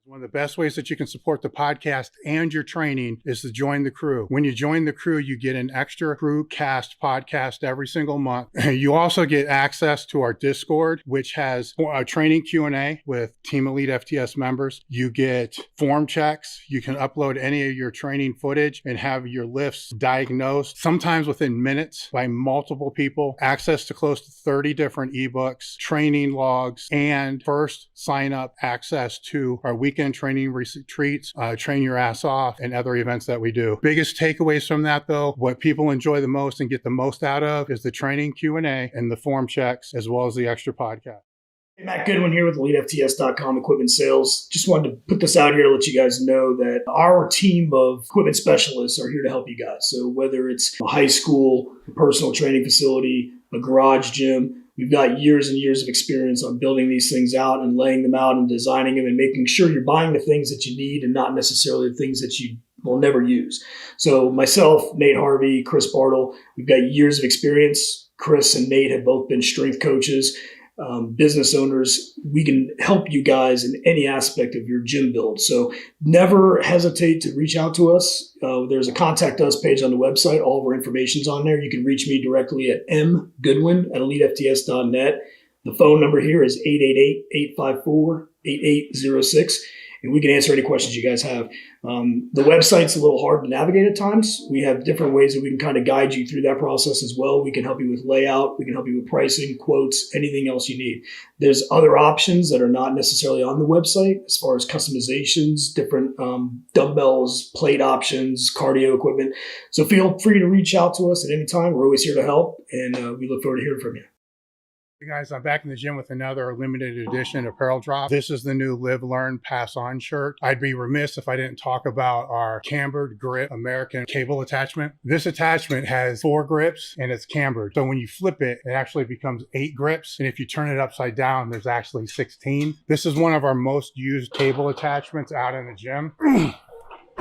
One of the best ways that you can support the podcast and your training is to join the crew. When you join the crew, you get an extra crew cast podcast every single month. You also get access to our Discord, which has a training Q&A with Team Elite FTS members. You get form checks. You can upload any of your training footage and have your lifts diagnosed, sometimes within minutes, by multiple people. Access to close to 30 different ebooks, training logs, and first sign up access to our weekend training retreats, train your ass off, and other events that we do. Biggest takeaways from that, though, what people enjoy the most and get the most out of is the training Q&A and the form checks, as well as the extra podcast. Hey, Matt Goodwin here with elitefts.com equipment sales. Just wanted to put this out here to let you guys know that our team of equipment specialists are here to help you guys. So whether it's a high school, a personal training facility, a garage gym, we've got years and years of experience on building these things out and laying them out and designing them and making sure you're buying the things that you need and not necessarily the things that you will never use. So myself, Nate Harvey, Chris Bartle, we've got years of experience. Chris and Nate have both been strength coaches, business owners. We can help you guys in any aspect of your gym build. So never hesitate to reach out to us. There's a contact us page on the website. All of our information's on there. You can reach me directly at mgoodwin@elitefts.net. The phone number here is 888-854-8806. And we can answer any questions you guys have. The website's a little hard to navigate at times. We have different ways that we can kind of guide you through that process as well. We can help you with layout. We can help you with pricing, quotes, anything else you need. There's other options that are not necessarily on the website as far as customizations, different dumbbells, plate options, cardio equipment. So feel free to reach out to us at any time. We're always here to help, and we look forward to hearing from you. Hey guys, I'm back in the gym with another limited edition apparel drop. This is the new Live, Learn, Pass On shirt. I'd be remiss if I didn't talk about our cambered grip American cable attachment. This attachment has 4 grips and it's cambered. So when you flip it, it actually becomes 8 grips. And if you turn it upside down, there's actually 16. This is one of our most used cable attachments out in the gym.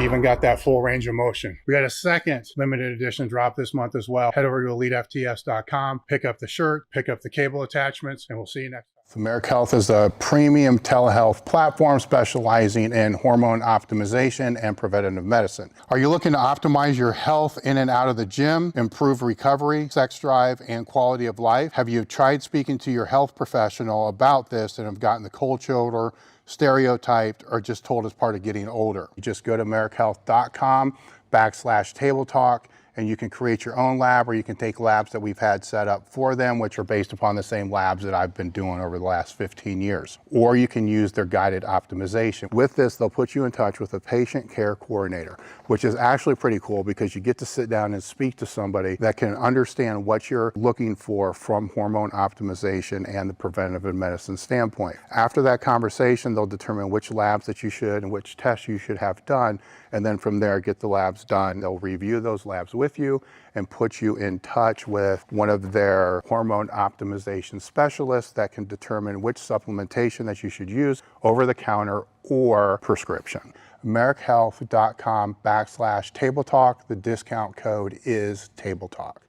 Even got that full range of motion. We got a second limited edition drop this month as well. Head over to elitefts.com, pick up the shirt, pick up the cable attachments, and we'll see you next time. Merrick Health is a premium telehealth platform specializing in hormone optimization and preventative medicine. Are you looking to optimize your health in and out of the gym, improve recovery, sex drive, and quality of life? Have you tried speaking to your health professional about this and have gotten the cold shoulder, stereotyped, or just told as part of getting older? You just go to merrickhealth.com/table talk and you can create your own lab, or you can take labs that we've had set up for them, which are based upon the same labs that I've been doing over the last 15 years. Or you can use their guided optimization. With this, they'll put you in touch with a patient care coordinator, which is actually pretty cool because you get to sit down and speak to somebody that can understand what you're looking for from hormone optimization and the preventative medicine standpoint. After that conversation, they'll determine which labs that you should and which tests you should have done, and then from there, get the labs done. They'll review those labs with you and put you in touch with one of their hormone optimization specialists that can determine which supplementation that you should use over the counter or prescription. merrickhealth.com/table talk. The discount code is table talk.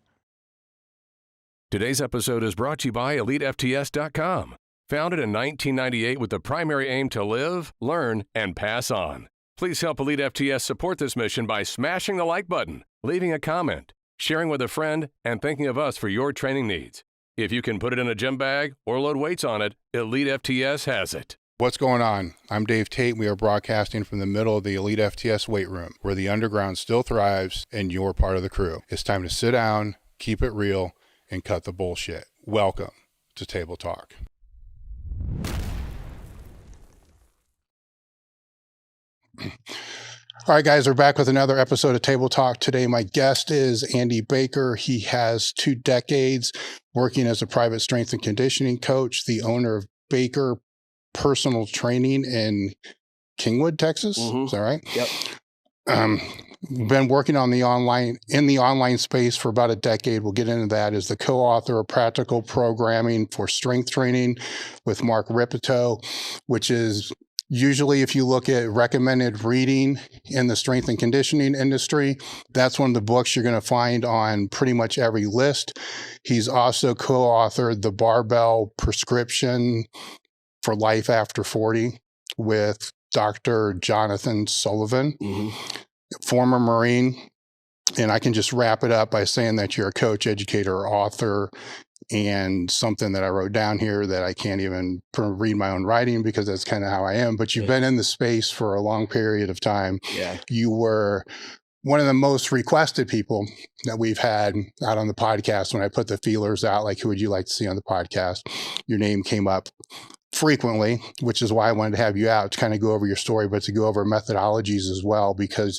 Today's episode is brought to you by elitefts.com. Founded in 1998 with the primary aim to live, learn, and pass on. Please help Elite FTS support this mission by smashing the like button, leaving a comment, sharing with a friend, and thinking of us for your training needs. If you can put it in a gym bag or load weights on it, Elite FTS has it. What's going on? I'm Dave Tate. We are broadcasting from the middle of the Elite FTS weight room, where the underground still thrives and you're part of the crew. It's time to sit down, keep it real, and cut the bullshit. Welcome to Table Talk. All right, guys, we're back with another episode of Table Talk. Today, my guest is Andy Baker. He has 2 decades working as a private strength and conditioning coach, the owner of Baker Personal Training in Kingwood, Texas. Is that right? Yep. Been working on the online space for about a decade. We'll get into that. As the co-author of Practical Programming for Strength Training with Mark Rippetoe, which is usually, if you look at recommended reading in the strength and conditioning industry, that's one of the books you're going to find on pretty much every list. He's also co-authored the Barbell Prescription for Life After 40 with Dr. Jonathan Sullivan, Mm-hmm. former Marine. And I can just wrap it up by saying that you're a coach, educator, author, and something that I wrote down here that I can't even read my own writing because that's kind of how I am. But you've been in the space for a long period of time. Yeah. You were one of the most requested people that we've had out on the podcast. When I put the feelers out, like, who would you like to see on the podcast? Your name came up frequently, which is why I wanted to have you out to kind of go over your story, but to go over methodologies as well, because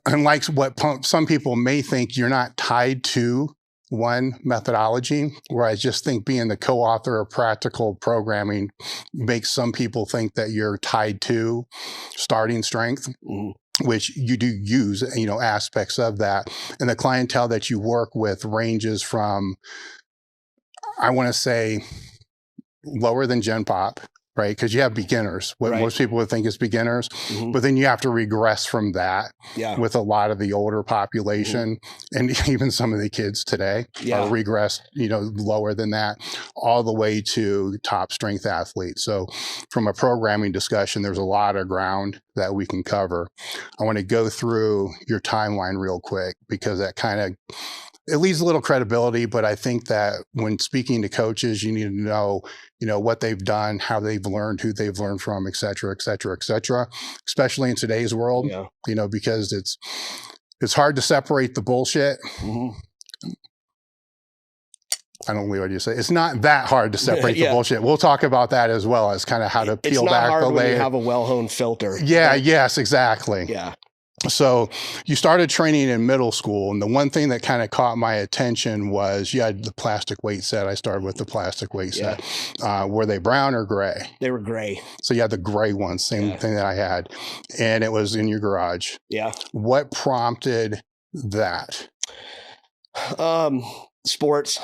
unlike what some people may think, you're not tied to one methodology, where I just think being the co-author of practical programming makes some people think that you're tied to starting strength, which you do use, aspects of that. And the clientele that you work with ranges from, I want to say, lower than Gen Pop, right? Because you have beginners, what most people would think is beginners, but then you have to regress from that with a lot of the older population, and even some of the kids today are regressed, lower than that, all the way to top strength athletes. So from a programming discussion, there's a lot of ground that we can cover. I want to go through your timeline real quick, because that kind of, it leaves a little credibility, but I think that when speaking to coaches, you need to know, what they've done, how they've learned, who they've learned from, et cetera, et cetera, et cetera, especially in today's world, because it's hard to separate the bullshit. I don't believe what you say. It's not that hard to separate the bullshit. We'll talk about that as well as kind of how to peel back the layer. It's not hard when you have a well-honed filter. Yeah, yes, exactly. Yeah. So you started training in middle school, and the one thing that kind of caught my attention was you had the plastic weight set. I started with the plastic weight set. Were they brown or gray? They were gray. So you had the gray ones, same thing that I had, and it was in your garage. Yeah. What prompted that? Sports.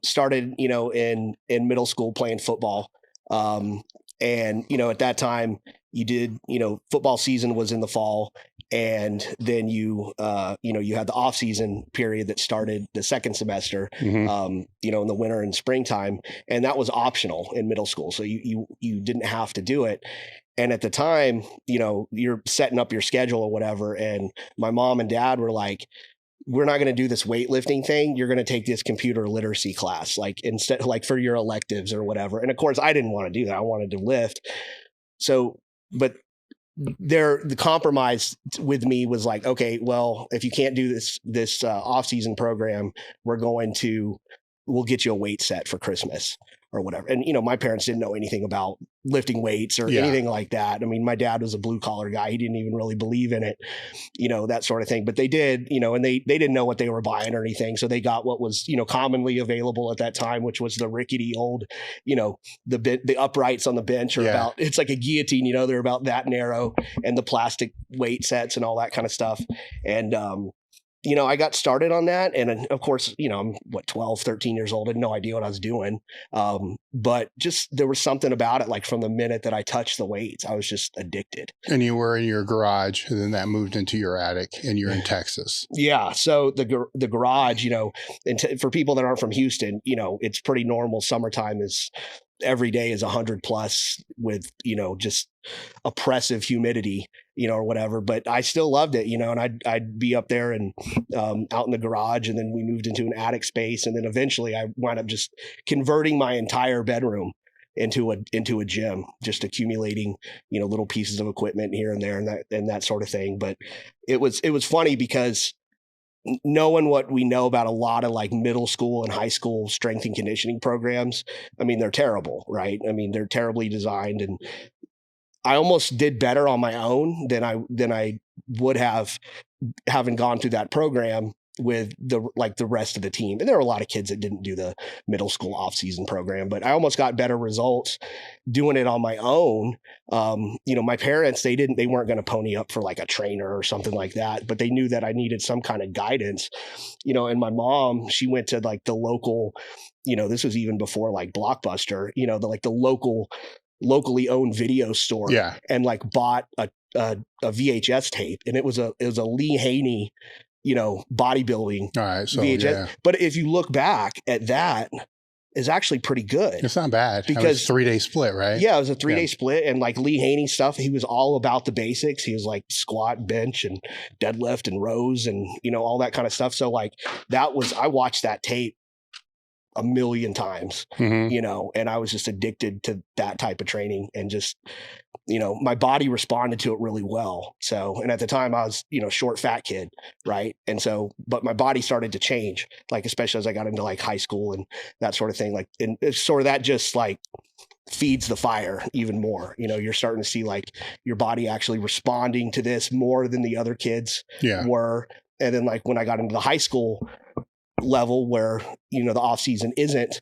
Started, in middle school playing football. And, at that time you did, football season was in the fall. And then you had the off season period that started the second semester, in the winter and springtime. And that was optional in middle school. So you didn't have to do it. And at the time, you're setting up your schedule or whatever. And my mom and dad were like, we're not going to do this weightlifting thing. You're going to take this computer literacy class, instead, for your electives or whatever. And of course I didn't want to do that. I wanted to lift. So, but the compromise with me was like, okay, well, if you can't do this off-season program, we'll get you a weight set for Christmas or whatever. And, my parents didn't know anything about lifting weights or anything like that. I mean, my dad was a blue collar guy. He didn't even really believe in it, that sort of thing, but they did, and they didn't know what they were buying or anything. So they got what was, commonly available at that time, which was the rickety old, the uprights on the bench are about, it's like a guillotine, they're about that narrow, and the plastic weight sets and all that kind of stuff. And, I got started on that. And of course, I'm 12, 13 years old. I had no idea what I was doing. But just, there was something about it. Like from the minute that I touched the weights, I was just addicted. And you were in your garage, and then that moved into your attic, and you're in Texas. Yeah. So the garage, and for people that aren't from Houston, it's pretty normal. Summertime is every day is 100 plus with, just oppressive humidity, or whatever, but I still loved it, and I'd be up there and out in the garage, and then we moved into an attic space. And then eventually I wound up just converting my entire bedroom into a gym, just accumulating, little pieces of equipment here and there and that sort of thing. But it was funny because knowing what we know about a lot of like middle school and high school strength and conditioning programs, I mean, they're terrible, right? I mean, they're terribly designed, and I almost did better on my own than I would have having gone through that program with the rest of the team. And there were a lot of kids that didn't do the middle school off-season program, but I almost got better results doing it on my own. My parents, they weren't going to pony up for like a trainer or something like that, but they knew that I needed some kind of guidance, and my mom, she went to like the local, this was even before like Blockbuster, the locally owned video store, and like bought a VHS tape, and it was a Lee Haney, bodybuilding all right, so, VHS. But if you look back at that, is actually pretty good. It's not bad. Because 3-day split, right? Yeah, it was a 3-day split. And like Lee Haney stuff, he was all about the basics. He was like squat, bench, and deadlift and rows and, all that kind of stuff. So like I watched that tape a million times, and I was just addicted to that type of training and just, my body responded to it really well. So, and at the time I was, short, fat kid. Right. And so, but my body started to change, like, especially as I got into like high school and that sort of thing. Like, and it's sort of that just like feeds the fire even more. You're starting to see like your body actually responding to this more than the other kids were. And then like when I got into the high school level where, the off season isn't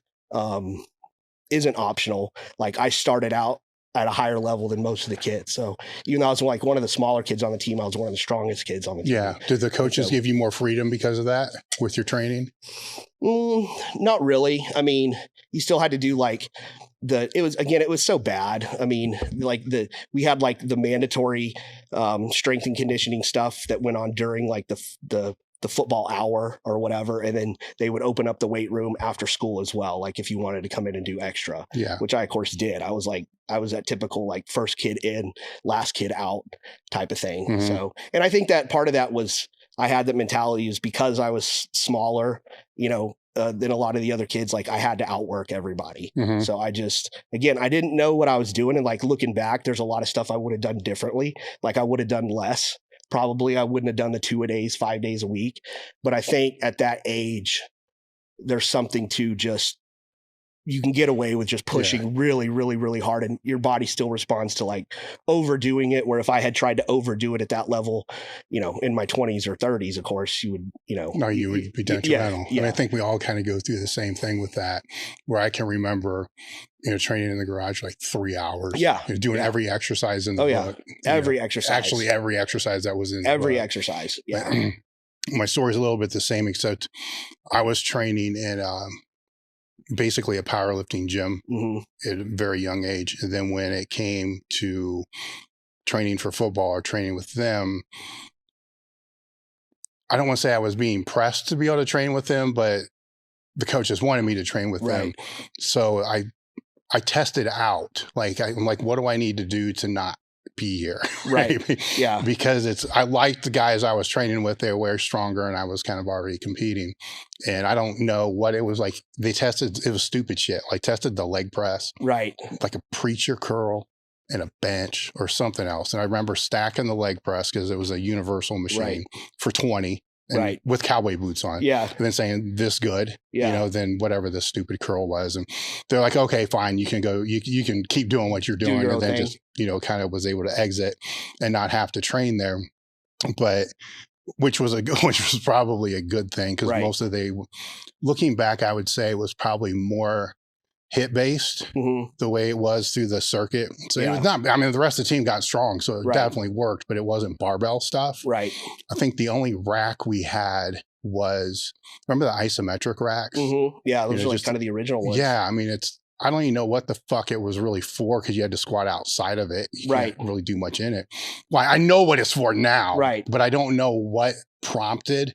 optional, like I started out at a higher level than most of the kids. So even though I was like one of the smaller kids on the team, I was one of the strongest kids on the team. Yeah. Did the coaches give you more freedom because of that with your training? Not really. I mean, you still had to do like it was so bad. I mean, like we had like the mandatory strength and conditioning stuff that went on during like the football hour or whatever. And then they would open up the weight room after school as well. Like if you wanted to come in and do extra, which I of course did. I was that typical like first kid in, last kid out type of thing. So, and I think that part of that was, I had that mentality is because I was smaller, than a lot of the other kids, like I had to outwork everybody. So I didn't know what I was doing. And like looking back, there's a lot of stuff I would have done differently. Like I would have done less. Probably I wouldn't have done the 2-a-days, 5 days a week. But I think at that age, there's something to just, you can get away with just pushing really, really, really hard, and your body still responds to like overdoing it. Where if I had tried to overdo it at that level, in my 20s or 30s, of course, you would, No, you would be detrimental. And I think we all kind of go through the same thing with that, where I can remember, training in the garage like 3 hours. Doing every exercise in the book. Every exercise. Actually, every exercise that was in the every book. exercise. My story is a little bit the same, except I was training in basically a powerlifting gym at a very young age. And then when it came to training for football or training with them, I don't want to say I was being pressed to be able to train with them, but the coaches wanted me to train with them. So I tested out, I'm like, what do I need to do to not be here? Right. Because I liked the guys I was training with. They were way stronger and I was kind of already competing. And I don't know what it was like. They tested, it was stupid shit. Like tested the leg press, right? Like a preacher curl and a bench or something else. And I remember stacking the leg press because it was a universal machine for 20. And with cowboy boots on. And then saying this good, then whatever the stupid curl was. And they're like, okay, fine, you can go, you can keep doing what you're doing. And then just, kind of was able to exit and not have to train there. But which was probably a good thing, because most of looking back, I would say was probably more hit based the way it was through the circuit. So it was not, the rest of the team got strong, so it definitely worked, but it wasn't barbell stuff. Right. I think the only rack we had was, remember the isometric racks? Yeah, those are like kind of the original ones. Yeah, I don't even know what the fuck it was really for, because you had to squat outside of it. You can't really do much in it. Well, I know what it's for now, but I don't know what prompted.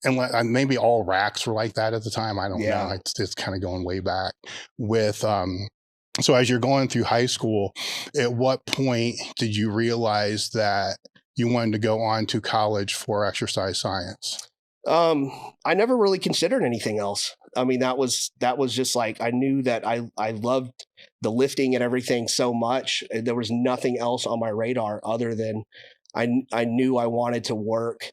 And maybe all racks were like that at the time. I don't know. It's kind of going way back with, so as you're going through high school, at what point did you realize that you wanted to go on to college for exercise science? I never really considered anything else. That was just like, I knew that I loved the lifting and everything so much. There was nothing else on my radar other than I knew I wanted to work.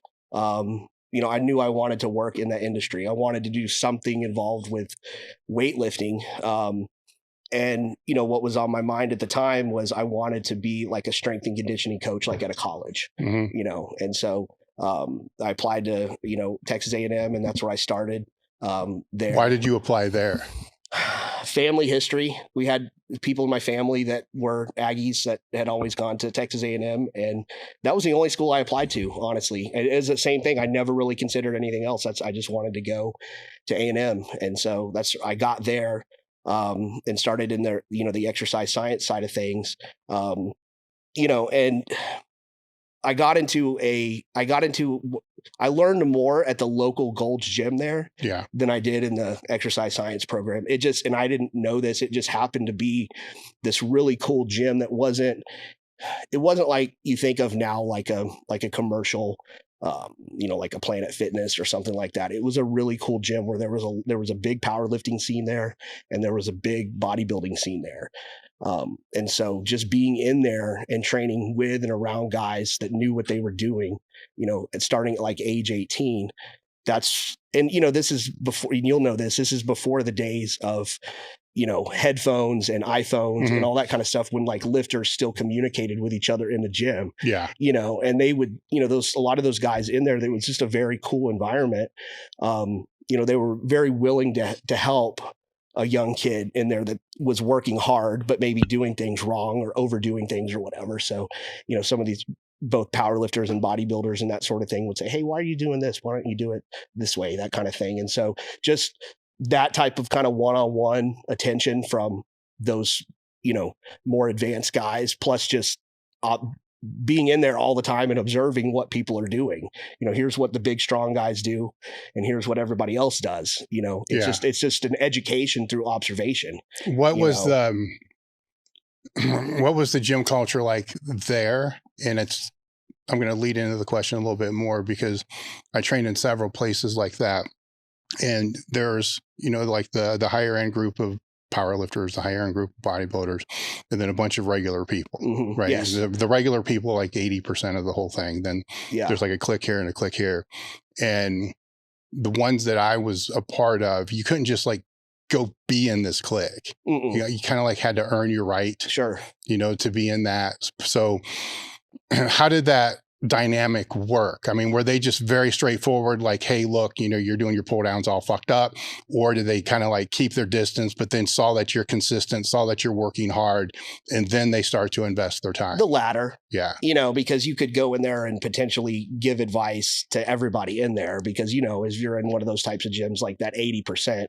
I knew I wanted to work in that industry. I wanted to do something involved with weightlifting. And what was on my mind at the time was I wanted to be like a strength and conditioning coach, like at a college, and so I applied to, Texas A&M, and that's where I started there. Why did you apply there? Family history. We had people in my family that were Aggies that had always gone to Texas A&M, and that was the only school I applied to, honestly. It is the same thing. I never really considered anything else. I just wanted to go to A&M. And so I got there and started in their, the exercise science side of things, and I learned more at the local Gold's Gym there than I did in the exercise science program. And I didn't know this. It just happened to be this really cool gym that wasn't like you think of now, like a commercial, like a Planet Fitness or something like that. It was a really cool gym where there was a big powerlifting scene there, and there was a big bodybuilding scene there. And so just being in there and training with and around guys that knew what they were doing, and starting at like age 18, this is before, and you'll know this is before the days of, headphones and iPhones and all that kind of stuff, when like lifters still communicated with each other in the gym. Yeah. And they would, a lot of those guys in there, it was just a very cool environment. They were very willing to help a young kid in there that was working hard, but maybe doing things wrong or overdoing things or whatever. So, some of these, both powerlifters and bodybuilders and that sort of thing, would say, hey, why are you doing this? Why don't you do it this way? That kind of thing. And so just that type of kind of one-on-one attention from those, more advanced guys, plus just being in there all the time and observing what people are doing. Here's what the big, strong guys do, and here's what everybody else does. It's just an education through observation. What was the gym culture like there? And I'm going to lead into the question a little bit more, because I trained in several places like that. And there's, like the higher end group of powerlifters, the higher end group of bodybuilders, and then a bunch of regular people, right? Yes. The regular people, like 80% of the whole thing. Then there's like a click here and a click here. And the ones that I was a part of, you couldn't just like go be in this clique. You kind of like had to earn your right, sure, to be in that. So how did that dynamic work? I mean, were they just very straightforward, like, hey, look, you're doing your pull downs all fucked up? Or did they kind of like keep their distance, but then saw that you're consistent, saw that you're working hard, and then they start to invest their time? The latter. Yeah. Because you could go in there and potentially give advice to everybody in there, because, as you're in one of those types of gyms, like that 80%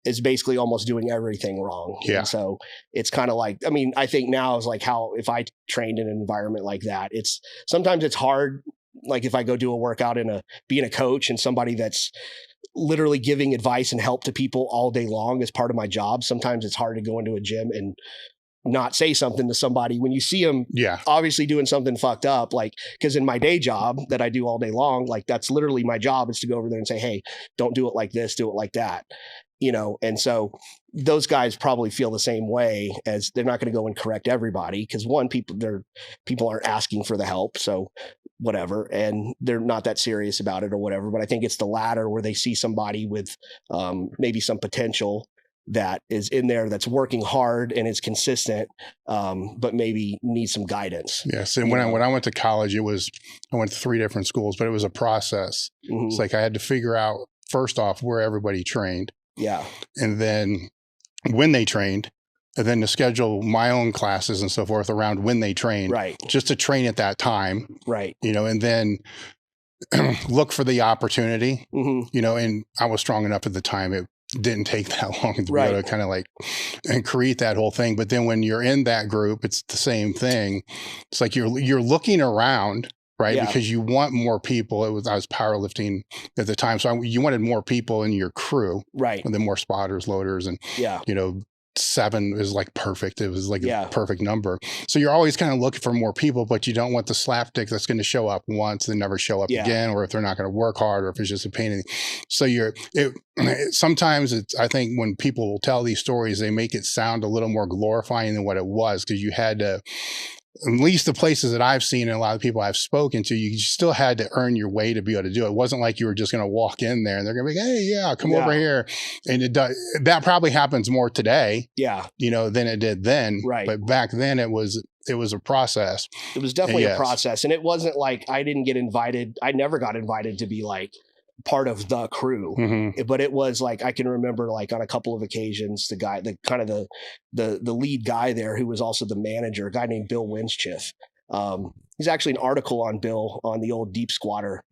is basically almost doing everything wrong. Yeah. And so it's kind of like, I think now is like how, if I trained in an environment like that, sometimes it's hard. Like if I go do a workout being a coach and somebody that's literally giving advice and help to people all day long as part of my job, sometimes it's hard to go into a gym and not say something to somebody when you see them obviously doing something fucked up. Like, because in my day job that I do all day long, like that's literally my job, is to go over there and say, hey, don't do it like this, do it like that. And so those guys probably feel the same way, as they're not going to go and correct everybody, because one, people aren't asking for the help. So whatever. And they're not that serious about it or whatever. But I think it's the latter, where they see somebody with maybe some potential that is in there, that's working hard and is consistent, but maybe needs some guidance. Yes. And when I went to college, I went to 3 different schools, but it was a process. It's like I had to figure out, first off, where everybody trained. Yeah. And then when they trained, and then to schedule my own classes and so forth around when they trained, right, just to train at that time, right, and then look for the opportunity, and I was strong enough at the time. It didn't take that long to be able to kind of like and create that whole thing. But then when you're in that group, it's the same thing. It's like you're looking around, right? Yeah. Because you want more people. I was powerlifting at the time. So you wanted more people in your crew. Right. And then more spotters, loaders, and, 7 is like perfect. It was like a perfect number. So you're always kind of looking for more people, but you don't want the slapstick that's going to show up once and never show up again, or if they're not going to work hard, or if it's just a pain in the, so sometimes I think when people will tell these stories, they make it sound a little more glorifying than what it was, because you had to, at least the places that I've seen and a lot of people I've spoken to, you still had to earn your way to be able to do it. It wasn't like you were just going to walk in there and they're going to be like, hey, come over here. And that probably happens more today, than it did then. Right. But back then it was a process. It was definitely a process. And it wasn't like I didn't get invited. I never got invited to be like part of the crew, but it was like, I can remember like on a couple of occasions, the lead guy there, who was also the manager, a guy named Bill Winschif. he's actually an article on Bill on the old Deep Squatter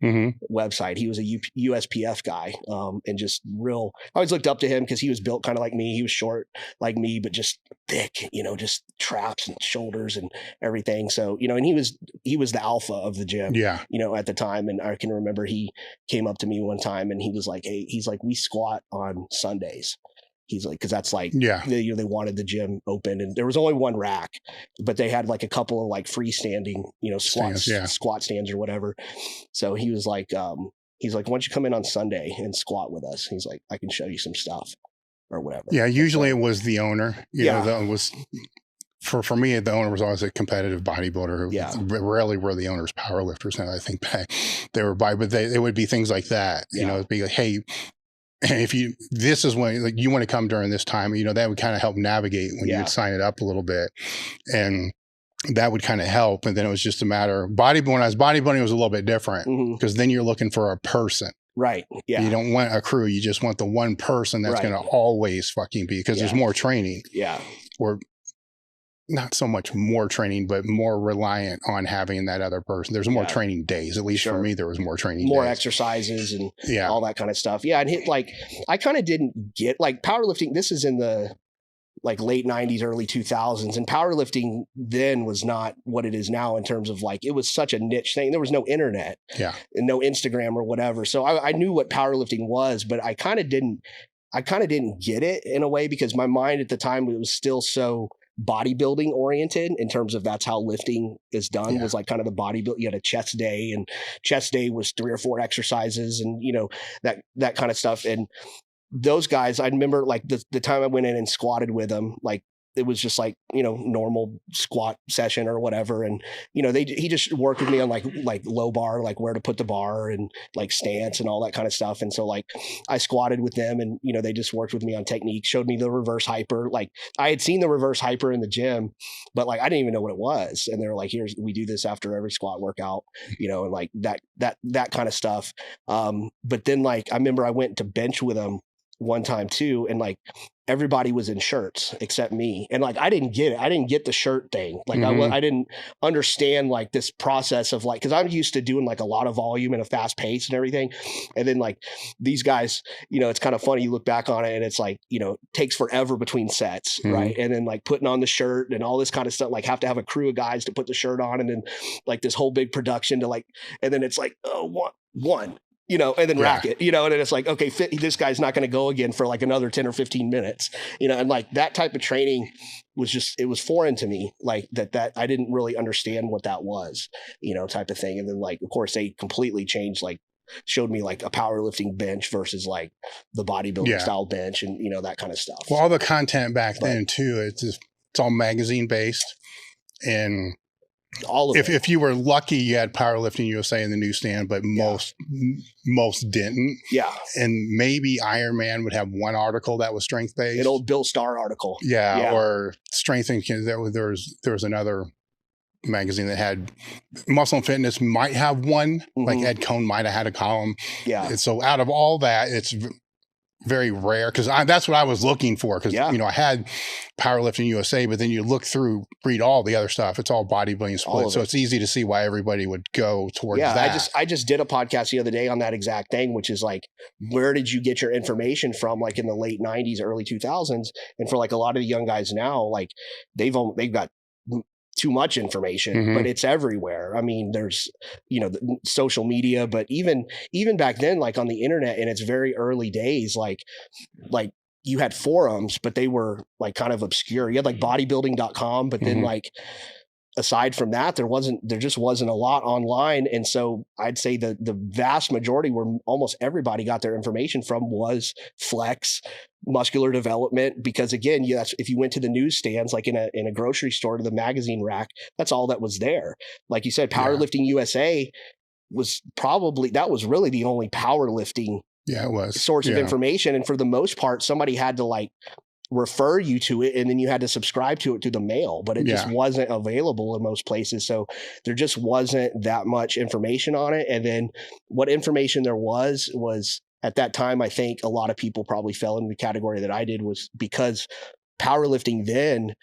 website. He was a USPF guy, and just real. I always looked up to him because he was built kind of like me. He was short like me, but just thick, just traps and shoulders and everything. So, and he was the alpha of the gym, at the time. And I can remember he came up to me one time and he was like, hey, he's like, we squat on Sundays. He's like, because that's like, they wanted the gym open, and there was only one rack, but they had like a couple of like freestanding, squat stands or whatever. So he was like, why don't you come in on Sunday and squat with us? He's like, I can show you some stuff or whatever. Yeah. Usually it was the owner, for me, the owner was always a competitive bodybuilder. Rarely were the owners powerlifters. And I think back, they were but it would be things like that, it'd be like, hey, this is when like you want to come during this time, that would kind of help navigate when you would sign it up a little bit, and that would kind of help. And then it was just a matter of when I was bodybuilding, it was a little bit different because then you're looking for a person. Right. Yeah. You don't want a crew. You just want the one person that's going to always fucking be, because there's more training. Yeah. Or not so much more training, but more reliant on having that other person. There's more training days. At least for me, there was more training more days. Exercises and all that kind of stuff. Yeah. And I kind of didn't get like powerlifting. This is in the like late 90s, early 2000s. And powerlifting then was not what it is now in terms of like, it was such a niche thing. There was no internet and no Instagram or whatever. So I knew what powerlifting was, but I kind of didn't get it in a way, because my mind at the time, it was still so bodybuilding oriented in terms of that's how lifting is done, was like kind of the bodybuild. You had a chest day, and chest day was 3 or 4 exercises and, that kind of stuff. And those guys, I remember like the time I went in and squatted with them, like it was just like, normal squat session or whatever. And, he just worked with me on like low bar, like where to put the bar and like stance and all that kind of stuff. And so like I squatted with them and, they just worked with me on technique, showed me the reverse hyper. Like I had seen the reverse hyper in the gym, but like, I didn't even know what it was. And they were like, we do this after every squat workout, and like that kind of stuff. But then like, I remember I went to bench with them one time too, and like everybody was in shirts except me, and like I didn't get it. I didn't get the shirt thing. Like I didn't understand like this process of like, because I'm used to doing like a lot of volume and a fast pace and everything, and then like these guys, it's kind of funny. You look back on it and it's like takes forever between sets, right? And then like putting on the shirt and all this kind of stuff. Like have to have a crew of guys to put the shirt on, and then like this whole big production to like, and then it's like one. And then rack it, and then it's like, okay, this guy's not going to go again for like another 10 or 15 minutes, and like that type of training was it was foreign to me, like that I didn't really understand what that was, type of thing. And then like, of course they completely changed, like showed me like a powerlifting bench versus like the bodybuilding style bench and, that kind of stuff. Well, all the content back then too, it's all magazine based, and all of if you were lucky, you had Powerlifting USA in the newsstand, but most didn't. Yeah. And maybe Iron Man would have one article that was strength based. An old Bill Starr article. Yeah. Or Strength and there was another magazine that had Muscle and Fitness might have one. Like Ed Cohn might have had a column. Yeah. And so out of all that, it's very rare, because that's what I was looking for, because I had Powerlifting USA, but then you read all the other stuff, it's all bodybuilding split, so it's easy to see why everybody would go towards that. I just did a podcast the other day on that exact thing, which is like, where did you get your information from, like in the late 90s, early 2000s? And for like a lot of the young guys now, like they've got too much information, but it's everywhere. I mean, there's, the social media, but even back then, like on the internet in its very early days, like you had forums, but they were like kind of obscure. You had like bodybuilding.com, but then like, aside from that, there just wasn't a lot online. And so I'd say the vast majority, where almost everybody got their information from, was Flex, muscular development, because again, if you went to the newsstands, like in a grocery store, to the magazine rack, that's all that was there. Like you said, Powerlifting USA was really the only powerlifting source of information. And for the most part, somebody had to like refer you to it, and then you had to subscribe to it through the mail, but it just wasn't available in most places. So there just wasn't that much information on it. And then what information there was at that time, I think a lot of people probably fell in the category that I did, was because powerlifting then,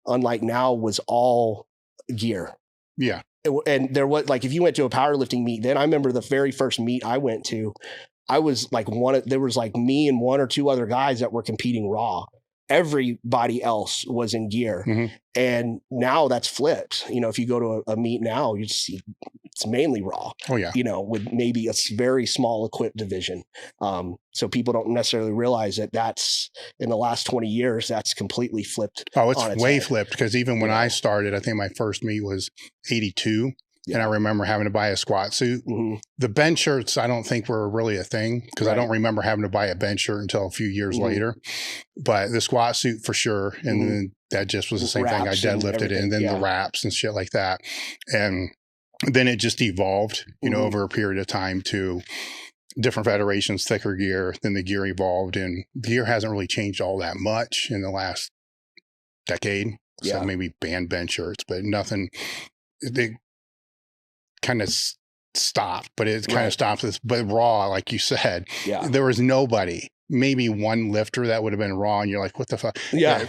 unlike now, was all gear. Yeah. and there was like, if you went to a powerlifting meet, then I remember the very first meet I went to, I was like there was like me and one or two other guys that were competing raw. Everybody else was in gear. Mm-hmm. And now that's flipped. You know, if you go to a meet now, you see it's mainly raw. Oh yeah. You know, with maybe a very small equipped division. So people don't necessarily realize that that's in the last 20 years, that's completely flipped. Oh, it's way flipped, because even when I started, I think my first meet was 82. Yeah. And I remember having to buy a squat suit. Mm-hmm. The bench shirts, I don't think were really a thing, because I don't remember having to buy a bench shirt until a few years later. But the squat suit for sure. And then that just was the same thing. I deadlifted it, and then the wraps and shit like that. And then it just evolved, you know, over a period of time to different federations, thicker gear. Then the gear evolved, and gear hasn't really changed all that much in the last decade. So maybe band bench shirts, but nothing. They kind of stopped, but it kind of stopped this. But raw, like you said, there was nobody, maybe one lifter that would have been raw, and you're like, what the fuck? Yeah.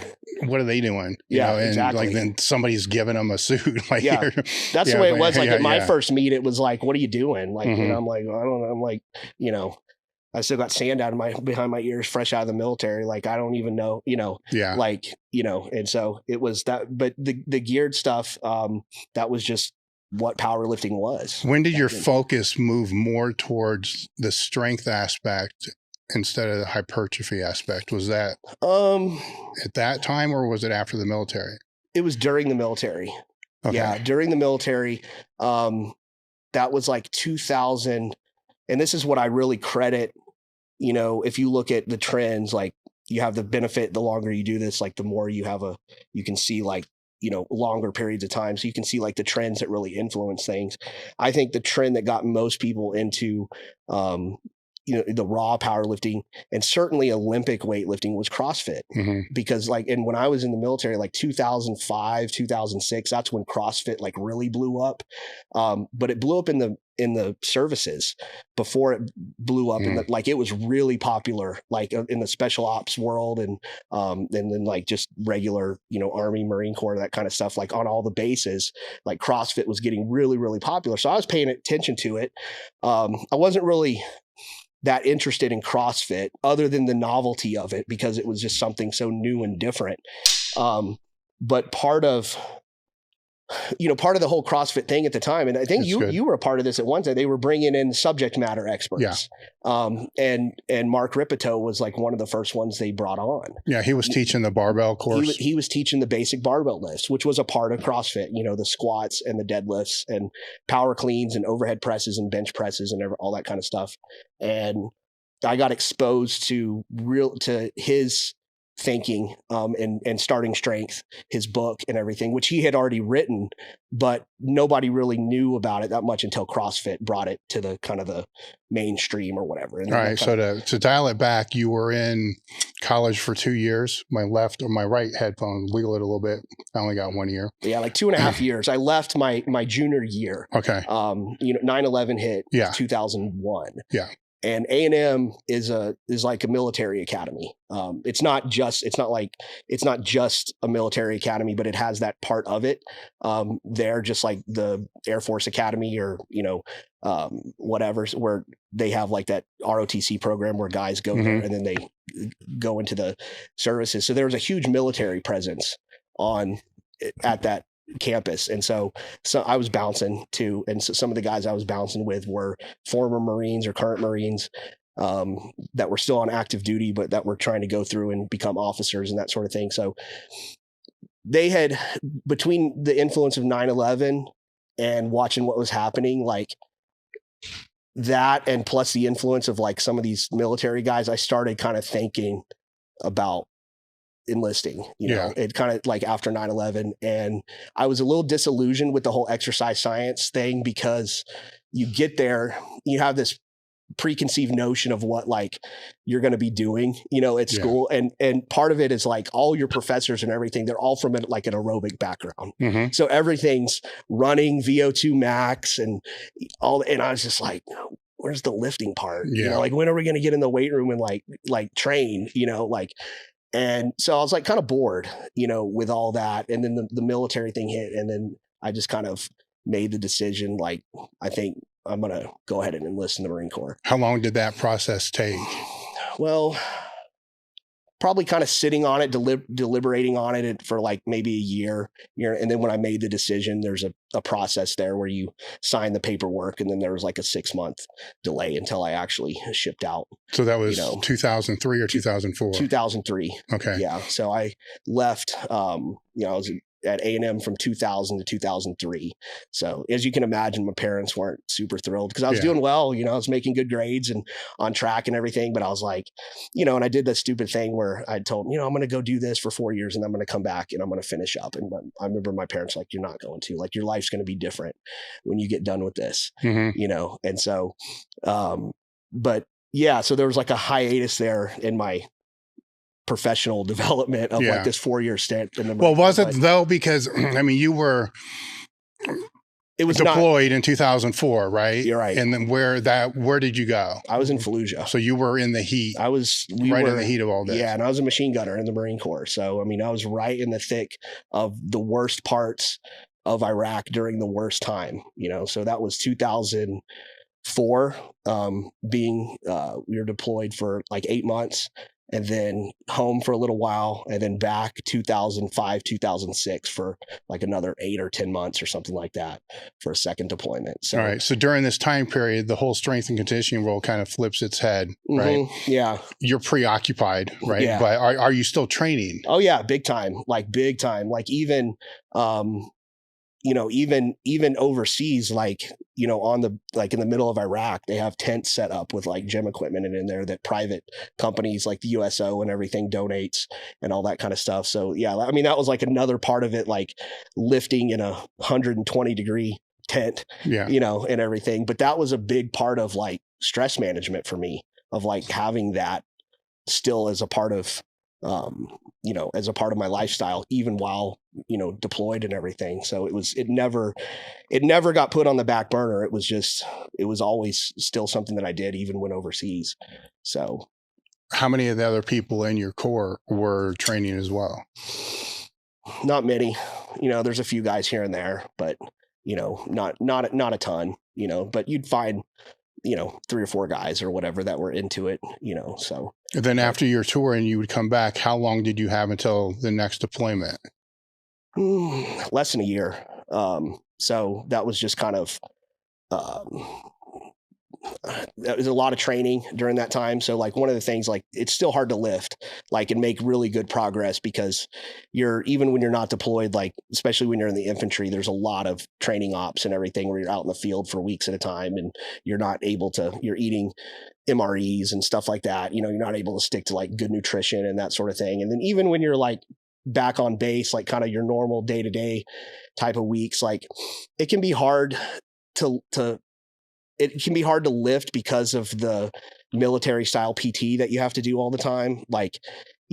What are they doing? You know, and exactly. like then somebody's giving them a suit. Like, that's the way it was. Like at my first meet, it was like, what are you doing? Like, you know, I'm like, I don't know. I'm like, you know, I still got sand out of behind my ears, fresh out of the military. Like, I don't even know, you know, like, you know, and so it was that, but the geared stuff, that was just what powerlifting was. When did your focus move more towards the strength aspect instead of the hypertrophy aspect? Was that at that time, or was it after the military? It was during the military. Okay. Yeah, during the military. That was like 2000. And this is what I really credit, you know, if you look at the trends, like you have the benefit, the longer you do this, like the more you can see like, you know, longer periods of time. So you can see like the trends that really influence things. I think the trend that got most people into, you know, the raw powerlifting and certainly Olympic weightlifting was CrossFit, because like, and when I was in the military, like 2005, 2006, that's when CrossFit like really blew up. But it blew up in the services before it blew up in the, like, it was really popular, like in the special ops world. And then like just regular, you know, Army, Marine Corps, that kind of stuff, like on all the bases, like CrossFit was getting really, really popular. So I was paying attention to it. I wasn't really that interested in CrossFit other than the novelty of it, because it was just something so new and different. But part of the whole CrossFit thing at the time, and I think you were a part of this at one time, they were bringing in subject matter experts. And Mark Rippetoe was like one of the first ones they brought on. Yeah, he was teaching the barbell course. He was teaching the basic barbell lifts, which was a part of CrossFit, you know, the squats and the deadlifts and power cleans and overhead presses and bench presses and all that kind of stuff. And I got exposed to his thinking, and starting strength, his book and everything, which he had already written, but nobody really knew about it that much until CrossFit brought it to the kind of the mainstream or whatever. And all right. So to dial it back, you were in college for 2 years. My left or my right headphone, wiggle it a little bit. I only got 1 year. Yeah. Like 2.5 years. I left my junior year. Okay. You know, 9/11 hit 2001. Yeah. And A&M is like a military academy. It's not just a military academy, but it has that part of it. They're just like the Air Force Academy or, you know, whatever, where they have like that ROTC program where guys go there and then they go into the services. So there was a huge military presence at that campus. And so I was bouncing too. And so some of the guys I was bouncing with were former Marines or current Marines, that were still on active duty, but that were trying to go through and become officers and that sort of thing. So they had, between the influence of 9/11 and watching what was happening, like that, and plus the influence of like some of these military guys, I started kind of thinking about enlisting, you know, it kind of like after 9/11. And I was a little disillusioned with the whole exercise science thing, because you get there, you have this preconceived notion of what like you're going to be doing, you know, at school. And part of it is like all your professors and everything, they're all from like an aerobic background. So everything's running, VO2 max and all. And I was just like, where's the lifting part? You know, like when are we going to get in the weight room and like train, you know, like. And so I was like kind of bored, you know, with all that. And then the military thing hit. And then I just kind of made the decision, like, I think I'm going to go ahead and enlist in the Marine Corps. How long did that process take? Well, probably kind of sitting on it, deliberating on it for like maybe a year. And then when I made the decision, there's a process there where you sign the paperwork, and then there was like a 6-month delay until I actually shipped out. So that was 2003 or 2004? 2003. Okay. Yeah. So I left, I was at A&M from 2000 to 2003. So as you can imagine, my parents weren't super thrilled because I was doing well, I was making good grades and on track and everything. But I was like, and I did that stupid thing where I told them, I'm going to go do this for 4 years and I'm going to come back and I'm going to finish up. And I remember my parents like, you're not going to, like, your life's going to be different when you get done with this, And so, but yeah, so there was like a hiatus there in my professional development of like this 4-year stint. Well, was it though? Because I mean, you were deployed in 2004, right? You're right. And then where did you go? I was in Fallujah. So you were in the heat. In the heat of all this. Yeah. And I was a machine gunner in the Marine Corps. So, I mean, I was right in the thick of the worst parts of Iraq during the worst time, so that was 2004, we were deployed for like 8 months. And then home for a little while, and then back 2005, 2006 for like another 8 or 10 months or something like that for a second deployment. So, all right. So during this time period, the whole strength and conditioning role kind of flips its head, right? Yeah. You're preoccupied, right? Yeah. But are you still training? Oh yeah, big time. Like even, even overseas, like, in the middle of Iraq, they have tents set up with like gym equipment in there that private companies like the USO and everything donates and all that kind of stuff. So yeah, I mean, that was like another part of it, like lifting in 120 degree tent, and everything. But that was a big part of like stress management for me, of like having that still as a part of, as a part of my lifestyle, even while, deployed and everything. So it never got put on the back burner. It was always still something that I did even when overseas. So how many of the other people in your corps were training as well? Not many, there's a few guys here and there, but, not a ton, but you'd find, 3 or 4 guys or whatever that were into it, so. And then after your tour and you would come back, how long did you have until the next deployment? Less than a year. So that was just kind of, that was a lot of training during that time. So like one of the things, like it's still hard to lift, like, and make really good progress because even when you're not deployed, like, especially when you're in the infantry, there's a lot of training ops and everything where you're out in the field for weeks at a time and you're eating MREs and stuff like that. You're not able to stick to like good nutrition and that sort of thing. And then even when you're like back on base, like kind of your normal day-to-day type of weeks, like it can be hard to lift because of the military style PT that you have to do all the time. Like,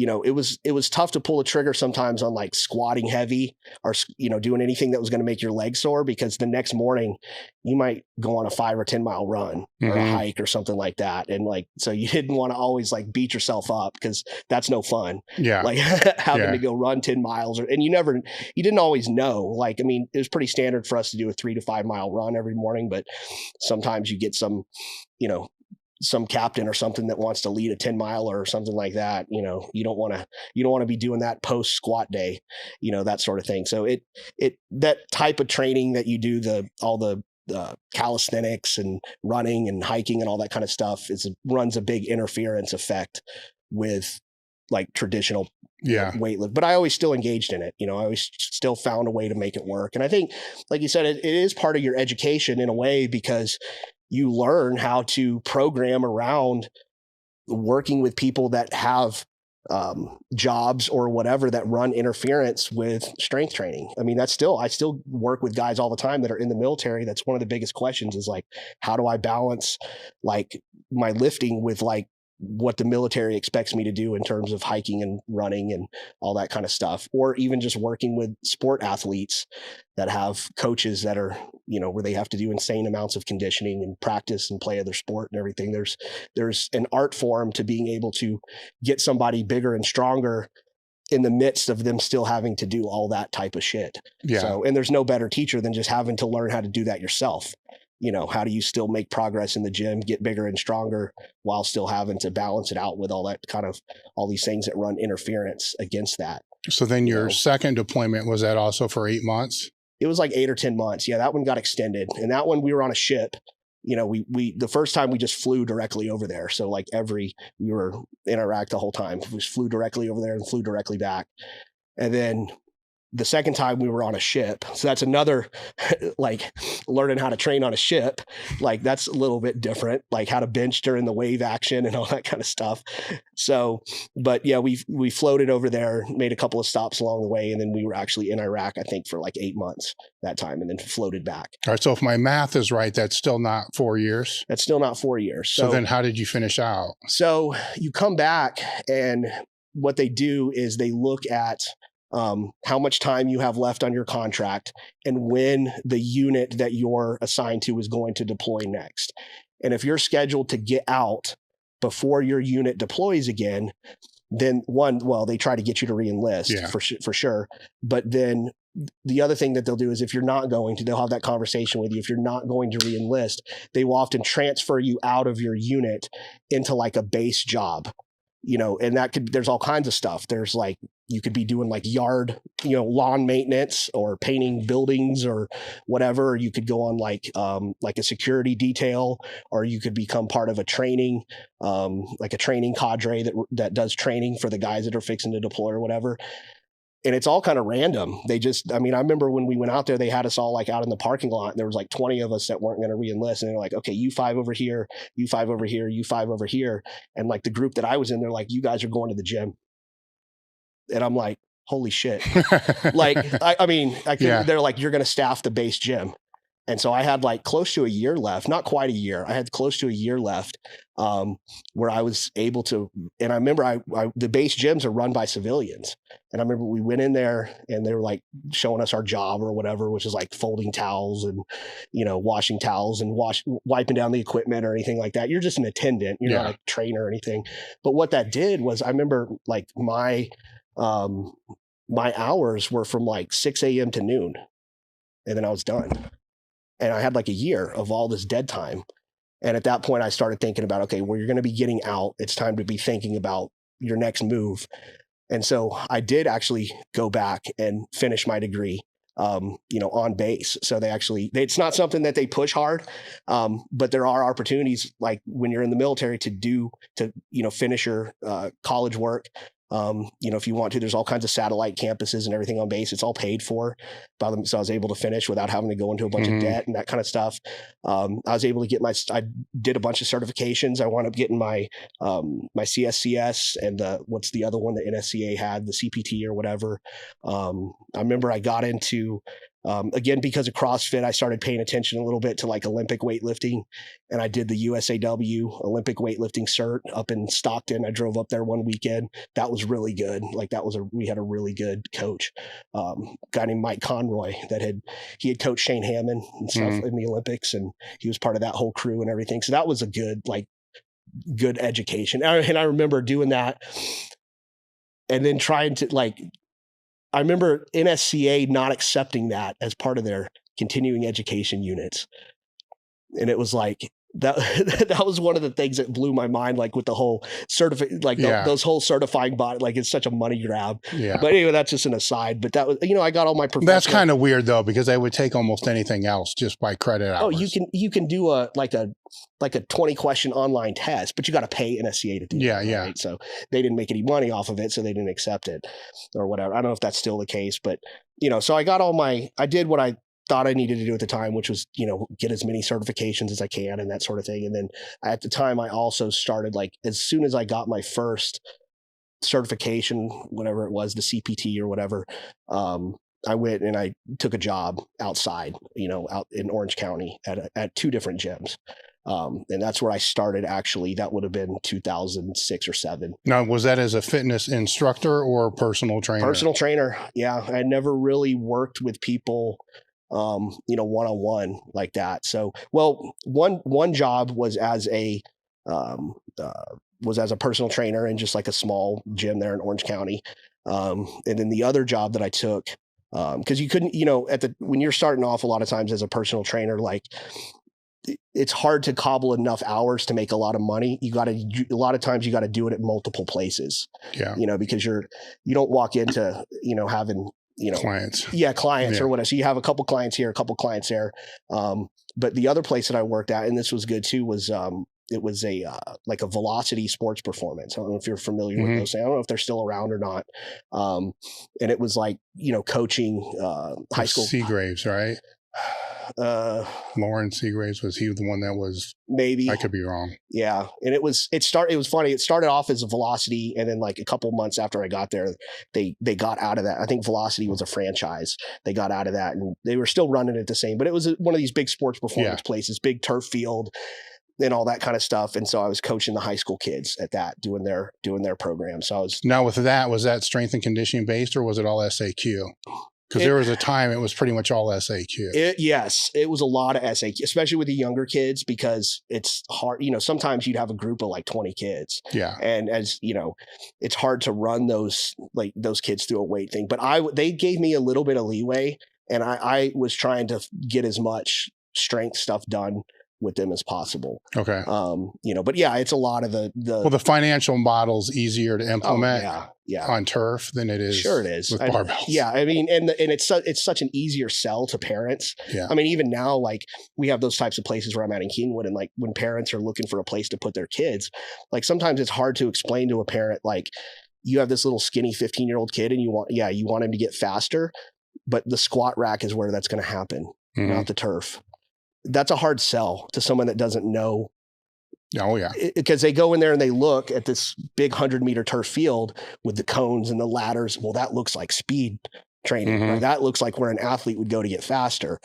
it was tough to pull the trigger sometimes on like squatting heavy or, doing anything that was going to make your legs sore, because the next morning you might go on a 5 or 10 mile run or a hike or something like that. And like, so you didn't want to always like beat yourself up because that's no fun. Yeah. Like having to go run 10 miles and you didn't always know. Like, I mean, it was pretty standard for us to do a 3 to 5 mile run every morning, but sometimes you get some captain or something that wants to lead a 10 mile or something like that. You don't want to be doing that post squat day, that sort of thing. So that type of training that you do, all the calisthenics and running and hiking and all that kind of stuff runs a big interference effect with like traditional weightlift, but I always still engaged in it. I always still found a way to make it work. And I think, like you said, it is part of your education in a way, because you learn how to program around working with people that have jobs or whatever that run interference with strength training. I mean, I still work with guys all the time that are in the military. That's one of the biggest questions is like, how do I balance like my lifting with like what the military expects me to do in terms of hiking and running and all that kind of stuff, or even just working with sport athletes that have coaches that are, where they have to do insane amounts of conditioning and practice and play other sport and everything. There's an art form to being able to get somebody bigger and stronger in the midst of them still having to do all that type of shit. Yeah. So, and there's no better teacher than just having to learn how to do that yourself. You know, how do you still make progress in the gym, get bigger and stronger while still having to balance it out with all that kind of, all these things that run interference against that. So then your second deployment, was that also for 8 months? It was like 8 or 10 months. Yeah, that one got extended. And that one we were on a ship. You know, we the first time we just flew directly over there. So like we were in Iraq the whole time. We just flew directly over there and flew directly back. And then the second time we were on a ship. So that's another, like learning how to train on a ship. Like that's a little bit different, like how to bench during the wave action and all that kind of stuff. So, but yeah, we floated over there, made a couple of stops along the way. And then we were actually in Iraq, I think for like 8 months that time, and then floated back. All right. So if my math is right, that's still not 4 years. That's still not 4 years. So then how did you finish out? So you come back, and what they do is they look at how much time you have left on your contract and when the unit that you're assigned to is going to deploy next. And if you're scheduled to get out before your unit deploys again, then they try to get you to re-enlist for sure. But then the other thing that they'll do is if you're not going to, they'll have that conversation with you. If you're not going to re-enlist, they will often transfer you out of your unit into like a base job. You know, and there's all kinds of stuff. There's like, you could be doing like yard, lawn maintenance or painting buildings or whatever. Or you could go on like a security detail, or you could become part of a training, like a training cadre that does training for the guys that are fixing to deploy or whatever. And it's all kind of random. I remember when we went out there, they had us all like out in the parking lot, and there was like 20 of us that weren't going to re-enlist. And they're like, okay, you 5 over here, you 5 over here, you 5 over here. And like the group that I was in, they're like, you guys are going to the gym. And I'm like, holy shit. Like, they're like, you're going to staff the base gym. And so I had like close to a year left, not quite a year. I had close to a year left where I was able to, and I remember the base gyms are run by civilians. And I remember we went in there and they were like showing us our job or whatever, which is like folding towels and, washing towels and wiping down the equipment or anything like that. You're just an attendant. You're not a trainer or anything. But what that did was I remember like my hours were from like 6 a.m. to noon, and then I was done. And I had like a year of all this dead time. And at that point I started thinking about, okay, well, you're going to be getting out. It's time to be thinking about your next move. And so I did actually go back and finish my degree, on base. So it's not something that they push hard. But there are opportunities like when you're in the military to finish your college work. If you want to, there's all kinds of satellite campuses and everything on base. It's all paid for by them. So I was able to finish without having to go into a bunch of debt and that kind of stuff. I was able to get I did a bunch of certifications. I wound up getting my CSCS and what's the other one that NSCA had, the CPT or whatever. I remember I got into, again, because of CrossFit, I started paying attention a little bit to like Olympic weightlifting, and I did the USAW Olympic weightlifting cert up in Stockton. I drove up there one weekend. That was really good. Like we had a really good coach, guy named Mike Conroy he had coached Shane Hammond and stuff in the Olympics, and he was part of that whole crew and everything. So that was a good education. And I remember doing that and then trying to I remember NSCA not accepting that as part of their continuing education units. And it was like, that was one of the things that blew my mind, like with the whole those whole certifying body, like it's such a money grab. Yeah. But anyway, that's just an aside. But that was, I got all my professional. That's kind of weird though, because they would take almost anything else just by credit hours. Oh, you can do a 20 question online test, but you got to pay NSCA to do it. Yeah. Right? So they didn't make any money off of it, so they didn't accept it or whatever. I don't know if that's still the case, but so I got I did what I thought I needed to do at the time, which was, get as many certifications as I can and that sort of thing. And then at the time I also started, as soon as I got my first certification, whatever it was, the CPT or whatever, I went and I took a job outside, out in Orange County at 2 different gyms. And that's where I started. Actually, that would have been 2006 or 7. Now, was that as a fitness instructor or personal trainer? Personal trainer. Yeah. I never really worked with people, one-on-one like that. So, one job was as a personal trainer in just like a small gym there in Orange County. And then the other job that I took, because you couldn't, when you're starting off a lot of times as a personal trainer, like it's hard to cobble enough hours to make a lot of money. A lot of times you got to do it at multiple places, because you don't walk into, having, clients. Clients or whatever. So you have a couple clients here, a couple clients there. But the other place that I worked at, and this was good too, was, it was a like a Velocity Sports Performance. I don't know if you're familiar with those. I don't know if they're still around or not. And it was like, coaching high school. Seagraves, right? Lauren Seagraves, was he the one that was? Maybe. I could be wrong. Yeah. And it was funny. It started off as a Velocity, and then like a couple months after I got there, they got out of that. I think Velocity was a franchise. They got out of that, and they were still running it the same, but it was one of these big sports performance places, big turf field and all that kind of stuff. And so I was coaching the high school kids at that, doing their program. So I was. Now with that, was that strength and conditioning based, or was it all SAQ? Because there was a time it was pretty much all SAQ. Yes, it was a lot of SAQ, especially with the younger kids, because it's hard. Sometimes you'd have a group of like 20 kids. Yeah. And as it's hard to run those kids through a weight thing. But they gave me a little bit of leeway, and I was trying to get as much strength stuff done with them as possible. Okay. But yeah, it's a lot of the financial model's easier to implement on turf than it is. Sure it is. With barbells. Yeah. I mean, and it's such an easier sell to parents. Yeah. I mean, even now, like we have those types of places where I'm at in Kingwood, and like when parents are looking for a place to put their kids, like sometimes it's hard to explain to a parent, like you have this little skinny 15-year-old kid and you want him to get faster, but the squat rack is where that's going to happen, not the turf. That's a hard sell to someone that doesn't know. Oh yeah. Because they go in there and they look at this big 100-meter turf field with the cones and the ladders. Well, that looks like speed training. Right? That looks like where an athlete would go to get faster,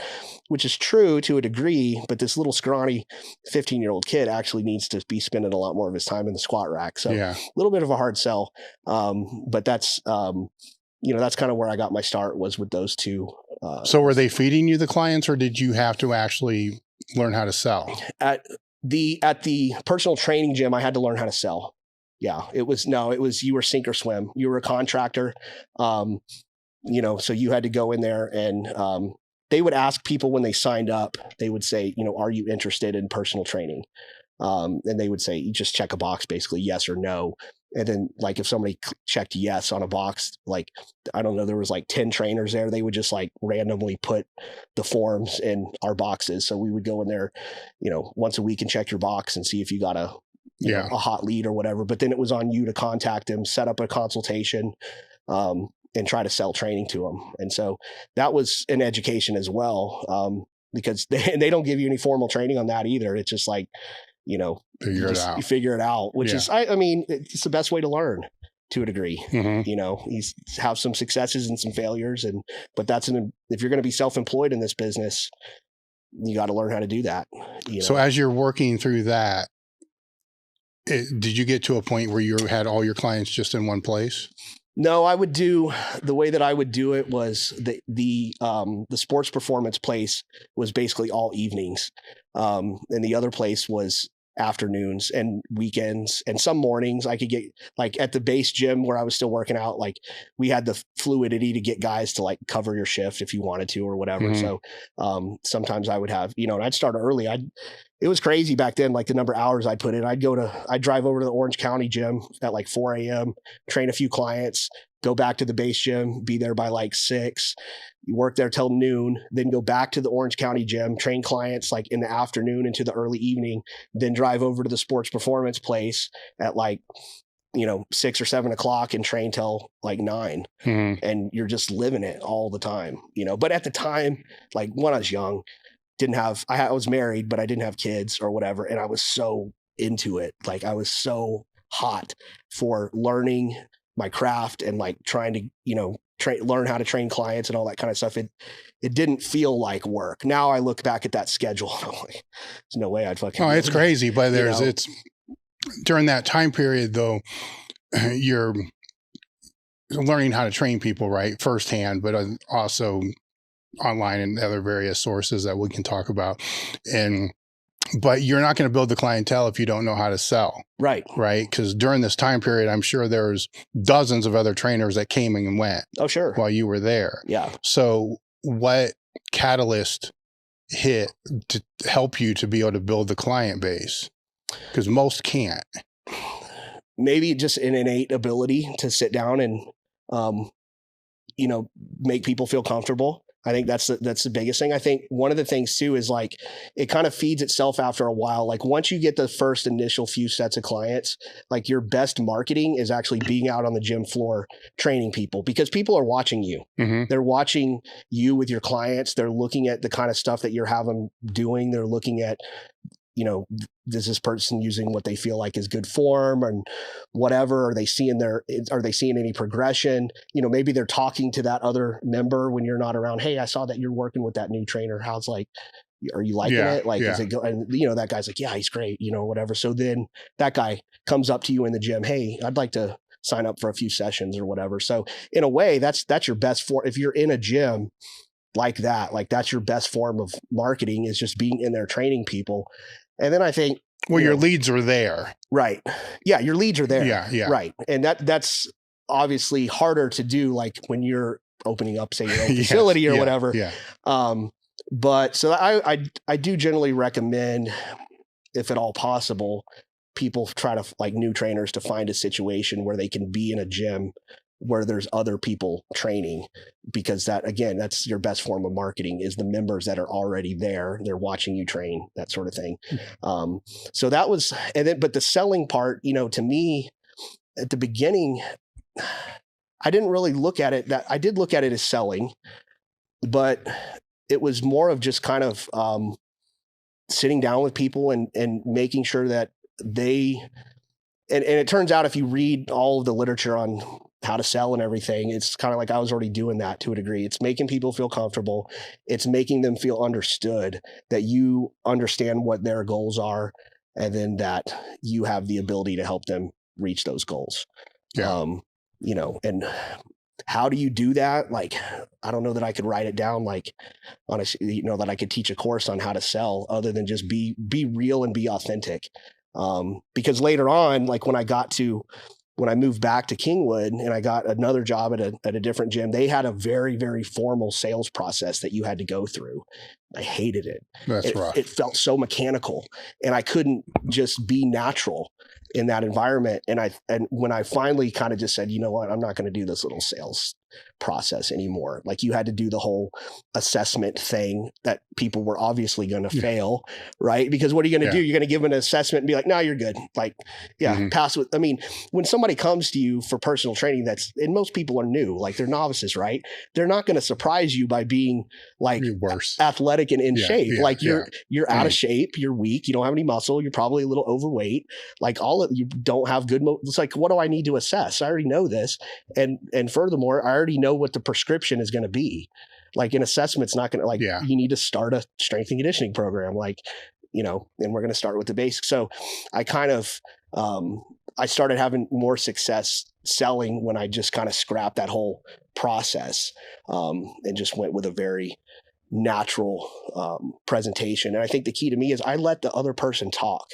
which is true to a degree. But this little scrawny 15-year-old kid actually needs to be spending a lot more of his time in the squat rack. So a little bit of a hard sell. But that's, that's kind of where I got my start, was with those two. So were they feeding you the clients, or did you have to actually learn how to sell? At the personal training gym, I had to learn how to sell. Yeah, it was you were sink or swim. You were a contractor. So you had to go in there, and they would ask people when they signed up, they would say, are you interested in personal training? And they would say, you just check a box, basically yes or no. And then like if somebody checked yes on a box, like, I don't know, there was like 10 trainers there, they would just like randomly put the forms in our boxes. So we would go in there, once a week and check your box and see if you got a hot lead or whatever. But then it was on you to contact them, set up a consultation, and try to sell training to them. And so that was an education as well, because they don't give you any formal training on that either. It's just like, you figure it out, which is, I mean, it's the best way to learn to a degree. You have some successes and some failures, but if you're going to be self-employed in this business, you got to learn how to do that. So as you're working through that, did you get to a point where you had all your clients just in one place? No, the way that I would do it was the sports performance place was basically all evenings. And the other place was afternoons and weekends, and some mornings I could get, like at the base gym where I was still working out, like we had the fluidity to get guys to like cover your shift if you wanted to or whatever. So sometimes I would have, and I'd start early. It was crazy back then, like the number of hours I'd put in. I'd drive over to the Orange County gym at like 4 a.m., train a few clients, go back to the base gym, be there by like 6, you work there till noon, then go back to the Orange County gym, train clients like in the afternoon into the early evening, then drive over to the sports performance place at like, 6 or 7 o'clock and train till like 9. And you're just living it all the time, but at the time, like when I was young, I was married, but I didn't have kids or whatever. And I was so into it. Like I was so hot for learning my craft and like trying to, learn how to train clients and all that kind of stuff. It didn't feel like work. Now I look back at that schedule and I'm like, there's no way I'd fucking. Oh, it's crazy, but it's during that time period though, you're learning how to train people, right? Firsthand, but also online and other various sources that we can talk about. And But you're not going to build the clientele if you don't know how to sell. Right. Right. Because during this time period, I'm sure there's dozens of other trainers that came and went. Oh, sure. While you were there. Yeah. So what catalyst hit to help you to be able to build the client base? Because most can't. Maybe just an innate ability to sit down and, make people feel comfortable. I think that's the biggest thing. I think one of the things too is like, it kind of feeds itself after a while. Like once you get the first initial few sets of clients, like your best marketing is actually being out on the gym floor, training people, because people are watching you. Mm-hmm. They're watching you with your clients. They're looking at the kind of stuff that you're having doing. They're looking at, is this person using what they feel like is good form and whatever? Are they seeing any progression? Maybe they're talking to that other member when you're not around. Hey, I saw that you're working with that new trainer. How's are you liking it? Like, is it go? And that guy's like, yeah, he's great, whatever. So then that guy comes up to you in the gym. Hey, I'd like to sign up for a few sessions or whatever. So in a way, that's your best form. If you're in a gym like that, like that's your best form of marketing, is just being in there training people. And then I think, your leads are there. Right. Yeah. Your leads are there. Yeah. Right. And that's obviously harder to do, like when you're opening up, say, your own facility or whatever. Yeah. But so I do generally recommend, if at all possible, people try to, like new trainers, to find a situation where they can be in a gym where there's other people training, because that's your best form of marketing, is the members that are already there. They're watching you train, that sort of thing. So that was, but the selling part, to me at the beginning, I didn't really look at it I did look at it as selling, but it was more of just kind of sitting down with people and making sure that they, and it turns out if you read all of the literature on how to sell and everything, it's kind of like I was already doing that to a degree. It's making people feel comfortable. It's making them feel understood, that you understand what their goals are, and then that you have the ability to help them reach those goals. Yeah. And how do you do that? Like, I don't know that I could write it down, like honestly, that I could teach a course on how to sell, other than just be real and be authentic. Because later on, like when I moved back to Kingwood and I got another job at a different gym, they had a very, very formal sales process that you had to go through. I hated it. That's rough. It felt so mechanical, and I couldn't just be natural in that environment. And when I finally kind of just said, you know what, I'm not going to do this little sales process anymore. Like, you had to do the whole assessment thing that people were obviously going to fail, right? Because what are you going to do? You're going to give them an assessment and be like, no, you're good. Like, pass with, when somebody comes to you for personal training, and most people are new, like they're novices, right? They're not going to surprise you by being like worse, athletic and in shape. Like you're out of shape, you're weak, you don't have any muscle, you're probably a little overweight, like you don't have good, it's like, what do I need to assess? I already know this. And furthermore, I already know what the prescription is going to be. Like, an assessment's not going to, you need to start a strength and conditioning program, and we're going to start with the basics. So I kind of, I started having more success selling when I just kind of scrapped that whole process, and just went with a very natural presentation. And I think the key to me is I let the other person talk.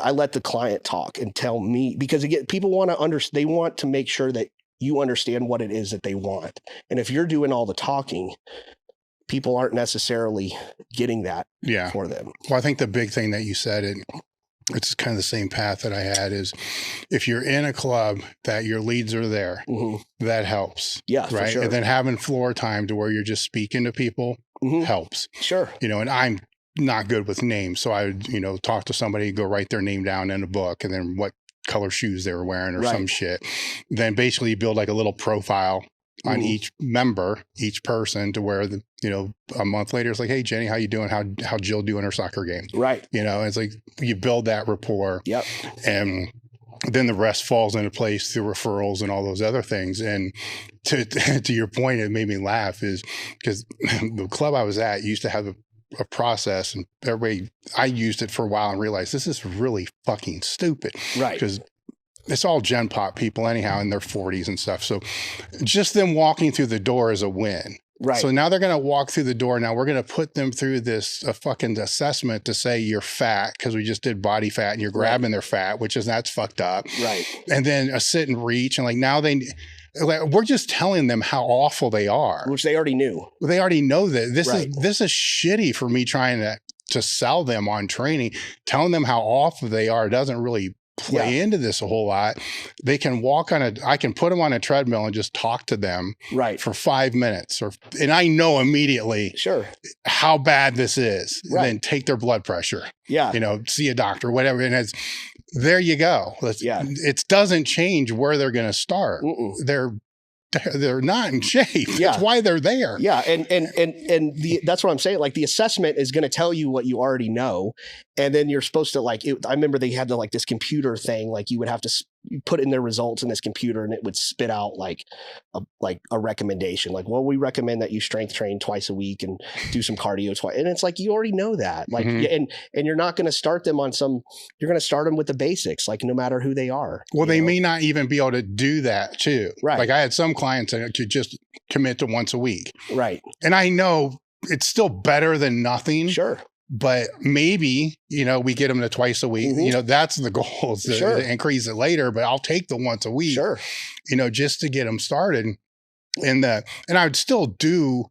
I let the client talk and tell me, because again, people want to they want to make sure that you understand what it is that they want. And if you're doing all the talking, people aren't necessarily getting that for them. Well, I think the big thing that you said, and it's kind of the same path that I had, is if you're in a club that your leads are there, that helps. Yeah, right. For sure. And then having floor time to where you're just speaking to people helps. Sure. And I'm not good with names. So I would, talk to somebody, go write their name down in a book, and then what color shoes they were wearing or some shit. Then basically you build like a little profile on each member, each person, to where a month later it's like, hey Jenny, how you doing? How Jill doing her soccer game? Right. It's like you build that rapport. Yep. And then the rest falls into place through referrals and all those other things. And to your point, it made me laugh, is because the club I was at used to have a process, and I used it for a while and realized this is really fucking stupid. Right. Because it's all Gen Pop people anyhow in their 40s and stuff. So just them walking through the door is a win. Right. So now they're going to walk through the door. Now we're going to put them through this fucking assessment to say you're fat because we just did body fat and you're grabbing their fat, that's fucked up. Right. And then a sit and reach. And like now we're just telling them how awful they are. Which they already knew. They already know that this is shitty for me trying to sell them on training. Telling them how awful they are doesn't really play into this a whole lot. They can I can put them on a treadmill and just talk to them for 5 minutes and I know immediately how bad this is. Right. Then take their blood pressure. Yeah. See a doctor, whatever. And there you go. It doesn't change where they're going to start. They're not in shape. That's why they're there. Yeah. And that's what I'm saying. Like the assessment is going to tell you what you already know. And then you're supposed to I remember they had this computer thing, like you would have to put in their results in this computer and it would spit out like a recommendation. Like, well, we recommend that you strength train twice a week and do some cardio twice. And it's like, you already know that. Like, and you're not going to start them on you're going to start them with the basics, like no matter who they are. Well, they may not even be able to do that too. Right. Like I had some clients that could just commit to once a week. Right. And I know it's still better than nothing. Sure. But maybe, we get them to twice a week. That's the goal is to increase it later, but I'll take the once a week, just to get them started. And I would still do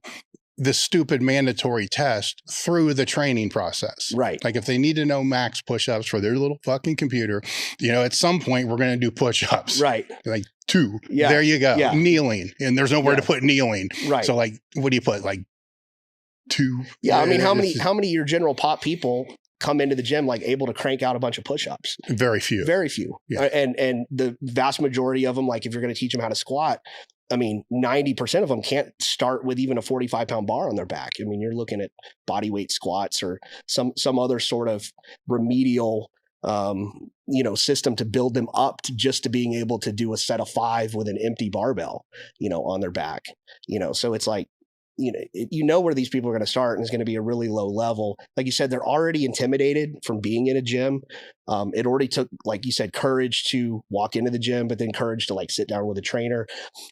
the stupid mandatory test through the training process. Right. Like if they need to know max push-ups for their little fucking computer, at some point we're going to do push-ups. Right. Like 2. Yeah. There you go. Yeah. Kneeling. And there's nowhere to put kneeling. Right. So like, what do you put? Like 2. Yeah. I mean, how many of your general pop people come into the gym able to crank out a bunch of push-ups? Very few. Very few. Yeah. And the vast majority of them, like if you're going to teach them how to squat, I mean, 90% of them can't start with even a 45-pound bar on their back. I mean, you're looking at body weight squats or some other sort of remedial system to build them up to being able to do a set of 5 with an empty barbell, on their back, so it's like, where these people are going to start, and it's going to be a really low level. Like you said, they're already intimidated from being in a gym. It already took, like you said, courage to walk into the gym, but then courage to sit down with a trainer.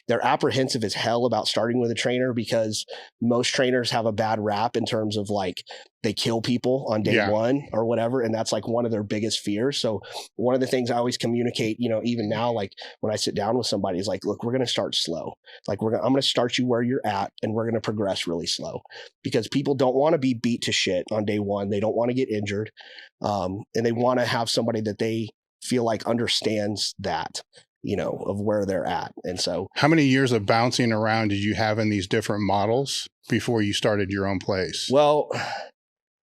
They're apprehensive as hell about starting with a trainer because most trainers have a bad rap in terms of they kill people on day one or whatever. And that's one of their biggest fears. So one of the things I always communicate, even now, when I sit down with somebody is look, we're going to start slow. I'm going to start you where you're at and we're going to progress really slow because people don't want to be beat to shit on day one. They don't want to get injured. And they want to have somebody that they feel like understands that, of where they're at. And so how many years of bouncing around did you have in these different models before you started your own place? Well,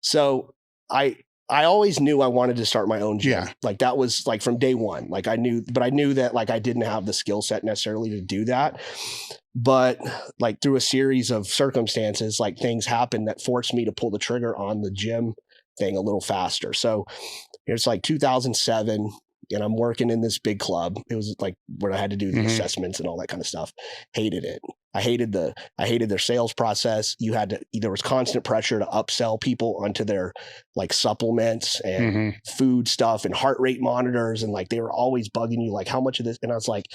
so I always knew I wanted to start my own gym. Yeah. That was from day one. I knew that I didn't have the skill set necessarily to do that. But through a series of circumstances, things happened that forced me to pull the trigger on the gym thing a little faster. So it's 2007 and I'm working in this big club. It was where I had to do the assessments and all that kind of stuff. Hated it. I hated their sales process. There was constant pressure to upsell people onto their supplements and food stuff and heart rate monitors. And they were always bugging you, how much of this? And I was like,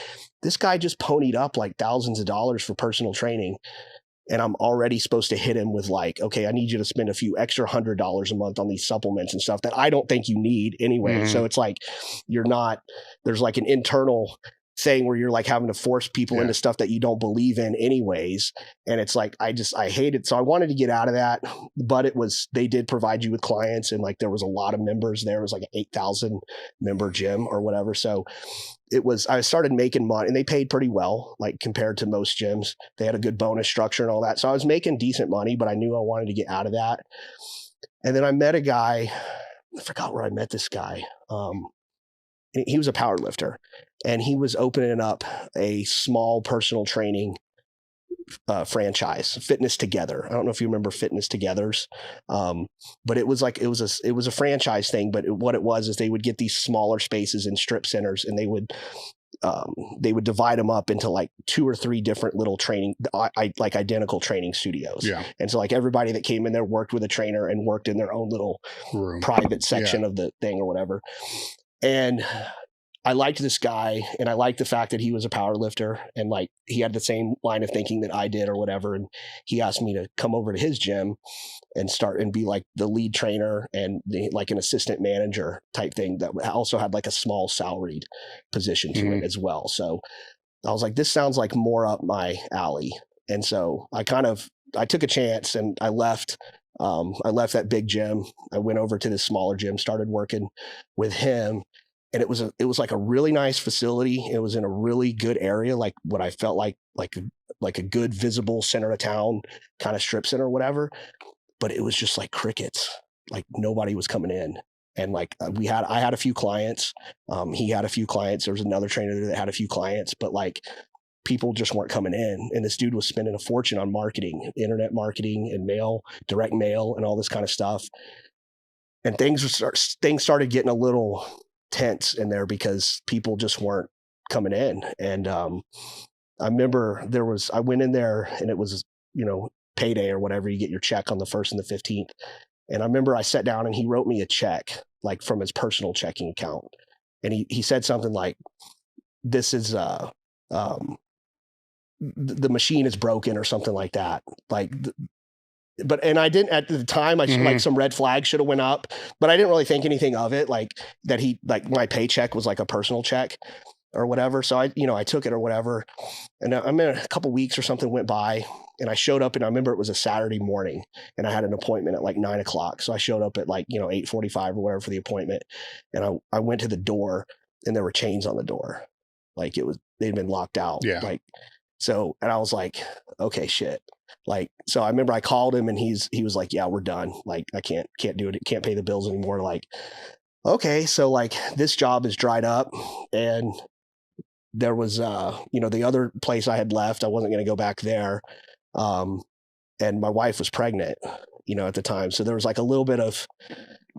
this guy just ponied up thousands of dollars for personal training. And I'm already supposed to hit him with okay, I need you to spend a few extra $100 a month on these supplements and stuff that I don't think you need anyway. So it's there's an internal thing where you're having to force people into stuff that you don't believe in anyways. And it's I hate it. So I wanted to get out of that, but they did provide you with clients and there was a lot of members there. It was an 8,000 member gym or whatever. So I started making money and they paid pretty well, compared to most gyms. They had a good bonus structure and all that. So I was making decent money, but I knew I wanted to get out of that. And then I met a guy, I forgot where I met this guy. He was a power lifter and he was opening up a small personal training franchise, Fitness Together. I don't know if you remember Fitness Togethers, but it was a franchise thing. But what it was is they would get these smaller spaces in strip centers, and they would divide them up into 2 or 3 different little training, identical training studios. Yeah. And so everybody that came in there worked with a trainer and worked in their own little room, private section of the thing or whatever. And I liked this guy, and I liked the fact that he was a power lifter, and like he had the same line of thinking that I did or whatever. And he asked me to come over to his gym and start and be like the lead trainer and like an assistant manager type thing that also had like a small salaried position to it as well. So I was like, this sounds like more up my alley. And so I took a chance and I left that big gym. I went over to this smaller gym, started working with him. And it was like a really nice facility. It was in a really good area, like what I felt like a good visible center of town kind of strip center or whatever. But it was just like crickets. Like nobody was coming in. And like I had a few clients. He had a few clients. There was another trainer that had a few clients, but like people just weren't coming in. And this dude was spending a fortune on marketing, internet marketing and direct mail and all this kind of stuff. And things started getting a little tense in there because people just weren't coming in. And I remember I went in there and it was, payday or whatever, you get your check on the 1st and the 15th. And I remember I sat down and he wrote me a check, like from his personal checking account. And he said something like, this is, the machine is broken or something like that. And I didn't at the time, like some red flags should have went up, but I didn't really think anything of it. Like that my paycheck was like a personal check or whatever. So I took it or whatever. And I mean, a couple weeks or something went by and I showed up and I remember it was a Saturday morning and I had an appointment at like 9:00. So I showed up at like, 8:45 or whatever for the appointment. And I went to the door and there were chains on the door. Like they'd been locked out. Yeah. And I was like, okay, shit. Like, so I remember I called him and he was like, yeah, we're done. Like, I can't do it. Can't pay the bills anymore. Like, okay. So like this job is dried up and there was, the other place I had left, I wasn't going to go back there. And my wife was pregnant, at the time. So there was like a little bit of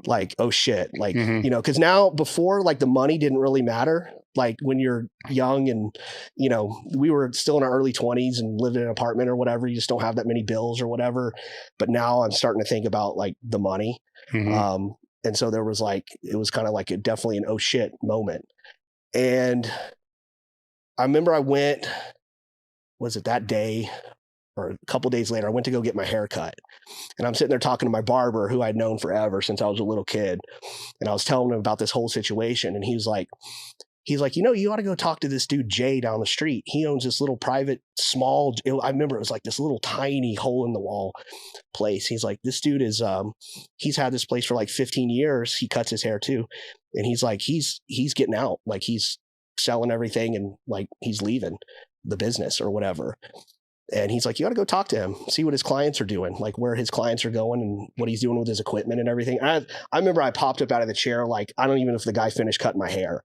like, oh shit, like, cause now before like the money didn't really matter. Like when you're young and, we were still in our early 20s and lived in an apartment or whatever, you just don't have that many bills or whatever. But now I'm starting to think about like the money. And so there was like, it was kind of like definitely an oh shit moment. And I remember was it that day or a couple days later, I went to go get my hair cut. And I'm sitting there talking to my barber who I'd known forever since I was a little kid. And I was telling him about this whole situation. And he's like, you ought to go talk to this dude, Jay, down the street. He owns this little private, I remember it was like this little tiny hole in the wall place. He's like, this dude is, he's had this place for like 15 years. He cuts his hair too. And he's like, he's getting out. Like he's selling everything and like he's leaving the business or whatever. And he's like, you got to go talk to him, see what his clients are doing, like where his clients are going and what he's doing with his equipment and everything. I remember I popped up out of the chair. Like, I don't even know if the guy finished cutting my hair.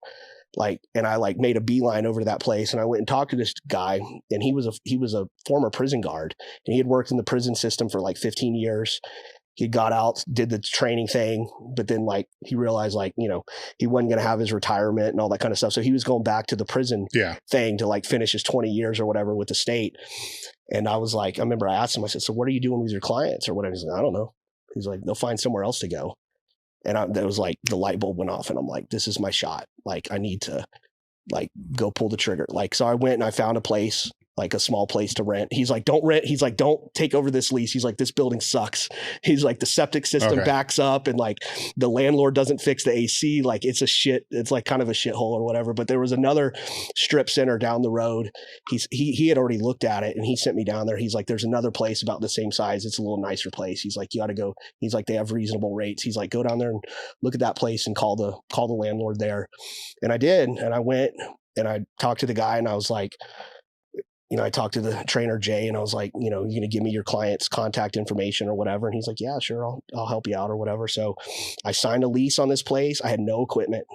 Like, and I like made a beeline over to that place and I went and talked to this guy and he was a former prison guard and he had worked in the prison system for like 15 years. He got out, did the training thing, but then like he realized like, he wasn't going to have his retirement and all that kind of stuff. So he was going back to the prison thing to like finish his 20 years or whatever with the state. And I was like, I remember I asked him, I said, so what are you doing with your clients or whatever? He's like, I don't know. He's like, they'll find somewhere else to go. And that was like the light bulb went off and I'm like, this is my shot. Like I need to like go pull the trigger. Like, so I went and I found a place, like a small place to rent. He's like, don't rent. He's like, don't take over this lease. He's like, this building sucks. He's like, the septic system backs up and like the landlord doesn't fix the AC. Like it's like kind of a shithole or whatever. But there was another strip center down the road. He had already looked at it and he sent me down there. He's like, there's another place about the same size. It's a little nicer place. He's like, you got to go. He's like, they have reasonable rates. He's like, go down there and look at that place and call the landlord there. And I did. And I went and I talked to the guy and I was like, I talked to the trainer, Jay, and I was like, you're going to give me your client's contact information or whatever. And he's like, yeah, sure. I'll help you out or whatever. So I signed a lease on this place. I had no equipment.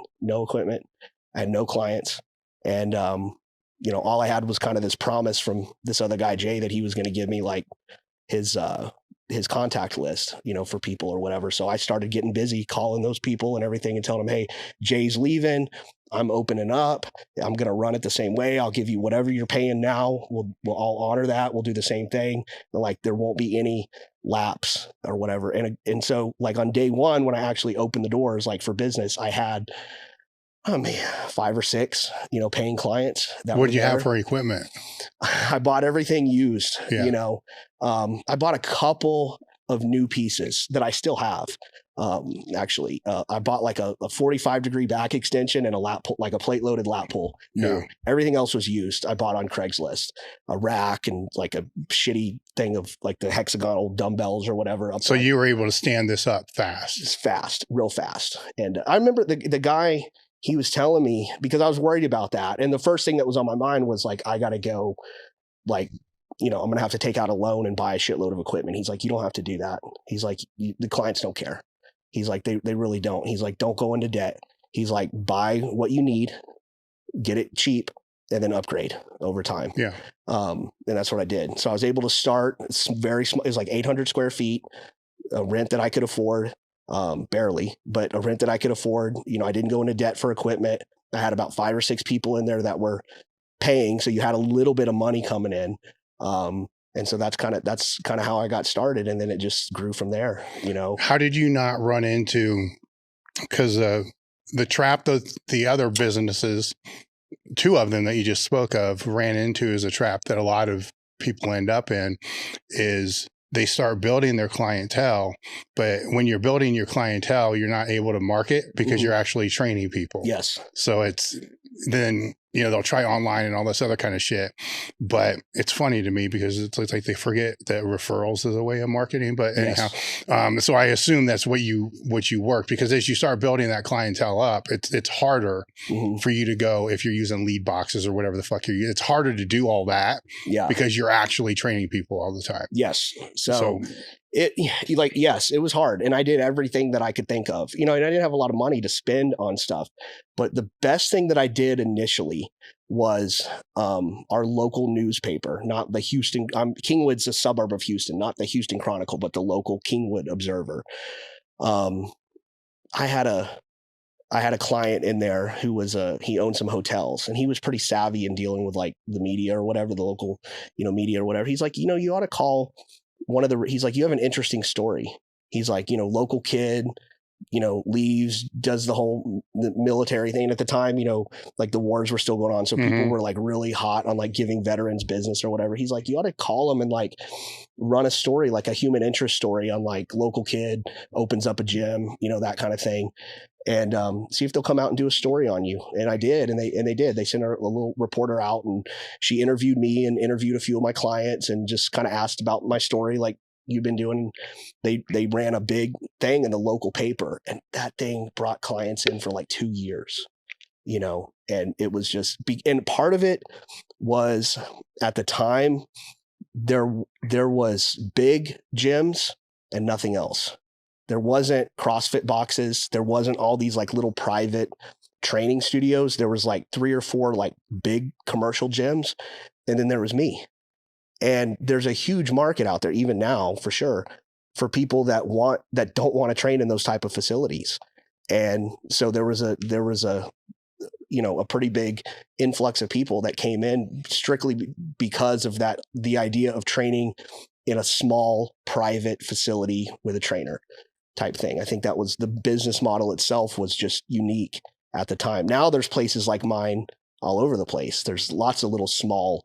I had no clients. And, all I had was kind of this promise from this other guy, Jay, that he was going to give me like his contact list, for people or whatever. So I started getting busy calling those people and everything and telling them, hey, Jay's leaving. I'm opening up. I'm going to run it the same way. I'll give you whatever you're paying now. We'll all honor that. We'll do the same thing. And like, there won't be any lapse or whatever. And so like on day one, when I actually opened the doors, like for business, I had Oh man, 5 or 6, paying clients. What did you have for equipment? I bought everything used, Yeah. I bought a couple of new pieces that I still have. Actually, I bought like a 45-degree back extension and a lat pull, like a plate loaded lat pull. New. Yeah. Everything else was used. I bought on Craigslist a rack and like a shitty thing of like the hexagonal dumbbells or whatever. So you were able to stand this up fast. Just fast, real fast. And I remember the guy, he was telling me, because I was worried about that. And the first thing that was on my mind was like, I got to go, like, I'm going to have to take out a loan and buy a shitload of equipment. He's like, you don't have to do that. He's like, the clients don't care. He's like, they really don't. He's like, don't go into debt. He's like, buy what you need, get it cheap, and then upgrade over time. Yeah. And that's what I did. So I was able to start. It's very small. It was like 800 square feet, a rent that I could afford. Barely, but a rent that I could afford. I didn't go into debt for equipment. I had about 5 or 6 people in there that were paying. So you had a little bit of money coming in. And so that's kind of how I got started. And then it just grew from there, How did you not run into, because the trap that the other businesses, 2 of them that you just spoke of, ran into is a trap that a lot of people end up in, is they start building their clientele, but when you're building your clientele, you're not able to market because you're actually training people. Yes. So then they'll try online and all this other kind of shit. But it's funny to me because it's like they forget that referrals is a way of marketing. But anyhow, so I assume that's what you work, because as you start building that clientele up, it's harder for you to go, if you're using lead boxes or whatever the fuck you're using, it's harder to do all that because you're actually training people all the time. Yes. So yes, it was hard. And I did everything that I could think of, and I didn't have a lot of money to spend on stuff. But the best thing that I did initially was our local newspaper, not the Houston. Kingwood's a suburb of Houston, not the Houston Chronicle, but the local Kingwood Observer. I had a client in there who was he owned some hotels, and he was pretty savvy in dealing with like the media or whatever, the local, media or whatever. He's like, you ought to call he's like, you have an interesting story. He's like, local kid, leaves, does the military thing. At the time, like the wars were still going on. So people were like really hot on like giving veterans business or whatever. He's like, you ought to call them and like run a story, like a human interest story on like local kid opens up a gym, that kind of thing. And see if they'll come out and do a story on you. And I did, and they did. They sent a little reporter out, and she interviewed me and interviewed a few of my clients and just kind of asked about my story, like you've been doing. They ran a big thing in the local paper, and that thing brought clients in for like 2 years, and it was just, and part of it was at the time there was big gyms and nothing else. There wasn't CrossFit boxes. There wasn't all these like little private training studios. There was like 3 or 4 like big commercial gyms. And then there was me. And there's a huge market out there, even now for sure, for people that don't want to train in those type of facilities. And so there was a pretty big influx of people that came in strictly because of that, the idea of training in a small private facility with a trainer type thing. I think that was the business model itself was just unique at the time. Now there's places like mine all over the place. There's lots of little small,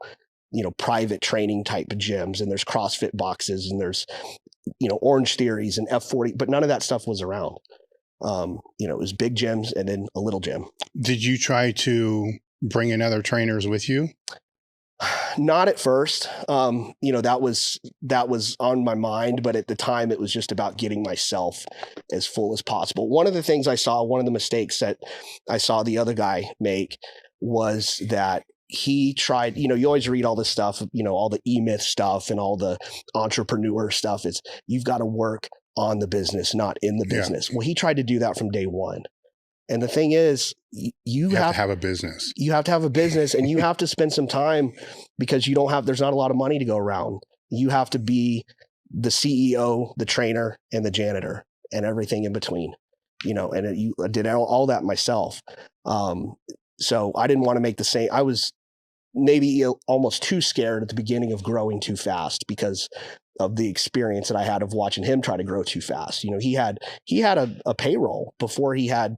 private training type of gyms, and there's CrossFit boxes, and there's, Orange Theories and F40, but none of that stuff was around. It was big gyms and then a little gym. Did you try to bring in other trainers with you? Not at first. That was on my mind, but at the time it was just about getting myself as full as possible. One of the things I saw, one of the mistakes that I saw the other guy make was that he tried, you always read all this stuff, all the E-Myth stuff and all the entrepreneur stuff is you've got to work on the business, not in the business. Well, he tried to do that from day one. And the thing is, you have to have a business. You have to have a business, and you have to spend some time because there's not a lot of money to go around. You have to be the CEO, the trainer, and the janitor, and everything in between, and I did all that myself. So I didn't want to make the same. I was maybe almost too scared at the beginning of growing too fast because of the experience that I had of watching him try to grow too fast. He had a payroll before he had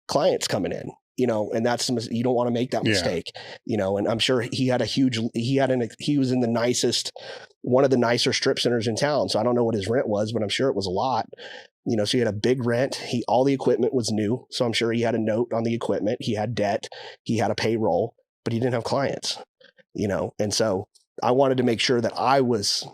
clients coming in. and you don't want to make that mistake, and I'm sure he was in one of the nicer strip centers in town. So I don't know what his rent was, but I'm sure it was a lot, so he had a big rent. All the equipment was new. So I'm sure he had a note on the equipment. He had debt, he had a payroll, but he didn't have clients, and so I wanted to make sure that I was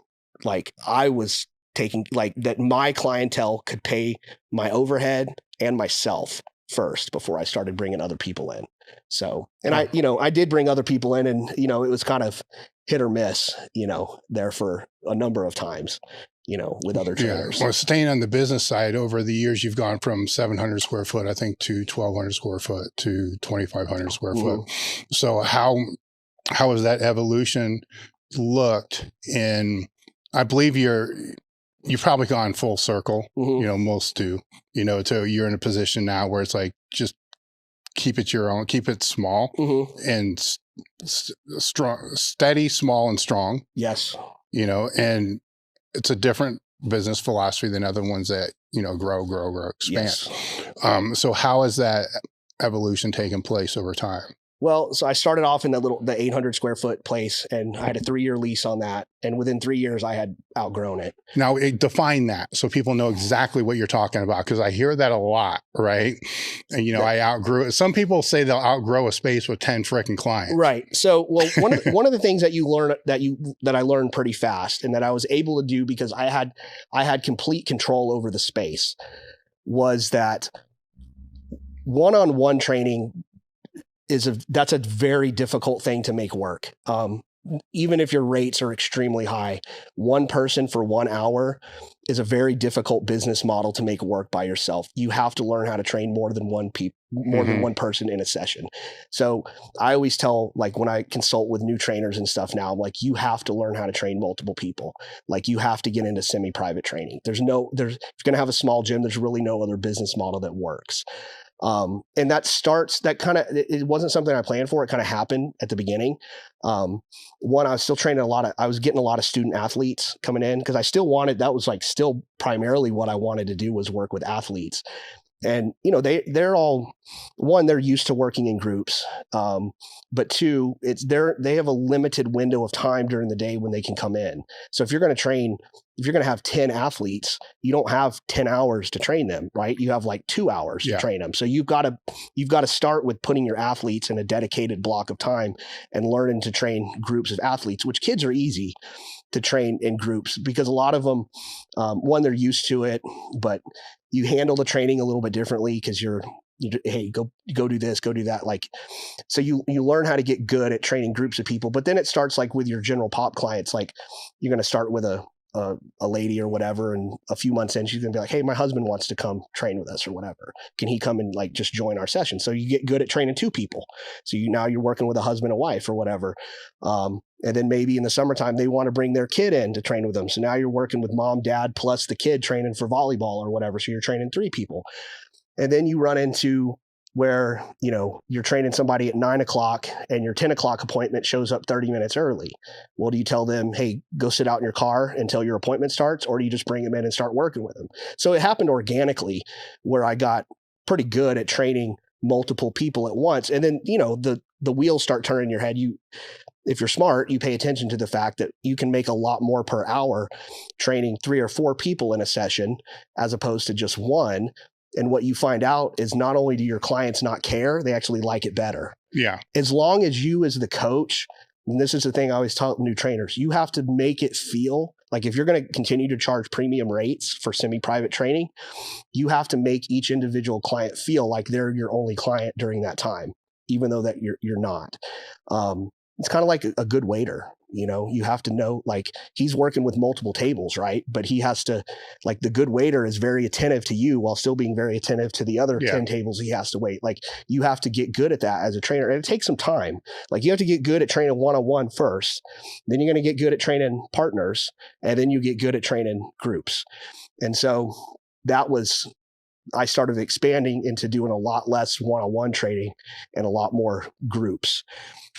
taking that my clientele could pay my overhead and myself first before I started bringing other people in. So, and I did bring other people in, and, it was kind of hit or miss, there for a number of times, with other trainers. Well, staying on the business side, over the years, you've gone from 700 square foot, I think, to 1,200 square foot to 2,500 square foot. So how has that evolution looked in, I believe you've probably gone full circle, most do, so you're in a position now where it's like, just keep it your own, keep it small and strong, steady, small and strong. Yes. And it's a different business philosophy than other ones that, grow, expand. Yes. So how has that evolution taken place over time? Well, so I started off in the 800 square foot place, and I had a 3-year lease on that. And within 3 years, I had outgrown it. Now, define that so people know exactly what you're talking about, because I hear that a lot, right? And, I outgrew it. Some people say they'll outgrow a space with 10 freaking clients. Right. So, well, one of the things that you learn that I learned pretty fast, and that I was able to do because I had complete control over the space, was that one-on-one training that's a very difficult thing to make work. Even if your rates are extremely high, one person for 1 hour is a very difficult business model to make work by yourself. You have to learn how to train more than one person in a session. So I always tell, when I consult with new trainers and stuff now, I'm like, you have to learn how to train multiple people. You have to get into semi-private training. If you're going to have a small gym, there's really no other business model that works. And it wasn't something I planned for. It kind of happened at the beginning. I was still training I was getting a lot of student athletes coming in, because I still that was still primarily what I wanted to do, was work with athletes. And, they're all, one, they're used to working in groups. But two, they have a limited window of time during the day when they can come in. So if you're going to have 10 athletes, you don't have 10 hours to train them, right? You have 2 hours to train them. So you've got to start with putting your athletes in a dedicated block of time and learning to train groups of athletes, which kids are easy to train in groups, because a lot of them, one, they're used to it, but you handle the training a little bit differently, because hey, go do this, go do that. So you learn how to get good at training groups of people, but then it starts with your general pop clients. You're going to start with a lady or whatever, and a few months in, she's going to be like, hey, my husband wants to come train with us or whatever. Can he come and just join our session? So you get good at training 2 people. So now you're working with a husband and wife or whatever. And then maybe in the summertime, they want to bring their kid in to train with them. So now you're working with mom, dad, plus the kid training for volleyball or whatever. So you're training 3 people. And then you run into where, you're training somebody at 9:00 and your 10:00 appointment shows up 30 minutes early. Well, do you tell them, hey, go sit out in your car until your appointment starts? Or do you just bring them in and start working with them? So it happened organically, where I got pretty good at training multiple people at once. And then, the wheels start turning in your head. If you're smart, you pay attention to the fact that you can make a lot more per hour training 3 or 4 people in a session, as opposed to just one. And what you find out is, not only do your clients not care, they actually like it better. Yeah. As long as you, as the coach, and this is the thing I always tell new trainers, you have to make it feel like, if you're going to continue to charge premium rates for semi-private training, you have to make each individual client feel like they're your only client during that time, even though that you're not. It's kind of like a good waiter. You have to know, he's working with multiple tables, right? But he has to, the good waiter is very attentive to you while still being very attentive to the other 10 tables he has to wait. You have to get good at that as a trainer. And it takes some time. You have to get good at training one-on-one first. Then you're going to get good at training partners. And then you get good at training groups. And so that was I started expanding into doing a lot less one-on-one training and a lot more groups.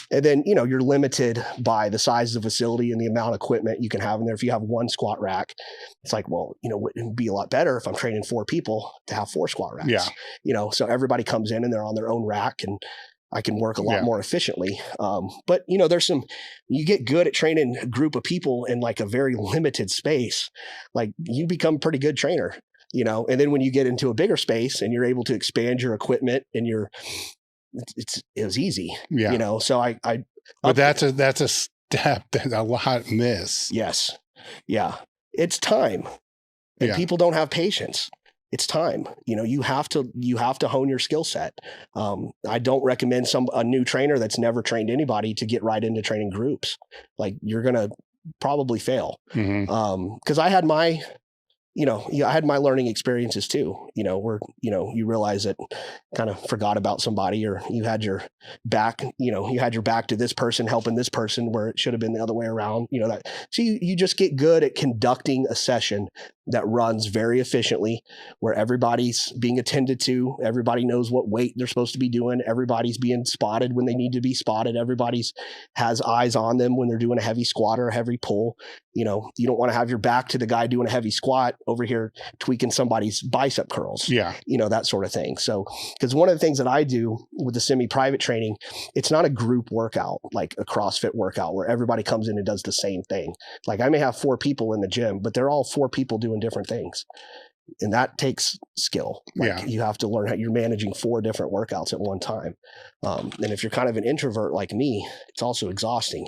And then, you know, you're limited by the size of the facility and the amount of equipment you can have in there. If you have one squat rack, it's like, well, you know, it would be a lot better if I'm training 4 people to have 4 squat racks. Yeah. You know, so everybody comes in and they're on their own rack, and I can work a lot more efficiently. But, you know, you get good at training a group of people in like a very limited space, like you become a pretty good trainer, you know. And then when you get into a bigger space and you're able to expand your equipment and it was easy, you know. So but that's a step that a lot miss. Yes. Yeah. It's time, and people don't have patience. It's time. You know, you have to hone your skill set. I don't recommend a new trainer that's never trained anybody to get right into training groups. Like, you're going to probably fail. Cause I had my learning experiences too, you know, where, you know, you realize that kind of forgot about somebody, or you had your back to this person helping this person where it should have been the other way around, you know, that. So you just get good at conducting a session that runs very efficiently, where everybody's being attended to. Everybody knows what weight they're supposed to be doing. Everybody's being spotted when they need to be spotted. Everybody's has eyes on them when they're doing a heavy squat or a heavy pull. You know, you don't want to have your back to the guy doing a heavy squat over here tweaking somebody's bicep curls. Yeah. You know, that sort of thing. So, because one of the things that I do with the semi-private training, it's not a group workout, like a CrossFit workout where everybody comes in and does the same thing. Like, I may have 4 people in the gym, but they're all 4 people doing different things. And that takes skill. Like, you have to learn how you're managing 4 different workouts at one time. And if you're kind of an introvert like me, it's also exhausting.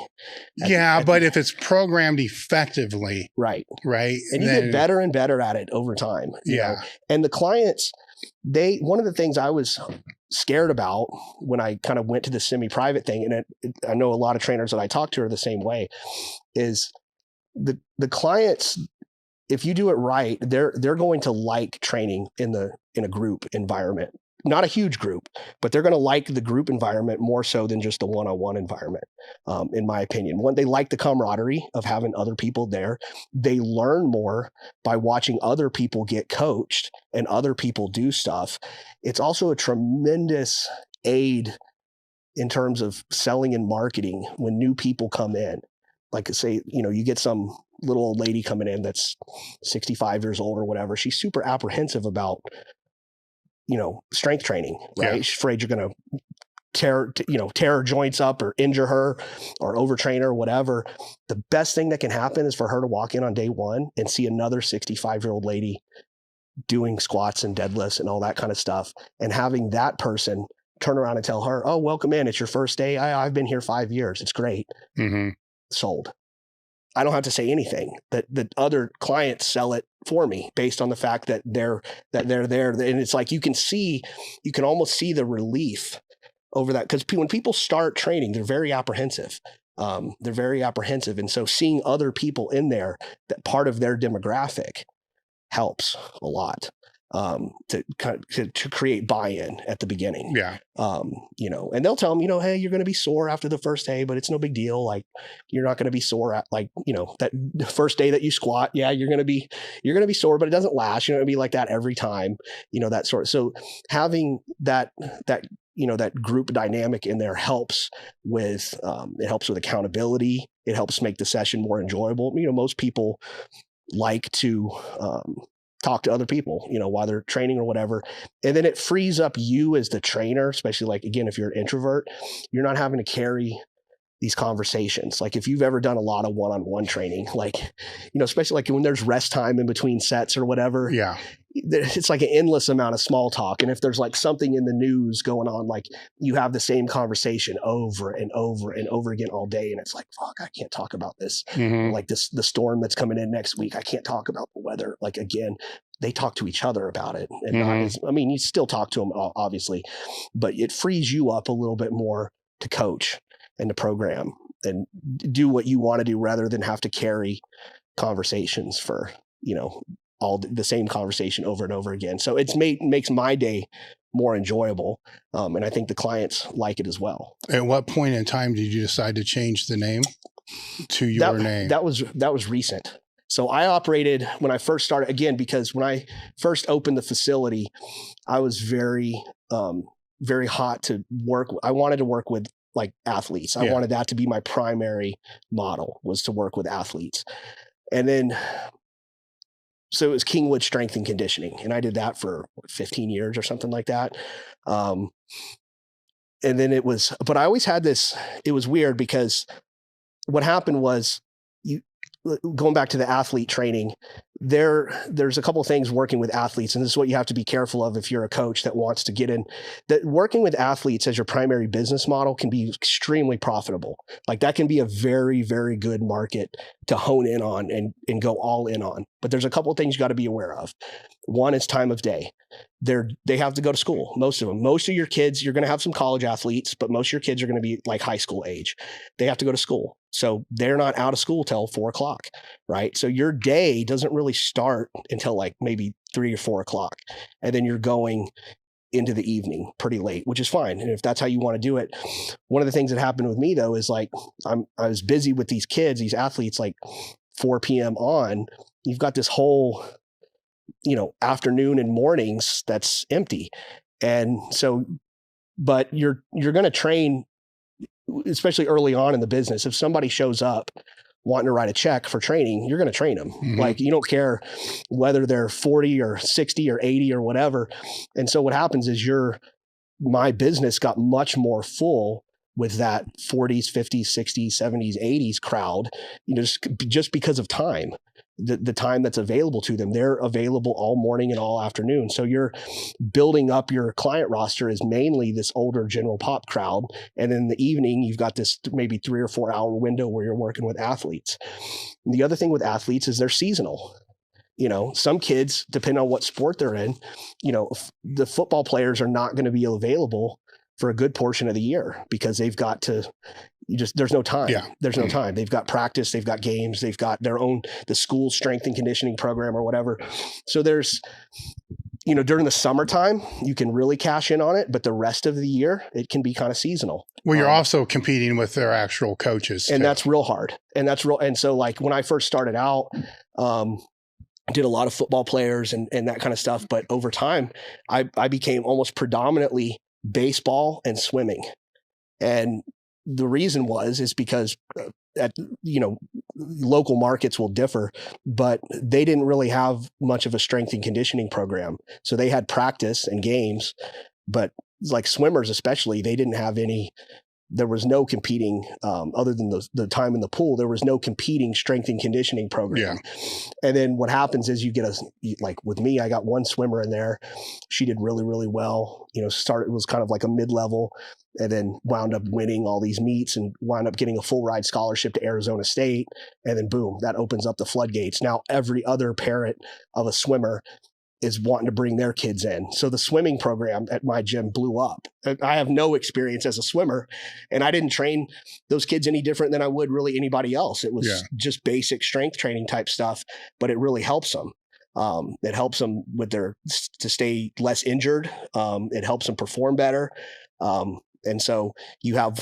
But if it's programmed effectively, right. And you then, get better and better at it over time. You know? And the clients, one of the things I was scared about when I kind of went to the semi-private thing, and I know a lot of trainers that I talk to are the same way, is the clients, if you do it right, they're going to like training in a group environment. Not a huge group, but they're going to like the group environment more so than just a one-on-one environment, in my opinion. One, they like the camaraderie of having other people there. They learn more by watching other people get coached and other people do stuff. It's also a tremendous aid in terms of selling and marketing when new people come in. Like, say, you know, you get some little old lady coming in that's 65 years old or whatever. She's super apprehensive about, you know, strength training, right? She's afraid you're going to tear her joints up or injure her or overtrain her or whatever. The best thing that can happen is for her to walk in on day 1 and see another 65-year-old lady doing squats and deadlifts and all that kind of stuff, and having that person turn around and tell her, "Oh, welcome in. It's your first day. I've been here 5 years. It's great." Sold. I don't have to say anything. That the other clients sell it for me based on the fact that they're there. And it's like, you can almost see the relief over that. Because when people start training, they're very apprehensive. And so seeing other people in there, that part of their demographic, helps a lot. To create buy-in at the beginning. You know, and they'll tell them, you know, hey, you're going to be sore after the first day, but it's no big deal. Like, you're not going to be sore at, like, you know, that first day that you squat. Yeah, you're going to be sore, but it doesn't last. You're going to be like that every time, you know, that sort of. So having that, you know, that group dynamic in there helps with accountability. It helps make the session more enjoyable. You know, most people like to, talk to other people, you know, while they're training or whatever. And then it frees up you as the trainer, especially, like, again, if you're an introvert, you're not having to carry these conversations. Like, if you've ever done a lot of one-on-one training, like, you know, especially like when there's rest time in between sets or whatever, it's like an endless amount of small talk. And if there's like something in the news going on, like, you have the same conversation over and over and over again all day. And it's like, fuck, I can't talk about this. Like the storm that's coming in next week. I can't talk about the weather. Like, again, they talk to each other about it. And you still talk to them, obviously, but it frees you up a little bit more to coach and to program and do what you want to do, rather than have to carry conversations for, you know, all the same conversation over and over again. So it's makes my day more enjoyable. And I think the clients like it as well. At what point in time did you decide to change the name to your name? That was recent. So I operated when I first started, again, because when I first opened the facility, I was very hot to work. I wanted to work with like athletes. I wanted that to be my primary model, was to work with athletes. And then, so it was Kingwood Strength and Conditioning. And I did that for 15 years or something like that. And then but I always had this, it was weird because what happened was, going back to the athlete training, there's a couple of things working with athletes, and this is what you have to be careful of if you're a coach that wants to get in. That working with athletes as your primary business model can be extremely profitable. Like that can be a very, very good market to hone in on and go all in on. But there's a couple of things you got to be aware of. One is time of day. They have to go to school, most of them. Most of your kids, you're going to have some college athletes, but most of your kids are going to be like high school age. They have to go to school. So they're not out of school till 4:00, right? So your day doesn't really start until like maybe 3 or 4 o'clock. And then you're going into the evening pretty late, which is fine. And if that's how you want to do it. One of the things that happened with me though, is like, I was busy with these kids, these athletes, like 4 p.m. on, you've got this whole, afternoon and mornings that's empty. And so, but you're going to train, especially early on in the business. If somebody shows up wanting to write a check for training, you're going to train them. Mm-hmm. Like you don't care whether they're 40 or 60 or 80 or whatever. And so what happens is my business got much more full with that 40s, 50s, 60s, 70s, 80s crowd, just because of time. The time that's available to them, they're available all morning and all afternoon. So you're building up your client roster is mainly this older general pop crowd. And in the evening, you've got this maybe 3 or 4 hour window where you're working with athletes. And the other thing with athletes is they're seasonal. Some kids, depending on what sport they're in, the football players are not going to be available for a good portion of the year because they've got to, there's no time. Yeah. There's no time. They've got practice, they've got games, they've got the school strength and conditioning program or whatever. So there's, during the summertime, you can really cash in on it, but the rest of the year, it can be kind of seasonal. Well, you're also competing with their actual coaches. And that's real hard. And so like when I first started out, did a lot of football players and that kind of stuff. But over time, I became almost predominantly baseball and swimming. And the reason is because local markets will differ, but they didn't really have much of a strength and conditioning program. So they had practice and games, but like swimmers, especially, they didn't have any. There was no competing, other than the time in the pool, there was no competing strength and conditioning program. Yeah. And then what happens is you get like with me, I got one swimmer in there. She did really, really well. Was kind of like a mid-level and then wound up winning all these meets and wound up getting a full ride scholarship to Arizona State. And then boom, that opens up the floodgates. Now every other parent of a swimmer is wanting to bring their kids in. So the swimming program at my gym blew up. I have no experience as a swimmer, and I didn't train those kids any different than I would really anybody else. It was just basic strength training type stuff, but it really helps them. It helps them to stay less injured. It helps them perform better. And so you have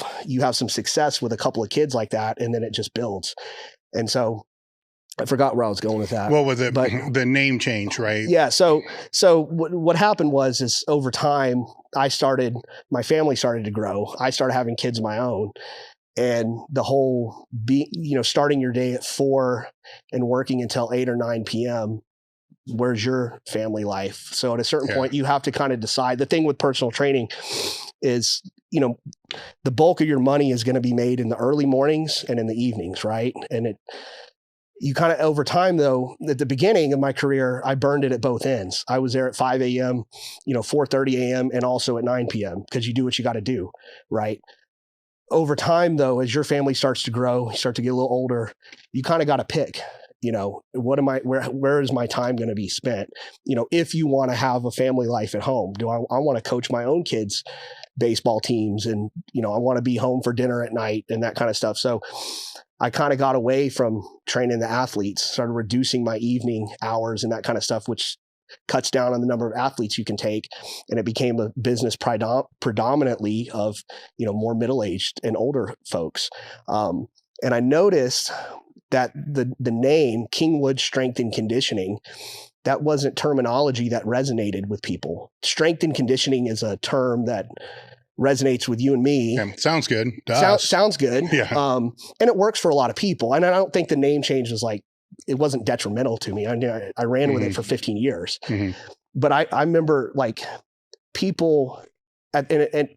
some success with a couple of kids like that, and then it just builds. And so I forgot where I was going with that. Well, with the name change, right? Yeah. So what happened is over time, my family started to grow. I started having kids of my own, and the whole starting your day at 4 and working until 8 or 9 p.m. Where's your family life? So at a certain point, you have to kind of decide. The thing with personal training is, the bulk of your money is going to be made in the early mornings and in the evenings, right? And you kind of over time though, at the beginning of my career, I burned it at both ends. I was there at 5 a.m., 4:30 a.m. and also at 9 p.m. because you do what you got to do, right? Over time though, as your family starts to grow, you start to get a little older, you kind of got to pick, where is my time going to be spent? If you want to have a family life at home, do I want to coach my own kids' baseball teams and, I want to be home for dinner at night and that kind of stuff. So I kind of got away from training the athletes, started reducing my evening hours and that kind of stuff, which cuts down on the number of athletes you can take. And it became a business predominantly of, more middle-aged and older folks. And I noticed that the name Kingwood Strength and Conditioning, that wasn't terminology that resonated with people. Strength and conditioning is a term that resonates with you and me. Yeah, sounds good. Sounds good. Yeah. And it works for a lot of people. And I don't think the name change was like, it wasn't detrimental to me. I ran with it for 15 years. Mm-hmm. But I remember like people, and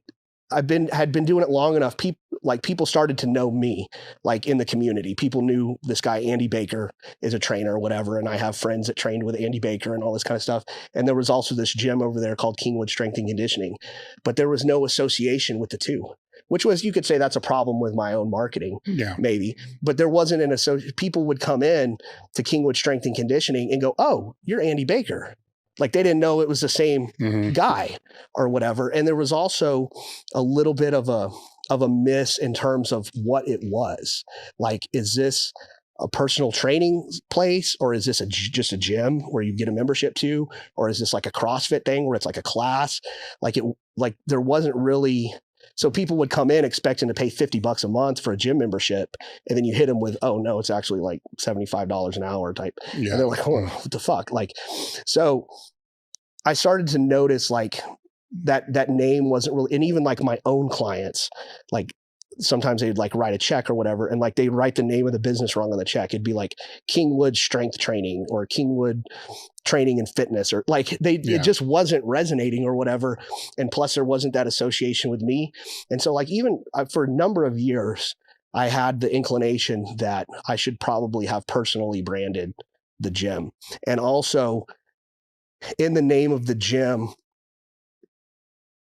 had been doing it long enough. People started to know me, like in the community. People knew this guy, Andy Baker, is a trainer or whatever. And I have friends that trained with Andy Baker and all this kind of stuff. And there was also this gym over there called Kingwood Strength and Conditioning, but there was no association with the two, which was, you could say that's a problem with my own marketing, maybe, but there wasn't an association. People would come in to Kingwood Strength and Conditioning and go, "Oh, you're Andy Baker." Like they didn't know it was the same guy or whatever. And there was also a little bit of a miss in terms of what it was. Like, is this a personal training place, or is this just a gym where you get a membership to, or is this like a CrossFit thing where it's like a class? Like there wasn't really. So people would come in expecting to pay $50 a month for a gym membership. And then you hit them with, "Oh no, it's actually like $75 an hour" type. Yeah. And they're like, "Oh, what the fuck?" Like, so I started to notice like that name wasn't really, and even like my own clients, like sometimes they'd like write a check or whatever. And like they'd write the name of the business wrong on the check. It'd be like Kingwood Strength Training or Kingwood Training and Fitness, or like it just wasn't resonating or whatever. And plus there wasn't that association with me. And so like even for a number of years, I had the inclination that I should probably have personally branded the gym. And also in the name of the gym,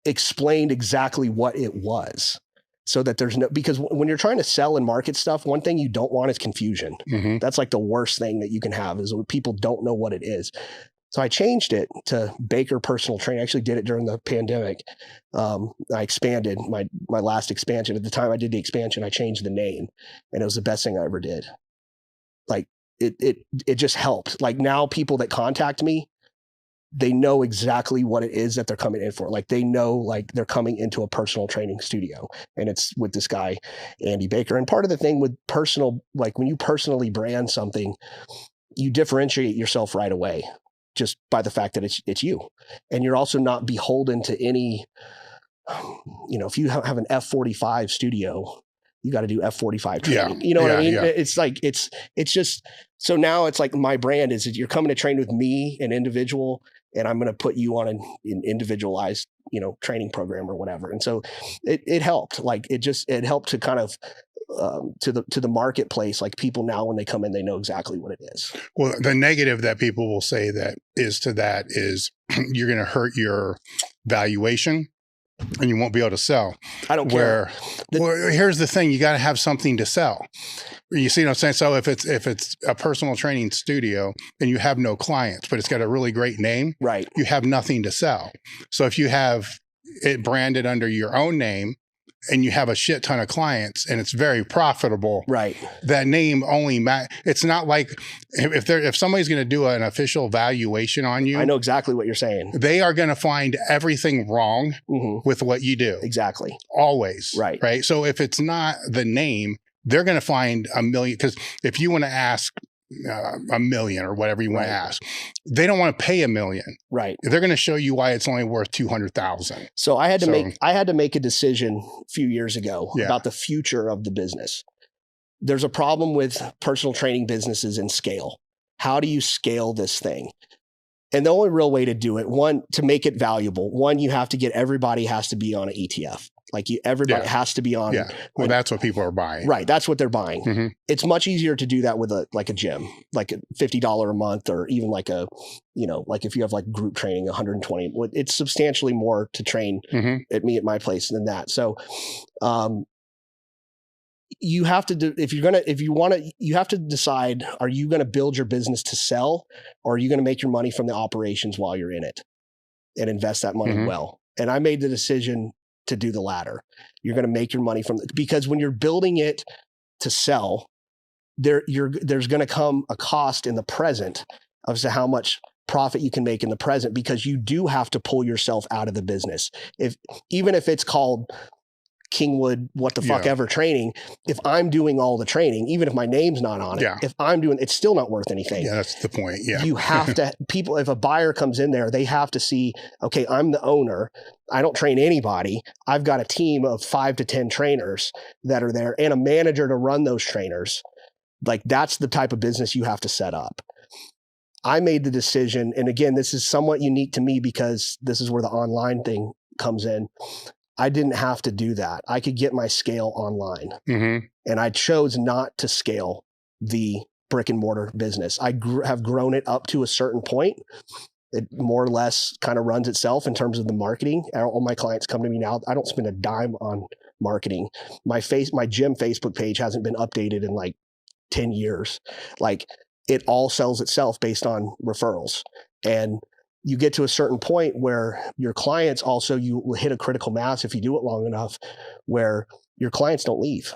explained exactly what it was. So that there's no, because when you're trying to sell and market stuff, one thing you don't want is confusion. Mm-hmm. That's like the worst thing that you can have, is when people don't know what it is. So I changed it to Baker Personal Training. I actually did it during the pandemic. I expanded my last expansion. At the time I did the expansion, I changed the name, and it was the best thing I ever did. Like it just helped. Like now people that contact me, they know exactly what it is that they're coming in for. Like they know, like they're coming into a personal training studio, and it's with this guy, Andy Baker. And part of the thing with personal, like when you personally brand something, you differentiate yourself right away just by the fact that it's you. And you're also not beholden to any, if you have an F45 studio, you got to do F45 training. You know what I mean? Yeah. It's like, it's just, so now it's like my brand is that you're coming to train with me, an individual, and I'm going to put you on an individualized, training program or whatever. And so it helped. Like it helped to kind of, to the marketplace. Like people now, when they come in, they know exactly what it is. Well, the negative that people will say that is you're going to hurt your valuation, and you won't be able to sell. I don't care. Here's the thing: you got to have something to sell. You see what I'm saying? So if it's a personal training studio and you have no clients, but it's got a really great name, right? You have nothing to sell. So if you have it branded under your own name and you have a shit ton of clients and it's very profitable, right? That name only it's not like if somebody's going to do an official valuation on you, I know exactly what you're saying. They are going to find everything wrong with what you do. Exactly. Always. Right. So if it's not the name, they're going to find a million, because if you want to ask $1 million or whatever you want to ask, they don't want to pay $1 million. Right. They're going to show you why it's only worth 200,000. So I had to make a decision a few years ago about the future of the business. There's a problem with personal training businesses in scale. How do you scale this thing? And the only real way to do it, one, to make it valuable, everybody has to be on an ETF. Like everybody has to be on. Yeah. Well, that's what people are buying. Right. That's what they're buying. Mm-hmm. It's much easier to do that with a gym, like a $50 a month, or even like like if you have like group training, 120, it's substantially more to train at my place than that. So, you have to do, you have to decide, are you going to build your business to sell, or are you going to make your money from the operations while you're in it and invest that money well? And I made the decision to do the latter. You're going to make your money because when you're building it to sell, there's going to come a cost in the present as to how much profit you can make in the present, because you do have to pull yourself out of the business. Even if it's called Kingwood, what the fuck ever training. If I'm doing all the training, even if my name's not on it, if I'm doing, it's still not worth anything. Yeah, that's the point. Yeah. You have to, people, if a buyer comes in there, they have to see, okay, I'm the owner. I don't train anybody. I've got a team of 5 to 10 trainers that are there and a manager to run those trainers. Like that's the type of business you have to set up. I made the decision. And again, this is somewhat unique to me because this is where the online thing comes in. I didn't have to do that. I could get my scale online. And I chose not to scale the brick and mortar business. I have grown it up to a certain point. It more or less kind of runs itself in terms of the marketing. All my clients come to me now. I don't spend a dime on marketing. My gym Facebook page hasn't been updated in like 10 years. Like it all sells itself based on referrals. And you get to a certain point where your clients also, you will hit a critical mass if you do it long enough, where your clients don't leave.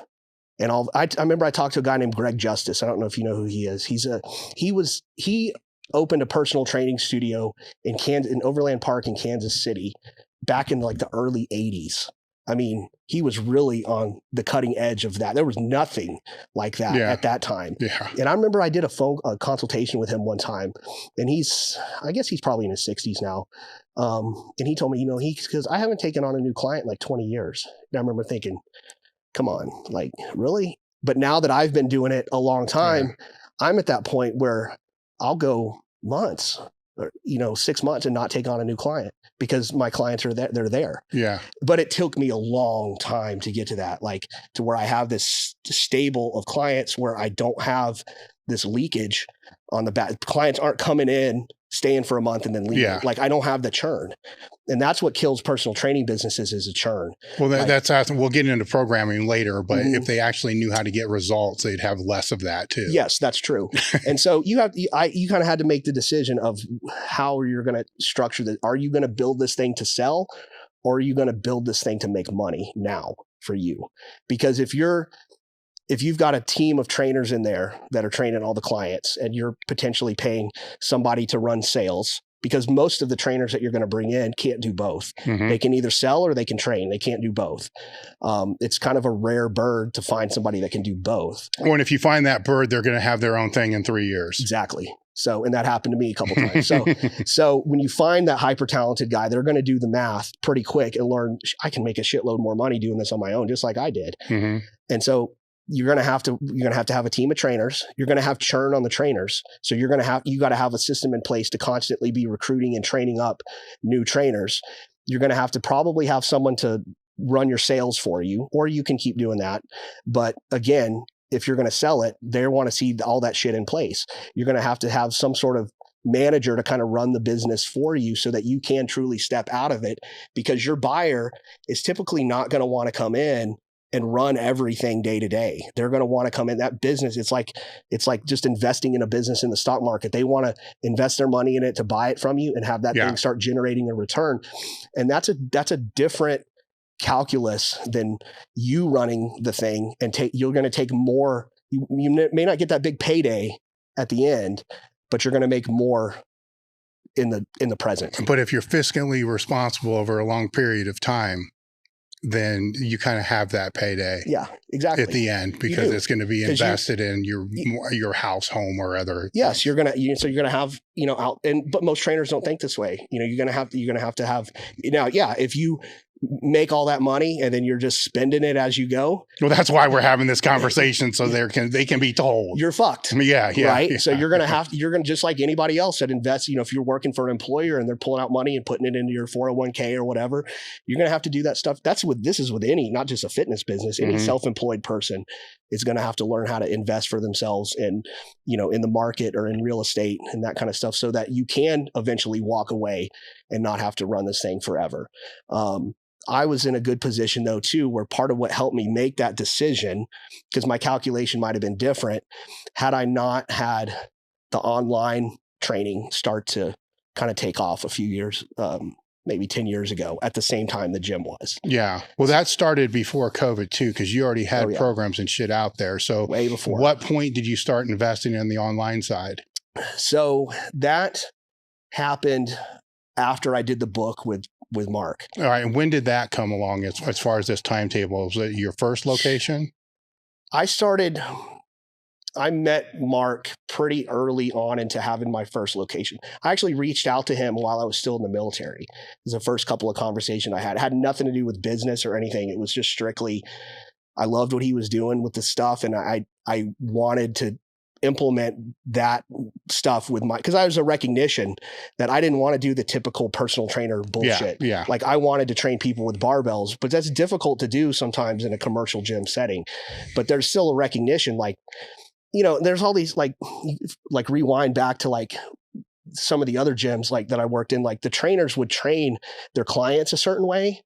And I remember I talked to a guy named Greg Justice. I don't know if you know who he is. He opened a personal training studio in Overland Park in Kansas City back in like the early 80s. I mean, he was really on the cutting edge of that. There was nothing like that at that time. And I remember I did a consultation with him one time, and I guess he's probably in his 60s now. And he told me, because I haven't taken on a new client in like 20 years. And I remember thinking, come on, like really? But now that I've been doing it a long time, I'm at that point where I'll go months or 6 months and not take on a new client because my clients are there, they're there. But it took me a long time to get to that, like to where I have this stable of clients where I don't have this leakage on the back. Clients aren't coming in, staying for a month and then leaving. Like I don't have the churn. And that's what kills personal training businesses is a churn. Well, that's awesome. We'll get into programming later, but if they actually knew how to get results, they'd have less of that too. Yes, that's true. And so you kind of had to make the decision of how you're going to structure that. Are you going to build this thing to sell, or are you going to build this thing to make money now for you? Because if you've got a team of trainers in there that are training all the clients and you're potentially paying somebody to run sales, because most of the trainers that you're going to bring in can't do both. They can either sell or they can train. They can't do both. It's kind of a rare bird to find somebody that can do both. Well, and if you find that bird, they're going to have their own thing in 3 years. Exactly. So, and that happened to me a couple times. So when you find that hyper talented guy, they're going to do the math pretty quick and learn, I can make a shitload more money doing this on my own, just like I did. And so you're going to have to have a team of trainers. You're going to have churn on the trainers. So you got to have a system in place to constantly be recruiting and training up new trainers. You're going to have to probably have someone to run your sales for you, or you can keep doing that. But again, if you're going to sell it, they want to see all that shit in place. You're going to have some sort of manager to kind of run the business for you so that you can truly step out of it, because your buyer is typically not going to want to come in and run everything day to day. They're going to want to come in that business. It's like just investing in a business in the stock market. They want to invest their money in it to buy it from you and have that thing start generating a return. And that's a different calculus than you running the thing and you're going to take more. You may not get that big payday at the end, but you're going to make more in the present. But if you're fiscally responsible over a long period of time, then you kind of have that payday. Yeah, exactly. At the end, because it's going to be invested in your house, home, or other. Yes, you're going to have, but most trainers don't think this way. You're going to have to have, if you make all that money and then you're just spending it as you go. Well, that's why we're having this conversation, so they can be told you're fucked. I mean, right. Yeah. So you're going to just like anybody else that invests, if you're working for an employer and they're pulling out money and putting it into your 401k or whatever, you're going to have to do that stuff. This is with any, not just a fitness business, any self-employed person is going to have to learn how to invest for themselves in the market or in real estate and that kind of stuff, so that you can eventually walk away and not have to run this thing forever. I was in a good position though too, where part of what helped me make that decision, because my calculation might have been different had I not had the online training start to kind of take off a few years, maybe 10 years ago at the same time the gym was. Yeah. Well, that started before COVID too, because you already had programs and shit out there. So way before. What point did you start investing in the online side? So that happened after I did the book with Mark. All right. And when did that come along as far as this timetable? Was it your first location? I met Mark pretty early on into having my first location. I actually reached out to him while I was still in the military. It was the first couple of conversations I had. It had nothing to do with business or anything. It was just strictly, I loved what he was doing with the stuff. And I wanted to implement that stuff with because I was a recognition that I didn't want to do the typical personal trainer bullshit. Yeah. Like I wanted to train people with barbells, but that's difficult to do sometimes in a commercial gym setting. But there's still a recognition, like, there's all these like rewind back to like some of the other gyms like that I worked in, like the trainers would train their clients a certain way,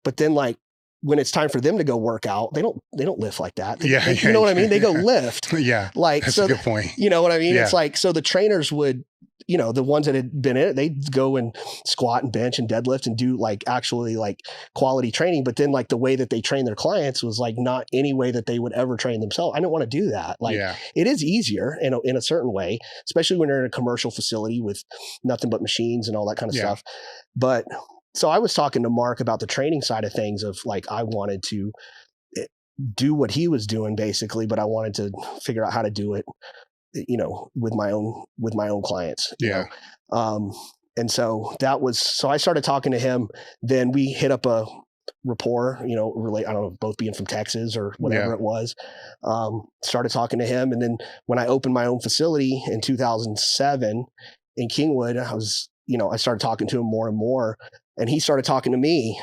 but then like when it's time for them to go work out, they don't lift like that. You know what I mean? They go lift. Yeah. Like, that's so a good point. You know what I mean? Yeah. It's like, so the trainers would, the ones that had been in it, they'd go and squat and bench and deadlift and do like actually like quality training. But then like the way that they train their clients was like not any way that they would ever train themselves. I didn't want to do that. Like it is easier in a certain way, especially when you're in a commercial facility with nothing but machines and all that kind of stuff. But so I was talking to Mark about the training side of things of like, I wanted to do what he was doing basically, but I wanted to figure out how to do it, with my own clients. You know? And so so I started talking to him, then we hit up a rapport, really, I don't know, both being from Texas or whatever it was, started talking to him. And then when I opened my own facility in 2007 in Kingwood, I started talking to him more and more, and he started talking to me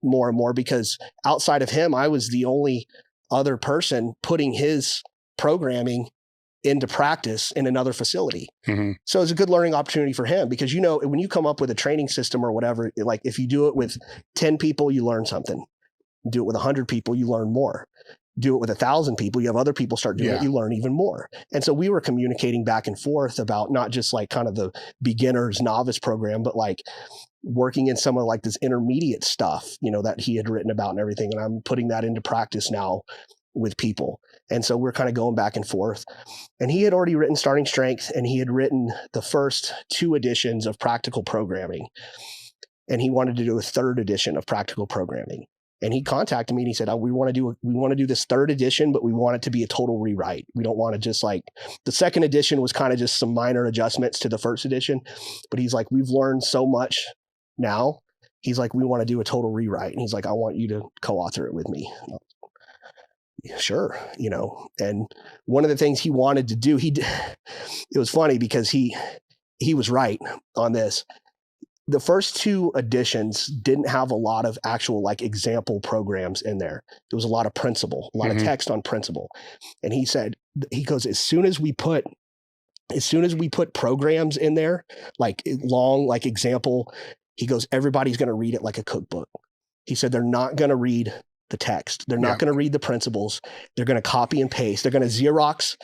more and more because outside of him, I was the only other person putting his programming into practice in another facility. Mm-hmm. So it's a good learning opportunity for him because, when you come up with a training system or whatever, like if you do it with 10 people, you learn something. Do it with 100 people, you learn more. Do it with 1,000 people, you have other people start doing it, you learn even more. And so we were communicating back and forth about not just like kind of the beginner's novice program, but like working in some of like this intermediate stuff, that he had written about and everything. And I'm putting that into practice now with people. And so we're kind of going back and forth. And he had already written Starting Strength, and he had written the first 2 editions of Practical Programming. And he wanted to do a 3rd edition of Practical Programming. And he contacted me and he said, we want to do this 3rd edition, but we want it to be a total rewrite. We don't want to just like, the 2nd edition was kind of just some minor adjustments to the 1st edition. But he's like, we've learned so much now. He's like, we want to do a total rewrite. And he's like, I want you to co-author it with me. Sure. And one of the things he wanted to do, it was funny because he was right on this. The first 2 editions didn't have a lot of actual like example programs in there. There was a lot of principle, a lot of text on principle. And he goes, as soon as we put programs in there, like long, like example, he goes, everybody's going to read it like a cookbook. He said, they're not going to read the text. They're not going to read the principles. They're going to copy and paste. They're going to Xerox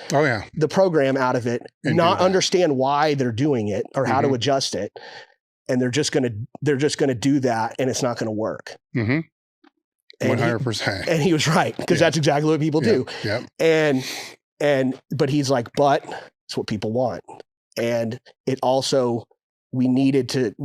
the program out of it, and not understand why they're doing it or how to adjust it. And they're just going to do that, and it's not going to work. 100%. And he was right, because that's exactly what people do. Yep. But he's like, but it's what people want. And it also, it needed to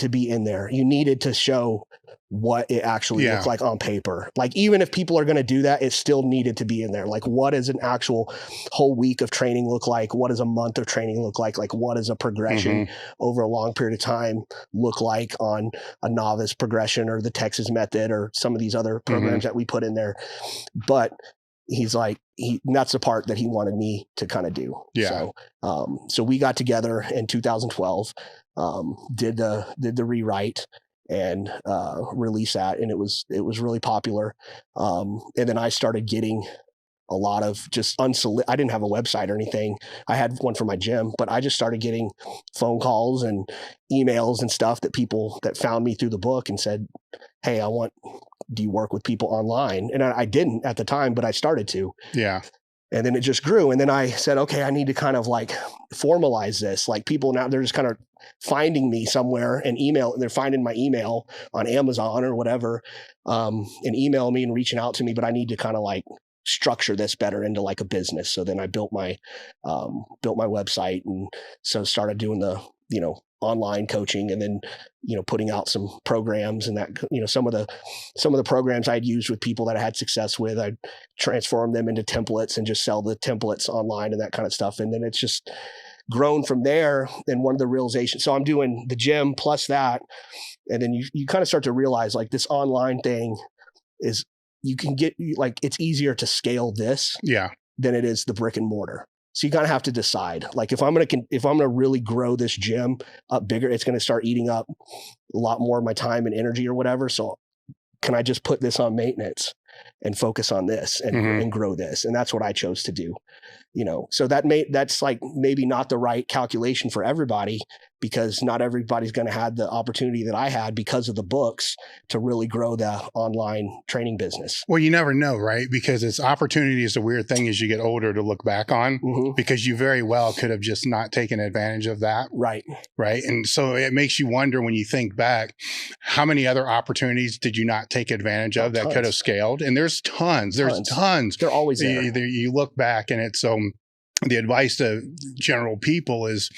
be in there. You needed to show what it actually looked like on paper. Like, even if people are going to do that, it still needed to be in there. Like, what does an actual whole week of training look like? What does a month of training look like? Like, what does a progression over a long period of time look like on a novice progression or the Texas method or some of these other programs that we put in there? But he's like, that's the part that he wanted me to kind of do. So we got together in 2012, did the rewrite and released that, and it was really popular. And then I started getting a lot of just I didn't have a website or anything. I had one for my gym, but I just started getting phone calls and emails and stuff that people that found me through the book and said, hey, do you work with people online? And I didn't at the time, but I started to. Yeah. And then it just grew. And then I said, okay, I need to kind of like formalize this. Like, people now, they're just kind of finding me somewhere and they're finding my email on Amazon or whatever, and email me and reaching out to me. But I need to kind of like structure this better into like a business. So then I built my website, and so started doing online coaching, and then, putting out some programs, and that, some of the programs I'd used with people that I had success with, I'd transform them into templates and just sell the templates online and that kind of stuff. And then it's just grown from there. And one of the realizations, so I'm doing the gym plus that. And then you kind of start to realize like this online thing is, you can get like, it's easier to scale this than it is the brick and mortar. So you kind of have to decide, like, if I'm going to really grow this gym up bigger, it's going to start eating up a lot more of my time and energy or whatever. So can I just put this on maintenance and focus on this and grow this? And that's what I chose to do, so that's like maybe not the right calculation for everybody, because not everybody's going to have the opportunity that I had because of the books to really grow the online training business. Well, you never know, right? Because it's opportunity is a weird thing as you get older to look back on, because you very well could have just not taken advantage of that. Right. Right. And so it makes you wonder when you think back, how many other opportunities did you not take advantage of that could have scaled? And there's tons. There's tons. They're always there. You look back, and it's the advice to general people is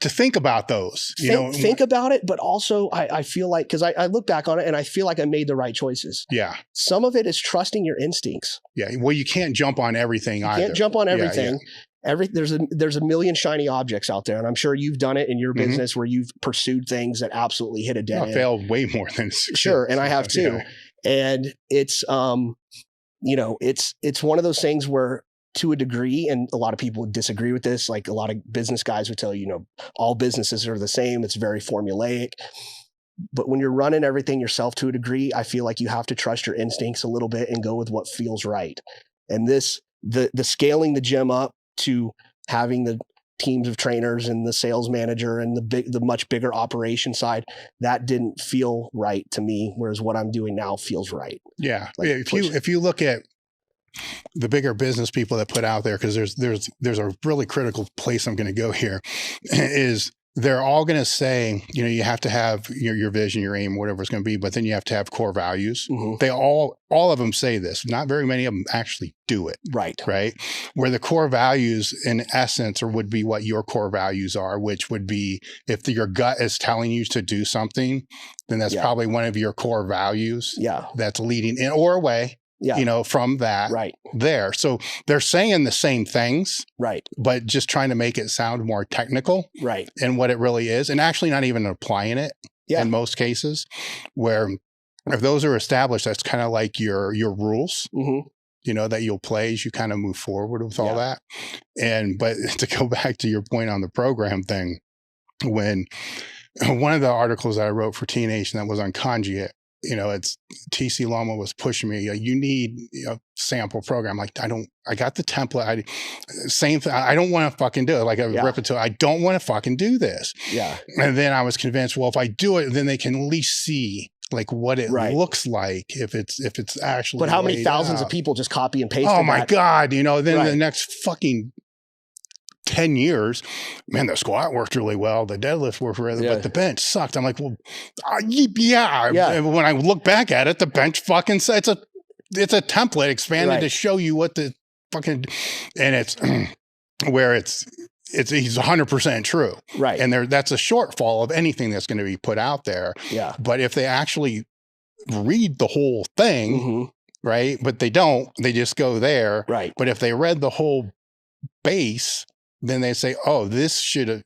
to think about those, think about it. But also I feel like, cause I look back on it and I feel like I made the right choices. Yeah. Some of it is trusting your instincts. Yeah. Well, you can't jump on everything either. You can't jump on everything. There's a million shiny objects out there. And I'm sure you've done it in your business where you've pursued things that absolutely hit a dead end. I failed way more than sure. And I have too. Yeah. And it's, it's one of those things where, to a degree, and a lot of people would disagree with this, like a lot of business guys would tell you, all businesses are the same. It's very formulaic. But when you're running everything yourself to a degree, I feel like you have to trust your instincts a little bit and go with what feels right. And the scaling the gym up to having the teams of trainers and the sales manager and the much bigger operation side, that didn't feel right to me. Whereas what I'm doing now feels right. Yeah. Like, if you look at the bigger business people that put out there, because there's a really critical place I'm going to go here, is they're all going to say, you have to have your vision, your aim, whatever it's going to be, but then you have to have core values. They all of them say this. Not very many of them actually do it. Right. Where the core values in essence would be what your core values are, which would be, if your gut is telling you to do something, then that's probably one of your core values. That's leading in or away. From that there. So they're saying the same things, but just trying to make it sound more technical, and what it really is, and actually not even applying it in most cases, where if those are established, that's kind of like your rules, that you'll play as you kind of move forward with all that. But to go back to your point on the program thing, when one of the articles that I wrote for T Nation that was on conjugate, it's TC Loma was pushing me, you need a sample program. Like, I got the template. Same thing. I don't want to fucking do it. Like Rippetoe, I don't want to fucking do this. And then I was convinced, well, if I do it, then they can at least see like what it looks like if it's actually. But how many thousands of people just copy and paste? Oh my God. Then the next fucking 10 years, man, the squat worked really well. The deadlift worked really well, but the bench sucked. I'm like, well, when I look back at it, the bench fucking it's a template expanded to show you what the fucking, and it's where he's 100% true. And that's a shortfall of anything that's going to be put out there. But if they actually read the whole thing, but they don't, they just go there. But if they read the whole base, then they say, oh, this should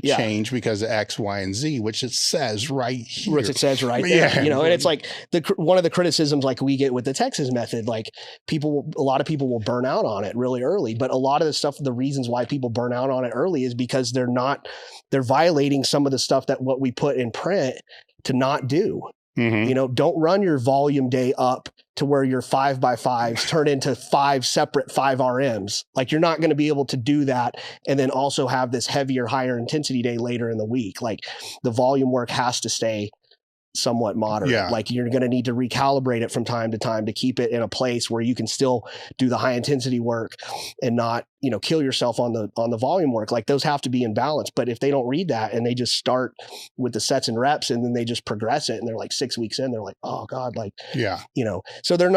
change because of X, Y, and Z, which it says right here. Which it says right there. And it's like one of the criticisms like we get with the Texas method, like a lot of people will burn out on it really early. But a lot of the stuff, the reasons why people burn out on it early is because they're violating some of the stuff that what we put in print to not do. Don't run your volume day up to where your 5x5s turn into 5 separate 5 RMs. Like, you're not going to be able to do that and then also have this heavier, higher intensity day later in the week. Like, the volume work has to stay somewhat moderate. Like, you're going to need to recalibrate it from time to time to keep it in a place where you can still do the high intensity work and not, kill yourself on the volume work. Like, those have to be in balance. But if they don't read that and they just start with the sets and reps and then they just progress it and they're like 6 weeks in, they're like, oh God, like, so they're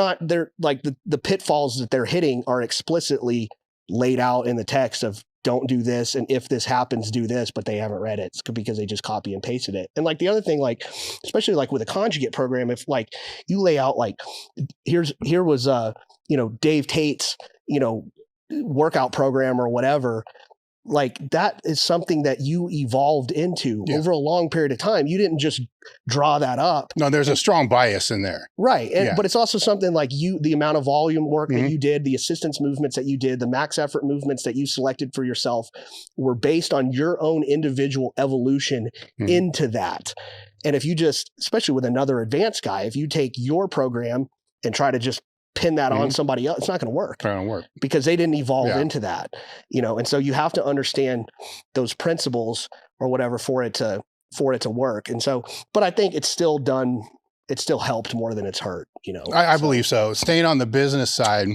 like the pitfalls that they're hitting are explicitly laid out in the text of don't do this, and if this happens, do this, but they haven't read it. It's because they just copy and pasted it. And like the other thing, like especially like with a conjugate program, if like you lay out like here was Dave Tate's workout program or whatever, like that is something that you evolved into over a long period of time. You didn't just draw that up. No, there's a strong bias in there. Right. But it's also something like the amount of volume work that you did, the assistance movements that you did, the max effort movements that you selected for yourself were based on your own individual evolution into that. And if you just, especially with another advanced guy, if you take your program and try to just pin that on somebody else, it's not going to work. It's not going to work because they didn't evolve into that, and so you have to understand those principles or whatever for it to work. And so, but I think it's still helped more than it's hurt, I believe so. Staying on the business side,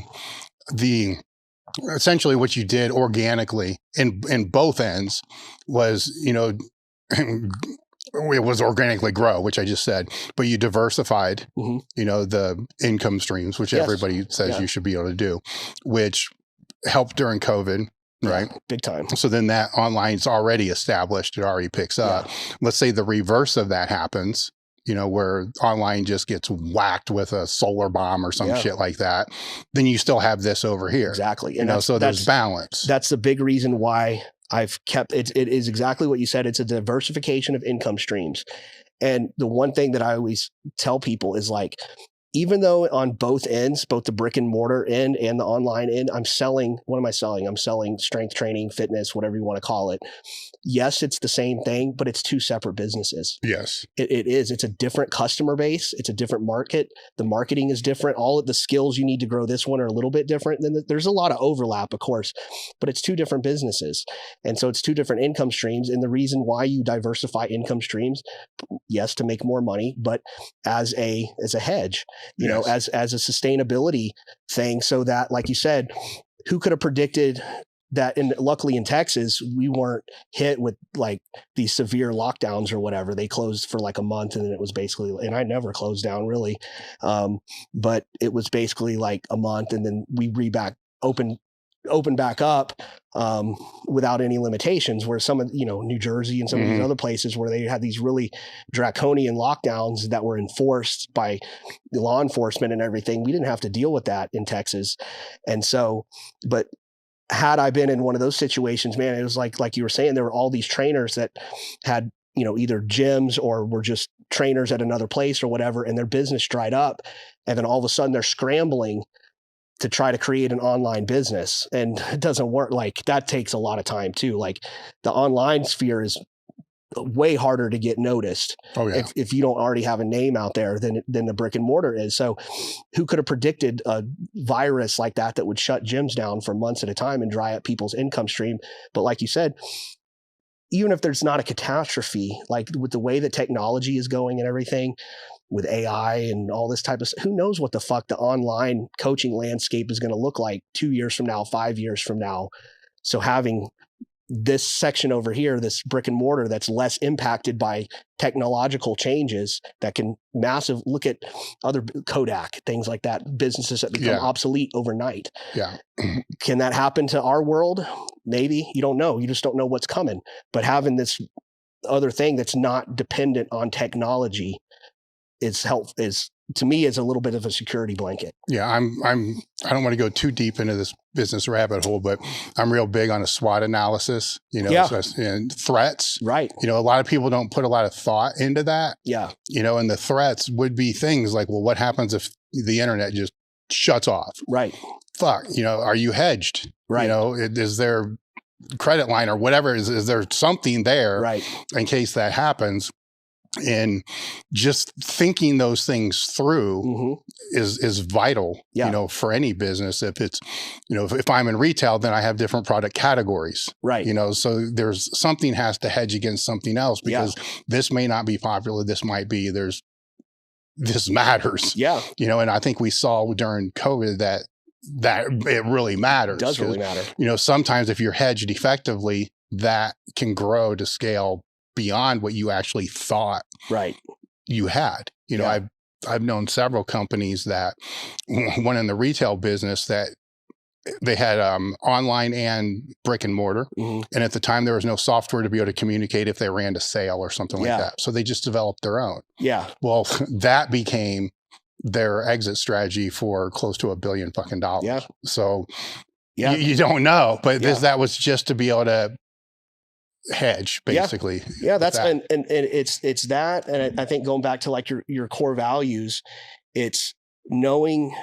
essentially what you did organically in both ends was, it was organically grow, which I just said, but you diversified, the income streams, which everybody says you should be able to do, which helped during COVID, right? Big time. So then that online's already established. It already picks up. Let's say the reverse of that happens, where online just gets whacked with a solar bomb or some shit like that. Then you still have this over here. Exactly. And so there's balance. That's the big reason why I've kept it is exactly what you said. It's a diversification of income streams. And the one thing that I always tell people is like, even though on both ends, both the brick and mortar end and the online end, I'm selling, what am I selling? I'm selling strength training, fitness, whatever you want to call it. Yes, it's the same thing, but it's two separate businesses. Yes. It is. It's a different customer base. It's a different market. The marketing is different. All of the skills you need to grow this one are a little bit different. Then there's a lot of overlap, of course, but it's two different businesses. And so it's two different income streams. And the reason why you diversify income streams, yes, to make more money, but as a hedge, as a sustainability thing, so that, like you said, who could have predicted that? And luckily in Texas, we weren't hit with like these severe lockdowns or whatever. They closed for like a month, and then it was basically, and I never closed down really. But it was basically like a month, and then we open back up without any limitations, where some of, New Jersey and some of these other places where they had these really draconian lockdowns that were enforced by the law enforcement and everything. We didn't have to deal with that in Texas. And so, but had I been in one of those situations, man, it was like you were saying, there were all these trainers that had, either gyms or were just trainers at another place or whatever, and their business dried up. And then all of a sudden they're scrambling to try to create an online business, and it doesn't work. Like that takes a lot of time too. Like the online sphere is way harder to get noticed if you don't already have a name out there than the brick and mortar is. So who could have predicted a virus like that would shut gyms down for months at a time and dry up people's income stream? But like you said, even if there's not a catastrophe, like with the way that technology is going and everything, with AI and all this type of stuff, who knows what the fuck the online coaching landscape is going to look like 2 years from now, 5 years from now. So having this section over here, this brick and mortar that's less impacted by technological changes that can look at other Kodak, things like that, businesses that become obsolete overnight. Yeah. Can that happen to our world? Maybe. You don't know. You just don't know what's coming. But having this other thing that's not dependent on technology to me is a little bit of a security blanket. Yeah. I don't want to go too deep into this business rabbit hole, but I'm real big on a SWOT analysis, and threats. Right. A lot of people don't put a lot of thought into that. Yeah. And the threats would be things like, well, what happens if the internet just shuts off? Right. Fuck, are you hedged? Right. Is there credit line or whatever? Is there something there in case that happens? And just thinking those things through is vital, for any business. If it's, if I'm in retail, then I have different product categories, right? So there's something has to hedge against something else, because this may not be popular. This might be, this matters. Yeah. And I think we saw during COVID that it really matters. It does really matter. Sometimes if you're hedged effectively, that can grow to scale beyond what you actually thought you had. I've known several companies that, one in the retail business, that they had online and brick and mortar. Mm-hmm. And at the time, there was no software to be able to communicate if they ran a sale or something like Yeah. that. So they just developed their own. Yeah. Well, that became their exit strategy for close to $1 billion fucking dollars. Yeah. So Yeah. you don't know, but Yeah. that was just to be able to hedge, basically. Yeah, that's that. And it's that, and I think going back to like your core values, it's knowing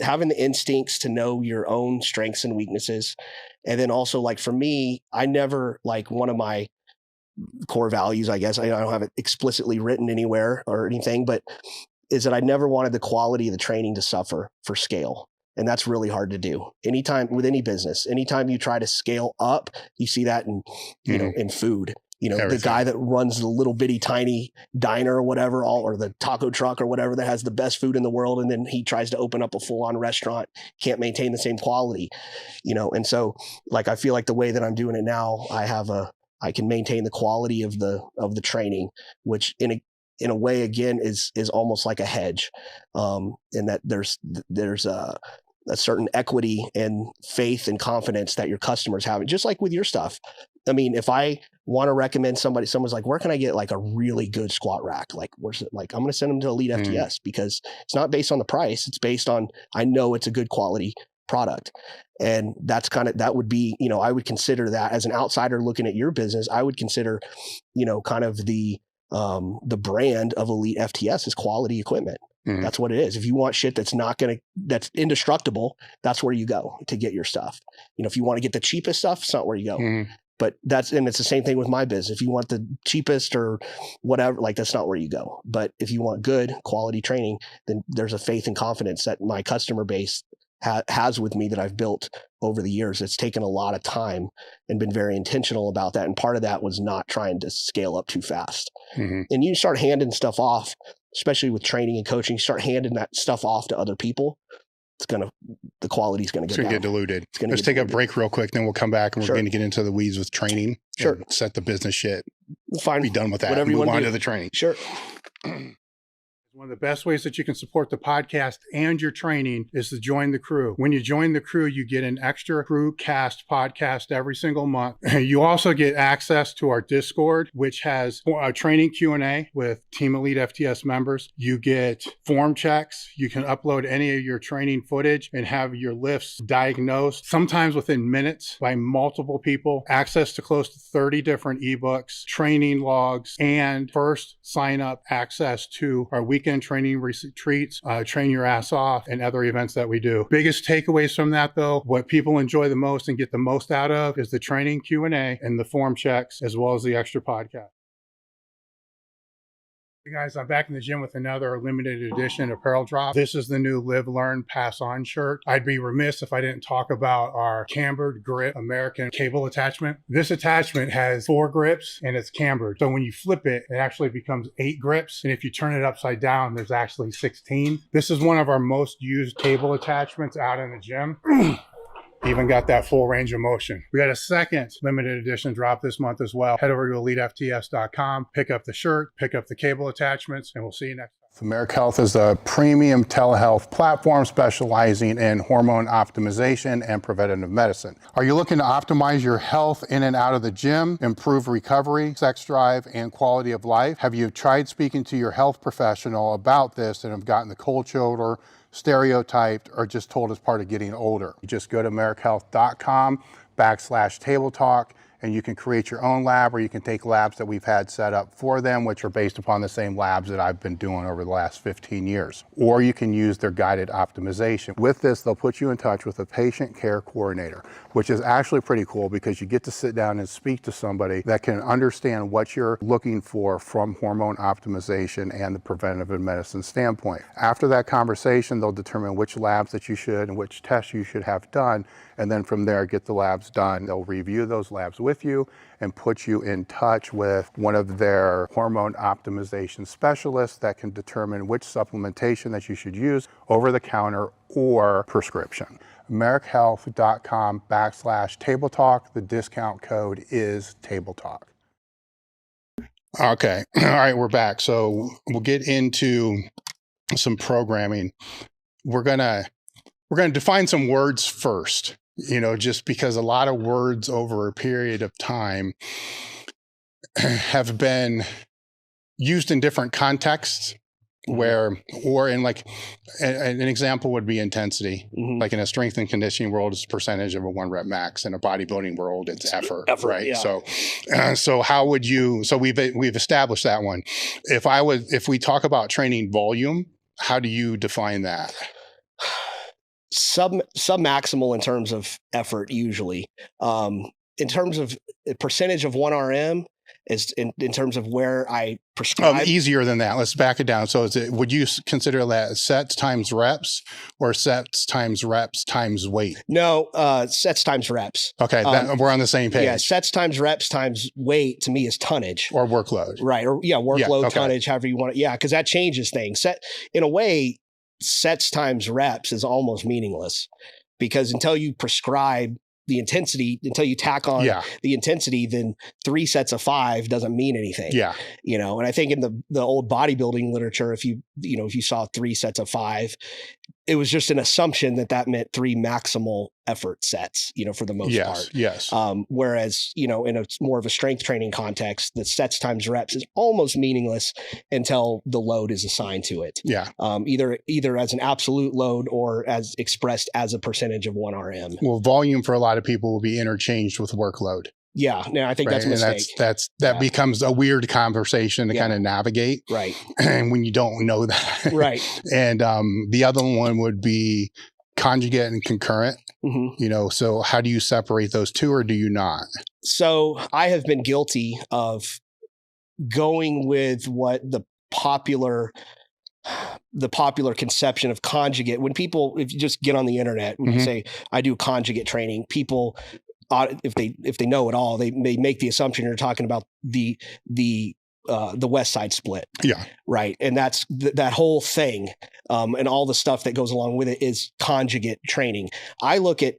having the instincts to know your own strengths and weaknesses. And then also, like, for me, I never, like, one of my core values, I guess, I don't have it explicitly written anywhere or anything, but is that I never wanted the quality of the training to suffer for scale. And that's really hard to do. Anytime with any business, anytime you try to scale up, you see that in, you know, in food. You know, Everything. The guy that runs the little bitty tiny diner or whatever, or the taco truck or whatever that has the best food in the world, and then he tries to open up a full-on restaurant, can't maintain the same quality, you know. And so, like, I feel like the way that I'm doing it now, I can maintain the quality of the training, which in a way, again, is almost like a hedge, in that there's a certain equity and faith and confidence that your customers have, just like with your stuff. I mean, if I want to recommend someone's like, where can I get like a really good squat rack? Like, where's it? Like, I'm going to send them to Elite FTS, because it's not based on the price. It's based on, I know it's a good quality product. And that's that would be, you know, I would consider that as an outsider looking at your business. I would consider, you know, kind of the brand of Elite FTS is quality equipment. Mm-hmm. That's what it is. If you want shit that's that's indestructible, that's where you go to get your stuff. You know, if you want to get the cheapest stuff, it's not where you go. Mm-hmm. But and it's the same thing with my business. If you want the cheapest or whatever, like, that's not where you go. But if you want good quality training, then there's a faith and confidence that my customer base has with me that I've built over the years. It's taken a lot of time and been very intentional about that. And part of that was not trying to scale up too fast. Mm-hmm. And you start handing stuff off, especially with training and coaching, start handing that stuff off to other people. The quality's going to get diluted. Let's take a break real quick, then we'll come back and we're going to get into the weeds with training. Sure. Set the business shit. Fine. Be done with that. Whatever you want to do. To the training. Sure. One of the best ways that you can support the podcast and your training is to join the crew. When you join the crew, you get an extra crew cast podcast every single month. You also get access to our Discord, which has a training Q&A with Team Elite FTS members. You get form checks. You can upload any of your training footage and have your lifts diagnosed, sometimes within minutes, by multiple people. Access to close to 30 different ebooks, training logs, and first sign up access to our weekend training retreats, train your ass off, and other events that we do. Biggest takeaways from that, though, what people enjoy the most and get the most out of is the training Q&A and the form checks, as well as the extra podcast. Hey guys, I'm back in the gym with another limited edition apparel drop. This is the new Live, Learn, Pass On shirt. I'd be remiss if I didn't talk about our cambered grip American cable attachment. This attachment has 4 grips and it's cambered. So when you flip it, it actually becomes 8 grips. And if you turn it upside down, there's actually 16. This is one of our most used cable attachments out in the gym. Even got that full range of motion. We got a second limited edition drop this month as well. Head over to elitefts.com, pick up the shirt, pick up the cable attachments, and we'll see you next time. Merrick Health is a premium telehealth platform specializing in hormone optimization and preventative medicine. Are you looking to optimize your health in and out of the gym, improve recovery, sex drive, and quality of life? Have you tried speaking to your health professional about this and have gotten the cold shoulder, stereotyped, or just told as part of getting older? You just go to merrickhealth.com/table talk, and you can create your own lab, or you can take labs that we've had set up for them, which are based upon the same labs that I've been doing over the last 15 years. Or you can use their guided optimization. With this, they'll put you in touch with a patient care coordinator, which is actually pretty cool because you get to sit down and speak to somebody that can understand what you're looking for from hormone optimization and the preventative medicine standpoint. After that conversation, they'll determine which labs that you should and which tests you should have done, and then from there, get the labs done. They'll review those labs with you and put you in touch with one of their hormone optimization specialists that can determine which supplementation that you should use over the counter or prescription. merrickhealth.com/table talk. The discount code is table talk. Okay, all right, we're back. So we'll get into some programming. We're gonna we're going to define some words first, just because a lot of words over a period of time have been used in different contexts or in like an example would be intensity. Like in a strength and conditioning world, it's percentage of a 1 rep max. In a bodybuilding world, it's effort, right? Yeah. So how would you, so we've established that one. If we talk about training volume, how do you define that? Sub-maximal in terms of effort, usually. In terms of percentage of 1 RM, is in terms of where I prescribe. Easier than that. Let's back it down. So would you consider that sets times reps or sets times reps times weight? No, sets times reps. Okay, we're on the same page. Yeah, sets times reps times weight to me is tonnage. Or workload. Right, or workload, tonnage, however you want it. Yeah, because that changes things. In a way, sets times reps is almost meaningless because until you prescribe the intensity, until you tack on the intensity, then 3 sets of 5 doesn't mean anything. Yeah. And I think in the old bodybuilding literature, if you saw 3 sets of 5, it was just an assumption that meant 3 maximal effort sets, for the most part. Yes. Whereas, in a more of a strength training context, the sets times reps is almost meaningless until the load is assigned to it. Yeah. Either as an absolute load or as expressed as a percentage of 1 RM. Well, volume for a lot of people will be interchanged with workload. Yeah, no, I think that's a mistake. And that becomes a weird conversation to kind of navigate. Right. And when you don't know that. Right. And the other one would be conjugate and concurrent. So how do you separate those two, or do you not? So I have been guilty of going with what the popular conception of conjugate. When people, if you just get on the internet, when you say, I do conjugate training, people, if they know it all, they make the assumption you're talking about the West Side split. Yeah. Right. And that's that whole thing. And all the stuff that goes along with it is conjugate training. I look at,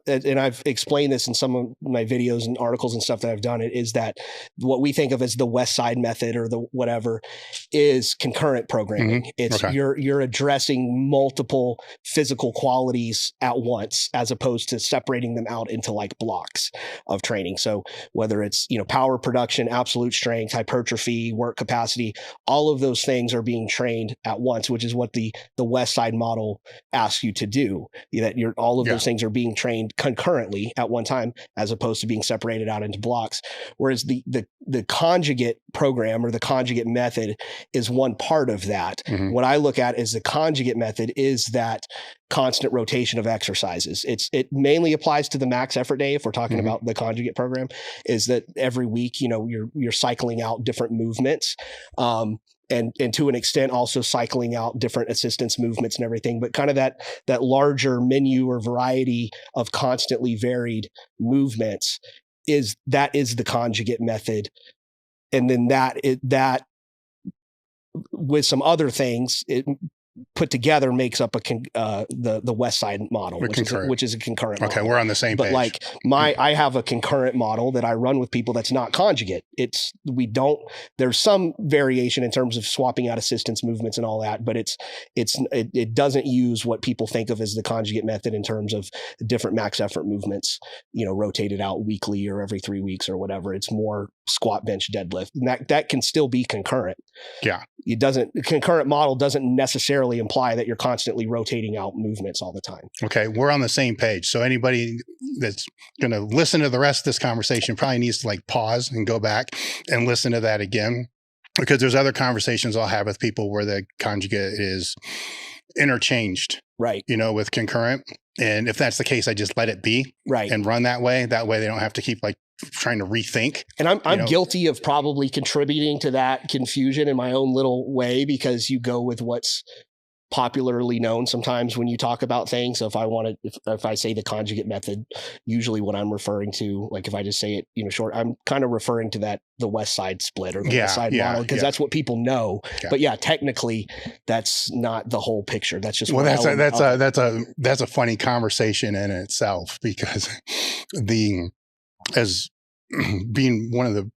and I've explained this in some of my videos and articles and stuff that I've done, it is that what we think of as the West Side method or the whatever is concurrent programming. It's you're addressing multiple physical qualities at once, as opposed to separating them out into like blocks of training. So whether it's, power production, absolute strength, hypertrophy, work capacity, all of those things are being trained at once, which is what the West Side model asks you to do. That all of those things are being trained concurrently at one time, as opposed to being separated out into blocks. Whereas the conjugate program or the conjugate method is one part of that. What I look at is the conjugate method is that constant rotation of exercises. It mainly applies to the max effort day. If we're talking about the conjugate program, is that every week, you're cycling out different movements. And to an extent also cycling out different assistance movements and everything, but kind of that larger menu or variety of constantly varied movements is the conjugate method. And then that with some other things, it put together makes up the West Side model, which is a concurrent model. Okay, we're on the same page. But like I have a concurrent model that I run with people that's not conjugate. There's some variation in terms of swapping out assistance movements and all that, but it doesn't use what people think of as the conjugate method in terms of different max effort movements, rotated out weekly or every 3 weeks or whatever. It's more squat, bench, deadlift. And that can still be concurrent. Yeah. Concurrent model doesn't necessarily imply that you're constantly rotating out movements all the time. Okay, we're on the same page. So anybody that's going to listen to the rest of this conversation probably needs to like pause and go back and listen to that again, because there's other conversations I'll have with people where the conjugate is interchanged, right? With concurrent. And if that's the case, I just let it be, right, and run that way. That way they don't have to keep like trying to rethink. And I'm guilty of probably contributing to that confusion in my own little way, because you go with what's popularly known sometimes when you talk about things. So if I say the conjugate method, usually what I'm referring to, like if I just say it, short, I'm kind of referring to the West Side split or the West Side model, because that's what people know. Yeah. But technically that's not the whole picture. That's just that's a funny conversation in itself, because as being one of the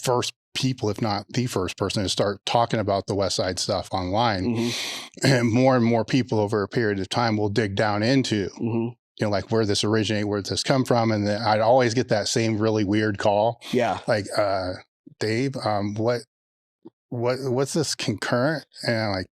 first people, if not the first person, to start talking about the West Side stuff online. And more people over a period of time will dig down into, like where this originated, where this come from. And then I'd always get that same really weird call. Yeah. Like, Dave, what's this concurrent? And I'm like,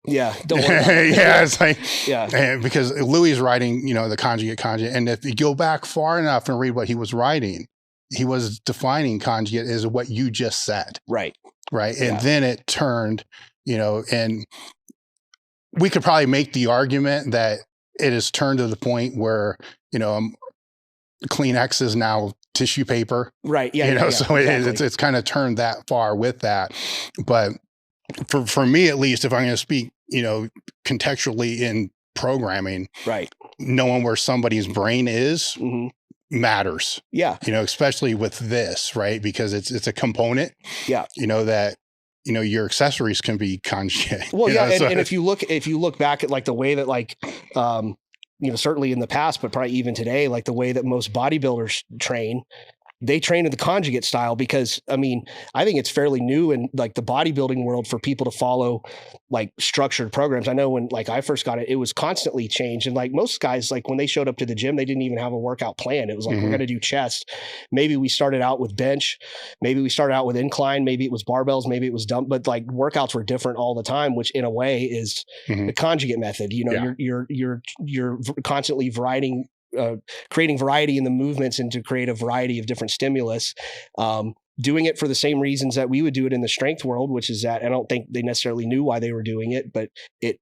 yeah, don't worry about it. yeah, it's like, yeah, because Louis is writing, the conjugate. And if you go back far enough and read what he was writing, he was defining conjugate as what you just said. Right. And then it turned, and we could probably make the argument that it has turned to the point where, Kleenex is now tissue paper. Right. Yeah. So exactly. It's kind of turned that far with that. But for me, at least, if I'm going to speak, contextually in programming, right, knowing where somebody's brain is matters. Yeah. Especially with this, right? Because it's a component. Yeah. That your accessories can be conjugate. Well, yeah, and if you look back at like the way that certainly in the past, but probably even today, like the way that most bodybuilders train, they train in the conjugate style because, I think it's fairly new in like the bodybuilding world for people to follow like structured programs. I know when like I first got it, it was constantly changed. And like most guys, like when they showed up to the gym, they didn't even have a workout plan. It was like, we're going to do chest. Maybe we started out with bench. Maybe we started out with incline. Maybe it was barbells. Maybe it was dump, but like workouts were different all the time, which in a way is the conjugate method. You're constantly creating variety in the movements and to create a variety of different stimulus, doing it for the same reasons that we would do it in the strength world, which is that I don't think they necessarily knew why they were doing it, but it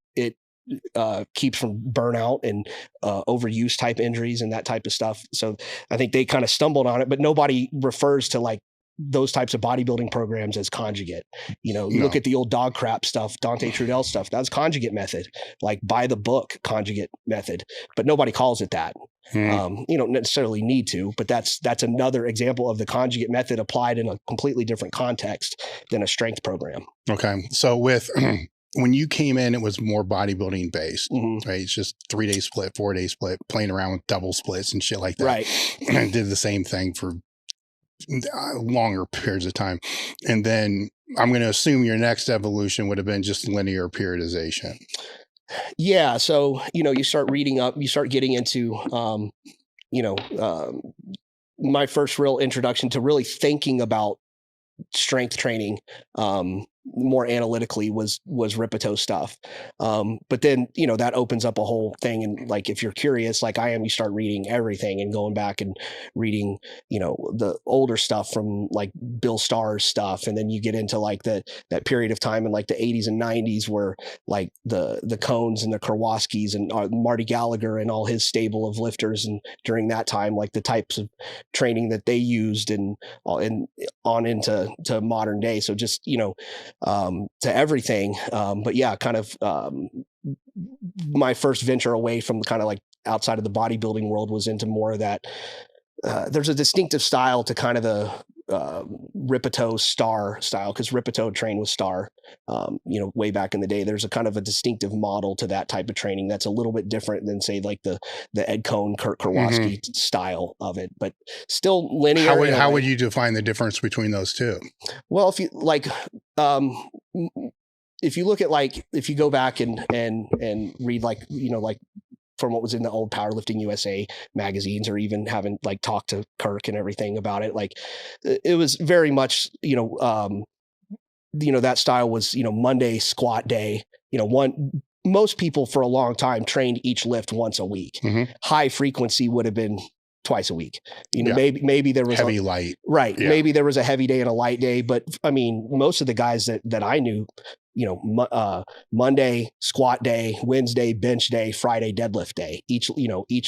keeps from burnout and overuse type injuries and that type of stuff. So I think they kind of stumbled on it, but nobody refers to like those types of bodybuilding programs as conjugate. Look at the old dog crap stuff, Dante Trudel stuff. That's conjugate method, like by the book conjugate method, but nobody calls it that. You don't necessarily need to, but that's another example of the conjugate method applied in a completely different context than a strength program. Okay. So with when you came in, it was more bodybuilding based, right? It's just 3-day split, 4-day split, playing around with double splits and shit like that. Right. And did the same thing for longer periods of time. And then I'm going to assume your next evolution would have been just linear periodization. Yeah. So, you start reading up, you start getting into, my first real introduction to really thinking about strength training, more analytically was Rippetoe stuff. But then, that opens up a whole thing. And like, if you're curious, like I am, you start reading everything and going back and reading, the older stuff from like Bill Starr's stuff. And then you get into like that period of time in like the 80s and 90s where like the Cones and the Karwoskis and Marty Gallagher and all his stable of lifters. And during that time, like the types of training that they used and on into modern day. So just, to everything. But yeah, kind of my first venture away from kind of like outside of the bodybuilding world was into more of that. There's a distinctive style to kind of the Rippetoe Star style, because Rippetoe trained with Star, way back in the day. There's a kind of a distinctive model to that type of training that's a little bit different than say like the Ed Cohn, Kirk Karwoski style of it, but still linear. How would you define the difference between those two? Well, if you like, if you look at like, if you go back and read like, like from what was in the old Powerlifting USA magazines, or even having like talked to Kirk and everything about it, like it was very much, that style was, Monday squat day, most people for a long time trained each lift once a week. High frequency would have been twice a week. Maybe there was heavy, light. Right. Yeah. Maybe there was a heavy day and a light day, but I mean, most of the guys that I knew, Monday squat day, Wednesday bench day, Friday deadlift day, each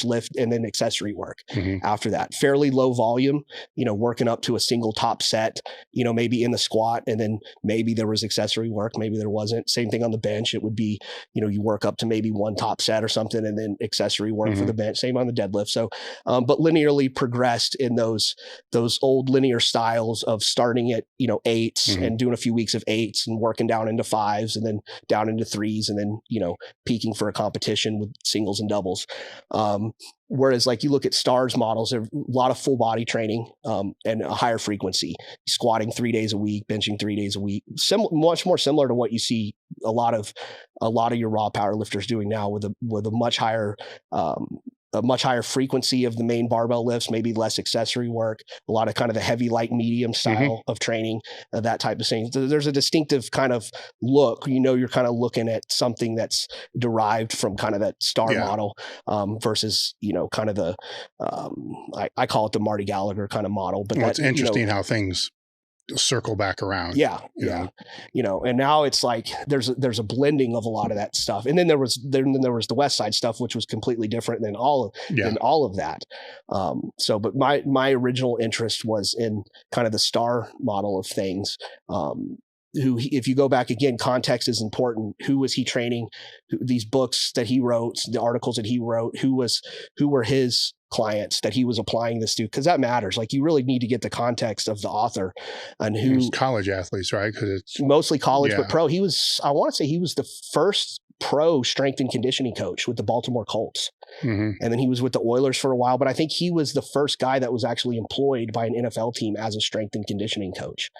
lift, and then accessory work after that. Fairly low volume, working up to a single top set, maybe in the squat, and then maybe there was accessory work, maybe there wasn't. Same thing on the bench. It would be, you work up to maybe one top set or something, and then accessory work for the bench. Same on the deadlift. So, but linearly progressed in those old linear styles of starting at, 8s and doing a few weeks of 8s and working down into 5 5s and then down into 3s and then, peaking for a competition with singles and doubles. Whereas like you look at STARS models, there are a lot of full body training and a higher frequency, squatting 3 days a week, benching 3 days a week, much more similar to what you see a lot of your raw powerlifters doing now with a much higher frequency of the main barbell lifts, maybe less accessory work, a lot of kind of the heavy, light, medium style of training, that type of thing. There's a distinctive kind of look, you're kind of looking at something that's derived from kind of that STAR model versus, kind of the, I call it the Marty Gallagher kind of model. But it's interesting how things circle back around. And now it's like there's a blending of a lot of that stuff, and then there was the West Side stuff, which was completely different than all of that. But my original interest was in kind of the STAR model of things. If you go back again, context is important. Who was he training? These books that he wrote, the articles that he wrote, who were his clients that he was applying this to, because that matters. Like you really need to get the context of the author and who college athletes, right? Because it's mostly college, but pro. I want to say he was the first pro strength and conditioning coach with the Baltimore Colts. And then he was with the Oilers for a while, but I think he was the first guy that was actually employed by an NFL team as a strength and conditioning coach.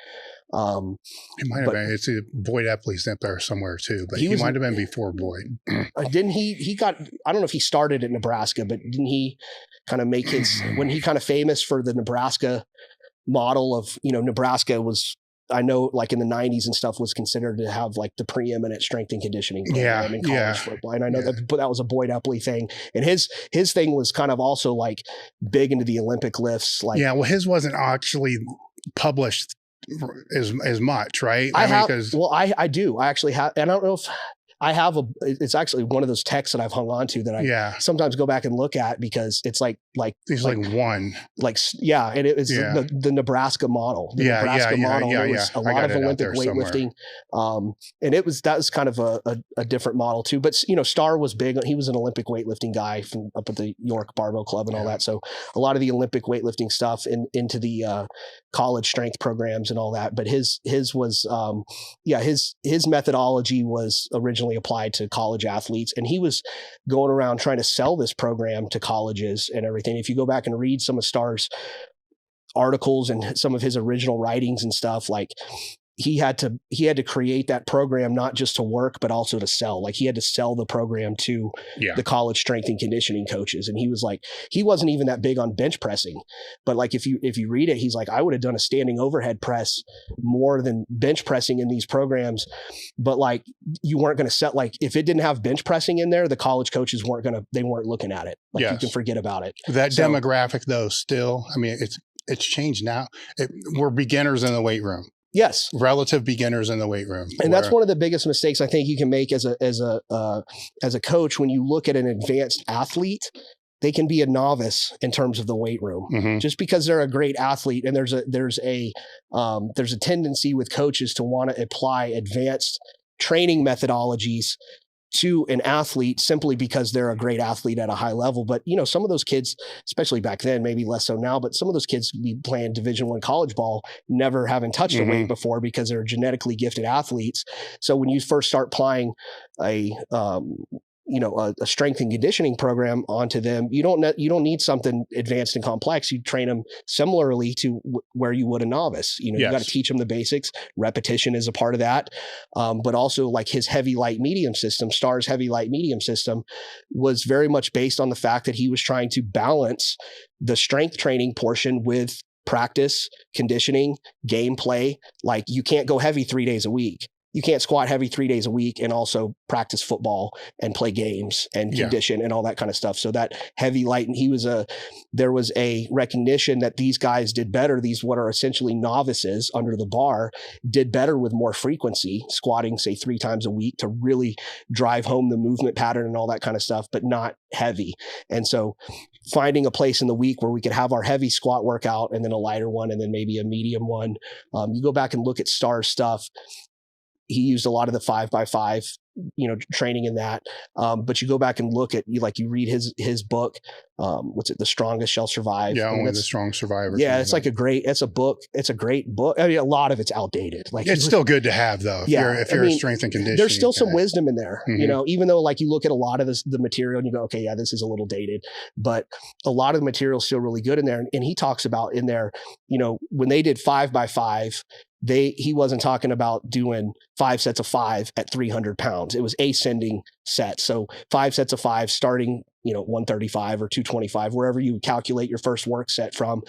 It might have been. It's Boyd Epley's up there somewhere too, but he might have been before Boyd. Didn't he got? I don't know if he started at Nebraska, but didn't he kind of make his when he kind of famous for the Nebraska model of Nebraska was. I know like in the 90s and stuff was considered to have like the preeminent strength and conditioning program in college football. And I know that was a Boyd Epley thing. And his thing was kind of also like big into the Olympic lifts. Like, his wasn't actually published as much, right? I do. I actually have, and I don't know if I have it's actually one of those texts that I've hung on to that I sometimes go back and look at because it's like one. And it was the Nebraska model. The Nebraska model. There was a lot of Olympic weightlifting. And that was kind of a different model too. But Starr was big. He was an Olympic weightlifting guy from up at the York Barbell Club and all that. So a lot of the Olympic weightlifting stuff into the college strength programs and all that. But his was his methodology was originally applied to college athletes, and he was going around trying to sell this program to colleges and everything. If you go back and read some of Starr's articles and some of his original writings and stuff, like he had to create that program not just to work but also to sell. Like he had to sell the program to the college strength and conditioning coaches. And he wasn't even that big on bench pressing, but like if you read it, he's like, I would have done a standing overhead press more than bench pressing in these programs, but like you weren't going to set, like if it didn't have bench pressing in there, the college coaches weren't looking at it. Like you can forget about it. That demographic though, still, I mean, it's changed now. We're beginners in the weight room. Yes. Relative beginners in the weight room. And that's one of the biggest mistakes I think you can make as a coach. When you look at an advanced athlete, they can be a novice in terms of the weight room just because they're a great athlete. And there's a tendency with coaches to want to apply advanced training methodologies to an athlete simply because they're a great athlete at a high level. But, some of those kids, especially back then, maybe less so now, but some of those kids could be playing Division I college ball, never having touched a weight before because they're genetically gifted athletes. So when you first start applying a strength and conditioning program onto them, you don't need something advanced and complex. You train them similarly to where you would a novice. You got to teach them the basics. Repetition is a part of that. But also like his heavy, light, medium system, Starr's heavy, light, medium system was very much based on the fact that he was trying to balance the strength training portion with practice, conditioning, gameplay. Like you can't go heavy 3 days a week. You can't squat heavy 3 days a week and also practice football and play games and condition and all that kind of stuff. So that heavy, light, and there was a recognition that these guys did better. These, what are essentially novices under the bar, did better with more frequency, squatting, say 3 times a week to really drive home the movement pattern and all that kind of stuff, but not heavy. And so finding a place in the week where we could have our heavy squat workout and then a lighter one and then maybe a medium one. You go back and look at Starr's stuff. He used a lot of the 5x5 training in that. But you go back and look at, you read his book, what's it? The Strongest Shall Survive. Yeah. Only the strong survivor. Yeah. It's like it's a book. It's a great book. I mean, a lot of it's outdated. It's still good to have though. If you're a strength and conditioning. There's still some wisdom in there, Mm-hmm. even though you look at a lot of the material and you go, okay, yeah, this is a little dated, but a lot of the material is still really good in there. And he talks about in there, when they did 5x5, he wasn't talking about doing 5 sets of 5 at 300 pounds. It was ascending sets. So 5 sets of 5 starting, 135 or 225, wherever you would calculate your first work set from,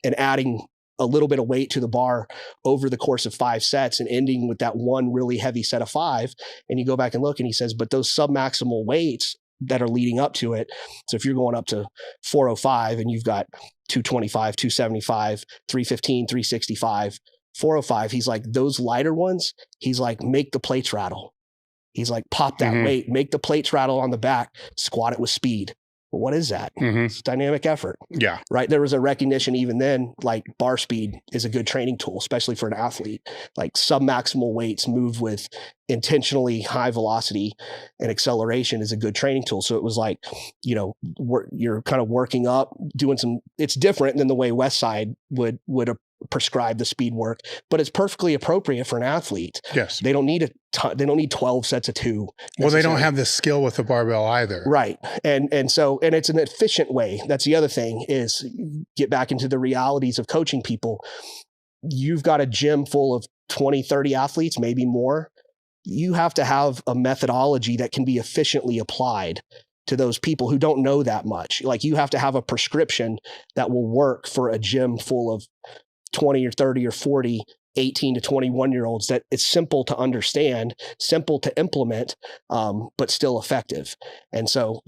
and adding a little bit of weight to the bar over the course of 5 sets and ending with that one really heavy set of 5. And you go back and look and he says, but those submaximal weights that are leading up to it. So if you're going up to 405 and you've got 225, 275, 315, 365, 405, he's like, those lighter ones, he's like, make the plates rattle. He's like, pop that weight, make the plates rattle on the back, squat it with speed. Well, what is that? It's dynamic effort. Yeah. Right. There was a recognition even then, bar speed is a good training tool, especially for an athlete. Submaximal weights moved with intentionally high velocity and acceleration is a good training tool. So it was you're kind of working up, doing it's different than the way Westside would prescribe the speed work, but it's perfectly appropriate for an athlete. Yes. They don't need they don't need 12 sets of 2. Well, they don't have the skill with the barbell either. Right. And it's an efficient way. That's the other thing, is get back into the realities of coaching people. You've got a gym full of 20, 30 athletes, maybe more. You have to have a methodology that can be efficiently applied to those people who don't know that much. You have to have a prescription that will work for a gym full of 20 or 30 or 40 18 to 21-year-olds, that it's simple to understand, simple to implement, but still effective. And so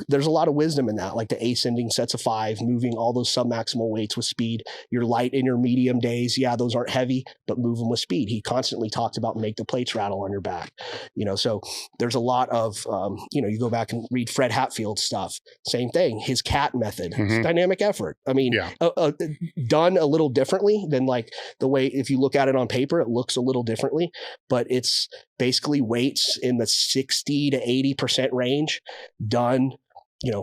there's a lot of wisdom in that, the ascending sets of 5, moving all those submaximal weights with speed, your light and your medium days. Yeah, those aren't heavy, but move them with speed. He constantly talked about make the plates rattle on your back, so there's a lot of, you go back and read Fred Hatfield's stuff, same thing, his CAT method, it's dynamic effort. I mean, done a little differently than the way, if you look at it on paper, it looks a little differently, but it's basically weights in the 60 to 80% range done,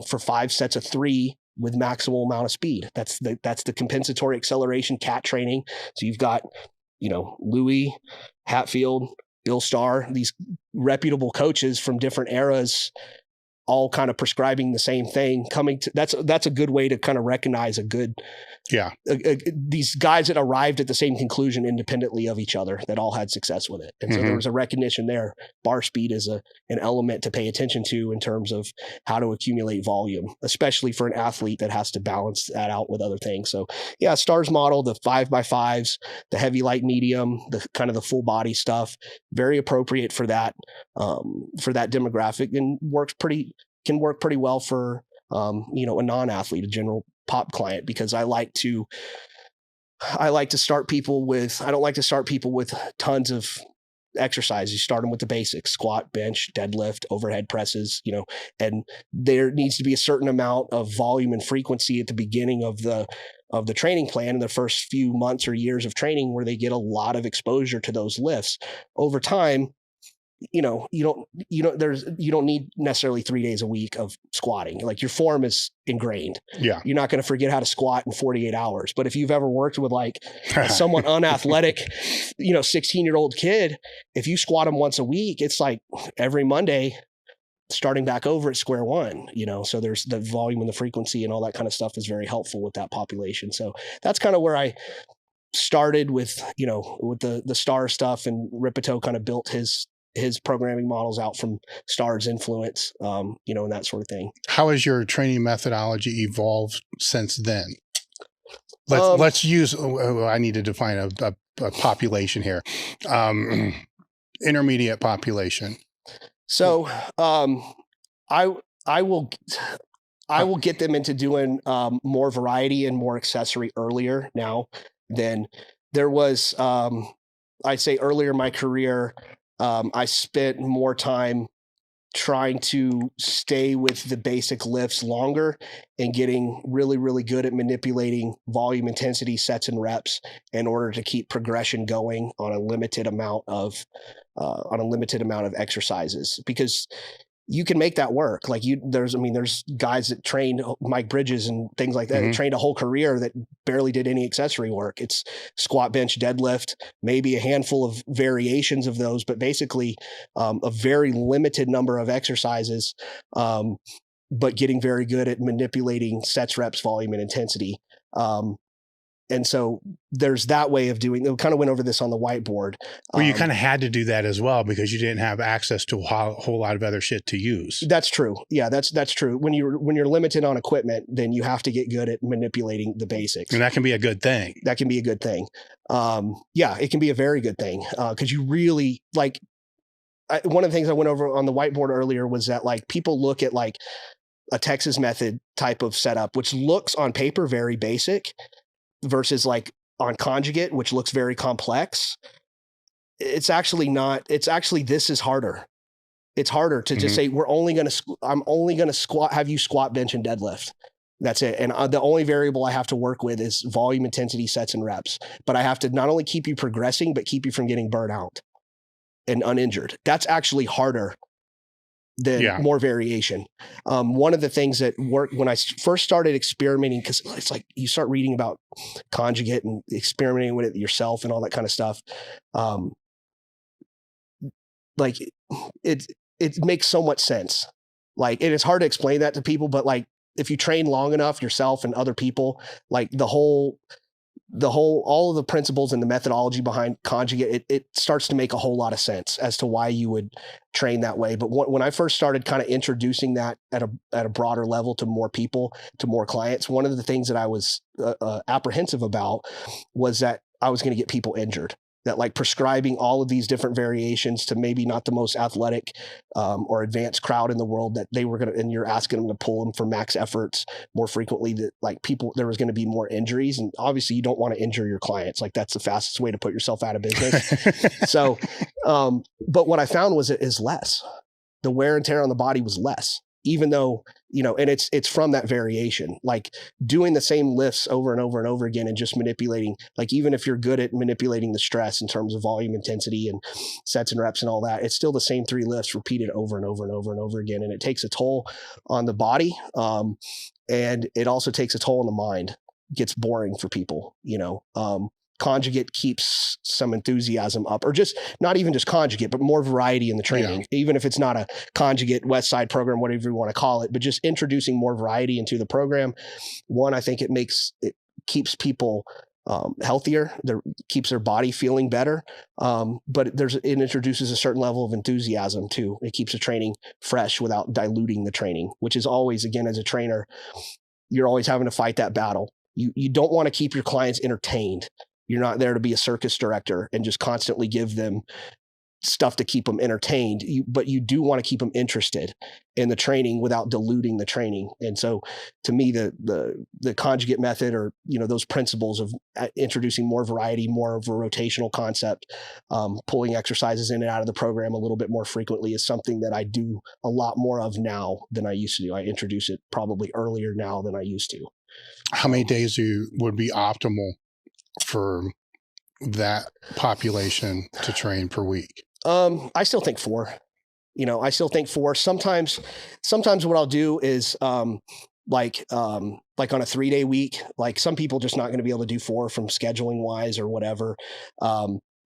for 5 sets of 3 with maximal amount of speed. That's the compensatory acceleration CAT training. So you've got, Louis, Hatfield, Bill Starr, these reputable coaches from different eras, all kind of prescribing the same thing, that's a good way to kind of recognize these guys that arrived at the same conclusion independently of each other, that all had success with it. And so there was a recognition there. Bar speed is an element to pay attention to in terms of how to accumulate volume, especially for an athlete that has to balance that out with other things. So yeah, Starr's model, the 5x5s, the heavy, light, medium, the kind of the full body stuff, very appropriate for that demographic, and can work pretty well for a non-athlete, a general pop client, because I like to start people with, I don't like to start people with tons of exercise. You start them with the basics: squat, bench, deadlift, overhead presses, and there needs to be a certain amount of volume and frequency at the beginning of the training plan in the first few months or years of training, where they get a lot of exposure to those lifts. Over time, you don't need necessarily 3 days a week of squatting. Your form is ingrained. Yeah. You're not going to forget how to squat in 48 hours. But if you've ever worked with a somewhat unathletic, 16-year-old kid, if you squat them once a week, it's every Monday starting back over at square one, so there's the volume and the frequency and all that kind of stuff is very helpful with that population. So that's kind of where I started with the Star stuff, and Rippetoe kind of built his programming models out from Starr's influence, and that sort of thing. How has your training methodology evolved since then? Let's use, I need to define a population here. Intermediate population. So I will get them into doing more variety and more accessory earlier now than there was. I'd say earlier in my career, I spent more time trying to stay with the basic lifts longer and getting really, really good at manipulating volume, intensity, sets, and reps in order to keep progression going on a limited amount of on a limited amount of exercises, because you can make that work. Like there's guys that trained Mike Bridges and things like that, that trained a whole career that barely did any accessory work. It's squat, bench, deadlift, maybe a handful of variations of those, but basically a very limited number of exercises, but getting very good at manipulating sets, reps, volume, and intensity. And so there's that way of doing. We kind of went over this on the whiteboard. Well, you kind of had to do that as well because you didn't have access to a whole lot of other shit to use. That's true. Yeah, that's true. When you're limited on equipment, then you have to get good at manipulating the basics. And that can be a good thing. That can be a good thing. Yeah, it can be a very good thing because you really like. One of the things I went over on the whiteboard earlier was that like people look at like a Texas method type of setup, which looks on paper very basic, versus like on conjugate, which looks very complex. It's actually not. It's actually, this is harder. It's harder to just say, I'm only going to have you squat, bench, and deadlift. That's it. And the only variable I have to work with is volume, intensity, sets, and reps. But I have to not only keep you progressing, but keep you from getting burnt out and uninjured. That's actually harder than more variation. One of the things that worked when I first started experimenting, because it's like you start reading about conjugate and experimenting with it yourself and all that kind of stuff. Like it makes so much sense. Like, and it's hard to explain that to people, but like if you train long enough yourself and other people, like all of the principles and the methodology behind conjugate, it starts to make a whole lot of sense as to why you would train that way. But when I first started kind of introducing that at a broader level to more people, to more clients, one of the things that I was apprehensive about was that I was going to get people injured. That like prescribing all of these different variations to maybe not the most athletic or advanced crowd in the world, that they were going to, and you're asking them to pull them for max efforts more frequently, that like there was going to be more injuries. And obviously you don't want to injure your clients. Like that's the fastest way to put yourself out of business. So, but what I found was it is less. The wear and tear on the body was less, even though, and it's from that variation, like doing the same lifts over and over and over again and just manipulating, like even if you're good at manipulating the stress in terms of volume, intensity, and sets and reps and all that, it's still the same 3 lifts repeated over and over and over and over again. And it takes a toll on the body. And it also takes a toll on the mind. It gets boring for people, Conjugate keeps some enthusiasm up, or just not even just conjugate, but more variety in the training, even if it's not a conjugate West Side program, whatever you want to call it, but just introducing more variety into the program. One, I think it keeps people healthier, keeps their body feeling better. But it introduces a certain level of enthusiasm too. It keeps the training fresh without diluting the training, which is always, again, as a trainer, you're always having to fight that battle. You don't want to keep your clients entertained. You're not there to be a circus director and just constantly give them stuff to keep them entertained, but you do want to keep them interested in the training without diluting the training. And so to me, the conjugate method, or, those principles of introducing more variety, more of a rotational concept, pulling exercises in and out of the program a little bit more frequently, is something that I do a lot more of now than I used to do. I introduce it probably earlier now than I used to. How many days would be optimal for that population to train per week? I still think 4. I still think 4. Sometimes what I'll do is like on a 3-day week, like some people just not going to be able to do 4 from scheduling wise or whatever.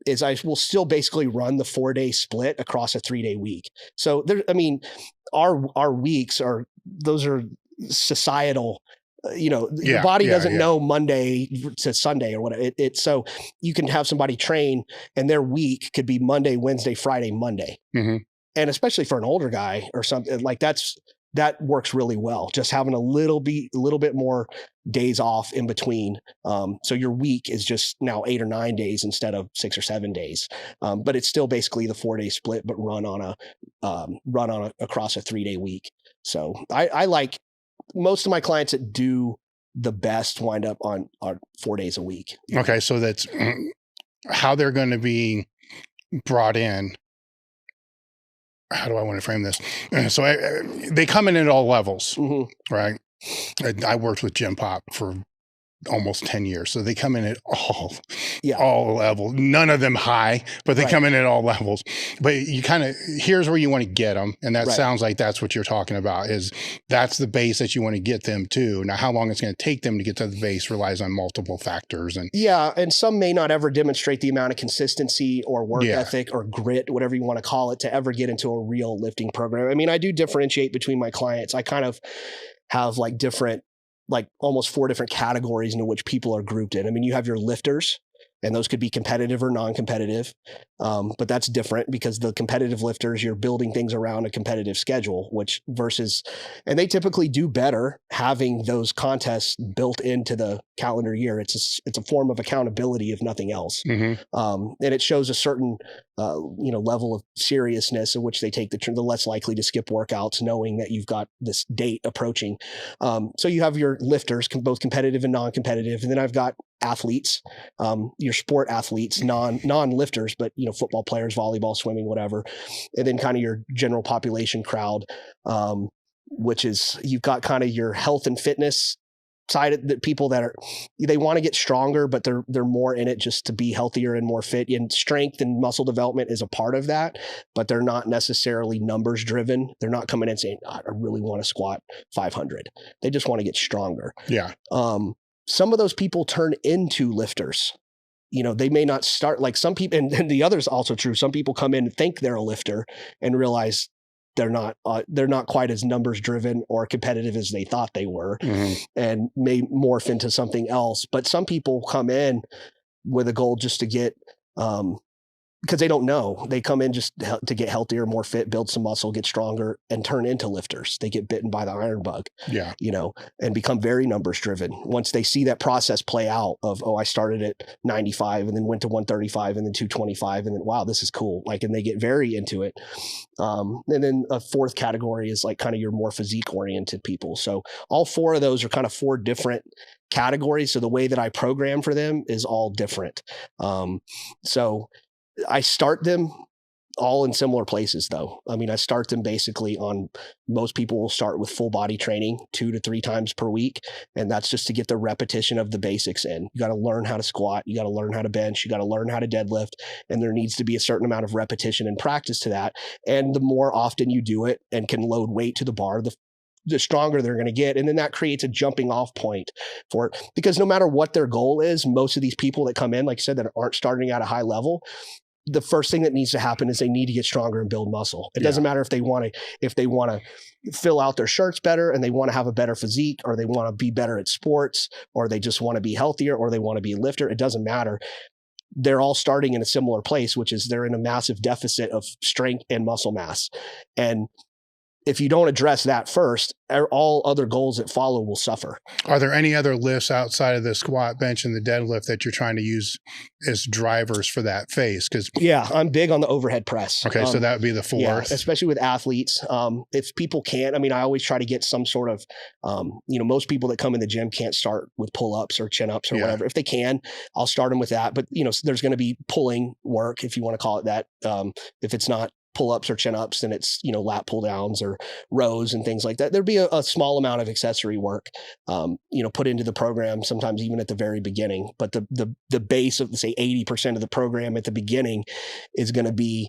Is I will still basically run the 4-day split across a 3-day week. So our weeks those are societal. Your body doesn't know Monday to Sunday or whatever. So you can have somebody train and their week could be Monday, Wednesday, Friday, Monday. And especially for an older guy or something like that works really well. Just having a little bit more days off in between. So your week is just now 8 or 9 days instead of 6 or 7 days. But it's still basically the 4-day split, but run on across a 3-day week. So I like, most of my clients that do the best wind up on 4 days a week. Okay. So that's how they're going to be brought in. How do I want to frame this? So they come in at all levels, right? I worked with Gym Pop for almost 10 years. So they come in at Yeah. all levels, none of them high, but they Right. come in at all levels. But you kind of, here's where you want to get them. And that Right. sounds like that's what you're talking about, is that's the base that you want to get them to. Now, how long it's going to take them to get to the base relies on multiple factors. And yeah, and some may not ever demonstrate the amount of consistency or work ethic or grit, whatever you want to call it, to ever get into a real lifting program. I mean, I do differentiate between my clients. I kind of have like different, like almost 4 different categories into which people are grouped in. I mean, you have your lifters, and those could be competitive or non-competitive. But that's different because the competitive lifters, you're building things around a competitive schedule, and they typically do better having those contests built into the calendar year. It's a form of accountability, if nothing else. mm-hmm. And it shows a certain, level of seriousness in which they take the less likely to skip workouts, knowing that you've got this date approaching. So you have your lifters, both competitive and non-competitive. And then I've got athletes, your sport athletes, non-lifters, but football players, volleyball, swimming, whatever. And then kind of your general population crowd, which is, you've got kind of your health and fitness side of the people that they want to get stronger, but they're more in it just to be healthier and more fit. And strength and muscle development is a part of that, but they're not necessarily numbers driven. They're not coming in saying, I really want to squat 500. They just want to get stronger. Yeah. Some of those people turn into lifters. They may not start like some people, and the other is also true. Some people come in and think they're a lifter and realize they're not quite as numbers driven or competitive as they thought they were, and may morph into something else. But some people come in with a goal just to get, because they don't know. They come in just to get healthier, more fit, build some muscle, get stronger, and turn into lifters. They get bitten by the iron bug, and become very numbers driven. Once they see that process play out of, I started at 95 and then went to 135 and then 225 and then, wow, this is cool. And they get very into it. And then a 4th category is like kind of your more physique oriented people. So all 4 of those are kind of 4 different categories. So the way that I program for them is all different. So I start them all in similar places though. I mean, I start them basically most people will start with full body training 2 to 3 times per week. And that's just to get the repetition of the basics in. You got to learn how to squat. You got to learn how to bench. You got to learn how to deadlift. And there needs to be a certain amount of repetition and practice to that. And the more often you do it and can load weight to the bar, the stronger they're going to get. And then that creates a jumping off point for it, because no matter what their goal is, most of these people that come in, like I said, that aren't starting at a high level, the first thing that needs to happen is they need to get stronger and build muscle. It doesn't matter if they want to fill out their shirts better and they want to have a better physique, or they want to be better at sports, or they just want to be healthier, or they want to be a lifter. It doesn't matter. They're all starting in a similar place, which is they're in a massive deficit of strength and muscle mass. And if you don't address that first, all other goals that follow will suffer. Are there any other lifts outside of the squat, bench, and the deadlift that you're trying to use as drivers for that phase? Yeah, I'm big on the overhead press. Okay, so that would be the 4th. Yeah, especially with athletes. If people can't, I always try to get some sort of, most people that come in the gym can't start with pull-ups or chin-ups or whatever. If they can, I'll start them with that. But, there's going to be pulling work, if you want to call it that. If it's not pull-ups or chin-ups, and it's lat pull downs or rows and things like that. There'd be a small amount of accessory work put into the program, sometimes even at the very beginning. But the base of, say, 80% of the program at the beginning is going to be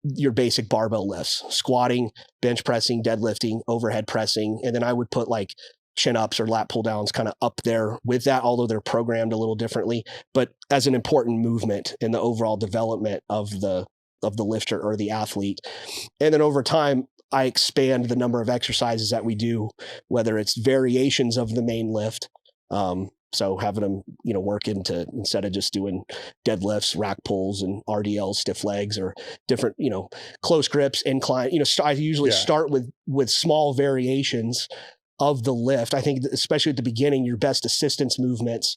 your basic barbell lifts: squatting, bench pressing, deadlifting, overhead pressing. And then I would put like chin-ups or lat pull downs kind of up there with that, although they're programmed a little differently, but as an important movement in the overall development of the lifter or the athlete. And then over time, I expand the number of exercises that we do, whether it's variations of the main lift. So having them, work into, instead of just doing deadlifts, rack pulls and RDLs, stiff legs, or different, close grips, incline, I usually start with small variations of the lift. I think especially at the beginning, your best assistance movements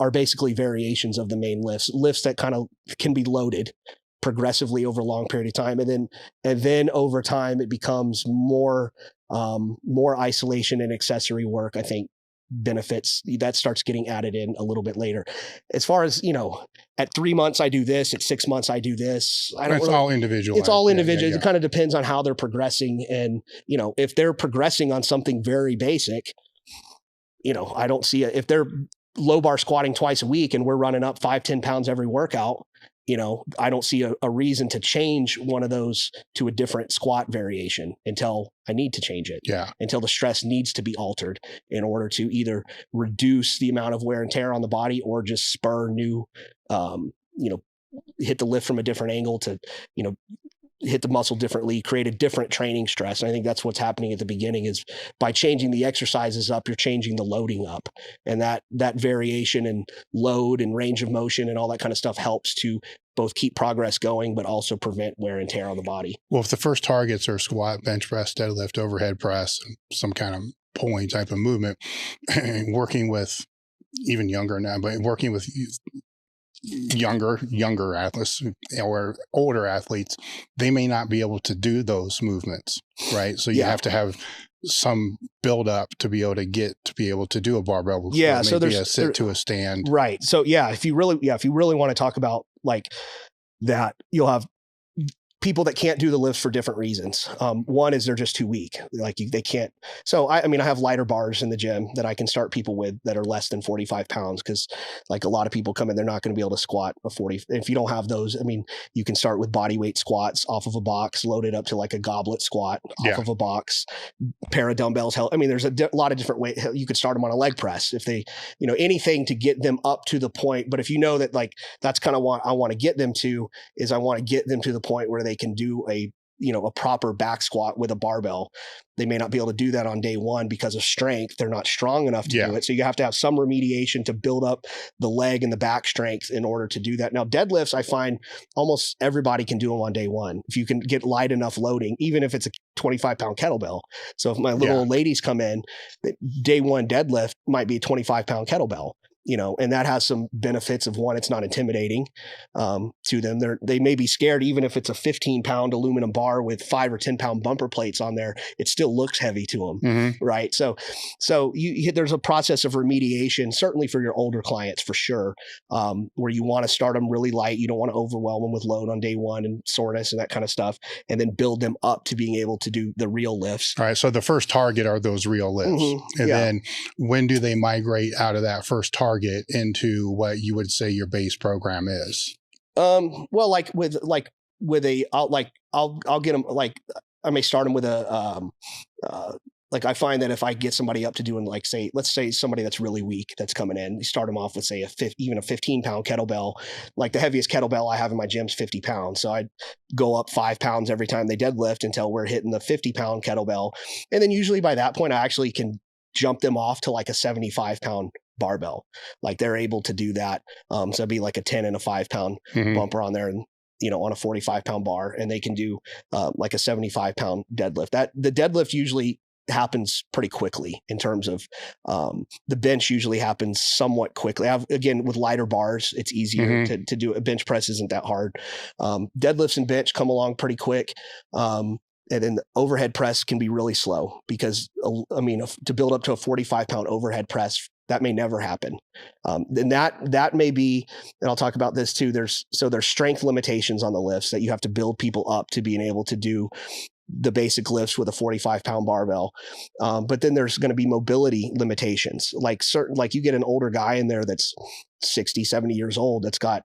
are basically variations of the main lifts that kind of can be loaded progressively over a long period of time. And then over time, it becomes more isolation and accessory work, I think, benefits that starts getting added in a little bit later. As far as, at 3 months, I do this, at 6 months, I do this. All individual. It's all individual. It kind of depends on how they're progressing. And, if they're progressing on something very basic, I don't see it. If they're low bar squatting twice a week and we're running up 5-10 pounds every workout, I don't see a reason to change one of those to a different squat variation until I need to change it. Yeah. Until the stress needs to be altered in order to either reduce the amount of wear and tear on the body or just spur new, hit the lift from a different angle to, hit the muscle differently, create a different training stress. And I think that's what's happening at the beginning is by changing the exercises up, you're changing the loading up. And that variation in load and range of motion and all that kind of stuff helps to both keep progress going, but also prevent wear and tear on the body. Well, if the first targets are squat, bench press, deadlift, overhead press, some kind of pulling type of movement, working with even younger now, but working with younger athletes or older athletes, they may not be able to do those movements, right? So you have to have some build up to be able to do a barbell. Yeah. So there's a sit to a stand. Right. So if you really want to talk about like that, you'll have people that can't do the lifts for different reasons. One is they're just too weak. They can't. So I have lighter bars in the gym that I can start people with that are less than 45 pounds. Cause like a lot of people come in, they're not going to be able to squat a 40. If you don't have those, you can start with body weight squats off of a box, loaded up to like a goblet squat off of a box, pair of dumbbells. There's a lot of different ways. You could start them on a leg press if they, anything to get them up to the point. But if you know that that's kind of what I want to get them to is I want to get them to the point where they can do a proper back squat with a barbell. They may not be able to do that on day one because of strength. They're not strong enough to do it. So you have to have some remediation to build up the leg and the back strength in order to do that. Now, deadlifts, I find almost everybody can do them on day one. If you can get light enough loading, even if it's a 25-pound kettlebell. So if my little old ladies come in, day one deadlift might be a 25-pound kettlebell. And that has some benefits of one, it's not intimidating to them. They may be scared, even if it's a 15-pound aluminum bar with 5 or 10-pound bumper plates on there, it still looks heavy to them. Mm-hmm. Right. So there's a process of remediation, certainly for your older clients for sure, where you want to start them really light. You don't want to overwhelm them with load on day one and soreness and that kind of stuff, and then build them up to being able to do the real lifts. All right. So the first target are those real lifts. Mm-hmm. And then when do they migrate out of that first target into what you would say your base program is? Well, I'll get them, I may start them with I find that if I get somebody up to doing let's say somebody that's really weak that's coming in, you start them off with say even a 15-pound kettlebell. Like the heaviest kettlebell I have in my gym is 50 pounds. So I'd go up 5 pounds every time they deadlift until we're hitting the 50-pound kettlebell. And then usually by that point, I actually can jump them off to like a 75-pound barbell. Like they're able to do that. So it'd be like a 10 and a 5-pound bumper on there and, on a 45-pound bar, and they can do like a 75-pound deadlift. The deadlift usually happens pretty quickly in terms of the bench usually happens somewhat quickly. Again, with lighter bars, it's easier to do. A bench press isn't that hard. Deadlifts and bench come along pretty quick. And then the overhead press can be really slow because, to build up to a 45-pound overhead press, that may never happen. And that may be, and I'll talk about this too. There's strength limitations on the lifts that you have to build people up to being able to do the basic lifts with a 45-pound barbell. But then there's going to be mobility limitations. Like you get an older guy in there that's 60, 70 years old that's got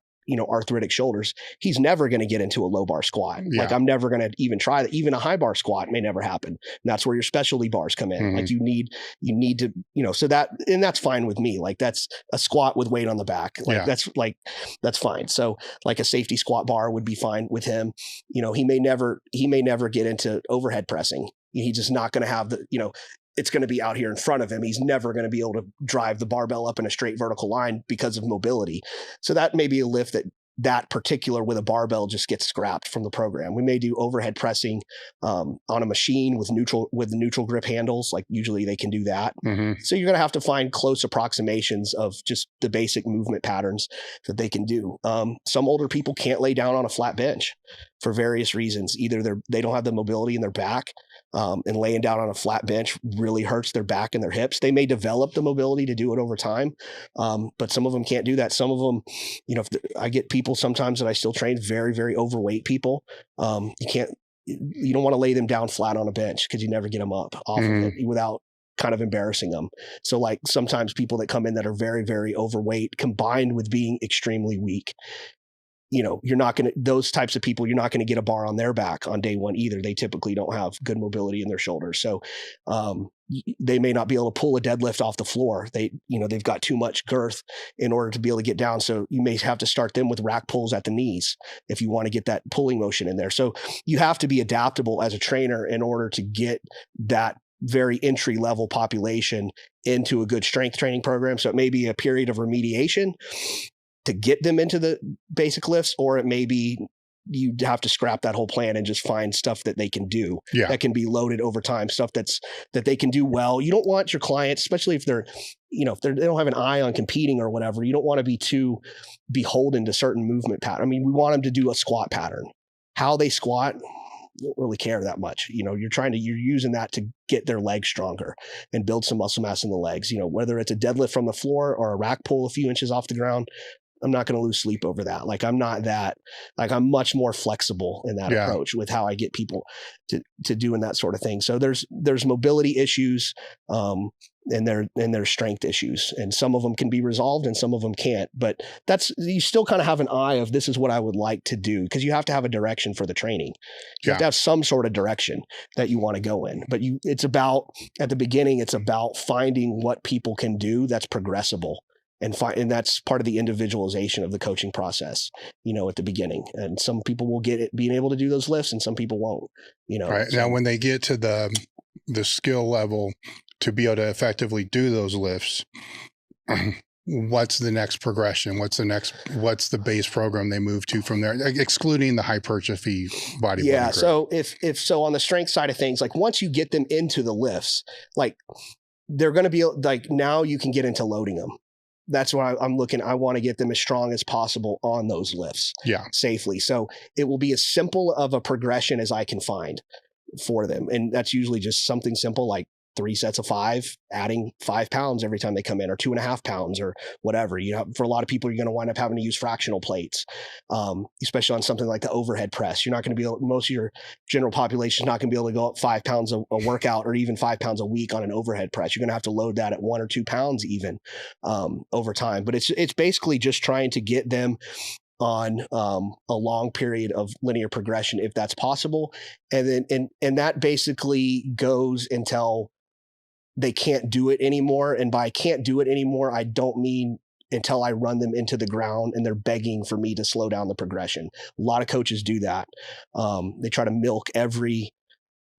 arthritic shoulders, he's never going to get into a low bar squat. Yeah. Like I'm never going to even try that. Even a high bar squat may never happen. And that's where your specialty bars come in. Like you need to, so that's fine with me. Like that's a squat with weight on the back. That's fine. So like a safety squat bar would be fine with him. He may never get into overhead pressing. He's just not going to have it's going to be out here in front of him. He's never going to be able to drive the barbell up in a straight vertical line because of mobility. So that may be a lift that particular with a barbell just gets scrapped from the program. We may do overhead pressing on a machine with neutral grip handles. Like usually they can do that. So you're going to have to find close approximations of just the basic movement patterns that they can do. Some older people can't lay down on a flat bench for various reasons. Either they don't have the mobility in their back, and laying down on a flat bench really hurts their back and their hips. They may develop the mobility to do it over time, but some of them can't do that. Some of them, I get people sometimes that I still train, very, very overweight people. You don't want to lay them down flat on a bench because you never get them up off of it without kind of embarrassing them. So like sometimes people that come in that are very, very overweight combined with being extremely weak, you're not going to, those types of people, you're not going to get a bar on their back on day one either. They typically don't have good mobility in their shoulders. So they may not be able to pull a deadlift off the floor. They've got too much girth in order to be able to get down. So you may have to start them with rack pulls at the knees if you want to get that pulling motion in there. So you have to be adaptable as a trainer in order to get that very entry level population into a good strength training program. So it may be a period of remediation to get them into the basic lifts, or it may be you have to scrap that whole plan and just find stuff that they can do that can be loaded over time, stuff that they can do well. You don't want your clients, especially if they're, if they don't have an eye on competing or whatever, you don't want to be too beholden to certain movement pattern. I mean, we want them to do a squat pattern. How they squat, don't really care that much. You're using that to get their legs stronger and build some muscle mass in the legs, whether it's a deadlift from the floor or a rack pull a few inches off the ground. I'm not going to lose sleep over that. Like I'm much more flexible in that approach with how I get people to doing that sort of thing. So there's mobility issues, and there's strength issues, and some of them can be resolved and some of them can't, but you still kind of have an eye of this is what I would like to do, because you have to have a direction for the training. You have to have some sort of direction that you want to go in, but at the beginning, it's about finding what people can do that's progressible. And that's part of the individualization of the coaching process, at the beginning. And some people will get it being able to do those lifts and some people won't, Right. So, now, when they get to the skill level to be able to effectively do those lifts, what's the next progression? What's the base program they move to from there, excluding the hypertrophy bodybuilding? Yeah. So if on the strength side of things, like once you get them into the lifts, like they're going to be like, now you can get into loading them. That's why I'm looking. I want to get them as strong as possible on those lifts safely. So it will be as simple of a progression as I can find for them. And that's usually just something simple like 3 sets of 5, adding 5 pounds every time they come in, or 2.5 pounds or whatever. For a lot of people, you're going to wind up having to use fractional plates, especially on something like the overhead press. You're not going to be able, most of your general population is not going to be able to go up 5 pounds a workout or even 5 pounds a week on an overhead press. You're going to have to load that at 1 or 2 pounds even over time. But it's basically just trying to get them on a long period of linear progression, if that's possible. And then, and that basically goes until they can't do it anymore. And by can't do it anymore, I don't mean until I run them into the ground and they're begging for me to slow down the progression. A lot of coaches do that. They try to milk every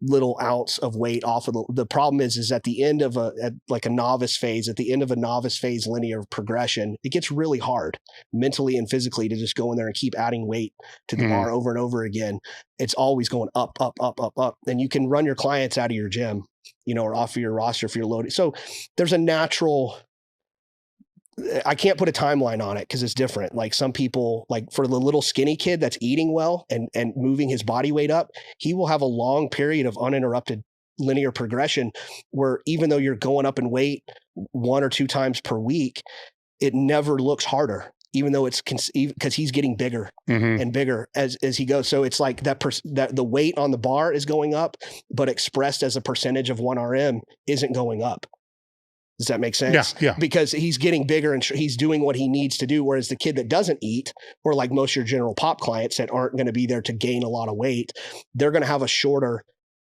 little ounce of weight off of the problem is at the end of a novice phase, linear progression, it gets really hard mentally and physically to just go in there and keep adding weight to the bar over and over again. It's always going up, up, up, up, up. And you can run your clients out of your gym, or off of your roster if you're loaded. So there's a natural, I can't put a timeline on it because it's different. Like some people, like for the little skinny kid that's eating well and moving his body weight up, he will have a long period of uninterrupted linear progression where even though you're going up in weight 1 or 2 times per week, it never looks harder, even though it's because he's getting bigger and bigger as he goes. So it's like that the weight on the bar is going up, but expressed as a percentage of 1RM isn't going up. Does that make sense? Yeah. Because he's getting bigger and he's doing what he needs to do. Whereas the kid that doesn't eat, or like most of your general pop clients that aren't going to be there to gain a lot of weight, they're going to have a shorter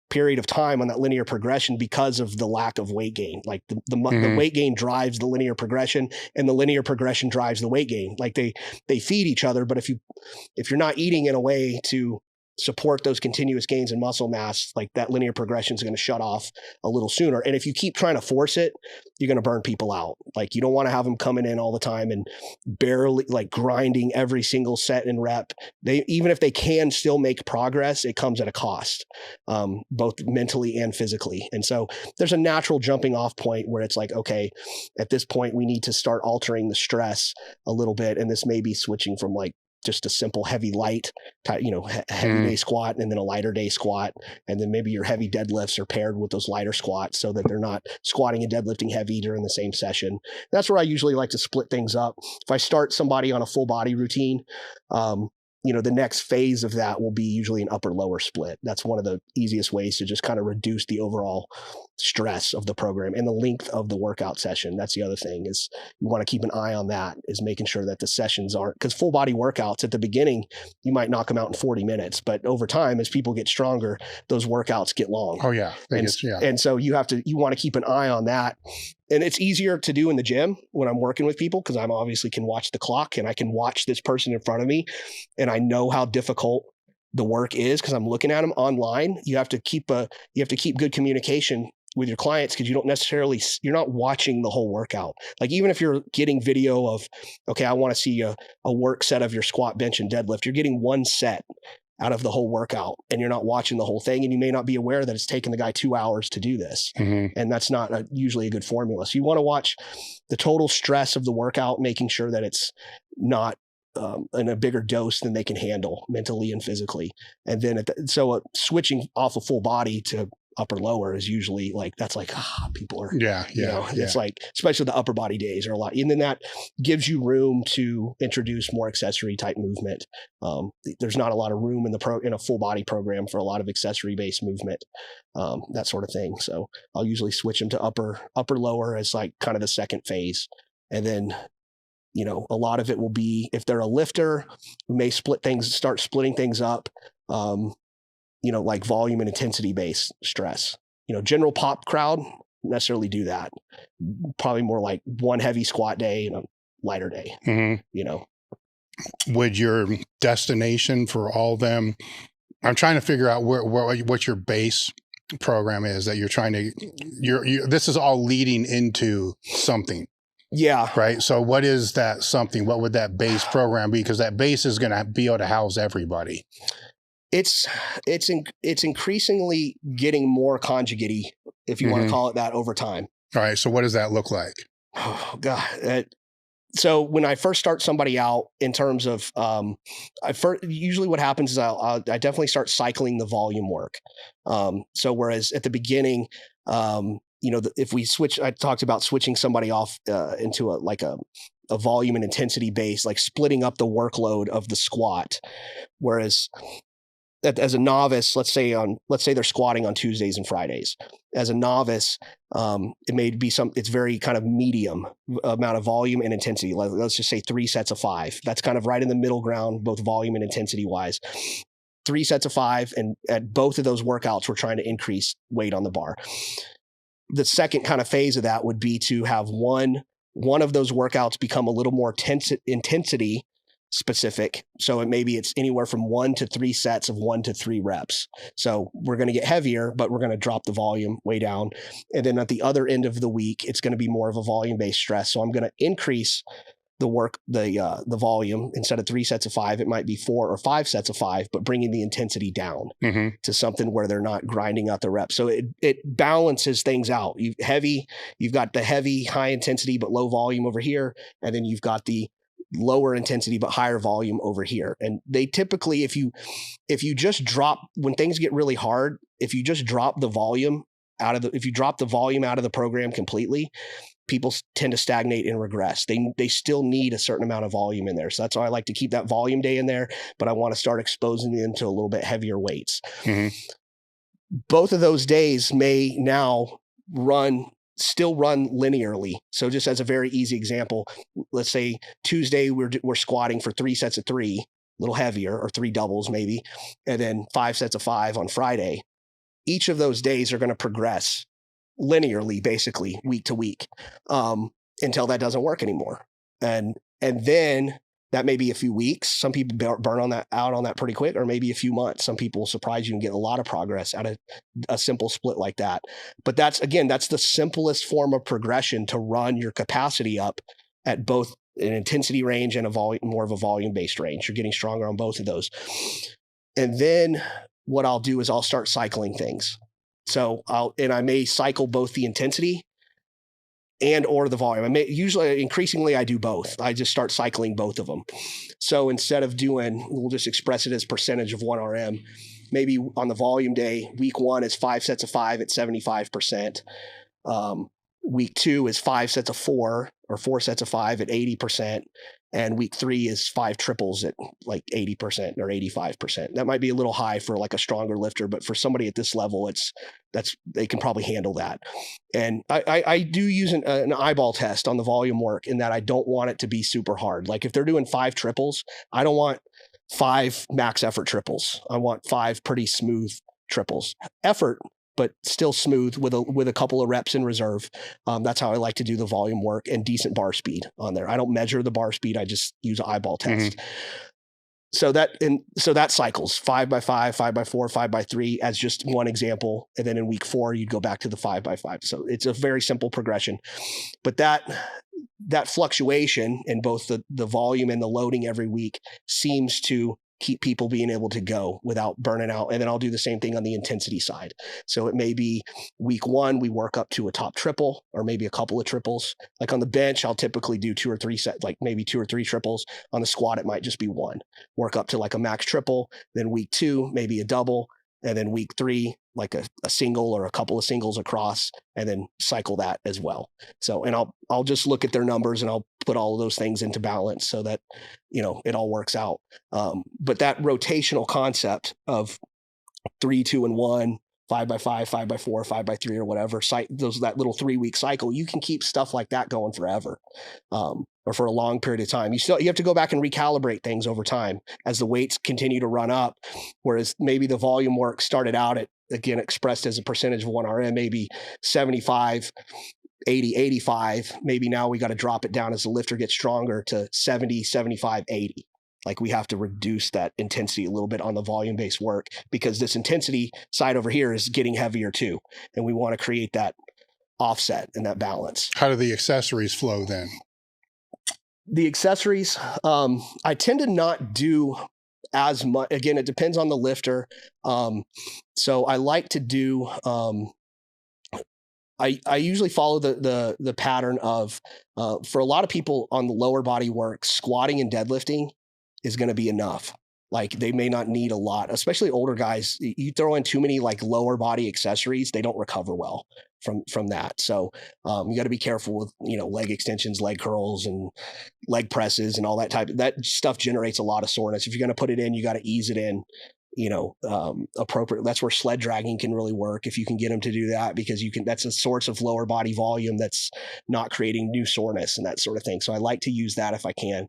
period of time on that linear progression because of the lack of weight gain. Like the weight gain drives the linear progression, and the linear progression drives the weight gain. Like they feed each other. But if you're not eating in a way to support those continuous gains in muscle mass, like that linear progression is going to shut off a little sooner. And if you keep trying to force it, you're going to burn people out. Like you don't want to have them coming in all the time and barely like grinding every single set and rep. Even if they can still make progress, it comes at a cost, both mentally and physically. And so there's a natural jumping off point where it's like, okay, at this point we need to start altering the stress a little bit. And this may be switching from like just a simple heavy light, heavy day squat, and then a lighter day squat. And then maybe your heavy deadlifts are paired with those lighter squats so that they're not squatting and deadlifting heavy during the same session. That's where I usually like to split things up. If I start somebody on a full body routine, the next phase of that will be usually an upper lower split. That's one of the easiest ways to just kind of reduce the overall stress of the program and the length of the workout session. That's the other thing, is you want to keep an eye on that, is making sure that the sessions aren't, because full body workouts at the beginning, you might knock them out in 40 minutes, but over time, as people get stronger, those workouts get long. Oh yeah. And so you want to keep an eye on that. And it's easier to do in the gym when I'm working with people, because I'm obviously can watch the clock and I can watch this person in front of me, and I know how difficult the work is because I'm looking at them. Online, you have to keep good communication with your clients, because you're not watching the whole workout. Like, even if you're getting video of, okay, I want to see a work set of your squat, bench, and deadlift, you're getting one set out of the whole workout, and you're not watching the whole thing, and you may not be aware that it's taken the guy 2 hours to do this. Mm-hmm. And that's not usually a good formula. So you want to watch the total stress of the workout, making sure that it's not in a bigger dose than they can handle mentally and physically. And then switching off of full body to upper lower is usually people are, it's like, especially the upper body days are a lot. And then that gives you room to introduce more accessory type movement. There's not a lot of room in a full body program for a lot of accessory based movement, that sort of thing. So I'll usually switch them to upper lower as like kind of the second phase. And then, a lot of it will be, if they're a lifter, we may start splitting things up. Like volume and intensity based stress. General pop crowd necessarily do that. Probably more like one heavy squat day and a lighter day. Mm-hmm. Would your destination for all of them, I'm trying to figure out what your base program is that you're trying to, this is all leading into something. Yeah. Right. So what is that something? What would that base program be? Because that base is going to be able to house everybody. It's increasingly getting more conjugate-y, if you want to call it that, over time. All right. So what does that look like? Oh God. So when I first start somebody out in terms of, usually what happens is I definitely start cycling the volume work. So whereas at the beginning, if we switch, I talked about switching somebody off into a volume and intensity base, like splitting up the workload of the squat. Whereas as a novice, let's say they're squatting on Tuesdays and Fridays. As a novice, it may be it's very kind of medium amount of volume and intensity. Let's just say 3 sets of 5. That's kind of right in the middle ground, both volume and intensity wise. 3 sets of 5, and at both of those workouts, we're trying to increase weight on the bar. The second kind of phase of that would be to have one of those workouts become a little more intensity specific. So it's anywhere from 1 to 3 sets of 1 to 3 reps. So we're going to get heavier, but we're going to drop the volume way down. And then at the other end of the week, it's going to be more of a volume based stress. So I'm going to increase the volume. Instead of 3 sets of 5, it might be 4 or 5 sets of 5, but bringing the intensity down to something where they're not grinding out the reps. So it balances things out. You've got the heavy, high intensity, but low volume over here. And then you've got the lower intensity, but higher volume over here. And they typically, if you just drop, when things get really hard, if you just drop the volume out of the program completely, people tend to stagnate and regress. They still need a certain amount of volume in there. So that's why I like to keep that volume day in there, but I want to start exposing them to a little bit heavier weights. Mm-hmm. Both of those days may now still run linearly. So just as a very easy example, let's say Tuesday we're squatting for 3 sets of 3, a little heavier, or 3 doubles maybe, and then 5 sets of 5 on Friday. Each of those days are going to progress linearly, basically week to week, until that doesn't work anymore. And then that may be a few weeks. Some people burn out on that pretty quick, or maybe a few months. Some people surprise you and get a lot of progress out of a simple split like that. But that's the simplest form of progression to run your capacity up at both an intensity range and more of a volume-based range. You're getting stronger on both of those. And then what I'll do is I'll start cycling things. So I may cycle both the intensity and or the volume. Increasingly I do both. I just start cycling both of them. So instead of we'll just express it as percentage of 1RM. Maybe on the volume day, week 1 is 5 sets of 5 at 75%. Week 2 is 5 sets of 4 or 4 sets of 5 at 80%. And week 3 is 5 triples at like 80% or 85%. That might be a little high for like a stronger lifter, but for somebody at this level, they can probably handle that. And I do use an eyeball test on the volume work in that I don't want it to be super hard. Like if they're doing 5 triples, I don't want 5 max effort triples. I want 5 pretty smooth triples. Effort, but still smooth with a couple of reps in reserve. That's how I like to do the volume work, and decent bar speed on there. I don't measure the bar speed. I just use an eyeball test. So that cycles 5x5, 5x4, 5x3 as just one example. And then in week 4, you'd go back to the 5x5. So it's a very simple progression, but that fluctuation in both the volume and the loading every week seems to keep people being able to go without burning out. And then I'll do the same thing on the intensity side. So it may be week 1, we work up to a top triple or maybe a couple of triples. Like on the bench, I'll typically do 2 or 3 sets, like maybe 2 or 3 triples. On the squat, it might just be 1. Work up to like a max triple. Then week 2, maybe a double. And then week 3, like a single or a couple of singles across, and then cycle that as well. So, and I'll just look at their numbers and I'll put all of those things into balance so that, it all works out. But that rotational concept of 3, 2, and 1, 5x5, 5x4, 5x3, or whatever, that little 3-week cycle, you can keep stuff like that going forever. Or for a long period of time. You have to go back and recalibrate things over time as the weights continue to run up, whereas maybe the volume work started out at, again, expressed as a percentage of 1RM, maybe 75, 80, 85. Maybe now we got to drop it down as the lifter gets stronger to 70, 75, 80. Like we have to reduce that intensity a little bit on the volume-based work because this intensity side over here is getting heavier too. And we want to create that offset and that balance. How do the accessories flow then? The accessories, I tend to not do as much. Again, it depends on the lifter. So I like to do, I usually follow the pattern of, for a lot of people on the lower body work, squatting and deadlifting is going to be enough. Like they may not need a lot, especially older guys. You throw in too many like lower body accessories, they don't recover well from that. So you got to be careful with, leg extensions, leg curls, and leg presses and all that that stuff generates a lot of soreness. If you're going to put it in, you got to ease it in, appropriate. That's where sled dragging can really work if you can get them to do that, because that's a source of lower body volume that's not creating new soreness and that sort of thing. So I like to use that if I can.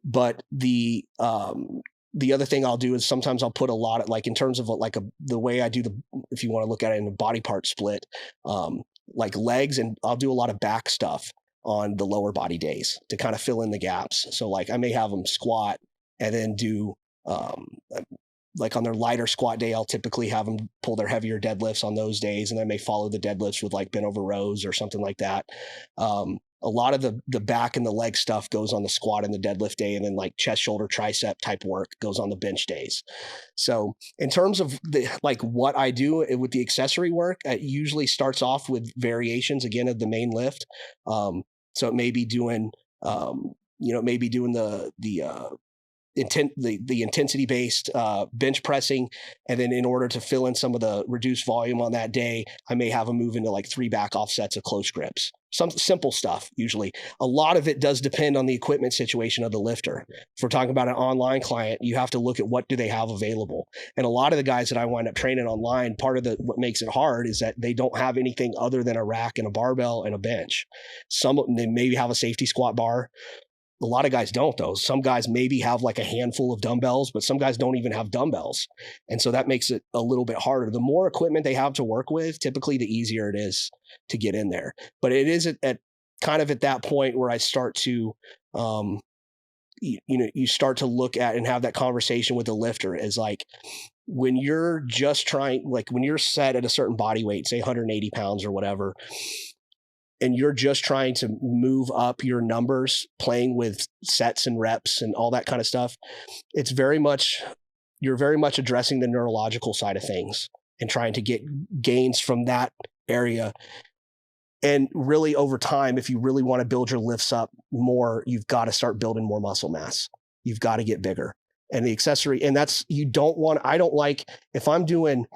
But the other thing I'll do is sometimes I'll put a lot of, like, in terms of like the way I do if you want to look at it in a body part split, like legs, and I'll do a lot of back stuff on the lower body days to kind of fill in the gaps. So like I may have them squat and then do, like on their lighter squat day, I'll typically have them pull their heavier deadlifts on those days. And I may follow the deadlifts with like bent over rows or something like that. A lot of the back and the leg stuff goes on the squat and the deadlift day, and then like chest, shoulder, tricep type work goes on the bench days. So in terms of what I do with the accessory work, it usually starts off with variations again of the main lift. So it may be doing, the intensity based bench pressing, and then in order to fill in some of the reduced volume on that day, I may have them move into like 3 back offsets of close grips. Some simple stuff. Usually a lot of it does depend on the equipment situation of the lifter. If we're talking about an online client, you have to look at what do they have available. And a lot of the guys that I wind up training online, part of what makes it hard is that they don't have anything other than a rack and a barbell and a bench. Some of them, they maybe have a safety squat bar. A lot of guys don't, though. Some guys maybe have like a handful of dumbbells, but some guys don't even have dumbbells. And so that makes it a little bit harder. The more equipment they have to work with, typically the easier it is to get in there. But it is at kind of at that point where I start to, you start to look at and have that conversation with the lifter is like, when you're just trying, like when you're set at a certain body weight, say 180 pounds or whatever, and you're just trying to move up your numbers, playing with sets and reps and all that kind of stuff, you're very much addressing the neurological side of things and trying to get gains from that area. And really over time, if you really want to build your lifts up more, you've got to start building more muscle mass. You've got to get bigger. And the accessory, and I don't like, if I'm doing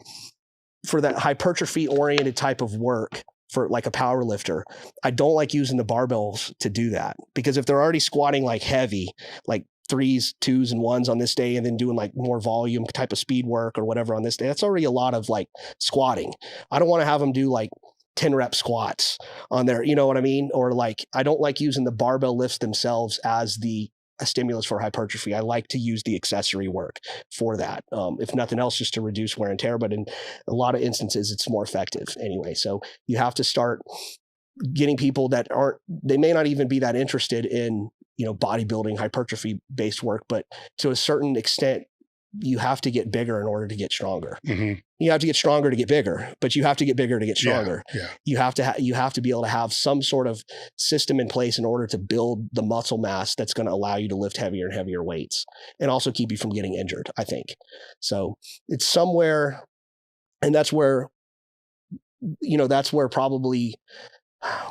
for that hypertrophy oriented type of work, for like a power lifter, I don't like using the barbells to do that, because if they're already squatting like heavy, like 3s, 2s, and 1s on this day, and then doing like more volume type of speed work or whatever on this day, that's already a lot of like squatting. I don't want to have them do like 10 rep squats on there. You know what I mean? Or like, I don't like using the barbell lifts themselves as a stimulus for hypertrophy. I like to use the accessory work for that. If nothing else, just to reduce wear and tear, but in a lot of instances, it's more effective anyway. So you have to start getting people that they may not even be that interested in, bodybuilding, hypertrophy based work, but to a certain extent, you have to get bigger in order to get stronger. Mm-hmm. You have to get stronger to get bigger, but you have to get bigger to get stronger. Yeah. You have to be able to have some sort of system in place in order to build the muscle mass that's going to allow you to lift heavier and heavier weights, and also keep you from getting injured, I think. So it's somewhere, and that's where probably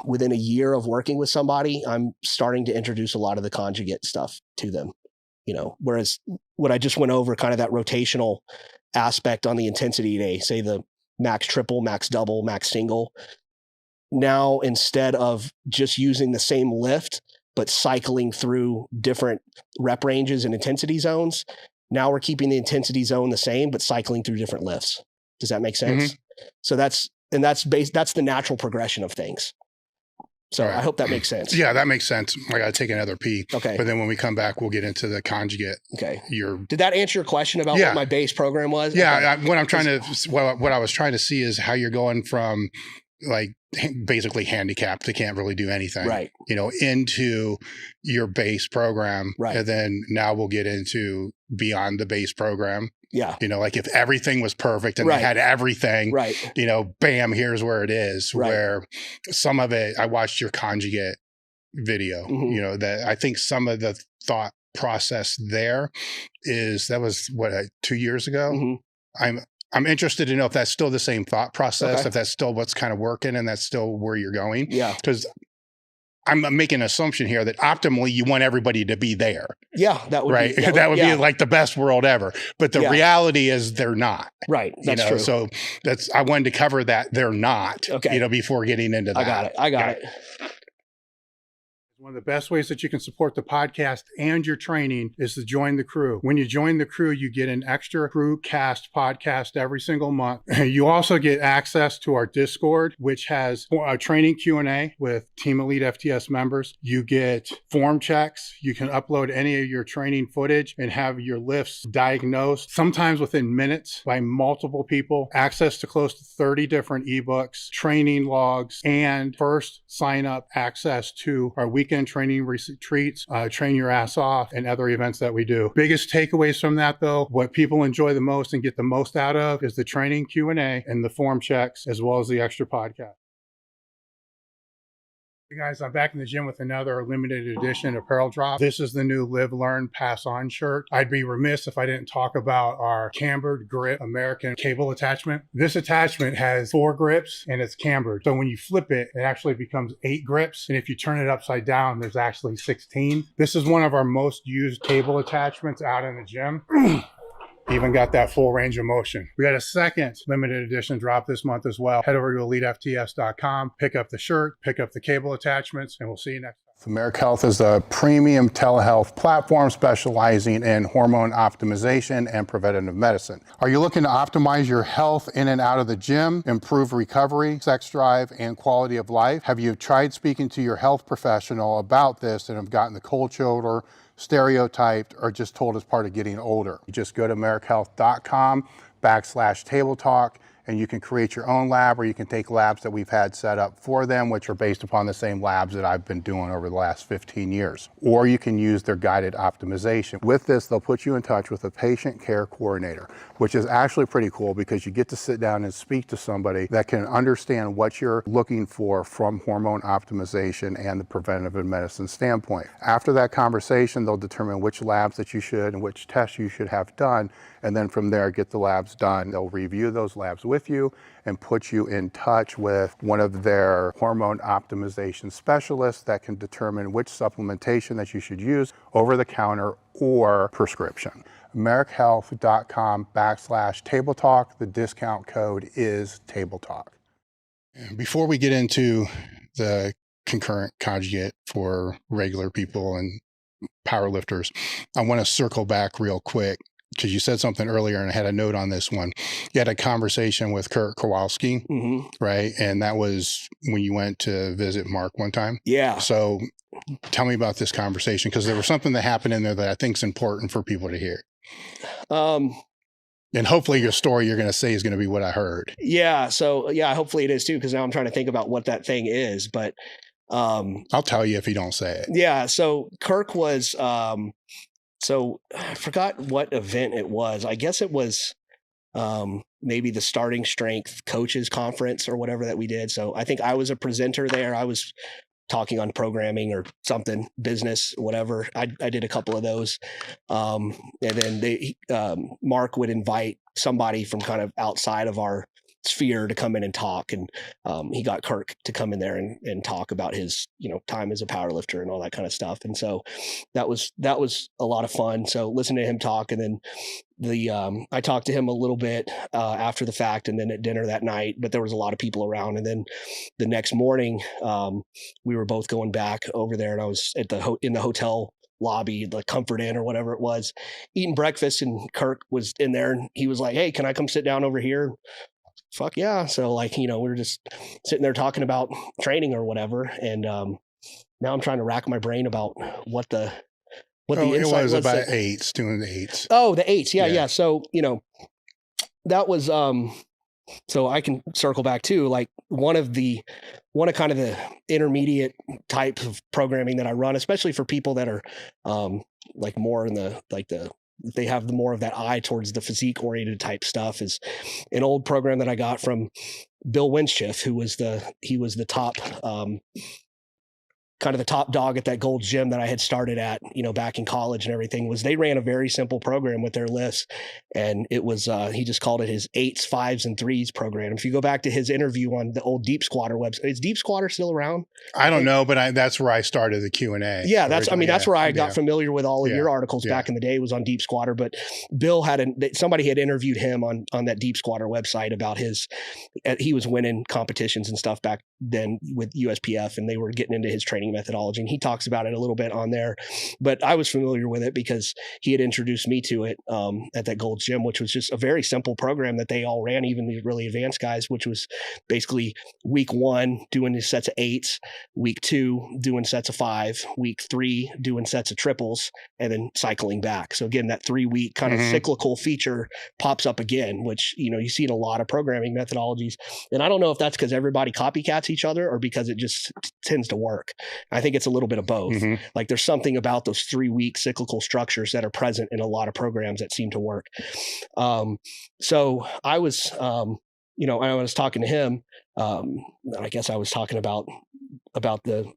within a year of working with somebody, I'm starting to introduce a lot of the conjugate stuff to them. Whereas what I just went over, kind of that rotational aspect on the intensity day, say the max triple, max double, max single. Now, instead of just using the same lift, but cycling through different rep ranges and intensity zones, now we're keeping the intensity zone the same, but cycling through different lifts. Does that make sense? Mm-hmm. So that's the natural progression of things. So right. I hope that makes sense. Yeah, that makes sense. I got to take another pee. Okay. But then when we come back, we'll get into the conjugate. Okay. Did that answer your question about what my base program was? Yeah. Okay. What I was trying to see is how you're going from like basically handicapped to can't really do anything, right? Into your base program. Right. And then now we'll get into beyond the base program. Yeah. Like if everything was perfect and right. they had everything, right. Bam, here's where it is. Right. Where some of it, I watched your conjugate video, mm-hmm. That I think some of the thought process there that was 2 years ago. Mm-hmm. I'm interested to know if that's still the same thought process, okay. if that's still what's kind of working and that's still where you're going. Yeah. Because I'm making an assumption here that optimally you want everybody to be there. Yeah, that would right. Be, that would be like the best world ever. But the reality is they're not. Right. That's true. So I wanted to cover that they're not. Okay. Before getting into that. I got it. One of the best ways that you can support the podcast and your training is to join the crew. When you join the crew, you get an extra crew cast podcast every single month. You also get access to our Discord, which has a training Q&A with Team Elite FTS members. You get form checks. You can upload any of your training footage and have your lifts diagnosed, sometimes within minutes, by multiple people. Access to close to 30 different ebooks, training logs, and first sign up access to our weekend training retreats, train your ass off, and other events that we do. Biggest takeaways from that, though, what people enjoy the most and get the most out of is the training Q&A and the form checks, as well as the extra podcast. Hey guys, I'm back in the gym with another limited edition apparel drop. This is the new Live, Learn, Pass On shirt. I'd be remiss if I didn't talk about our cambered grip American cable attachment. This attachment has 4 grips and it's cambered. So when you flip it, it actually becomes 8 grips. And if you turn it upside down, there's actually 16. This is one of our most used cable attachments out in the gym. Even got that full range of motion. We got a second limited edition drop this month as well. Head over to elitefts.com, pick up the shirt, pick up the cable attachments, and we'll see you next time. Merrick Health is a premium telehealth platform specializing in hormone optimization and preventative medicine. Are you looking to optimize your health in and out of the gym, improve recovery, sex drive, and quality of life? Have you tried speaking to your health professional about this and have gotten the cold shoulder, stereotyped, or just told as part of getting older? You just go to merrickhealth.com/table talk and you can create your own lab, or you can take labs that we've had set up for them, which are based upon the same labs that I've been doing over the last 15 years. Or you can use their guided optimization. With this, they'll put you in touch with a patient care coordinator, which is actually pretty cool because you get to sit down and speak to somebody that can understand what you're looking for from hormone optimization and the preventative medicine standpoint. After that conversation, they'll determine which labs that you should and which tests you should have done, and then from there, get the labs done. They'll review those labs with you and put you in touch with one of their hormone optimization specialists that can determine which supplementation that you should use over the counter or prescription. merrickhealth.com/table talk. The discount code is table talk. Before we get into the concurrent conjugate for regular people and powerlifters, I want to circle back real quick because you said something earlier and I had a note on this one. You had a conversation with Kirk, Karwoski, right? And that was when you went to visit Mark one time. Yeah. So tell me about this conversation, because there was something that happened in there that I think is important for people to hear. And hopefully your story you're going to say is going to be what I heard. Yeah. So yeah, hopefully it is too, because now I'm trying to think about what that thing is. But I'll tell you if you don't say it. yeah. So Kirk was so I forgot what event it was. I guess it was maybe the Starting Strength Coaches Conference or whatever that we did. So I think I was a presenter there. I was talking on programming or something, business, whatever. I did a couple of those. And then Mark would invite somebody from kind of outside of our sphere to come in and talk. And he got Kirk to come in there and talk about his, time as a powerlifter and all that kind of stuff. And so that was a lot of fun. So listening to him talk, and then I talked to him a little bit after the fact, and then at dinner that night, but there was a lot of people around. And then the next morning, we were both going back over there, and I was at in the hotel lobby, the Comfort Inn or whatever it was, eating breakfast, and Kirk was in there, and he was like, "Hey, can I come sit down over here?" Fuck yeah. So we were just sitting there talking about training or whatever. And now I'm trying to rack my brain about what the insight was. About eights, doing the eights. Oh, the eights. Yeah. So, that was, so I can circle back to one of kind of the intermediate type of programming that I run, especially for people that are more in they have more of that eye towards the physique oriented type stuff, is an old program that I got from Bill Winchif, who was the top, kind of the top dog at that Gold's Gym that I had started at, back in college and everything. Was they ran a very simple program with their lifts, and it was, he just called it his 8s, 5s, and 3s program. If you go back to his interview on the old Deep Squatter website, is Deep Squatter still around? I don't know, but that's where I started the Q&A. Yeah, that's where I got familiar with all of your articles back in the day, was on Deep Squatter. But Bill somebody had interviewed him on that Deep Squatter website about he was winning competitions and stuff back then with USPF, and they were getting into his training methodology, and he talks about it a little bit on there. But I was familiar with it because he had introduced me to it at that Gold's Gym, which was just a very simple program that they all ran, even the really advanced guys, which was basically week 1 doing the sets of 8s, week 2 doing sets of 5, week 3 doing sets of triples, and then cycling back. So again, that 3-week kind of cyclical feature pops up again, which you see in a lot of programming methodologies. And I don't know if that's because everybody copycats each other or because it just tends to work. I think it's a little bit of both. There's something about those 3-week cyclical structures that are present in a lot of programs that seem to work. So I was, I was talking to him. I guess I was talking about the,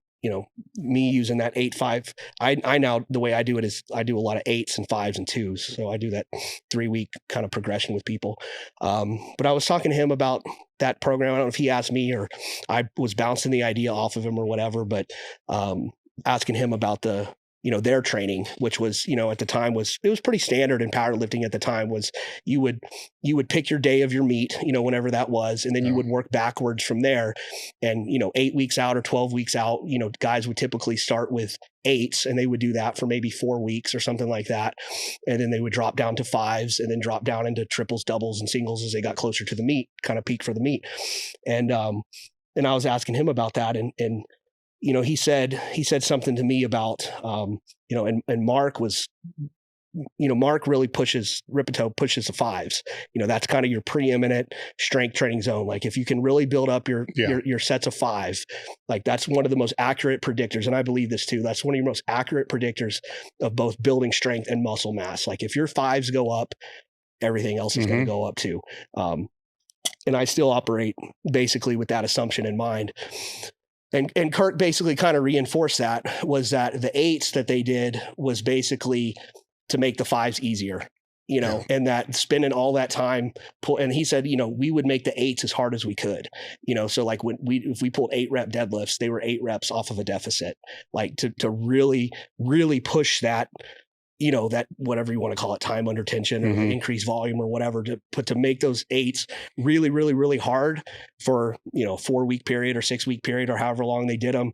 me using that 8-5. I now, the way I do it is I do a lot of 8s and 5s and 2s. So I do that 3-week kind of progression with people. But I was talking to him about that program. I don't know if he asked me or I was bouncing the idea off of him or whatever, but asking him about their training, which was, at the time it was pretty standard in powerlifting at the time, was you would pick your day of your meet, whenever that was. And then you would work backwards from there. And, 8 weeks out or 12 weeks out, guys would typically start with 8s, and they would do that for maybe 4 weeks or something like that. And then they would drop down to 5s and then drop down into triples, doubles, and singles as they got closer to the meet, kind of peak for the meet. And I was asking him about that, and he said something to me about, and Mark was, Mark really Rippetoe pushes the 5s. That's kind of your preeminent strength training zone. Like if you can really build up your sets of 5, that's one of the most accurate predictors. And I believe this too. That's one of your most accurate predictors of both building strength and muscle mass. Like if your 5s go up, everything else is going to go up too. And I still operate basically with that assumption in mind. And Kirk basically kind of reinforced that, was that the 8s that they did was basically to make the 5s easier, and that spending all that time and he said, we would make the 8s as hard as we could, so if we pulled 8-rep deadlifts, they were 8 reps off of a deficit, to really, really push that, that whatever you want to call it, time under tension or Mhm. increased volume or whatever to make those 8s really, really, really hard for, 4-week period or 6-week period or however long they did them,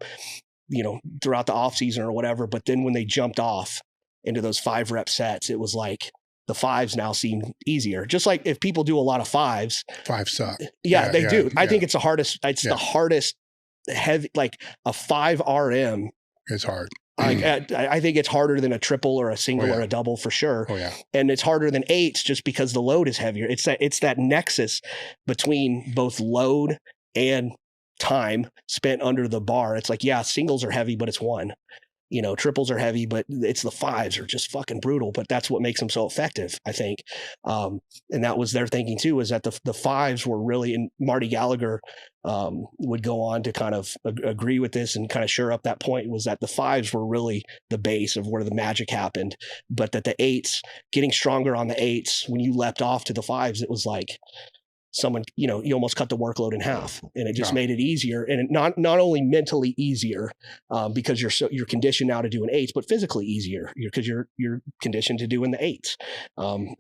throughout the off season or whatever. But then when they jumped off into those 5-rep sets, it was like the 5s now seem easier. Just like if people do a lot of 5s, 5 suck. they do. I yeah. think it's the hardest. It's the hardest heavy, like a 5 RM. It's hard. I think it's harder than a triple or a single or a double for sure. Oh yeah. And it's harder than 8s just because the load is heavier. It's that nexus between both load and time spent under the bar. It's like, yeah, singles are heavy, but it's 1. Triples are heavy, but it's the 5s are just fucking brutal. But that's what makes them so effective, I think. And that was their thinking too, is that the 5s were really, and Marty Gallagher would go on to kind of agree with this and kind of shore up that point, was that the 5s were really the base of where the magic happened, but that the 8s, getting stronger on the 8s, when you leapt off to the 5s, it was like someone, you almost cut the workload in half, and it just made it easier. And it not only mentally easier, because you're conditioned now to doing 8s, but physically easier because you're conditioned to doing the 8s.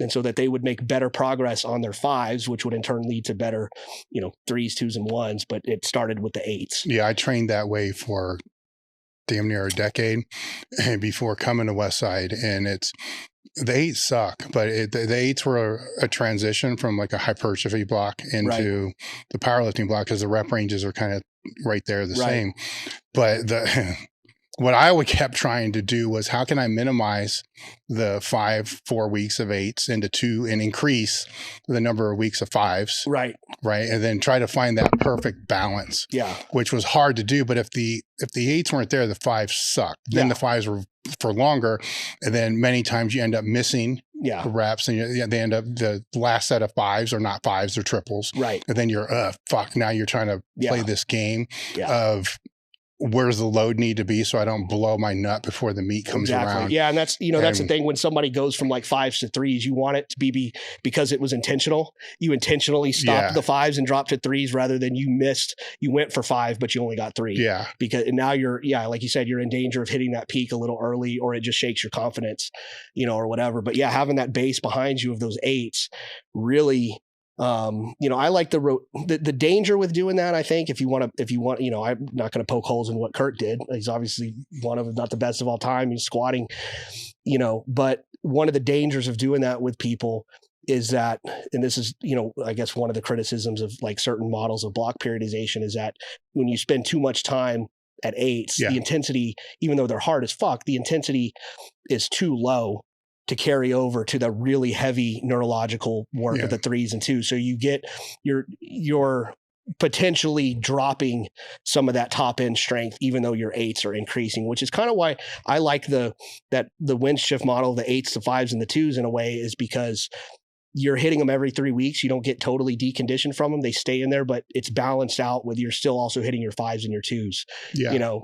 And so that they would make better progress on their 5s, which would in turn lead to better, 3s, 2s, and 1s. But it started with the 8s. Yeah. I trained that way for damn near a decade before coming to Westside, and the 8s suck, but the 8s were a transition from like a hypertrophy block into the powerlifting block, because the rep ranges are kind of right there the same. But what I kept trying to do was, how can I minimize the 4 weeks of 8s into 2 and increase the number of weeks of 5s? Right. And then try to find that perfect balance. Yeah. Which was hard to do. But if the 8s weren't there, the 5s sucked. Then the 5s were for longer. And then many times you end up missing reps, and they end up, the last set of 5s are not 5s, they're triples. Right. And then you're, now you're trying to play this game of, where's the load need to be so I don't blow my nut before the meat comes around. Yeah. And that's, that's the thing. When somebody goes from like 5s to 3s, you want it to be because it was intentional. You intentionally stopped the 5s and dropped to 3s, rather than you went for 5, but you only got 3. Yeah. Because now you're, like you said, you're in danger of hitting that peak a little early, or it just shakes your confidence, or whatever. But having that base behind you of those 8s really, I like the danger with doing that. I think if you want, I'm not going to poke holes in what Kirk did. He's obviously one of, not the best of all time. He's squatting, but one of the dangers of doing that with people is that, and this is, I guess one of the criticisms of like certain models of block periodization, is that when you spend too much time at 8s, the intensity, even though they're hard as fuck, the intensity is too low to carry over to the really heavy neurological work of the 3s and 2s. So you get, you're potentially dropping some of that top end strength, even though your 8s are increasing, which is kind of why I like the wind shift model, the 8s, the 5s, and the 2s in a way, is because you're hitting them every 3 weeks. You don't get totally deconditioned from them. They stay in there, but it's balanced out with, you're still also hitting your 5s and your 2s,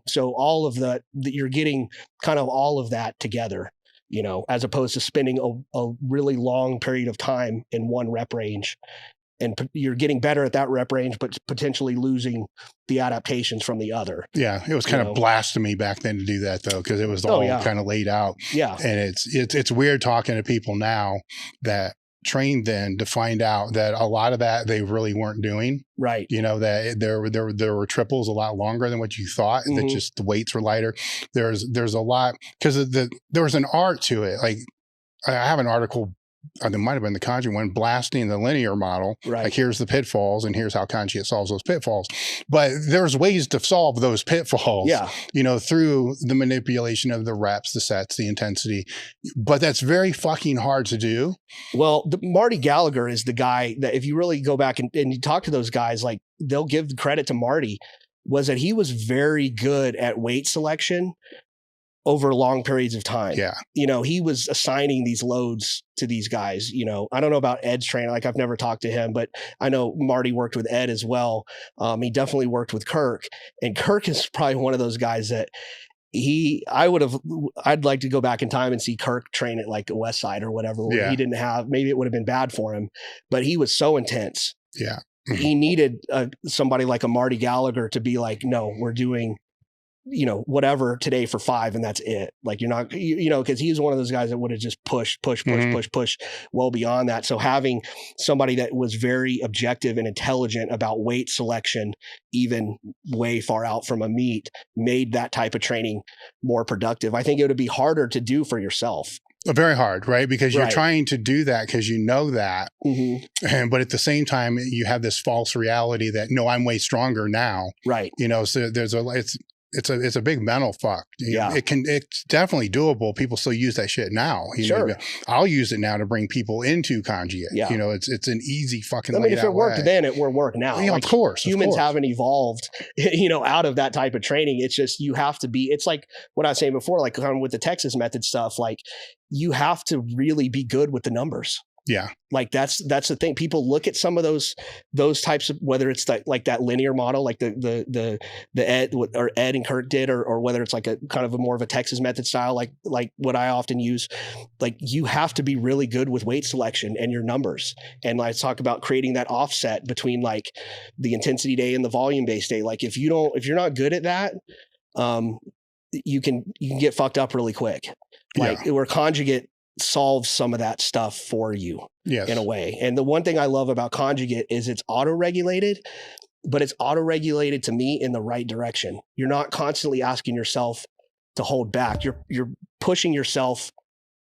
so all of you're getting kind of all of that together, as opposed to spending a really long period of time in one rep range. And you're getting better at that rep range, but potentially losing the adaptations from the other. Yeah. It was kind of blasphemy back then to do that, though, because it was all kind of laid out. Yeah. And it's weird talking to people now that trained then to find out that a lot of that they really weren't doing. Right. That there were triples a lot longer than what you thought, and that just the weights were lighter. There's a lot, because there was an art to it. Like, I have an article, it might have been the conjugate one, blasting the linear model. Right. Like, here's the pitfalls and here's how conjugate solves those pitfalls. But there's ways to solve those pitfalls, through the manipulation of the reps, the sets, the intensity. But that's very fucking hard to do. Well, Marty Gallagher is the guy that, if you really go back and you talk to those guys, like, they'll give credit to Marty, was that he was very good at weight selection over long periods of time. Yeah. He was assigning these loads to these guys. I don't know about Ed's training. Like, I've never talked to him, but I know Marty worked with Ed as well. He definitely worked with Kirk, and Kirk is probably one of those guys that I'd like to go back in time and see Kirk train at like a Westside or whatever, where he didn't have, maybe it would have been bad for him, but he was so intense. Yeah. He needed somebody like a Marty Gallagher to be like, no, we're doing whatever today for 5 and that's it. Like you're not, because he was one of those guys that would have just push well beyond that. So having somebody that was very objective and intelligent about weight selection, even way far out from a meet, made that type of training more productive. I think it would be harder to do for yourself. Very hard, right? Because you're trying to do that because you know that. But at the same time, you have this false reality that, no, I'm way stronger now. Right. So it's a big mental fuck. It's definitely doable. People still use that shit now. Sure. I'll use it now to bring people into conjugate. Yeah. It's an easy fucking if it worked then, it will work now. Yeah, like, of course. Humans haven't evolved, out of that type of training. It's just, you have to be, it's like what I was saying before, like kind of with the Texas method stuff, like you have to really be good with the numbers. Yeah. Like that's the thing. People look at some of those types of, whether it's like that linear model, like the Ed and Kirk did, or whether it's like a kind of a more of a Texas method style, like what I often use. Like you have to be really good with weight selection and your numbers. And I talk about creating that offset between like the intensity day and the volume based day. Like if you're not good at that, you can get fucked up really quick. Like where conjugate solves some of that stuff for you in a way. And the one thing I love about conjugate is it's auto-regulated, but it's auto-regulated to me in the right direction. You're not constantly asking yourself to hold back. You're pushing yourself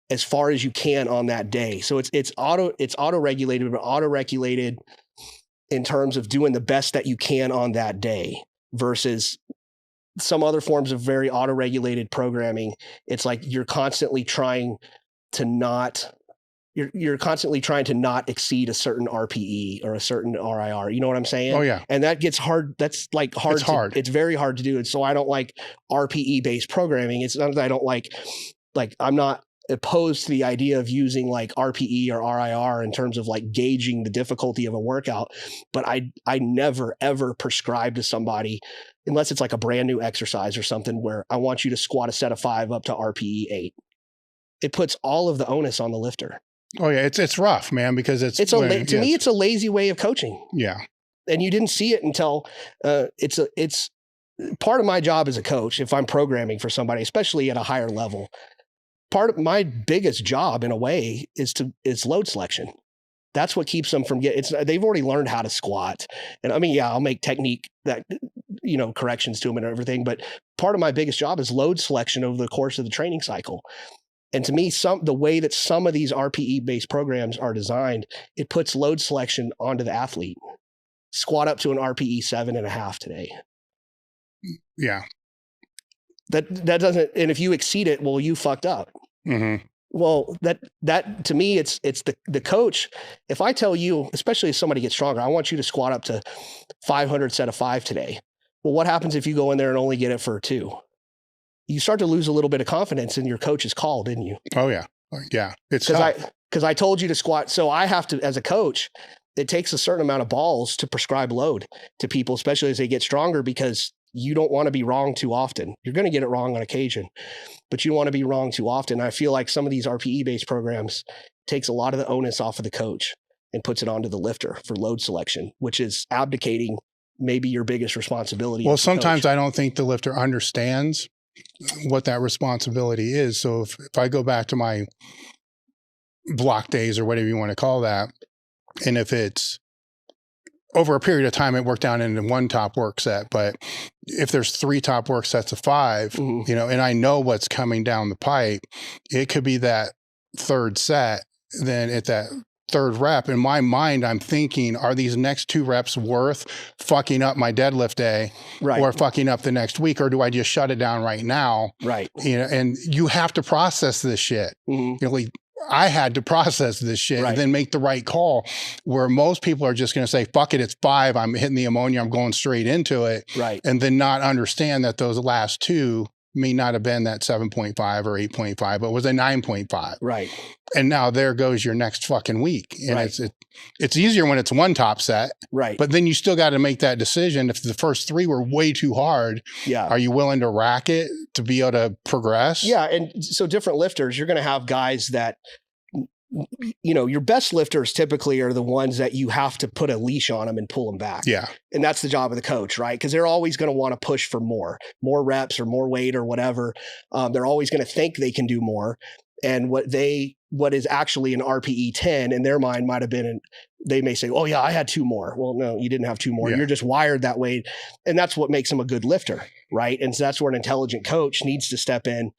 as far as you can on that day. So it's auto-regulated, but auto-regulated in terms of doing the best that you can on that day versus some other forms of very auto-regulated programming. It's like you're constantly trying to not exceed a certain RPE or a certain RIR. You know what I'm saying? Oh yeah. And that gets hard. That's like hard. It's hard. It's very hard to do. And so I don't like RPE based programming. It's not that I don't like I'm not opposed to the idea of using like RPE or RIR in terms of like gauging the difficulty of a workout. But I never ever prescribe to somebody, unless it's like a brand new exercise or something where I want you to squat a set of 5 up to RPE 8. It puts all of the onus on the lifter. Oh yeah, it's rough, man, because to me it's a lazy way of coaching. Yeah, and you didn't see it until it's part of my job as a coach. If I'm programming for somebody, especially at a higher level, part of my biggest job in a way is load selection. That's what keeps them from they've already learned how to squat. And I mean, yeah, I'll make technique that, corrections to them and everything. But part of my biggest job is load selection over the course of the training cycle. And to me, the way that some of these RPE based programs are designed, it puts load selection onto the athlete. Squat up to an RPE 7.5 today. Yeah. That doesn't, and if you exceed it, well, you fucked up. Mm-hmm. Well, that to me, it's the coach. If I tell you, especially if somebody gets stronger, I want you to squat up to 500 set of 5 today. Well, what happens if you go in there and only get it for 2? You start to lose a little bit of confidence in your coach's call, didn't you? Oh yeah. Yeah. It's because I told you to squat. So I have to, as a coach, it takes a certain amount of balls to prescribe load to people, especially as they get stronger, because you don't want to be wrong too often. You're going to get it wrong on occasion, but you don't want to be wrong too often. I feel like some of these RPE based programs takes a lot of the onus off of the coach and puts it onto the lifter for load selection, which is abdicating maybe your biggest responsibility. Well, sometimes I don't think the lifter understands what that responsibility is. So if I go back to my block days or whatever you want to call that, and if it's over a period of time, it worked down into 1 top work set, but if there's 3 top work sets of 5, mm-hmm. And I know what's coming down the pipe, it could be that 3rd set, then at that 3rd rep, in my mind, I'm thinking, are these next 2 reps worth fucking up my deadlift day, right, or fucking up the next week, or do I just shut it down right now? Right. And you have to process this shit. Mm-hmm. I had to process this shit, right, and then make the right call, where most people are just going to say, fuck it, it's 5. I'm hitting the ammonia. I'm going straight into it. Right. And then not understand that those last 2 may not have been that 7.5 or 8.5, but it was a 9.5. Right. And now there goes your next fucking week. And right, it's easier when it's 1 top set. Right. But then you still got to make that decision. If the first 3 were way too hard, yeah, are you willing to rack it to be able to progress? Yeah. And so different lifters, you're going to have guys that your best lifters typically are the ones that you have to put a leash on them and pull them back. Yeah. And that's the job of the coach, right? Because they're always going to want to push for more reps or more weight or whatever. They're always going to think they can do more. And what is actually an RPE 10 in their mind might have been, they may say, oh yeah, I had 2 more. Well, no, you didn't have 2 more. Yeah. You're just wired that way. And that's what makes them a good lifter, right? And so that's where an intelligent coach needs to step in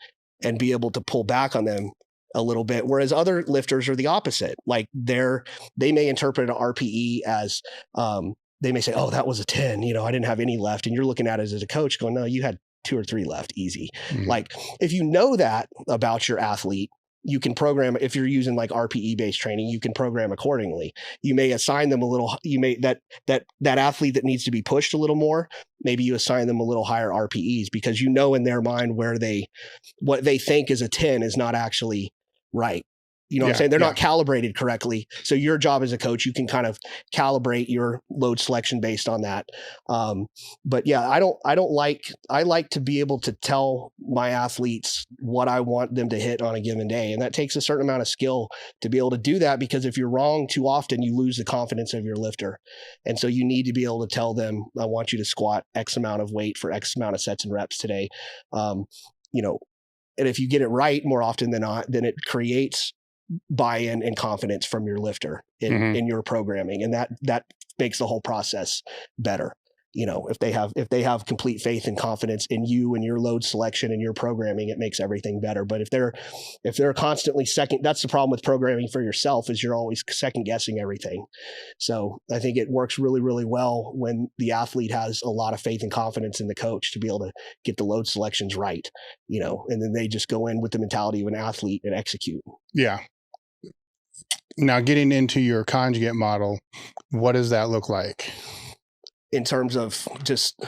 and be able to pull back on them a little bit. Whereas other lifters are the opposite. Like they may interpret an RPE as, they may say, oh, that was a 10, I didn't have any left. And you're looking at it as a coach going, no, you had 2 or 3 left, easy. Mm-hmm. Like if you know that about your athlete, you can program, if you're using like RPE based training, you can program accordingly. You may assign them that athlete that needs to be pushed a little more, maybe you assign them a little higher RPEs because in their mind what they think is a 10 is not actually right. You know what I'm saying? They're not calibrated correctly. So your job as a coach, you can kind of calibrate your load selection based on that. But yeah, I like to be able to tell my athletes what I want them to hit on a given day. And that takes a certain amount of skill to be able to do that, because if you're wrong too often, you lose the confidence of your lifter. And so you need to be able to tell them, I want you to squat X amount of weight for X amount of sets and reps today. And if you get it right more often than not, then it creates buy-in and confidence from your lifter in your programming. And that makes the whole process better. If they have complete faith and confidence in you and your load selection and your programming, it makes everything better. But if they're constantly that's the problem with programming for yourself, is you're always second guessing everything. So I think it works really, really well when the athlete has a lot of faith and confidence in the coach to be able to get the load selections right, and then they just go in with the mentality of an athlete and execute. Yeah. Now, getting into your conjugate model, what does that look like? In terms of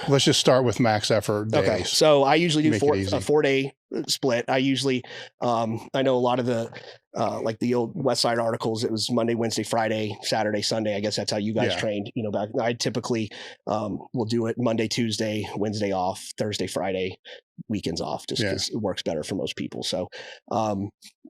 let's just start with max effort days. Okay. So I usually do a 4-day split. I usually, I know a lot of the, like the old West Side articles, it was Monday, Wednesday, Friday, Saturday, Sunday. I guess that's how you guys trained, back. I typically, will do it Monday, Tuesday, Wednesday off, Thursday, Friday, weekends off, just because it works better for most people. So,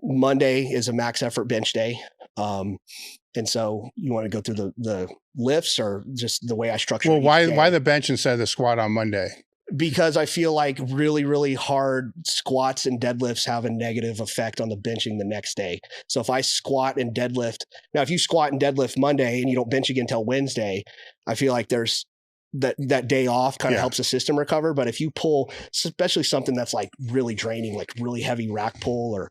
Monday is a max effort bench day. And so you want to go through the lifts or just the way I structure it? Well, why the bench instead of the squat on Monday? Because I feel like really, really hard squats and deadlifts have a negative effect on the benching the next day. So if I squat and deadlift, now if you squat and deadlift Monday and you don't bench again until Wednesday, I feel like there's that day off kind of helps the system recover. But if you pull, especially something that's like really draining, like really heavy rack pull, or,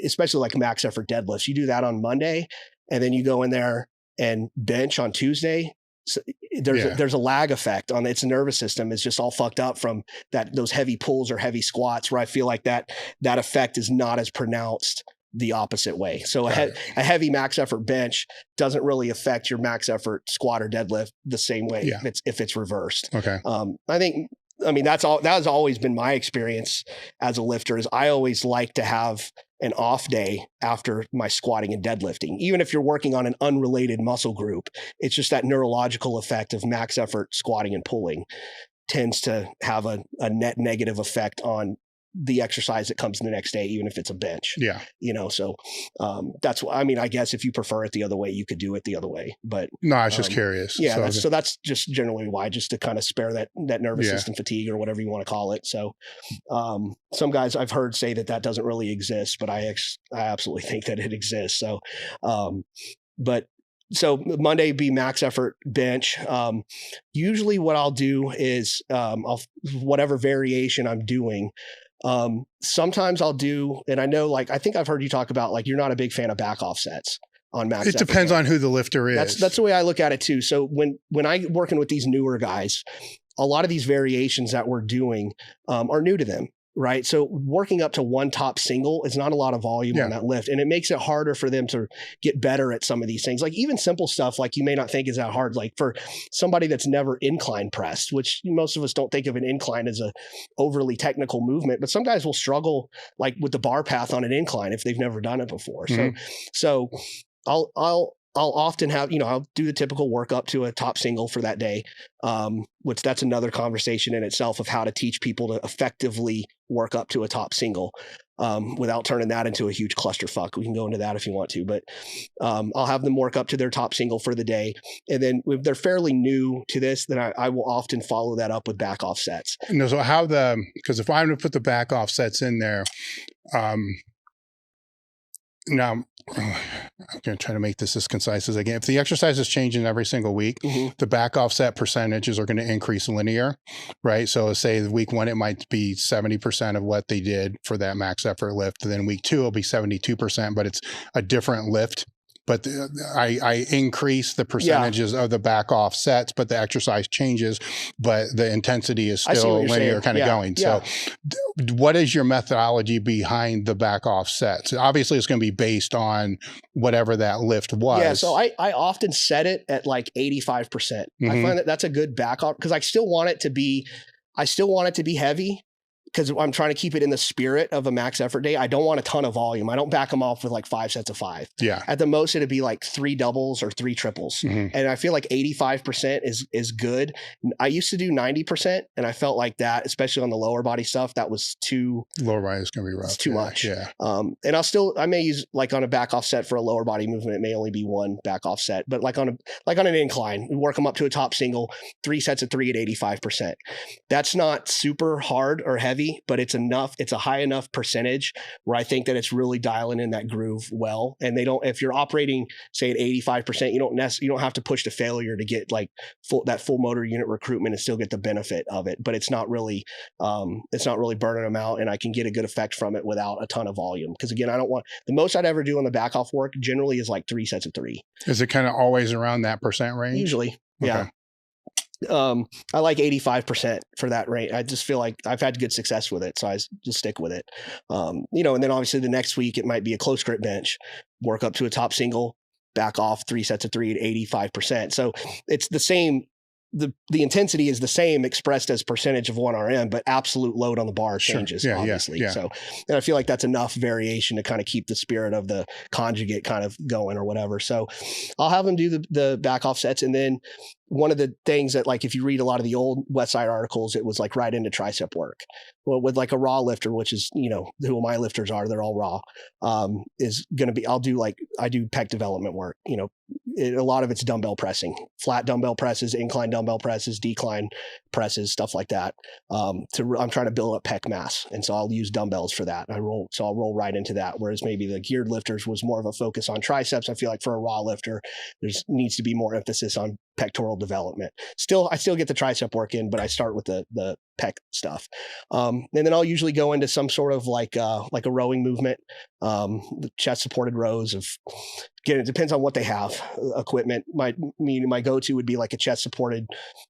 especially like max effort deadlifts, you do that on Monday and then you go in there and bench on Tuesday. So there's a lag effect on its nervous system. It's just all fucked up from those heavy pulls or heavy squats, where I feel like that effect is not as pronounced the opposite way. So a heavy max effort bench doesn't really affect your max effort squat or deadlift the same way if it's reversed. Okay. I mean, that has always been my experience as a lifter, is I always like to have an off day after my squatting and deadlifting. Even if you're working on an unrelated muscle group, it's just that neurological effect of max effort squatting and pulling tends to have a net negative effect on the exercise that comes the next day, even if it's a bench. Yeah. So that's why, I mean, I guess if you prefer it the other way, you could do it the other way, but no, I was just curious. Yeah. So that's just generally why, just to kind of spare that nervous system fatigue or whatever you want to call it. So some guys I've heard say that doesn't really exist, but I absolutely think that it exists. So, so Monday be max effort bench. Usually what I'll do is, whatever variation I'm doing, sometimes I'll do, and I know, like, I think I've heard you talk about, like, you're not a big fan of back offsets on max. It depends on who the lifter is. That's the way I look at it too. So when I'm working with these newer guys, a lot of these variations that we're doing, are new to them. Right. So working up to one top single is not a lot of volume on that lift. And it makes it harder for them to get better at some of these things. Like even simple stuff, like you may not think is that hard. Like for somebody that's never incline pressed, which most of us don't think of an incline as a overly technical movement, but some guys will struggle like with the bar path on an incline if they've never done it before. Mm-hmm. So I'll I'll often have, I'll do the typical work up to a top single for that day, which that's another conversation in itself of how to teach people to effectively work up to a top single without turning that into a huge clusterfuck. We can go into that if you want to, but I'll have them work up to their top single for the day. And then if they're fairly new to this, then I will often follow that up with back off sets. No, so because if I'm going to put the back off sets in there, now, I'm going to try to make this as concise as I can. If the exercise is changing every single week, the back offset percentages are going to increase linear, right? So say week 1, it might be 70% of what they did for that max effort lift. And then week 2, it'll be 72%, but it's a different lift. But I increase the percentages of the back off sets, but the exercise changes, but the intensity is still linear kind of going. Yeah. So what is your methodology behind the back off sets? Obviously, it's going to be based on whatever that lift was. Yeah, so I often set it at like 85%. I find that that's a good back off because I still want it to be heavy, because I'm trying to keep it in the spirit of a max effort day. I don't want a ton of volume. I don't back them off with like 5 sets of 5. Yeah. At the most, it'd be like 3 doubles or 3 triples. And I feel like 85% is good. I used to do 90%, and I felt like that, especially on the lower body stuff, that was too lower body is going to be rough. It's too much. Yeah. And I may use like on a back offset for a lower body movement. It may only be 1 back offset, but like on an incline, we work them up to a top single, 3 sets of 3 at 85%. That's not super hard or heavy, but it's enough. It's a high enough percentage where I think that it's really dialing in that groove well. And if you're operating, say at 85%, you don't have to push to failure to get like that full motor unit recruitment and still get the benefit of it. But it's not really burning them out, and I can get a good effect from it without a ton of volume. Because again, the most I'd ever do on the back off work generally is like 3 sets of 3. Is it kind of always around that percent range? Usually. Okay. Yeah. I like 85% for that rate. I just feel like I've had good success with it, so I just stick with it. And then obviously the next week it might be a close grip bench, work up to a top single, back off 3 sets of 3 at 85%. So it's the same. The intensity is the same expressed as percentage of 1RM, but absolute load on the bar changes, obviously. Yeah. So, and I feel like that's enough variation to kind of keep the spirit of the conjugate kind of going or whatever. So I'll have them do the back off sets. And then one of the things that, like, if you read a lot of the old Westside articles, it was like right into tricep work. Well, with like a raw lifter, which is, who my lifters are, they're all raw, is going to be, I do pec development work. A lot of it's dumbbell pressing, flat dumbbell presses, incline dumbbell presses, decline presses, stuff like that. I'm trying to build up pec mass. And so I'll use dumbbells for that. I'll roll right into that. Whereas maybe the geared lifters was more of a focus on triceps. I feel like for a raw lifter, needs to be more emphasis on pectoral development. I still get the tricep work in, but I start with the pec stuff. And then I'll usually go into some sort of like a rowing movement, the chest supported rows of, again, it depends on what they have. Equipment, my go-to would be like a chest supported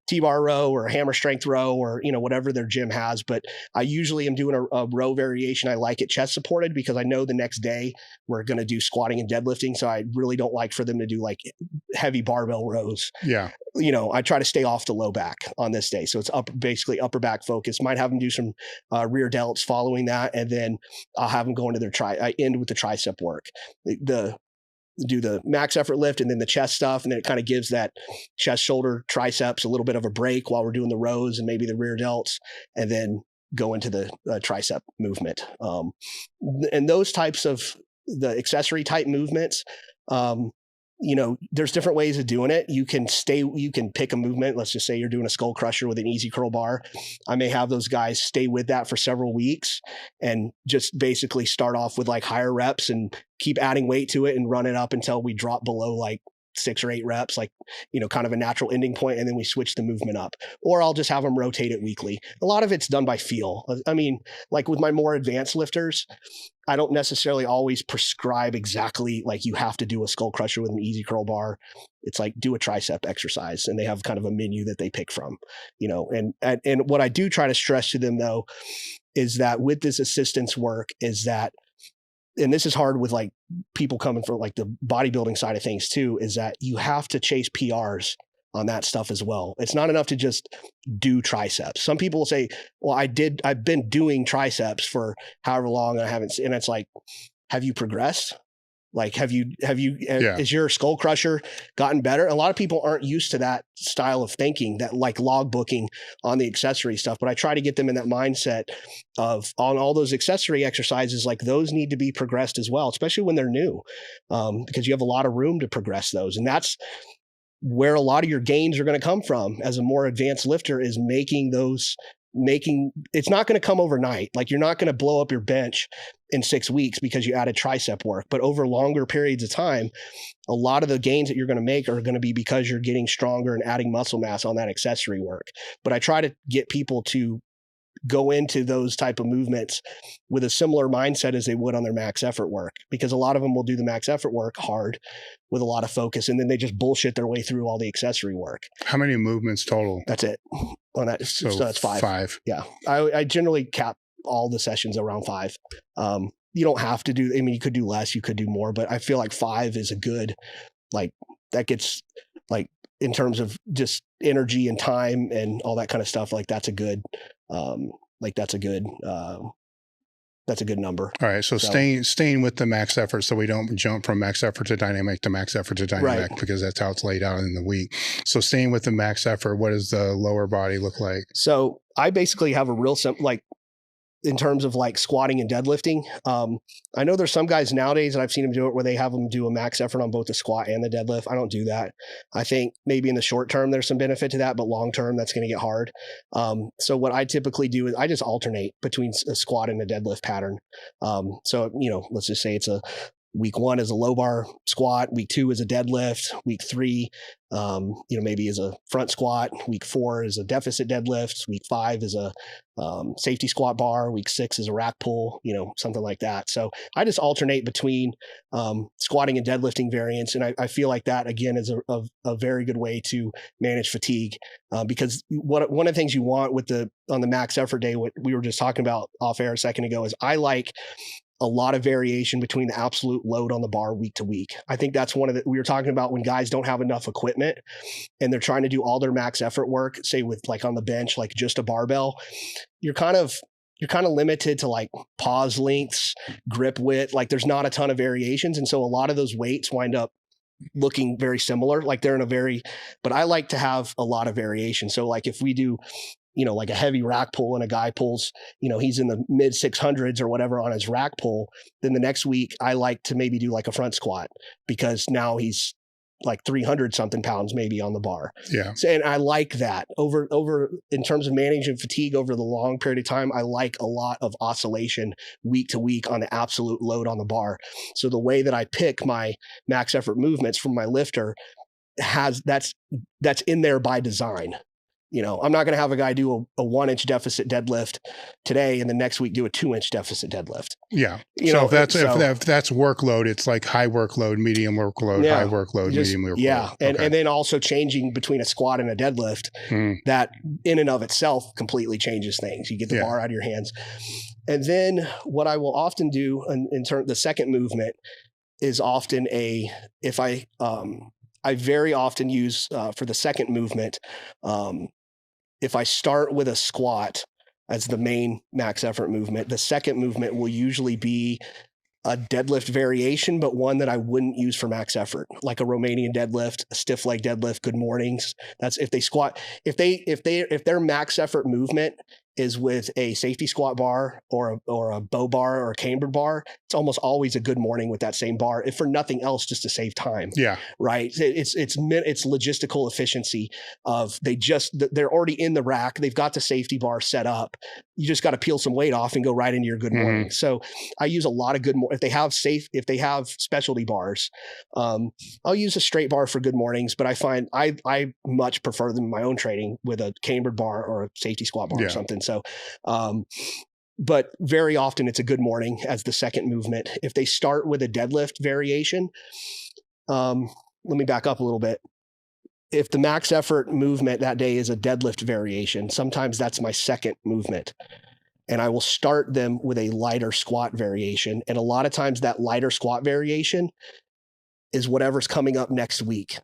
T-bar row or a hammer strength row or, whatever their gym has. But I usually am doing a row variation. I like it chest supported because I know the next day we're going to do squatting and deadlifting. So I really don't like for them to do like heavy barbell rows. Yeah. I try to stay off the low back on this day. So it's basically upper back focus. Might have them do some rear delts following that. And then I'll have them go into I end with the tricep work. Do the max effort lift and then the chest stuff. And then it kind of gives that chest, shoulder, triceps a little bit of a break while we're doing the rows and maybe the rear delts, and then go into the tricep movement. And those types of the accessory type movements, there's different ways of doing it. You can pick a movement. Let's just say you're doing a skull crusher with an easy curl bar. I may have those guys stay with that for several weeks and just basically start off with like higher reps and keep adding weight to it and run it up until we drop below like 6 or 8 reps, like, kind of a natural ending point, and then we switch the movement up. Or I'll just have them rotate it weekly. A lot of it's done by feel. I mean, like with my more advanced lifters, I don't necessarily always prescribe exactly like you have to do a skull crusher with an easy curl bar. It's like do a tricep exercise, and they have kind of a menu that they pick from, and what I do try to stress to them though, is that with this assistance work is that, and this is hard with like people coming from like the bodybuilding side of things too, is that you have to chase PRs on that stuff as well. It's not enough to just do triceps. Some people will say, well, I've been doing triceps for however long and I haven't, and it's like, have you progressed? Like, is your skull crusher gotten better? A lot of people aren't used to that style of thinking, that like log booking on the accessory stuff. But I try to get them in that mindset of on all those accessory exercises, like those need to be progressed as well, especially when they're new, because you have a lot of room to progress those. And that's where a lot of your gains are going to come from as a more advanced lifter, is it's not going to come overnight. Like, you're not going to blow up your bench in 6 weeks because you added tricep work, but over longer periods of time, a lot of the gains that you're going to make are going to be because you're getting stronger and adding muscle mass on that accessory work. But I try to get people to go into those type of movements with a similar mindset as they would on their max effort work, because a lot of them will do the max effort work hard with a lot of focus, and then they just bullshit their way through all the accessory work. How many movements total? That's it. On that, so that's 5. 5. Yeah, I generally cap all the sessions around 5. You don't have to do. I mean, you could do less, you could do more, but I feel like 5 is a good, like, that gets, like, in terms of just energy and time and all that kind of stuff. Like, that's a good, that's a good number. All right. So staying with the max effort, so we don't jump from max effort to dynamic to max effort to dynamic, right, because that's how it's laid out in the week. So staying with the max effort, what does the lower body look like? So I basically have a real simple, like, in terms of like squatting and deadlifting. I know there's some guys nowadays that I've seen them do it where they have them do a max effort on both the squat and the deadlift. I don't do that. I think maybe in the short term, there's some benefit to that, but long term, that's going to get hard. So what I typically do is I just alternate between a squat and a deadlift pattern. So, let's just say it's week 1 is a low bar squat, week 2 is a deadlift, week 3, maybe is a front squat, week 4 is a deficit deadlift, week 5 is a safety squat bar, week 6 is a rack pull, something like that. So I just alternate between squatting and deadlifting variants. And I feel like that, again, is a very good way to manage fatigue, because one of the things you want on the max effort day, what we were just talking about off air a second ago, is I like a lot of variation between the absolute load on the bar week to week. I think that's we were talking about when guys don't have enough equipment and they're trying to do all their max effort work, say with like on the bench, like just a barbell, you're kind of limited to like pause lengths, grip width. Like, there's not a ton of variations. And so a lot of those weights wind up looking very similar. Like, they're but I like to have a lot of variation. So like if we do, like a heavy rack pull and a guy pulls, he's in the mid 600s or whatever on his rack pull, then the next week I like to maybe do like a front squat, because now he's like 300 something pounds maybe on the bar. Yeah. So, and I like that over in terms of managing fatigue over the long period of time. I like a lot of oscillation week to week on the absolute load on the bar. So the way that I pick my max effort movements from my lifter that's in there by design. I'm not going to have a guy do a 1-inch deficit deadlift today and the next week do a 2-inch deficit deadlift. Yeah. If that's workload, it's like high workload, medium workload, high workload, medium workload. Yeah. And then also changing between a squat and a deadlift, that in and of itself completely changes things. You get the bar out of your hands. And then what I will often do in terms, the second movement is often I very often use for the second movement, if I start with a squat as the main max effort movement, the second movement will usually be a deadlift variation, but one that I wouldn't use for max effort, like a Romanian deadlift, a stiff leg deadlift, good mornings. That's if they squat, if their max effort movement is with a safety squat bar or a bow bar or a cambered bar, it's almost always a good morning with that same bar, if for nothing else, just to save time. Yeah. Right. It's logistical efficiency of they're already in the rack. They've got the safety bar set up. You just got to peel some weight off and go right into your good morning. So I use a lot of if they have specialty bars, I'll use a straight bar for good mornings, but I find I much prefer them in my own training with a cambered bar or a safety squat bar or something. So, but very often it's a good morning as the second movement. If they start with a deadlift variation, let me back up a little bit. If the max effort movement that day is a deadlift variation, sometimes that's my second movement. And I will start them with a lighter squat variation. And a lot of times that lighter squat variation is whatever's coming up next week.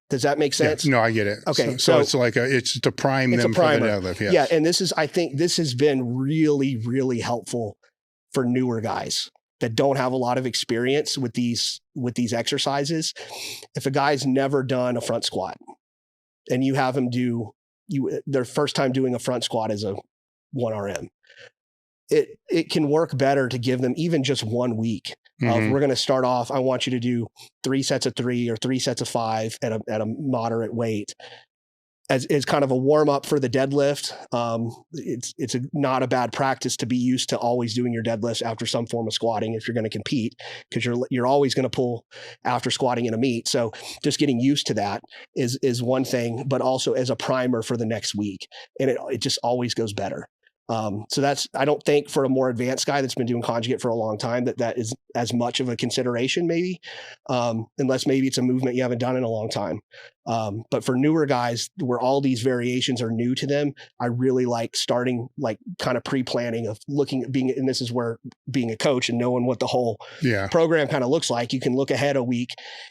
Does that make sense? Yeah, no, I get it. Okay. So it's like it's to prime them for the deadlift. Yes. Yeah. And I think this has been really, really helpful for newer guys. that don't have a lot of experience with these exercises. If a guy's never done a front squat and you have him do their first time doing a front squat as a 1RM, it can work better to give them even just 1 week. We're going to start off, I want you to do 3 sets of 3 or 3 sets of 5 at a moderate weight as kind of a warm up for the deadlift. It's not a bad practice to be used to always doing your deadlifts after some form of squatting if you're going to compete, because you're always going to pull after squatting in a meet. So just getting used to that is one thing, but also as a primer for the next week. And it just always goes better. So that's, I don't think for a more advanced guy that's been doing conjugate for a long time, that is as much of a consideration maybe, unless maybe it's a movement you haven't done in a long time. But for newer guys where all these variations are new to them, I really like starting like kind of pre-planning of looking at and this is where being a coach and knowing what the whole program kind of looks like, you can look ahead a week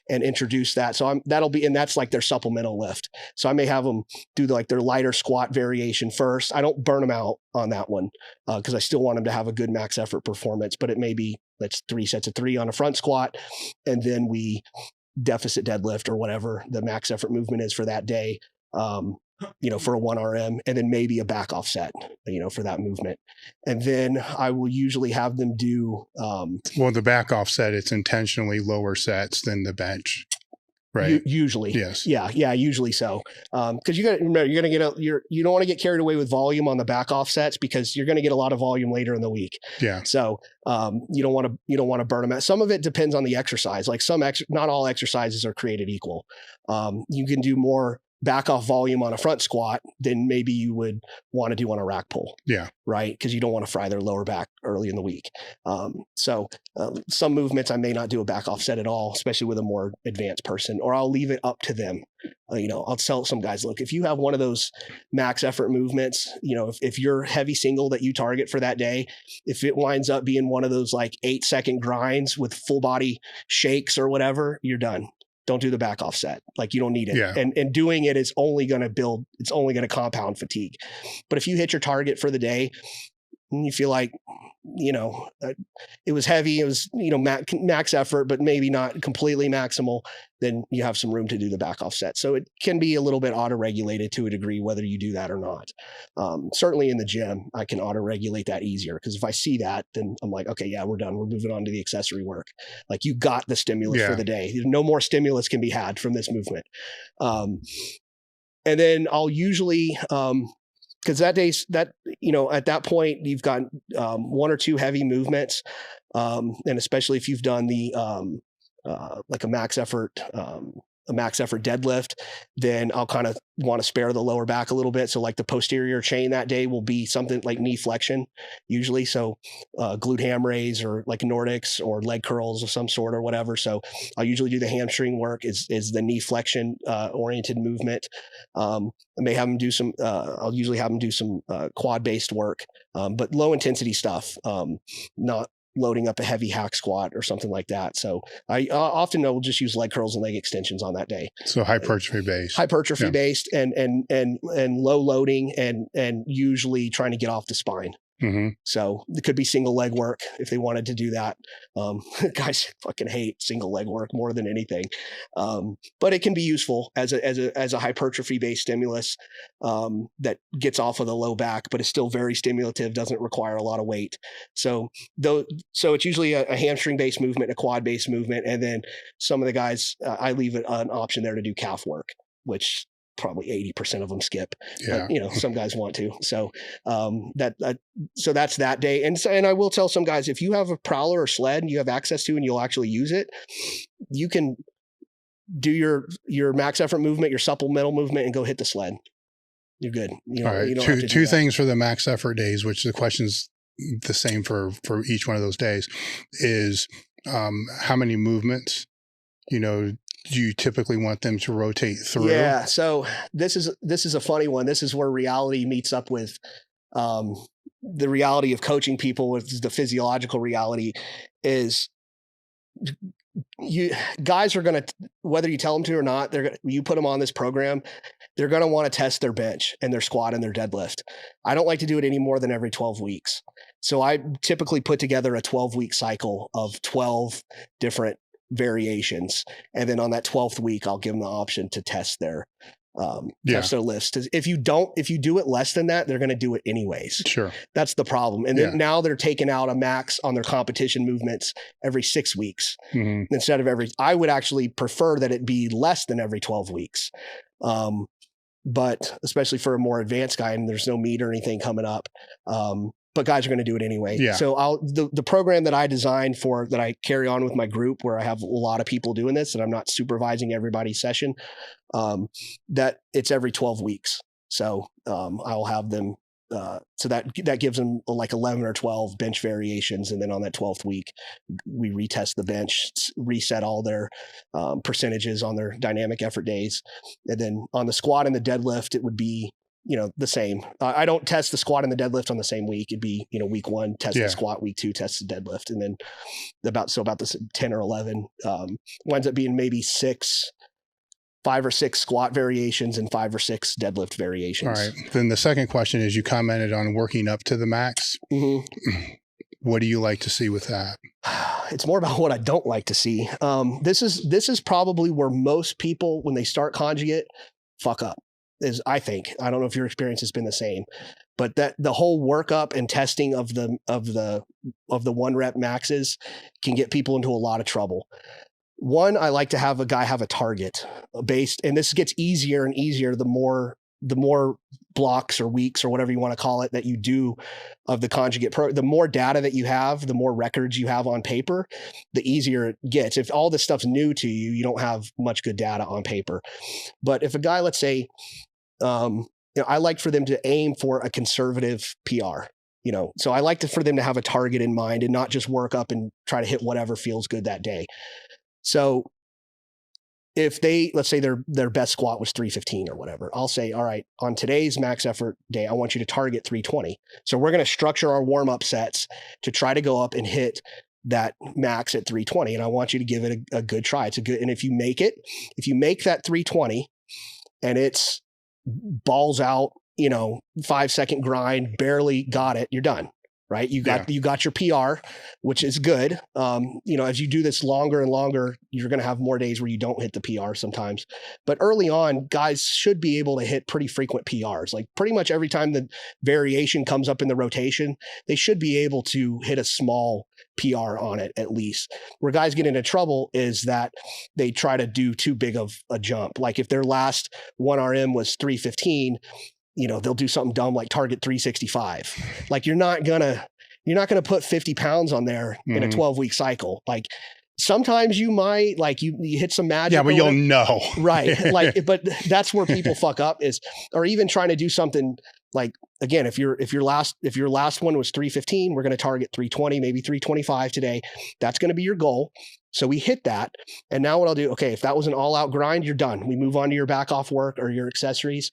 and introduce that. So and that's like their supplemental lift. So I may have them do like their lighter squat variation first. I don't burn them out on that one because I still want them to have a good max effort performance, but it may be that's 3 sets of 3 on a front squat. And then we deficit deadlift or whatever the max effort movement is for that day, for a 1RM, and then maybe a back off set, for that movement. And then I will usually have them do, the back off set, it's intentionally lower sets than the bench. Right. Usually. Yes. Yeah. Usually so. Cause you got to remember, you're going to get you don't want to get carried away with volume on the back offsets because you're going to get a lot of volume later in the week. Yeah. So, you don't want to burn them out. Some of it depends on the exercise. Like not all exercises are created equal. You can do more back off volume on a front squat than maybe you would want to do on a rack pull. Yeah. Right. Because you don't want to fry their lower back early in the week. So some movements I may not do a back offset at all, especially with a more advanced person, or I'll leave it up to them. I'll tell some guys, look, if you have one of those max effort movements, if your heavy single that you target for that day, if it winds up being one of those like 8-second grinds with full body shakes or whatever, you're done. Don't do the back offset. Like you don't need it. Yeah. And doing it is only going to compound fatigue. But if you hit your target for the day and you feel like, it was heavy, it was, max effort, but maybe not completely maximal, then you have some room to do the back offset. So it can be a little bit auto-regulated to a degree, whether you do that or not. Certainly in the gym, I can auto-regulate that easier because if I see that, then I'm like, okay, yeah, we're done. We're moving on to the accessory work. Like you got the stimulus for the day. No more stimulus can be had from this movement. And then I'll usually, because at that point you've got 1 or 2 heavy movements, and especially if you've done the like a max effort deadlift, then I'll kind of want to spare the lower back a little bit. So like the posterior chain that day will be something like knee flexion usually. So glute ham raise or like Nordics or leg curls of some sort or whatever. So I'll usually do the hamstring work is the knee flexion oriented movement. I may have them do some, I'll usually have them do some quad based work, but low intensity stuff, not loading up a heavy hack squat or something like that. So I often will just use leg curls and leg extensions on that day. So hypertrophy based, based and low loading and usually trying to get off the spine. Mm-hmm. So it could be single leg work if they wanted to do that. Guys fucking hate single leg work more than anything. But it can be useful as a hypertrophy based stimulus that gets off of the low back, but is still very stimulative, doesn't require a lot of weight. So it's usually a hamstring based movement, a quad based movement. And then some of the guys, I leave it an option there to do calf work, which probably 80% of them skip. Yeah. But, some guys want to. So so that's that day. And I will tell some guys, if you have a prowler or sled and you have access to and you'll actually use it, you can do your max effort movement, your supplemental movement, and go hit the sled. You're good. All right. You don't have to two things for the max effort days, which the question's the same for each one of those days, is how many movements, do you typically want them to rotate through? Yeah. So this is a funny one. This is where reality meets up with the reality of coaching people, with the physiological reality is guys are going to, whether you tell them to or not, you put them on this program, they're going to want to test their bench and their squat and their deadlift. I don't like to do it any more than every 12 weeks. So I typically put together a 12-week cycle of 12 different variations. And then on that 12th week, I'll give them the option to test their list. If you do it less than that, they're going to do it anyways. Sure. That's the problem. And then now they're taking out a max on their competition movements every 6 weeks instead of I would actually prefer that it be less than every 12 weeks. But especially for a more advanced guy, and there's no meet or anything coming up. But guys are going to do it anyway. Yeah. So the program that I designed that I carry on with my group, where I have a lot of people doing this and I'm not supervising everybody's session, that it's every 12 weeks. So I'll have them, so that gives them like 11 or 12 bench variations. And then on that 12th week, we retest the bench, reset all their percentages on their dynamic effort days. And then on the squat and the deadlift, it would be, the same. I don't test the squat and the deadlift on the same week. It'd be, week 1, test the squat, week 2, test the deadlift. And then about this 10 or 11 winds up being maybe 5 or 6 squat variations and 5 or 6 deadlift variations. All right. Then the second question is, you commented on working up to the max. What do you like to see with that? It's more about what I don't like to see. This is probably where most people, when they start conjugate, fuck up. I think. I don't know if your experience has been the same, but that the whole workup and testing of the 1 rep maxes can get people into a lot of trouble. One, I like to have a guy have a target based, and this gets easier and easier the more blocks or weeks or whatever you want to call it that you do of the conjugate the more data that you have, the more records you have on paper, the easier it gets. If all this stuff's new to you, you don't have much good data on paper. But if a guy, let's say, I like for them to aim for a conservative PR, so I like for them to have a target in mind and not just work up and try to hit whatever feels good that day. So if let's say their best squat was 315 or whatever, I'll say, all right, on today's max effort day, I want you to target 320. So we're going to structure our warm-up sets to try to go up and hit that max at 320. And I want you to give it a good try. And if you make that 320 and it's balls out, 5-second grind, barely got it, you're done. Right. You got your PR, which is good. As you do this longer and longer, you're going to have more days where you don't hit the PR sometimes. But early on, guys should be able to hit pretty frequent PRs. Like pretty much every time the variation comes up in the rotation, they should be able to hit a small PR on it at least. Where guys get into trouble is that they try to do too big of a jump. Like if their last 1RM was 315, they'll do something dumb like target 365. Like you're not gonna put 50 pounds on there in a 12-week cycle. Like sometimes you might, like you hit some magic. Yeah, but you'll know. Right. Like, but that's where people fuck up or even trying to do something like, again, if your last one was 315, we're going to target 320, maybe 325 today. That's going to be your goal. So we hit that. And now what I'll do, okay, if that was an all out grind, you're done. We move on to your back off work or your accessories.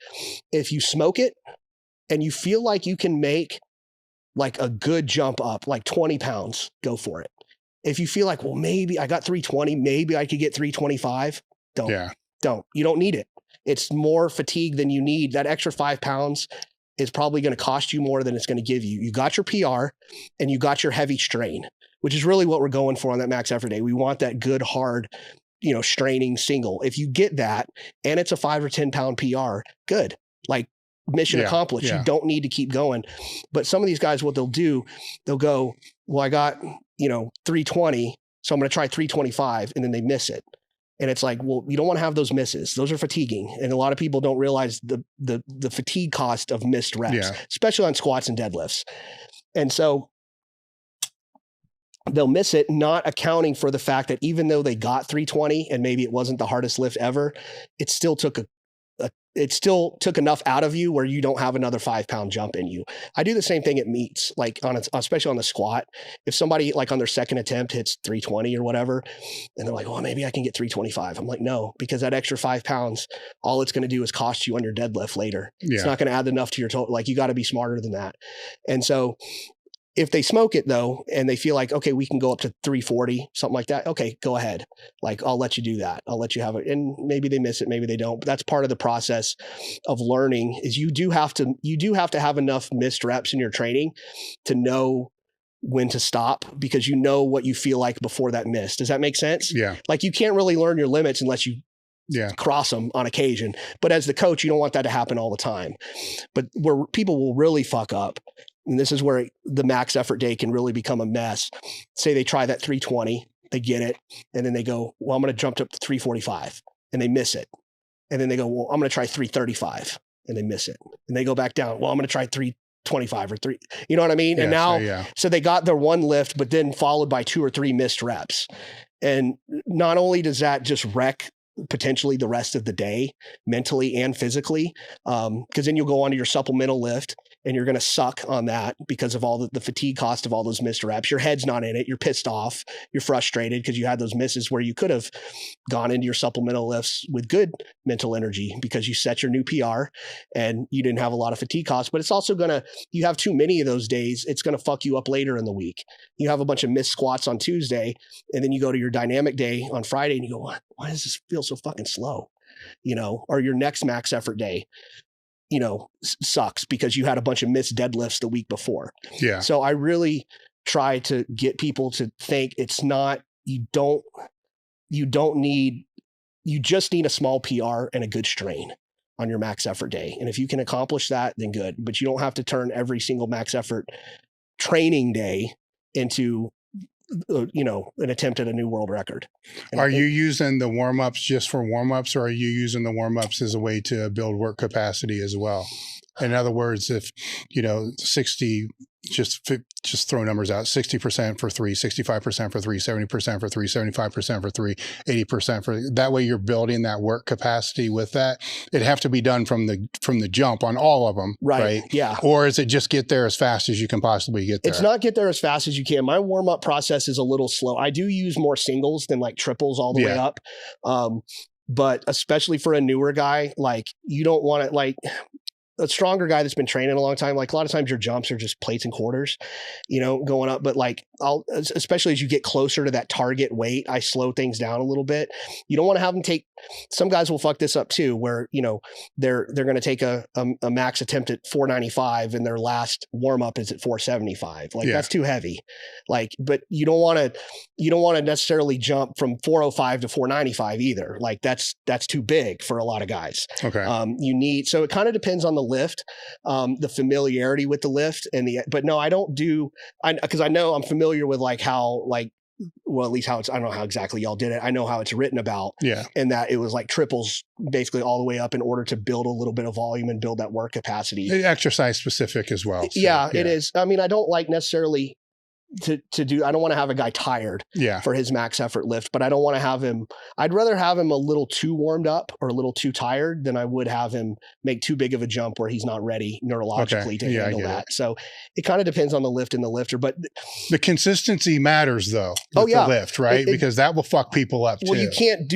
If you smoke it and you feel like you can make like a good jump up, like 20 pounds, go for it. If you feel like, well, maybe I got 320, maybe I could get 325. Don't. You don't need it. It's more fatigue than you need. That extra 5 pounds is probably going to cost you more than it's going to give you. You got your PR and you got your heavy strain, which is really what we're going for on that max effort day. We want that good, hard, straining single. If you get that and it's a 5 or 10 pound PR, good. Like mission accomplished. You don't need to keep going. But some of these guys, what they'll do, they'll go, well, I got, 320. So I'm going to try 325 and then they miss it. And it's like, well, you don't want to have those misses. Those are fatiguing. And a lot of people don't realize the fatigue cost of missed reps, especially on squats and deadlifts. And so they'll miss it, not accounting for the fact that even though they got 320 and maybe it wasn't the hardest lift ever, it still took enough out of you where you don't have another 5 pound jump in you. I do the same thing at meets, like especially on the squat. If somebody like on their second attempt hits 320 or whatever, and they're like, oh, maybe I can get 325. I'm like, no, because that extra 5 pounds, all it's going to do is cost you on your deadlift later. It's not going to add enough to your total. Like you got to be smarter than that. And so if they smoke it though, and they feel like, okay, we can go up to 340, something like that. Okay, go ahead. Like, I'll let you do that. I'll let you have it. And maybe they miss it, maybe they don't, but that's part of the process of learning is you do have to have enough missed reps in your training to know when to stop because you know what you feel like before that miss. Does that make sense? Yeah. Like you can't really learn your limits unless you cross them on occasion. But as the coach, you don't want that to happen all the time. But where people will really fuck up, and this is where the max effort day can really become a mess. Say they try that 320, they get it, and then they go, well, I'm going to jump up to 345, and they miss it. And then they go, well, I'm going to try 335, and they miss it. And they go back down. Well, I'm going to try 325 or 3. You know what I mean? Yeah, and now, so they got their one lift, but then followed by 2 or 3 missed reps. And not only does that just wreck potentially the rest of the day mentally and physically, because then you'll go onto your supplemental lift and you're going to suck on that because of all the fatigue cost of all those missed reps. Your head's not in it. You're pissed off. You're frustrated because you had those misses where you could have gone into your supplemental lifts with good mental energy because you set your new PR and you didn't have a lot of fatigue costs. But it's also you have too many of those days, it's going to fuck you up later in the week. You have a bunch of missed squats on Tuesday, and then you go to your dynamic day on Friday and you go, why does this feel so fucking slow? Or your next max effort day, sucks because you had a bunch of missed deadlifts the week before. Yeah. So I really try to get people to think it's not, you just need a small PR and a good strain on your max effort day. And if you can accomplish that, then good, but you don't have to turn every single max effort training day into an attempt at a new world record. Are you using the warm-ups just for warm-ups, or are you using the warm-ups as a way to build work capacity as well? In other words, if, 60, just throw numbers out, 60% for 3, 65% for 3, 70% for 3, 75% for 3, 80% for, that way you're building that work capacity with that. It'd have to be done from the jump on all of them, right? Yeah. Or is it just get there as fast as you can possibly get there? It's not get there as fast as you can. My warm-up process is a little slow. I do use more singles than like triples all the way up. But especially for a newer guy, like you don't want to, like a stronger guy that's been training a long time, like a lot of times your jumps are just plates and quarters, going up. But like especially as you get closer to that target weight, I slow things down a little bit. You don't want to have them some guys will fuck this up too, where, they're going to take a max attempt at 495 and their last warm up is at 475. Like that's too heavy. Like, but you don't want to necessarily jump from 405 to 495 either. Like that's too big for a lot of guys. Okay. So it kind of depends on the lift, the familiarity with the lift but no, I don't because I know I'm familiar with like how, like, well, at least how I don't know how exactly y'all did it. I know how it's written about. Yeah. And that it was like triples basically all the way up in order to build a little bit of volume and build that work capacity. Exercise specific as well. So, yeah, it is. I mean, I don't like necessarily I don't want to have a guy tired for his max effort lift, but I don't want to have him, I'd rather have him a little too warmed up or a little too tired than I would have him make too big of a jump where he's not ready neurologically to handle that. So it kind of depends on the lift and the lifter, but the consistency matters though. The lift, right? Because that will fuck people up too. Well, you can't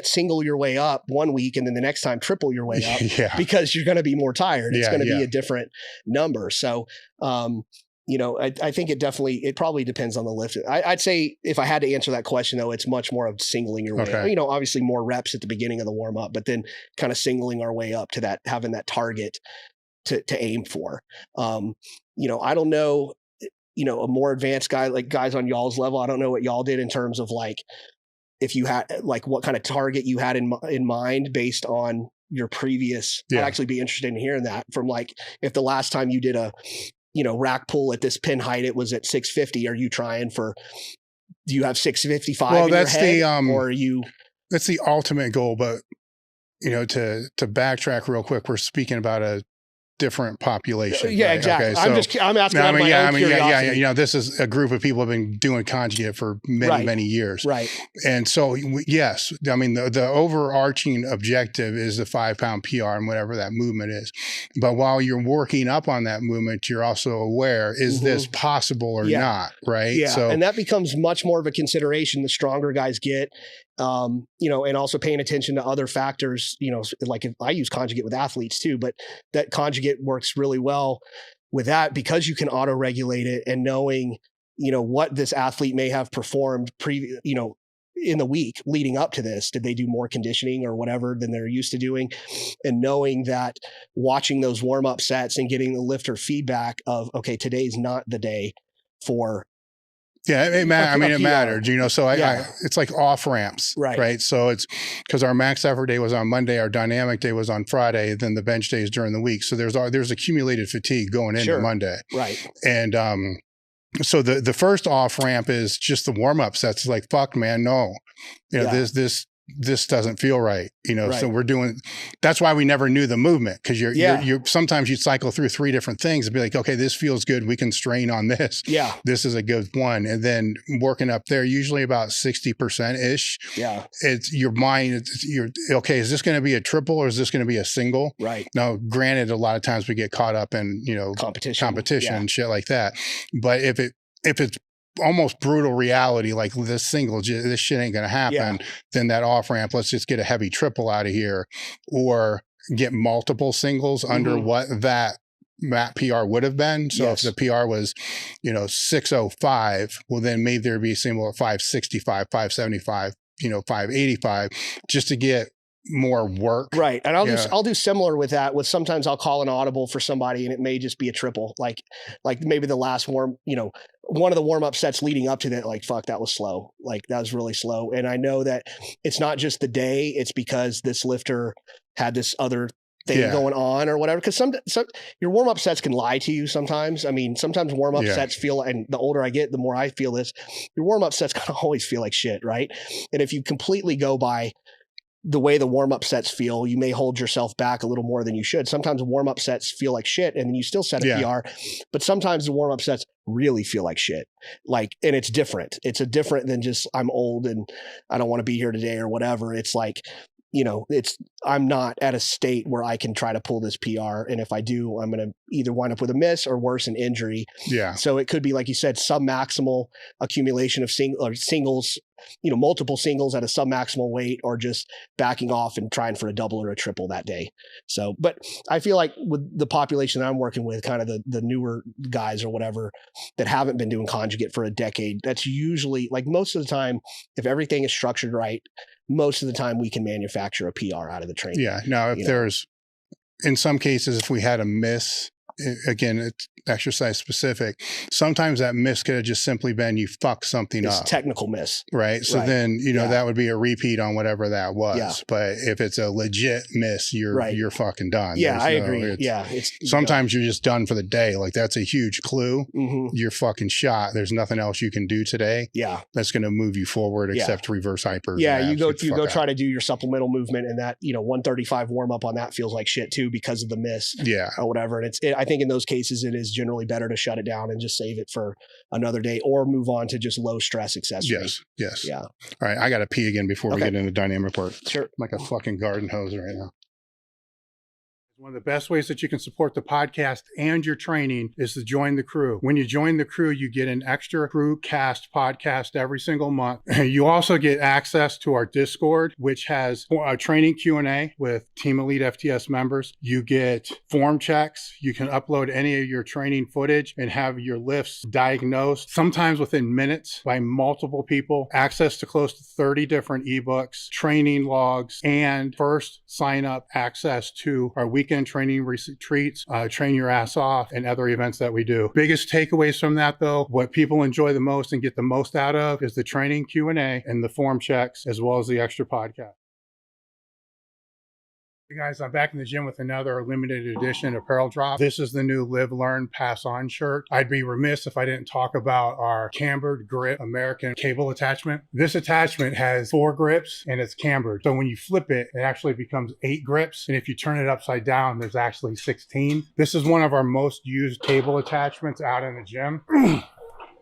single your way up one week and then the next time triple your way up because you're going to be more tired. It's going to be a different number. So, I think it probably depends on the lift. I'd say if I had to answer that question though, it's much more of singling your way up. Obviously more reps at the beginning of the warm up, but then kind of singling our way up to that, having that target to aim for. I don't know, a more advanced guy, like guys on y'all's level. I don't know what y'all did in terms of like, if you had like what kind of target you had in mind based on your previous, I'd actually be interested in hearing that from like, if the last time you did a, rack pull at this pin height, it was at 650. Are you trying for, do you have 655 in your head, or are you? That's the ultimate goal. But, to backtrack real quick, we're speaking about a different population. Yeah, right? exactly. Okay, I'm asking. This is a group of people who have been doing conjugate for many years. Right. And so, yes, the overarching objective is the 5-pound PR and whatever that movement is. But while you're working up on that movement, you're also aware, is this possible or not? Right. Yeah. So, and that becomes much more of a consideration the stronger guys get. And also paying attention to other factors, like if I use conjugate with athletes too, but that conjugate works really well with that because you can auto-regulate it and knowing, what this athlete may have performed in the week leading up to this, did they do more conditioning or whatever than they're used to doing? And knowing that, watching those warm-up sets and getting the lifter feedback of, okay, today's not the day for. Yeah, it mattered, you know, so it's like off ramps, Right. right? So it's because our max effort day was on Monday, our dynamic day was on Friday, then the bench days during the week. So there's accumulated fatigue going into Monday. Right. And so the first off ramp is just the warm up sets. It's like, fuck, man, no, you know, this doesn't feel right, you know. So that's why we never knew the movement, because you're sometimes you cycle through 3 different things and be like, okay, this feels good, we can strain on this, this is a good one, and then working up there, usually about 60% ish, it's your mind, you're okay, is this going to be a triple or is this going to be a single? Right. Now granted, a lot of times we get caught up in, you know, competition and shit like that, but if it's almost brutal reality, like this shit ain't gonna happen, then that off ramp, let's just get a heavy triple out of here, or get multiple singles under what that PR would have been. So if the PR was, you know, 605, well then maybe there'd be a single at 565, 575, you know, 585, just to get more work. Right. And I'll do similar with that. With sometimes I'll call an audible for somebody and it may just be a triple. Like maybe the last one of the warm-up sets leading up to that, like, fuck, that was slow. Like, that was really slow. And I know that it's not just the day, it's because this lifter had this other thing going on or whatever. Because some your warm-up sets can lie to you sometimes. I mean, sometimes warm-up sets feel, and the older I get, the more I feel this, your warm-up sets kind of always feel like shit, right? And if you completely go by the way the warm-up sets feel, you may hold yourself back a little more than you should. Sometimes warm-up sets feel like shit and then you still set a PR, but sometimes the warm-up sets really feel like shit. Like, and it's different. It's a different than just, I'm old and I don't want to be here today or whatever. It's like, you know, I'm not at a state where I can try to pull this PR. And if I do, I'm going to either wind up with a miss or worse, an injury. Yeah. So it could be, like you said, submaximal accumulation of singles, you know, multiple singles at a submaximal weight, or just backing off and trying for a double or a triple that day. So, but I feel like with the population that I'm working with, kind of the newer guys or whatever that haven't been doing conjugate for a decade, that's usually, like, most of the time, if everything is structured right, most of the time we can manufacture a PR out of the training. Yeah. Now, if there's, in some cases, if we had a miss, again, it's exercise specific, sometimes that miss could have just simply been you fucked something up. It's a technical miss. Right. So then, you know, that would be a repeat on whatever that was. Yeah. But if it's a legit miss, you're fucking done. Yeah, I agree. Sometimes you're just done for the day. Like, that's a huge clue. You're fucking shot. There's nothing else you can do today. Yeah. That's going to move you forward except reverse hypers. Yeah. You go try to do your supplemental movement, and that, you know, 135 warm up on that feels like shit too because of the miss. Yeah. Or whatever. And I think in those cases, it is generally better to shut it down and just save it for another day, or move on to just low stress accessories. Yes. Yeah. All right. I got to pee again before we get into the dynamic part. Sure. I'm like a fucking garden hose right now. One of the best ways that you can support the podcast and your training is to join the crew. When you join the crew, you get an extra crew cast podcast every single month. You also get access to our Discord, which has a training Q&A with Team Elite FTS members. You get form checks. You can upload any of your training footage and have your lifts diagnosed, sometimes within minutes, by multiple people. Access to close to 30 different ebooks, training logs, and first sign up access to our weekend training retreats, train your ass off, and other events that we do. Biggest takeaways from that, though, what people enjoy the most and get the most out of is the training Q&A and the form checks, as well as the extra podcast. Hey guys, I'm back in the gym with another limited edition apparel drop. This is the new Live, Learn, Pass On shirt. I'd be remiss if I didn't talk about our cambered grip American cable attachment. This attachment has 4 grips and it's cambered. So when you flip it, it actually becomes 8 grips. And if you turn it upside down, there's actually 16. This is one of our most used cable attachments out in the gym.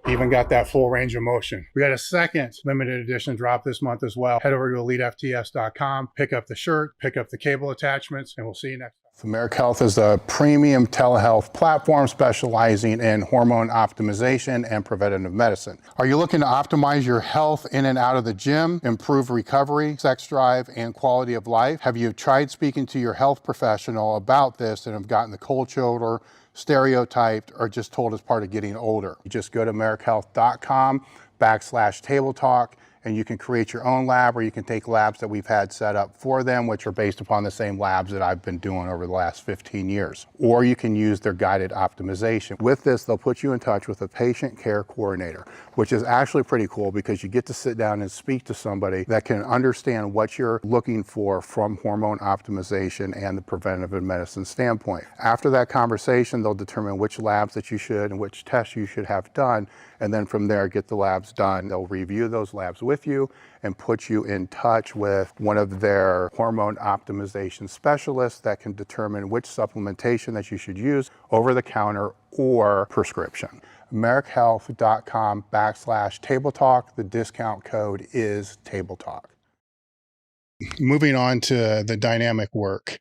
Even got that full range of motion. We got a second limited edition drop this month as well. Head over to elitefts.com, pick up the shirt, pick up the cable attachments, and we'll see you next time. Merrick Health is a premium telehealth platform specializing in hormone optimization and preventative medicine. Are you looking to optimize your health in and out of the gym, improve recovery, sex drive, and quality of life? Have you tried speaking to your health professional about this and have gotten the cold shoulder, stereotyped, or just told as part of getting older? You just go to merrickhealth.com/table talk and you can create your own lab, or you can take labs that we've had set up for them, which are based upon the same labs that I've been doing over the last 15 years. Or you can use their guided optimization. With this, they'll put you in touch with a patient care coordinator, which is actually pretty cool because you get to sit down and speak to somebody that can understand what you're looking for from hormone optimization and the preventative medicine standpoint. After that conversation, they'll determine which labs that you should and which tests you should have done, and then from there get the labs done. They'll review those labs with you and put you in touch with one of their hormone optimization specialists that can determine which supplementation that you should use over the counter or prescription. AmericHealth.com/Table Talk. The discount code is Table Talk. Moving on to the dynamic work.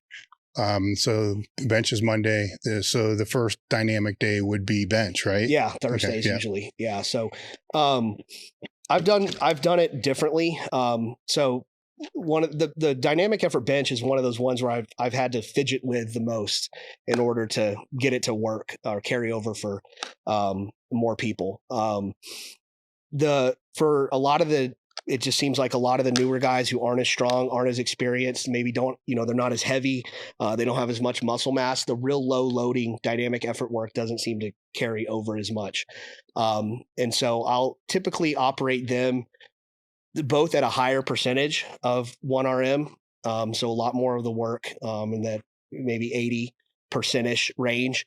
So bench is Monday. So the first dynamic day would be bench, right? Yeah, Thursdays usually. Yeah. So I've done it differently. So one of the dynamic effort bench is one of those ones where I've had to fidget with the most in order to get it to work or carry over for more people. For a lot of it just seems like a lot of the newer guys who aren't as strong, aren't as experienced, maybe don't, they're not as heavy. They don't have as much muscle mass. The real low loading dynamic effort work doesn't seem to carry over as much. And so I'll typically operate them both at a higher percentage of 1RM. So a lot more of the work in that maybe 80%-ish range.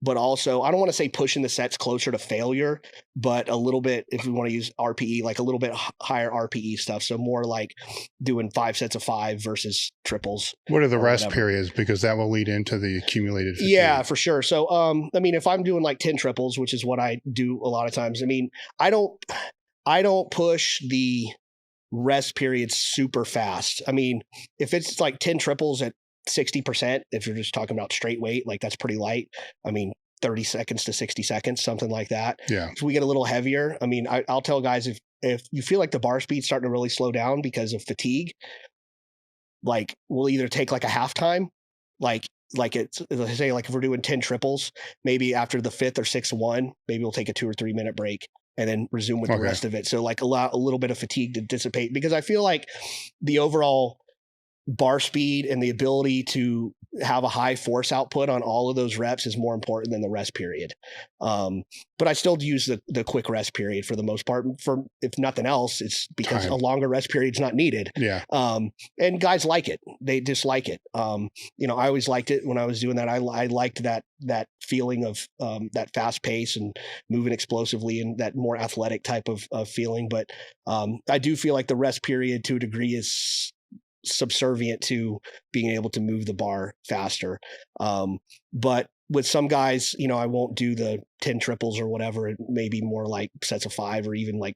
But also, I don't want to say pushing the sets closer to failure, but a little bit, if we want to use RPE, like a little bit higher RPE stuff. So more like doing 5 sets of 5 versus triples. What are the rest periods? Because that will lead into the accumulated fatigue. Yeah, for sure. So, I mean, if I'm doing like 10 triples, which is what I do a lot of times, I mean, I don't push the rest periods super fast. I mean, if it's like 10 triples at 60%, if you're just talking about straight weight, like that's pretty light. I mean, 30 seconds to 60 seconds, something like that. Yeah. If we get a little heavier, I mean, I'll tell guys if you feel like the bar speed's starting to really slow down because of fatigue, like we'll either take like a halftime, like it's say like if we're doing 10 triples, maybe after the 5th or 6th one, maybe we'll take a 2 or 3 minute break and then resume with the rest of it. So like allow a little bit of fatigue to dissipate, because I feel like the overall bar speed and the ability to have a high force output on all of those reps is more important than the rest period. But I still use the quick rest period for the most part. For if nothing else, it's because a longer rest period is not needed. Yeah. And guys like it. They just like it. I always liked it when I was doing that. I liked that feeling of that fast pace and moving explosively and that more athletic type of feeling. But I do feel like the rest period to a degree is subservient to being able to move the bar faster. But with some guys, I won't do the 10 triples or whatever. It may be more like sets of 5 or even like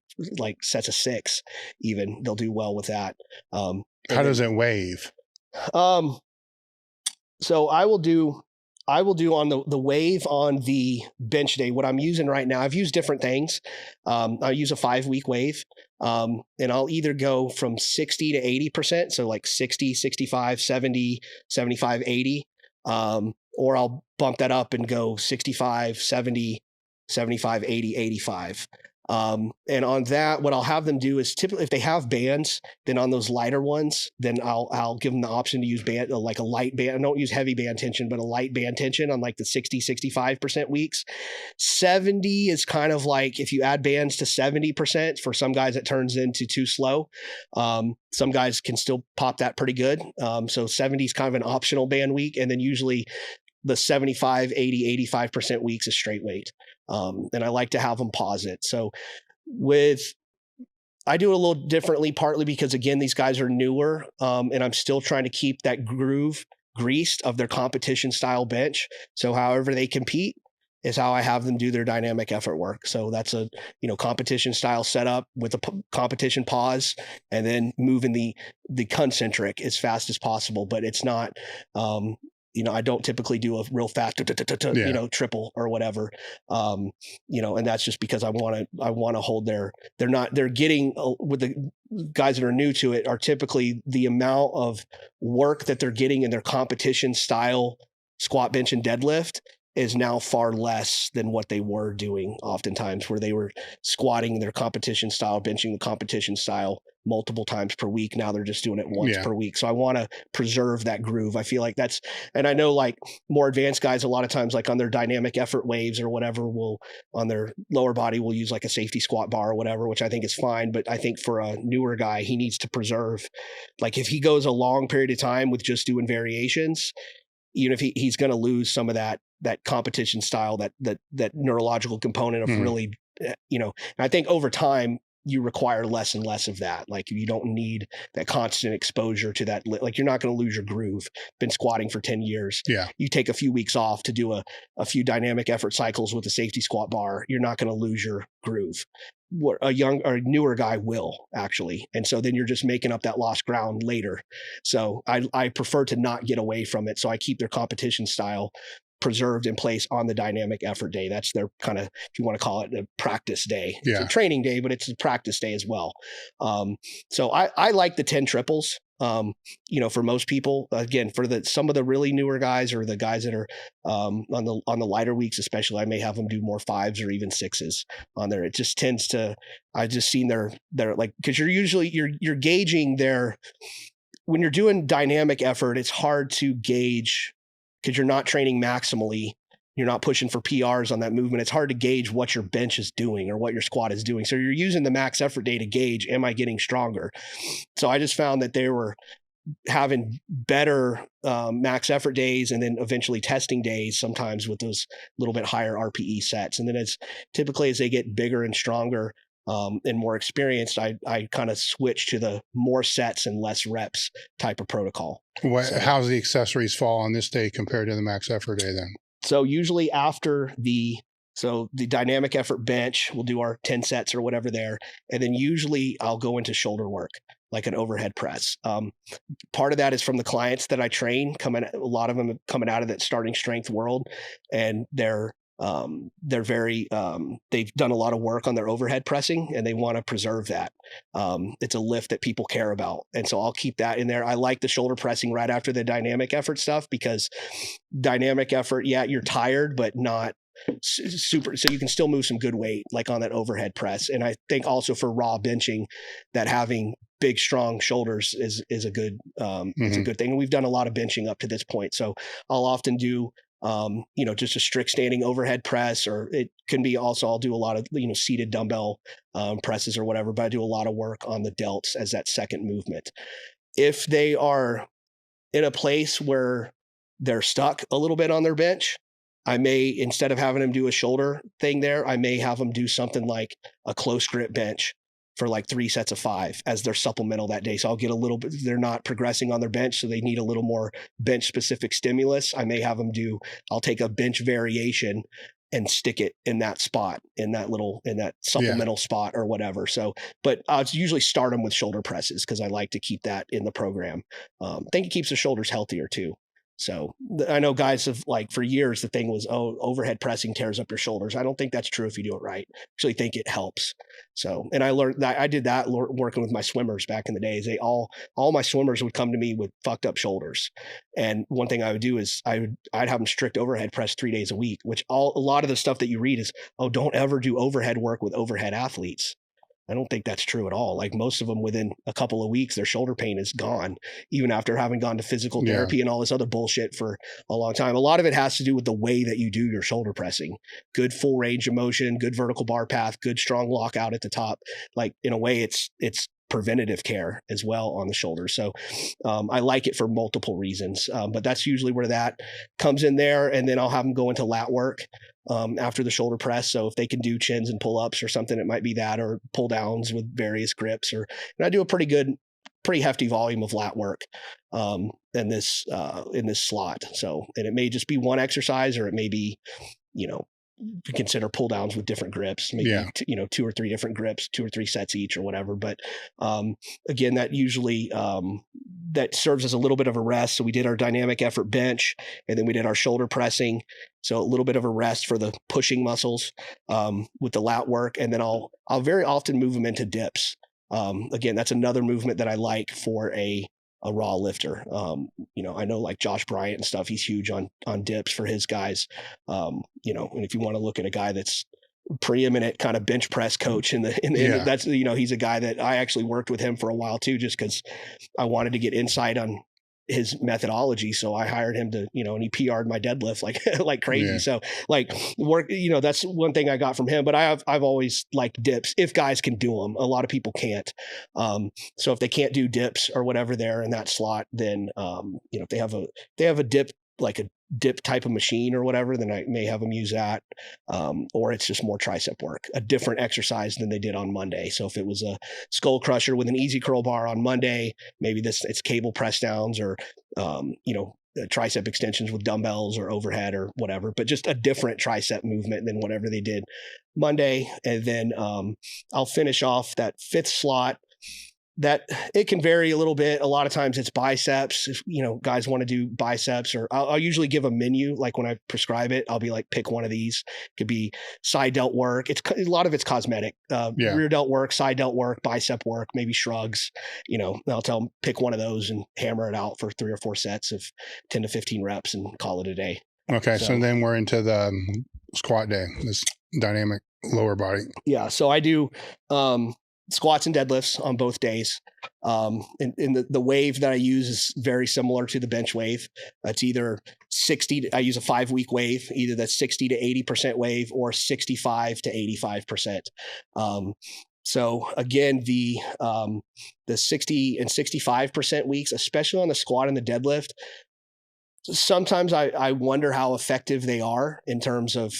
sets of 6, even. They'll do well with that. How does it wave? So I will do on the wave on the bench day. What I'm using right now, I've used different things. I use a 5-week wave. And I'll either go from 60 to 80%. So like 60, 65, 70, 75, 80. Or I'll bump that up and go 65, 70, 75, 80, 85. And on that, what I'll have them do is typically if they have bands, then on those lighter ones, then I'll give them the option to use band, like a light band. I don't use heavy band tension, but a light band tension on like the 60, 65% weeks. 70 is kind of like, if you add bands to 70%, for some guys, it turns into too slow. Some guys can still pop that pretty good. So 70 is kind of an optional band week. And then usually the 75, 80, 85% weeks is straight weight. And I like to have them pause it. So I do it a little differently, partly because again, these guys are newer, and I'm still trying to keep that groove greased of their competition style bench. So however they compete is how I have them do their dynamic effort work. So that's a, competition style setup with a competition pause and then moving the concentric as fast as possible, but it's not, I don't typically do a real fast, triple or whatever. And that's just because I want to hold they're getting with the guys that are new to it are typically the amount of work that they're getting in their competition style squat, bench, and deadlift is now far less than what they were doing oftentimes, where they were squatting their competition style, benching the competition style multiple times per week. Now they're just doing it once per week. So I want to preserve that groove. I feel like that's, and I know like more advanced guys, a lot of times like on their dynamic effort waves or whatever, will on their lower body will use like a safety squat bar or whatever, which I think is fine. But I think for a newer guy, he needs to preserve, like if he goes a long period of time with just doing variations, even if he's going to lose some of that competition style, that neurological component of really, and I think over time you require less and less of that. Like you don't need that constant exposure to that. Like you're not going to lose your groove. Been squatting for 10 years. Yeah. You take a few weeks off to do a few dynamic effort cycles with a safety squat bar. You're not going to lose your groove. A young or newer guy will actually. And so then you're just making up that lost ground later. So I prefer to not get away from it. So I keep their competition style preserved in place on the dynamic effort day. That's their kind of, if you want to call it, a practice day. It's a training day, but it's a practice day as well. So I like the 10 triples. For most people, again, for some of the really newer guys or the guys that are on the lighter weeks, especially, I may have them do more 5s or even 6s on there. It just tends to, I've just seen their like, because you're gauging when you're doing dynamic effort, it's hard to gauge because you're not training maximally. You're not pushing for PRs on that movement. It's hard to gauge what your bench is doing or what your squat is doing. So you're using the max effort day to gauge, am I getting stronger? So I just found that they were having better max effort days and then eventually testing days sometimes with those little bit higher RPE sets. And then as they get bigger and stronger and more experienced, I kind of switch to the more sets and less reps type of protocol. How's the accessories fall on this day compared to the max effort day then? So usually after the dynamic effort bench, we'll do our 10 sets or whatever there. And then usually I'll go into shoulder work, like an overhead press. Part of that is from the clients that I train, a lot of them coming out of that starting strength world. And they're very, they've done a lot of work on their overhead pressing and they want to preserve that. It's a lift that people care about. And so I'll keep that in there. I like the shoulder pressing right after the dynamic effort stuff because dynamic effort, you're tired, but not super. So you can still move some good weight like on that overhead press. And I think also for raw benching that having big, strong shoulders is a good, it's a good thing. And we've done a lot of benching up to this point. So I'll often do just a strict standing overhead press, or it can be also, I'll do a lot of, seated dumbbell presses or whatever, but I do a lot of work on the delts as that second movement. If they are in a place where they're stuck a little bit on their bench, I may, instead of having them do a shoulder thing there, I may have them do something like a close grip bench for like 3 sets of 5 as their supplemental that day. So I'll get a little bit, they're not progressing on their bench, so they need a little more bench specific stimulus. I may have them I'll take a bench variation and stick it in that spot, in that supplemental spot or whatever. So, but I'll usually start them with shoulder presses because I like to keep that in the program. I think it keeps the shoulders healthier too. So I know guys have for years, the thing was, overhead pressing tears up your shoulders. I don't think that's true if you do it right. I actually think it helps. So, and I learned that I did that working with my swimmers back in the days. All my swimmers would come to me with fucked up shoulders. And one thing I would do is I'd have them strict overhead press 3 days a week, which a lot of the stuff that you read is, don't ever do overhead work with overhead athletes. I don't think that's true at all. Like most of them, within a couple of weeks, their shoulder pain is gone, even after having gone to physical therapy and all this other bullshit for a long time. A lot of it has to do with the way that you do your shoulder pressing. Good full range of motion, good vertical bar path, good strong lockout at the top. Like in a way, it's preventative care as well on the shoulder. So I like it for multiple reasons, but that's usually where that comes in there. And then I'll have them go into lat work after the shoulder press. So if they can do chins and pull-ups or something, it might be that, or pull downs with various grips, and I do a pretty hefty volume of lat work in this slot. So, and it may just be one exercise, or it may be, consider pull downs with different grips, maybe 2 or 3 different grips, 2 or 3 sets each or whatever. But again, that usually that serves as a little bit of a rest. So we did our dynamic effort bench, and then we did our shoulder pressing. So a little bit of a rest for the pushing muscles with the lat work, and then I'll very often move them into dips. Again, that's another movement that I like for a raw lifter. I know like Josh Bryant and stuff, he's huge on dips for his guys. And if you want to look at a guy that's preeminent kind of bench press coach in the that's, he's a guy that I actually worked with him for a while too, just because I wanted to get insight on his methodology. So I hired him to, and he PR'd my deadlift like crazy. Yeah. So work, that's one thing I got from him, but I've always liked dips if guys can do them. A lot of people can't. So if they can't do dips or whatever there in that slot, then, if they have a dip, like a dip type of machine or whatever, then I may have them use that. Or it's just more tricep work, a different exercise than they did on Monday. So if it was a skull crusher with an easy curl bar on Monday, maybe it's cable press downs or, tricep extensions with dumbbells or overhead or whatever, but just a different tricep movement than whatever they did Monday. And then I'll finish off that fifth slot. That it can vary a little bit. A lot of times it's biceps. If, guys want to do biceps, or I'll usually give a menu. Like when I prescribe it, I'll be like, pick one of these. It could be side delt work. A lot of it's cosmetic, rear delt work, side delt work, bicep work, maybe shrugs, I'll tell them pick one of those and hammer it out for 3 or 4 sets of 10 to 15 reps and call it a day. Okay. So then we're into the squat day, this dynamic lower body. Yeah. So I do, squats and deadlifts on both days. And the wave that I use is very similar to the bench wave. It's either 60, I use a 5-week wave, either that's 60 to 80% wave or 65 to 85%. So again, the 60 and 65% weeks, especially on the squat and the deadlift, sometimes I wonder how effective they are in terms of,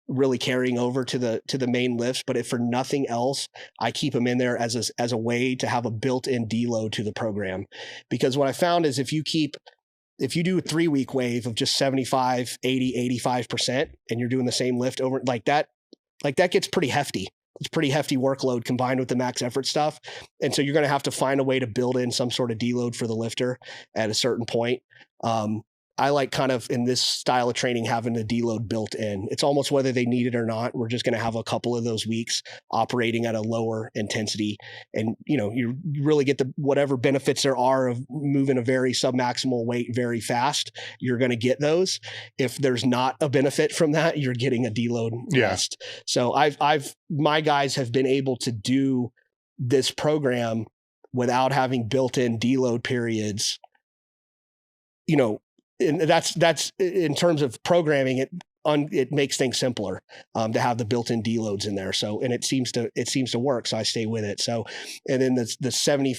really carrying over to the main lifts. But if for nothing else, I keep them in there as a way to have a built-in deload to the program. Because what I found is if you do a 3-week wave of just 75, 80, 85%, and you're doing the same lift over like that gets pretty hefty. It's pretty hefty workload combined with the max effort stuff. And so you're going to have to find a way to build in some sort of deload for the lifter at a certain point. I like kind of in this style of training having the deload built in. It's almost whether they need it or not. We're just going to have a couple of those weeks operating at a lower intensity. And, you really get the whatever benefits there are of moving a very submaximal weight very fast. You're going to get those. If there's not a benefit from that, you're getting a deload rest. So my guys have been able to do this program without having built in deload periods, and that's in terms of programming it makes things simpler to have the built-in deloads in there. So, and it seems to work. So I stay with it. So, and then the 70,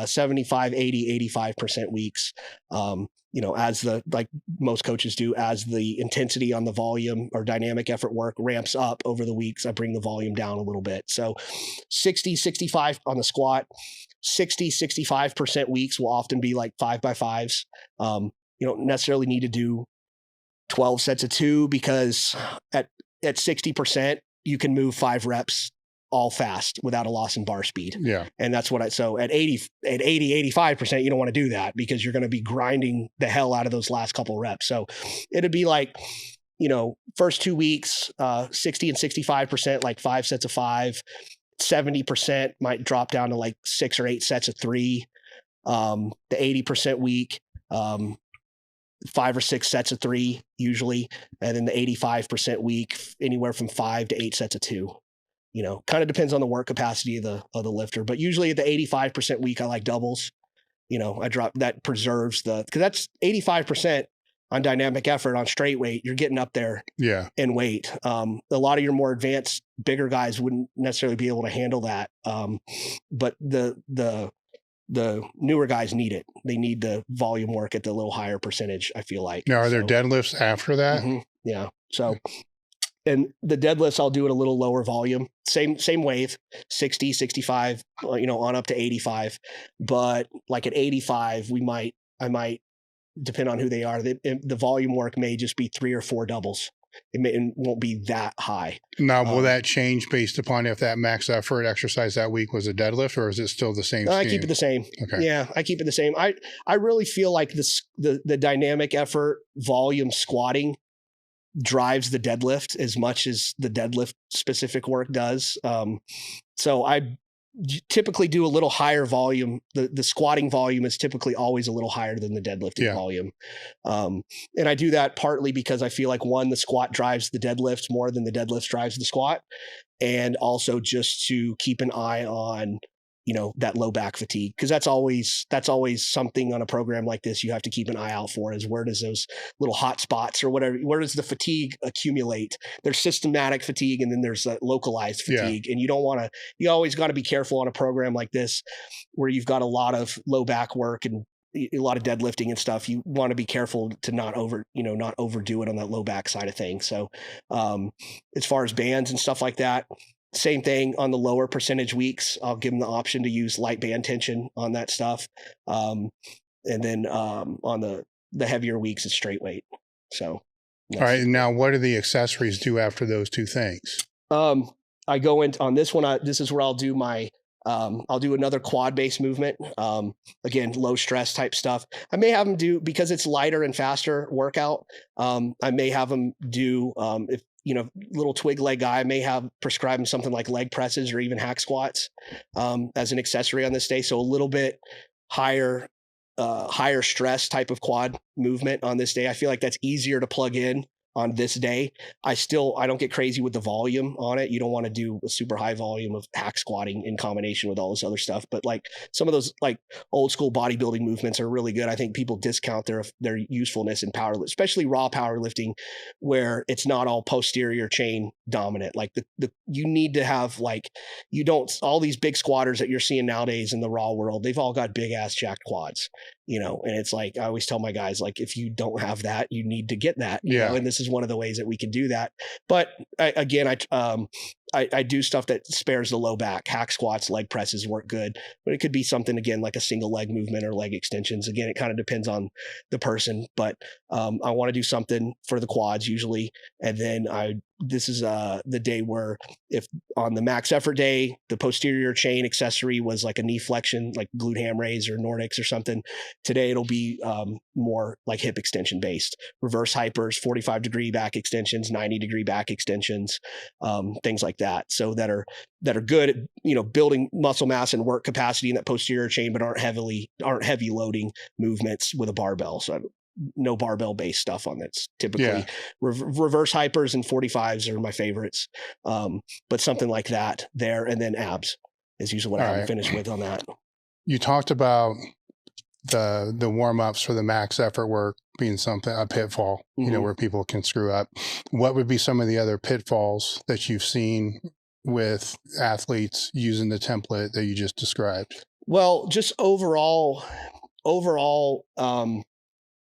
75, 80, 85% weeks, as like most coaches do, as the intensity on the volume or dynamic effort work ramps up over the weeks, I bring the volume down a little bit. So 60, 65 on the squat, 60, 65% weeks will often be like 5x5s. You don't necessarily need to do 12 sets of 2 because at 60%, you can move 5 reps all fast without a loss in bar speed. Yeah. And that's what so at 80, 85%, you don't want to do that because you're going to be grinding the hell out of those last couple reps. So it'd be like, first 2 weeks, 60 and 65%, like 5 sets of 5, 70% might drop down to like 6 or 8 sets of 3. The 80% week, 5 or 6 sets of 3 usually. And then the 85% week, anywhere from 5 to 8 sets of 2, kind of depends on the work capacity of the lifter, but usually at the 85% week, I like doubles. I drop that preserves cause that's 85% on dynamic effort on straight weight. You're getting up there in weight. A lot of your more advanced, bigger guys wouldn't necessarily be able to handle that. But the newer guys need it. They need the volume work at the little higher percentage, I feel like. Now, are there deadlifts after that? Mm-hmm, yeah. So, and the deadlifts, I'll do it a little lower volume, same wave, 60, 65, on up to 85. But like at 85, I might, depend on who they are. The volume work may just be 3 or 4 doubles. It won't be that high. Now, will that change based upon if that max effort exercise that week was a deadlift, or is it still the same? I keep it the same. Okay. Yeah, I keep it the same. I really feel like the dynamic effort volume squatting drives the deadlift as much as the deadlift specific work does. So I typically do a little higher volume. The squatting volume is typically always a little higher than the deadlifting volume. And I do that partly because I feel like, one, the squat drives the deadlift more than the deadlift drives the squat. And also just to keep an eye on, that low back fatigue. Cause that's always something on a program like this you have to keep an eye out for, is where does those little hot spots or whatever, where does the fatigue accumulate? There's systematic fatigue and then there's localized fatigue. And you always got to be careful on a program like this where you've got a lot of low back work and a lot of deadlifting and stuff. You want to be careful to not overdo it on that low back side of things. So as far as bands and stuff like that, same thing on the lower percentage weeks. I'll give them the option to use light band tension on that stuff. And then on the heavier weeks, it's straight weight. So. All right. Now, what do the accessories do after those two things? I go into on this one. This is where I'll do I'll do another quad based movement. Again, low stress type stuff. I may have them do, because it's lighter and faster workout. I may have them do, if, little twig leg guy, I may prescribe him something like leg presses or even hack squats, as an accessory on this day. So a little bit higher stress type of quad movement on this day. I feel like that's easier to plug in on this day. I don't get crazy with the volume on it. You don't want to do a super high volume of hack squatting in combination with all this other stuff. But like some of those like old school bodybuilding movements are really good. I think people discount their usefulness in powerlifting, especially raw powerlifting, where it's not all posterior chain dominant. Like you need to have all these big squatters that you're seeing nowadays in the raw world, they've all got big ass jacked quads, and it's like, I always tell my guys, like, if you don't have that, you need to get that, and this is one of the ways that we can do that. But I do stuff that spares the low back. Hack squats, leg presses work good, but it could be something, again, like a single leg movement or leg extensions. Again, it kind of depends on the person, but I want to do something for the quads usually. And then this is the day where, if on the max effort day, the posterior chain accessory was like a knee flexion, like glute ham raise or Nordics or something. Today it'll be more like hip extension based, reverse hypers, 45-degree back extensions, 90-degree back extensions, things like that. So that are good at, building muscle mass and work capacity in that posterior chain, but aren't heavy loading movements with a barbell. So no barbell based stuff on that's typically reverse hypers and 45s are my favorites. But something like that there. And then abs is usually what I finish with on that. You talked about the warm-ups for the max effort work being a pitfall, where people can screw up. What would be some of the other pitfalls that you've seen with athletes using the template that you just described? Well, just overall,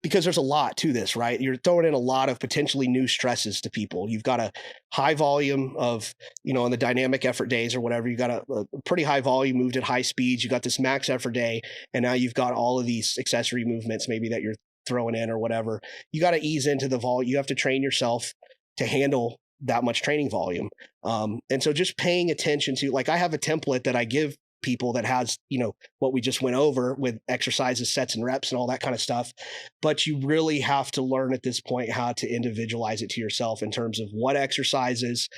because there's a lot to this, right? You're throwing in a lot of potentially new stresses to people. You've got a high volume of, on the dynamic effort days or whatever, you got a pretty high volume moved at high speeds. You got this max effort day, and now you've got all of these accessory movements maybe that you're throwing in or whatever. You got to ease into the volume. You have to train yourself to handle that much training volume. And so just paying attention to, like, I have a template that I give people that has, what we just went over with exercises, sets and reps and all that kind of stuff. But you really have to learn at this point how to individualize it to yourself in terms of what exercises.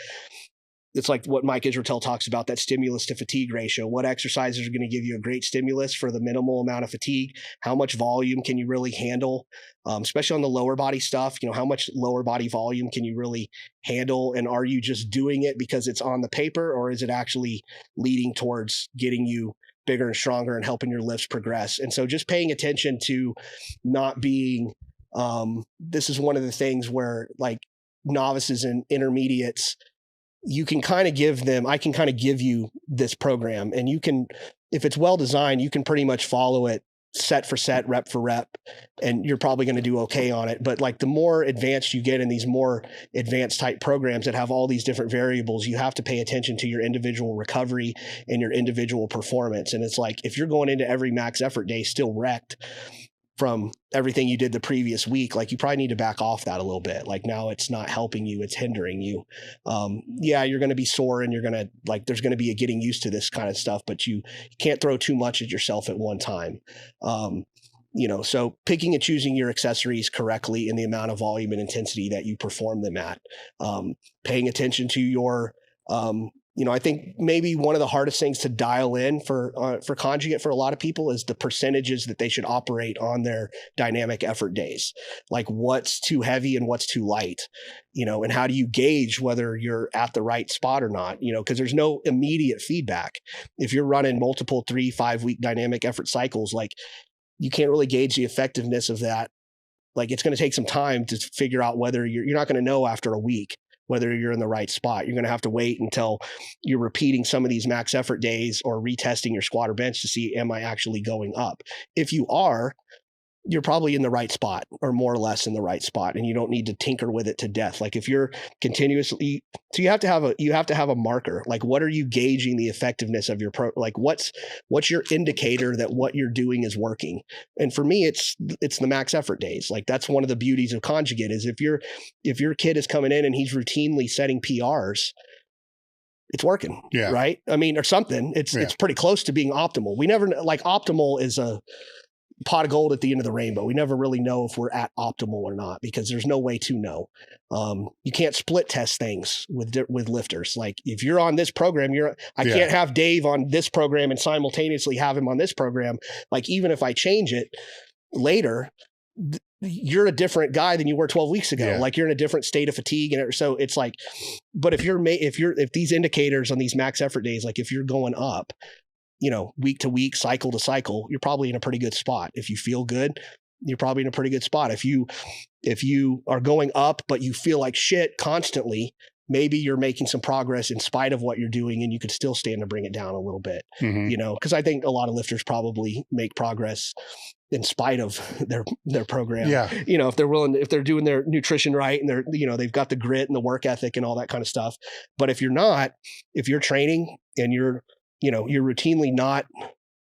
It's like what Mike Rippetoe talks about, that stimulus to fatigue ratio. What exercises are going to give you a great stimulus for the minimal amount of fatigue? How much volume can you really handle? Especially on the lower body stuff, how much lower body volume can you really handle? And are you just doing it because it's on the paper, or is it actually leading towards getting you bigger and stronger and helping your lifts progress? And so just paying attention to not being, this is one of the things where, like, novices and intermediates, I can kind of give you this program, and you can, if it's well designed, you can pretty much follow it set for set, rep for rep, and you're probably going to do okay on it. But like, the more advanced you get in these more advanced type programs that have all these different variables, you have to pay attention to your individual recovery and your individual performance. And it's like, if you're going into every max effort day still wrecked from everything you did the previous week, like, you probably need to back off that a little bit. Like, now it's not helping you, it's hindering you. You're going to be sore, and you're going to, like, there's going to be a getting used to this kind of stuff, but you can't throw too much at yourself at one time. So picking and choosing your accessories correctly in the amount of volume and intensity that you perform them at, paying attention to your I think maybe one of the hardest things to dial in for conjugate for a lot of people is the percentages that they should operate on their dynamic effort days. Like what's too heavy and what's too light, and how do you gauge whether you're at the right spot or not, because there's no immediate feedback. If you're running multiple 3-5 week dynamic effort cycles, like you can't really gauge the effectiveness of that. Like it's going to take some time to figure out whether you're not going to know after a week whether you're in the right spot. You're going to have to wait until you're repeating some of these max effort days or retesting your squat or bench to see, am I actually going up? If you are, you're probably in the right spot or more or less in the right spot, and you don't need to tinker with it to death. Like if you're continuously, so you have to have a marker. Like what are you gauging the effectiveness of your like what's your indicator that what you're doing is working? And for me, it's the max effort days. Like that's one of the beauties of conjugate is if your kid is coming in and he's routinely setting PRs, it's working, right? I mean, or something. It's pretty close to being optimal. We never like optimal is a pot of gold at the end of the rainbow. We never really know if we're at optimal or not because there's no way to know. You can't split test things with lifters. Like if you're on this program, I can't have Dave on this program and simultaneously have him on this program. Like even if I change it later, you're a different guy than you were 12 weeks ago. Like you're in a different state of fatigue. And so it's like, but if these indicators on these max effort days, like if you're going up, week to week, cycle to cycle, you're probably in a pretty good spot. If you feel good, you're probably in a pretty good spot. If you are going up, but you feel like shit constantly, maybe you're making some progress in spite of what you're doing and you could still stand to bring it down a little bit, because I think a lot of lifters probably make progress in spite of their program. If they're doing their nutrition right and they've got the grit and the work ethic and all that kind of stuff. But if you're training and you're routinely not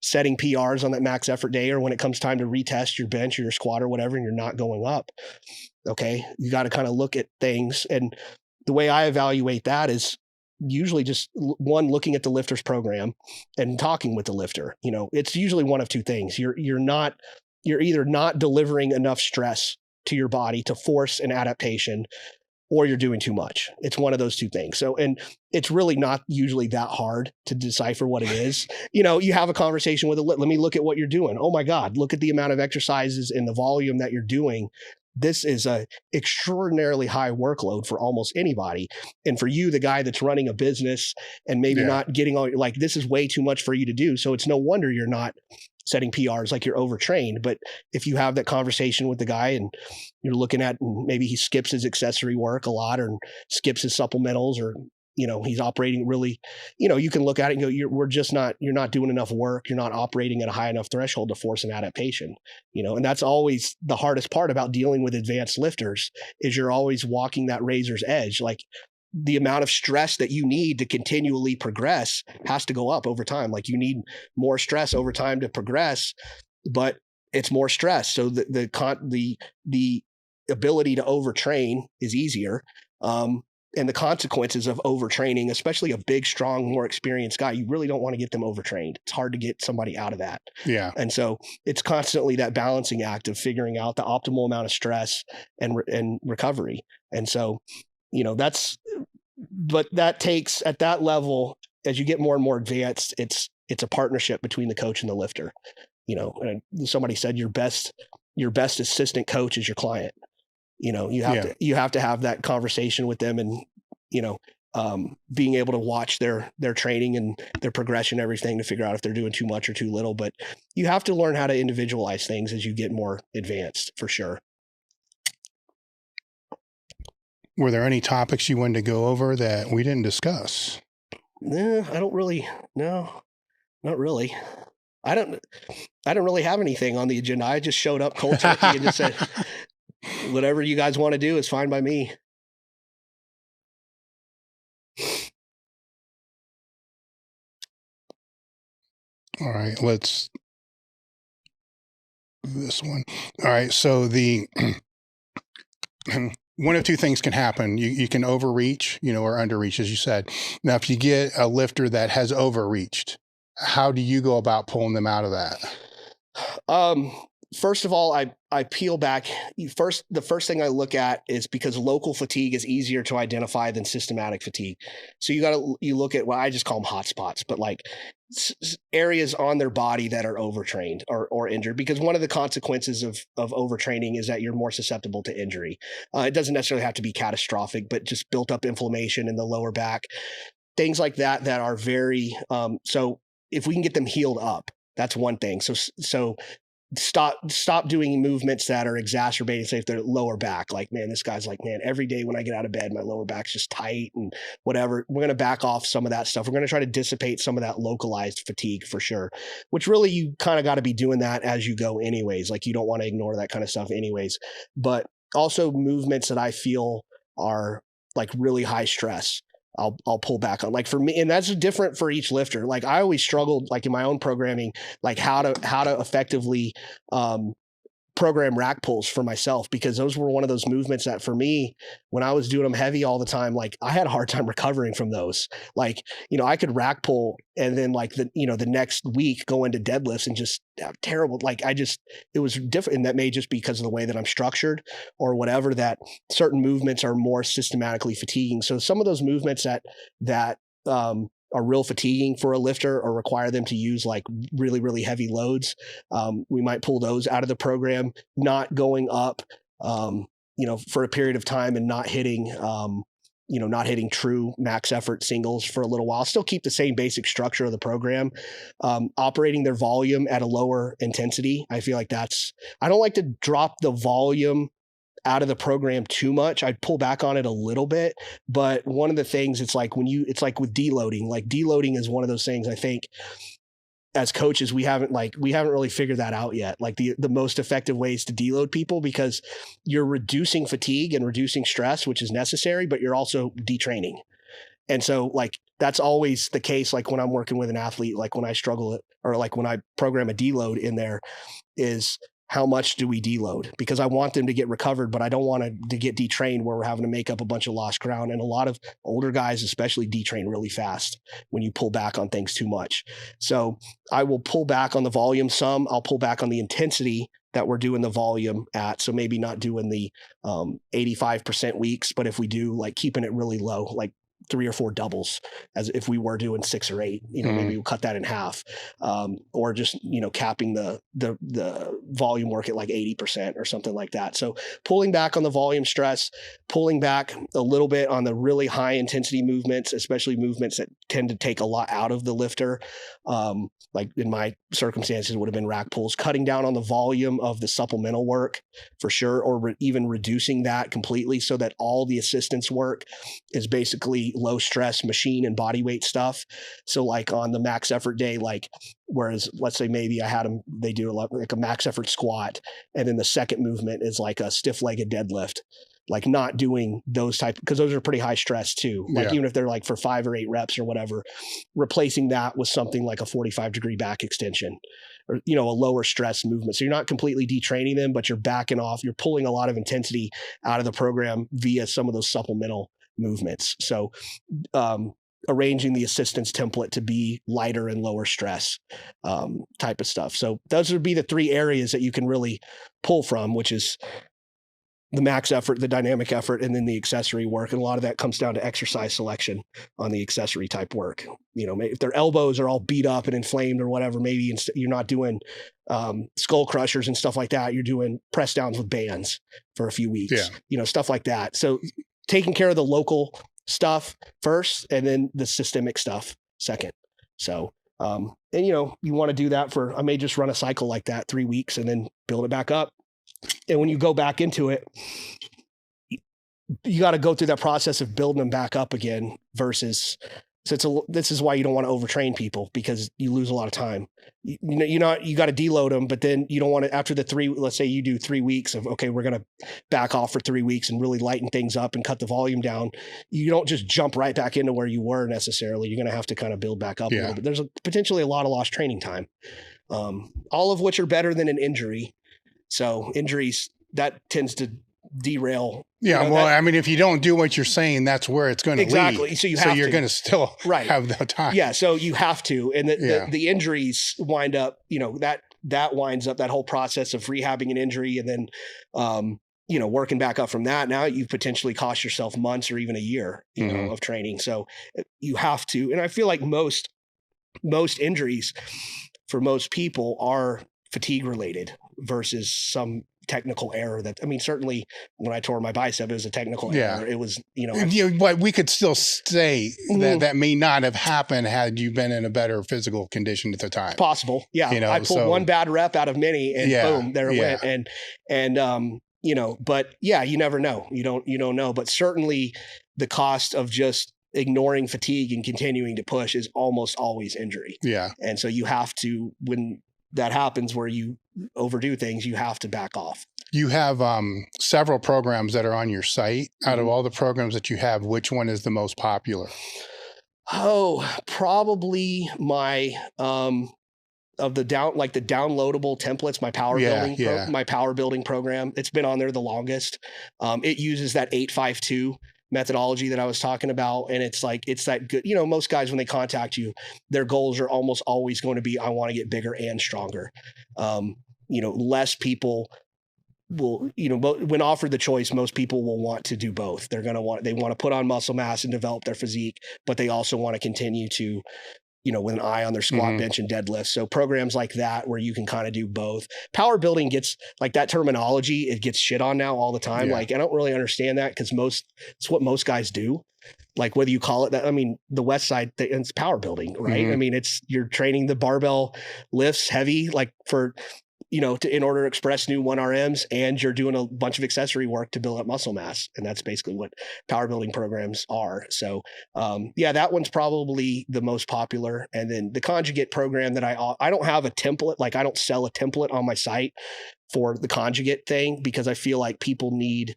setting PRs on that max effort day, or when it comes time to retest your bench or your squat or whatever, and you're not going up, okay, you got to kind of look at things. And the way I evaluate that is usually just looking at the lifter's program and talking with the lifter. It's usually one of two things. You're either not delivering enough stress to your body to force an adaptation, or you're doing too much. It's one of those two things. So, and it's really not usually that hard to decipher what it is. You have a conversation with let me look at what you're doing. Oh my God, look at the amount of exercises and the volume that you're doing. This is a extraordinarily high workload for almost anybody. And for you, the guy that's running a business and maybe not getting all, like, this is way too much for you to do. So it's no wonder you're not setting PRs, like you're overtrained. But if you have that conversation with the guy and you're looking at, maybe he skips his accessory work a lot or skips his supplementals, or, he's operating really, you can look at it and go, you're not doing enough work. You're not operating at a high enough threshold to force an adaptation, and that's always the hardest part about dealing with advanced lifters is you're always walking that razor's edge. Like the amount of stress that you need to continually progress has to go up over time. Like you need more stress over time to progress, but it's more stress. So the ability to overtrain is easier. And the consequences of overtraining, especially a big, strong, more experienced guy, you really don't want to get them overtrained. It's hard to get somebody out of that. Yeah. And so it's constantly that balancing act of figuring out the optimal amount of stress and recovery. And so, but that takes, at that level, as you get more and more advanced, it's a partnership between the coach and the lifter. And somebody said your best assistant coach is your client. You have to have that conversation with them, and being able to watch their training and their progression, everything, to figure out if they're doing too much or too little. But you have to learn how to individualize things as you get more advanced, for sure. Were there any topics you wanted to go over that we didn't discuss? No, I don't really. No, not really. I don't really have anything on the agenda. I just showed up cold turkey and just said, whatever you guys want to do is fine by me. All right, let's do this one. All right, so the one of two things can happen. You can overreach, or underreach, as you said. Now, if you get a lifter that has overreached, how do you go about pulling them out of that? first of all, I peel back. The first thing I look at is because local fatigue is easier to identify than systematic fatigue. So you look at, well, I just call them hot spots, but like areas on their body that are overtrained or injured, because one of the consequences of overtraining is that you're more susceptible to injury. It doesn't necessarily have to be catastrophic, but just built up inflammation in the lower back, things like that are very, so if we can get them healed up, that's one thing. So stop doing movements that are exacerbating, say if they're lower back, like, man, this guy's like, man, every day when I get out of bed, my lower back's just tight and whatever. We're going to back off some of that stuff. We're going to try to dissipate some of that localized fatigue for sure, which really you kind of got to be doing that as you go anyways. Like you don't want to ignore that kind of stuff anyways, but also movements that I feel are like really high stress. I'll pull back on, like for me, and that's different for each lifter. Like I always struggled, like in my own programming, like how to effectively program rack pulls for myself, because those were one of those movements that for me, when I was doing them heavy all the time, like I had a hard time recovering from those. Like, I could rack pull and then like the next week go into deadlifts and just have terrible, like it was different. And that may just be because of the way that I'm structured or whatever, that certain movements are more systematically fatiguing. So some of those movements that are real fatiguing for a lifter or require them to use like really, really heavy loads, we might pull those out of the program, not going up, for a period of time and not hitting, not hitting true max effort singles for a little while. Still keep the same basic structure of the program, operating their volume at a lower intensity. I feel like I don't like to drop the volume out of the program too much. I'd pull back on it a little bit, but one of the things, it's like with deloading, like deloading is one of those things I think as coaches, we haven't really figured that out yet. Like the most effective ways to deload people, because you're reducing fatigue and reducing stress, which is necessary, but you're also detraining. And so like, that's always the case. Like when I'm working with an athlete, like when I struggle or like when I program a deload in there, is how much do we deload? Because I want them to get recovered, but I don't want to get detrained where we're having to make up a bunch of lost ground. And a lot of older guys, especially, detrain really fast when you pull back on things too much. So I will pull back on the volume some. I'll pull back on the intensity that we're doing the volume at. So maybe not doing the 85% weeks, but if we do, like keeping it really low, like 3 or 4 doubles, as if we were doing 6 or 8, maybe we'll cut that in half, or just, capping the volume work at like 80% or something like that. So pulling back on the volume stress, pulling back a little bit on the really high intensity movements, especially movements that tend to take a lot out of the lifter. Like in my circumstances would have been rack pulls, cutting down on the volume of the supplemental work for sure, or even reducing that completely so that all the assistance work is basically low stress machine and body weight stuff. So like on the max effort day, like, whereas let's say maybe I had them, they do like a max effort squat, and then the second movement is like a stiff legged deadlift, like not doing those type, because those are pretty high stress too. Like even if they're like for 5 or 8 reps or whatever, replacing that with something like a 45-degree back extension or, a lower stress movement. So you're not completely detraining them, but you're backing off, you're pulling a lot of intensity out of the program via some of those supplemental movements. So, arranging the assistance template to be lighter and lower stress, type of stuff. So those would be the 3 areas that you can really pull from, which is the max effort, the dynamic effort, and then the accessory work. And a lot of that comes down to exercise selection on the accessory type work. If their elbows are all beat up and inflamed or whatever, maybe you're not doing skull crushers and stuff like that. You're doing press downs with bands for a few weeks, stuff like that. So taking care of the local stuff first, and then the systemic stuff second. So, and you want to do that I may just run a cycle like that 3 weeks and then build it back up. And when you go back into it, you got to go through that process of building them back up again versus, this is why you don't want to overtrain people, because you lose a lot of time. You got to deload them, but then you don't want to, after the 3, let's say you do 3 weeks of, okay, we're going to back off for 3 weeks and really lighten things up and cut the volume down. You don't just jump right back into where you were necessarily. You're going to have to kind of build back up a little bit. There's potentially a lot of lost training time, all of which are better than an injury. So injuries, that tends to derail. If you don't do what you're saying, that's where it's going to lead. Exactly. So you're going to still have the time. Yeah. So you have to, and the injuries wind up, that winds up that whole process of rehabbing an injury and then, working back up from that. Now you potentially cost yourself months or even a year, of training. So you have to, and I feel like most injuries for most people are fatigue related versus some technical error certainly when I tore my bicep, it was a technical error. It was, but we could still say that may not have happened had you been in a better physical condition at the time. It's possible. Yeah. I pulled one bad rep out of many and boom, there it went. And, but yeah, you never know. You don't know, but certainly the cost of just ignoring fatigue and continuing to push is almost always injury. Yeah. And so you have to, when that happens where you overdo things, you have to back off. You have several programs that are on your site. Out of all the programs that you have, which one is the most popular? Oh, probably my of the downloadable templates, my power building program. It's been on there the longest. It uses that 852 methodology that I was talking about. And it's that good, most guys, when they contact you, their goals are almost always going to be, I want to get bigger and stronger. Less people will, when offered the choice, most people will want to do both. They want to put on muscle mass and develop their physique, but they also want to continue to, with an eye on their squat, bench, and deadlift. So programs like that, where you can kind of do both. Power building gets, like, that terminology, it gets shit on now all the time. Like, I don't really understand that because it's what most guys do. Like, whether you call it that, the West Side, it's power building, right? You're training the barbell lifts heavy, like for, in order to express new 1RMs, and you're doing a bunch of accessory work to build up muscle mass. And that's basically what power building programs are. So, that one's probably the most popular. And then the conjugate program that I don't have a template, like I don't sell a template on my site for the conjugate thing, because I feel like people need,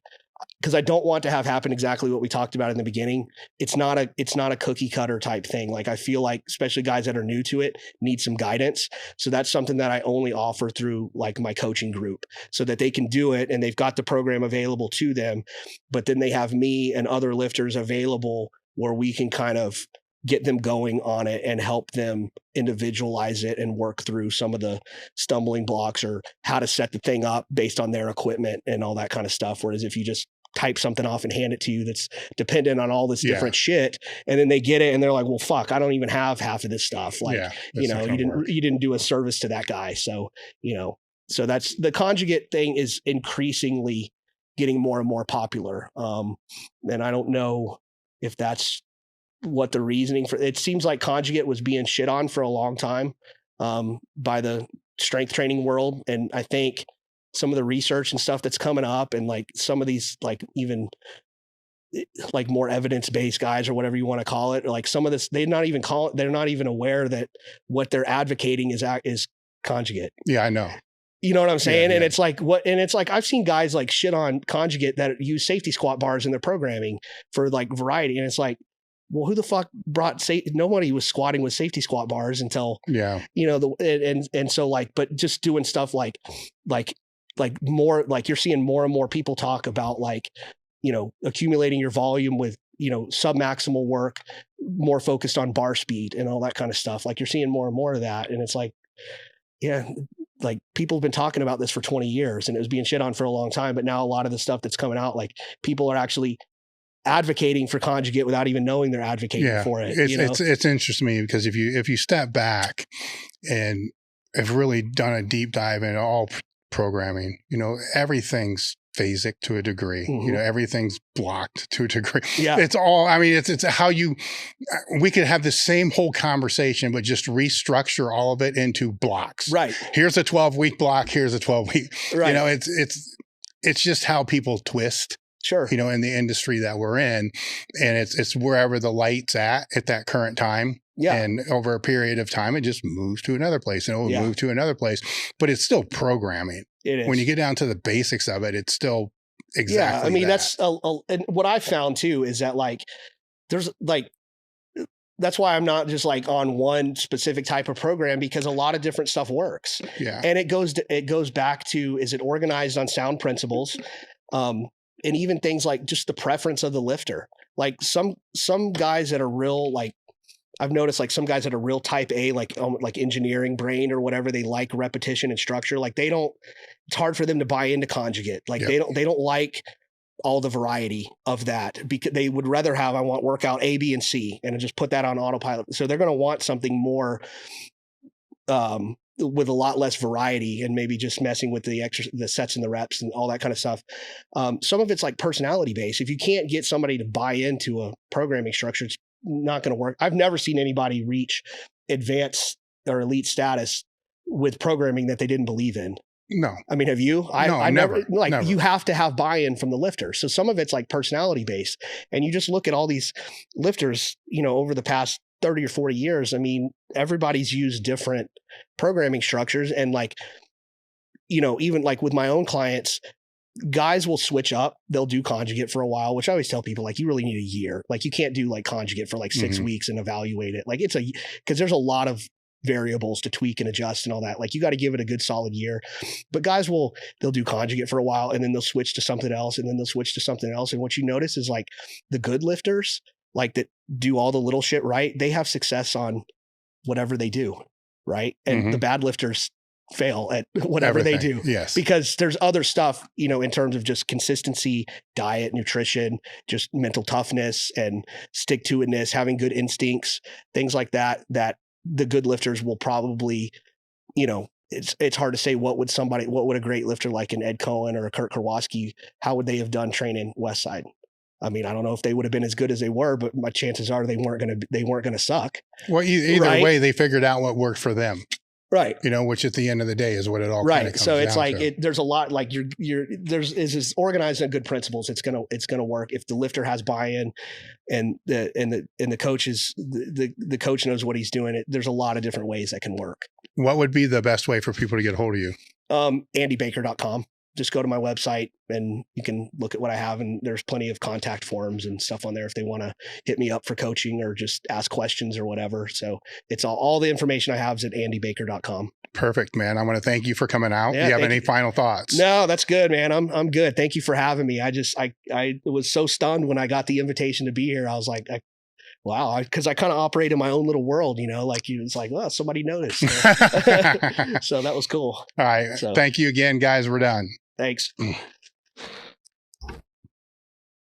because I don't want to have happen exactly what we talked about in the beginning. It's not a cookie cutter type thing. Like, I feel like, especially guys that are new to it, need some guidance. So that's something that I only offer through, like, my coaching group, so that they can do it and they've got the program available to them. But then they have me and other lifters available where we can kind of get them going on it and help them individualize it and work through some of the stumbling blocks or how to set the thing up based on their equipment and all that kind of stuff. Whereas if you just type something off and hand it to you that's dependent on all this different shit, and then they get it and they're like, well, fuck, I don't even have half of this stuff. Like, you didn't do a service to that guy. So, so that's the conjugate thing is increasingly getting more and more popular. And I don't know if that's what the reasoning for it. Seems like conjugate was being shit on for a long time by the strength training world. And I think some of the research and stuff that's coming up, and like some of these, like, even like more evidence-based guys or whatever you want to call it, or like some of this, they're not even aware that what they're advocating is conjugate. Yeah, I know. You know what I'm saying? Yeah. And it's like, I've seen guys like shit on conjugate that use safety squat bars in their programming for like variety. And it's like, well, who the fuck nobody was squatting with safety squat bars until, and so like, but just doing stuff like more, like you're seeing more and more people talk about, like, accumulating your volume with, submaximal work, more focused on bar speed and all that kind of stuff. Like, you're seeing more and more of that. And it's like, like, people have been talking about this for 20 years and it was being shit on for a long time. But now a lot of the stuff that's coming out, like, people are actually advocating for conjugate without even knowing they're advocating for it. It's interesting to me, because if you step back and have really done a deep dive into all programming, everything's phasic to a degree. Everything's blocked to a degree. Yeah. It's all, it's how we could have the same whole conversation, but just restructure all of it into blocks. Right. Here's a 12-week block. Here's a 12-week. Right. It's just how people twist. Sure. In the industry that we're in, and it's wherever the light's at that current time. Yeah. And over a period of time, it just moves to another place, and it will move to another place, but it's still programming. It is. When you get down to the basics of it, it's still exactly that's and what I found too is that, like, there's like, that's why I'm not just like on one specific type of program, because a lot of different stuff works. Yeah. And it goes back to, is it organized on sound principles? And even things like just the preference of the lifter. Like some guys that are real, like, I've noticed like some guys that are real type A, like engineering brain or whatever, they like repetition and structure. Like it's hard for them to buy into conjugate. Like they don't like all the variety of that, because they would rather have, I want workout A, B, and C, and just put that on autopilot. So they're going to want something more, with a lot less variety, and maybe just messing with the sets and the reps and all that kind of stuff. Some of it's like personality based. If you can't get somebody to buy into a programming structure, it's not going to work. I've never seen anybody reach advanced or elite status with programming that they didn't believe in. No. I mean, have you? I never. You have to have buy-in from the lifter. So some of it's like personality based. And you just look at all these lifters, over the past 30 or 40 years. I mean, everybody's used different programming structures. And even like with my own clients, guys will switch up. They'll do conjugate for a while, which I always tell people, like, you really need a year. Like, you can't do like conjugate for like 6 weeks and evaluate it. Like, because there's a lot of variables to tweak and adjust and all that. Like, you got to give it a good solid year. But guys they'll do conjugate for a while, and then they'll switch to something else, and then they'll switch to something else. And what you notice is like the good lifters, like that do all the little shit right, they have success on whatever they do, right? And the bad lifters fail at whatever they do. Yes. Because there's other stuff, in terms of just consistency, diet, nutrition, just mental toughness and stick to itness, having good instincts, things like that the good lifters will probably, it's hard to say what would a great lifter like an Ed Cohen or a Kirk Karwoski, how would they have done training West Side? I mean, I don't know if they would have been as good as they were, but my chances are they weren't going to suck. Well, either way, they figured out what worked for them. Right. Which at the end of the day is what it all kind of comes So it's down like to. there's a lot, like is organized and good principles. It's gonna work if the lifter has buy-in, and the coach the coach knows what he's doing. There's a lot of different ways that can work. What would be the best way for people to get a hold of you? AndyBaker.com. Just go to my website and you can look at what I have, and there's plenty of contact forms and stuff on there if they want to hit me up for coaching or just ask questions or whatever. So it's all the information I have is at AndyBaker.com. Perfect, man. I want to thank you for coming out. Yeah, do you have any final thoughts? No, that's good, man. I'm good. Thank you for having me. I was so stunned when I got the invitation to be here. I was like, wow, because I kind of operate in my own little world, it's like, well, somebody noticed. So that was cool. All right. So, thank you again, guys. We're done. Thanks.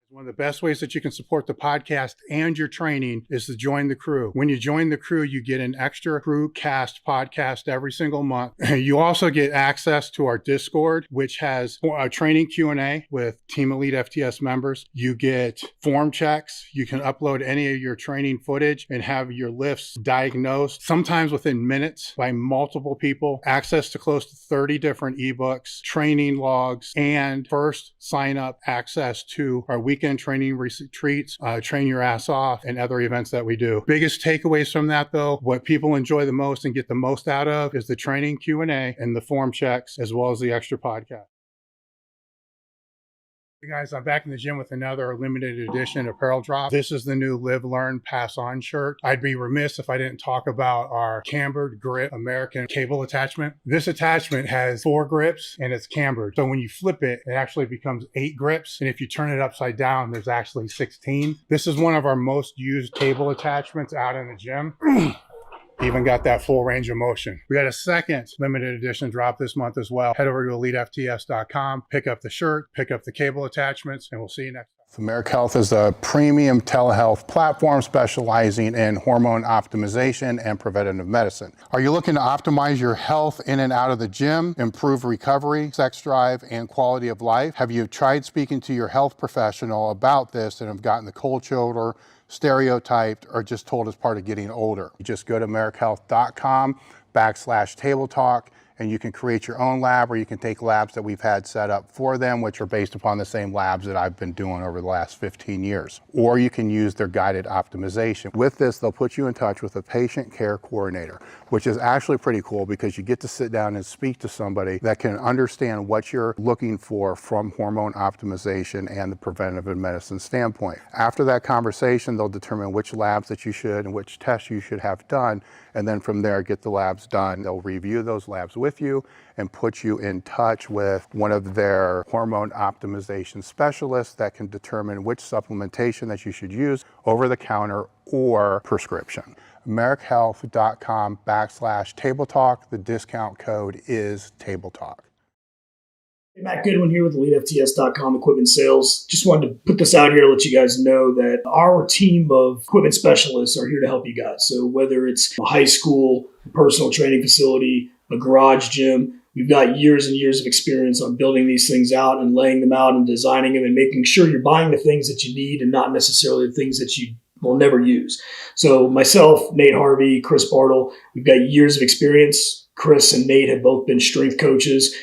One of the best ways that you can support the podcast and your training is to join the crew. When you join the crew, you get an extra crew cast podcast every single month. You also get access to our Discord, which has a training Q&A with Team Elite FTS members. You get form checks. You can upload any of your training footage and have your lifts diagnosed, sometimes within minutes, by multiple people. Access to close to 30 different ebooks, training logs, and first sign up access to our weekend training retreats, train your ass off, and other events that we do. Biggest takeaways from that, though, what people enjoy the most and get the most out of is the training Q&A and the form checks, as well as the extra podcast. Hey guys, I'm back in the gym with another limited edition apparel drop. This is the new Live, Learn, Pass On shirt. I'd be remiss if I didn't talk about our cambered grip American cable attachment. This attachment has 4 grips and it's cambered. So when you flip it, it actually becomes 8 grips. And if you turn it upside down, there's actually 16. This is one of our most used cable attachments out in the gym. Even got that full range of motion. We got a second limited edition drop this month as well. Head over to elitefts.com, pick up the shirt, pick up the cable attachments, and we'll see you next time. Merrick Health is a premium telehealth platform specializing in hormone optimization and preventative medicine. Are you looking to optimize your health in and out of the gym, improve recovery, sex drive, and quality of life? Have you tried speaking to your health professional about this and have gotten the cold shoulder, stereotyped, or just told as part of getting older? You just go to merrickhealth.com/table talk, and you can create your own lab, or you can take labs that we've had set up for them, which are based upon the same labs that I've been doing over the last 15 years. Or you can use their guided optimization. With this, they'll put you in touch with a patient care coordinator, which is actually pretty cool because you get to sit down and speak to somebody that can understand what you're looking for from hormone optimization and the preventative medicine standpoint. After that conversation, they'll determine which labs that you should and which tests you should have done, and then from there, get the labs done. They'll review those labs with with you and put you in touch with one of their hormone optimization specialists that can determine which supplementation that you should use over the counter or prescription. AmericHealth.com/Table Talk. The discount code is Table Talk. Hey, Matt Goodwin here with elitefts.com equipment sales. Just wanted to put this out here to let you guys know that our team of equipment specialists are here to help you guys. So whether it's a high school, a personal training facility, a garage gym, we've got years and years of experience on building these things out and laying them out and designing them and making sure you're buying the things that you need and not necessarily the things that you will never use. So myself, Nate Harvey, Chris Bartle, we've got years of experience. Chris and Nate have both been strength coaches,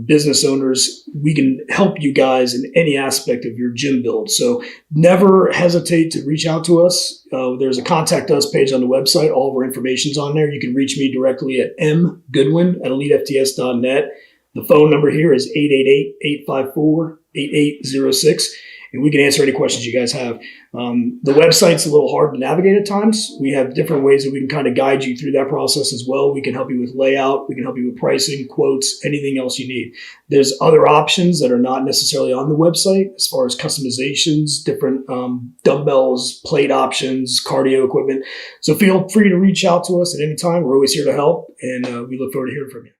business owners. We can help you guys in any aspect of your gym build. So never hesitate to reach out to us. There's a contact us page on the website. All of our information's on there. You can reach me directly at mgoodwin@elitefts.net. The phone number here is 888-854-8806. And we can answer any questions you guys have. The website's a little hard to navigate at times. We have different ways that we can kind of guide you through that process as well. We can help you with layout. We can help you with pricing, quotes, anything else you need. There's other options that are not necessarily on the website as far as customizations, different dumbbells, plate options, cardio equipment. So feel free to reach out to us at any time. We're always here to help, and we look forward to hearing from you.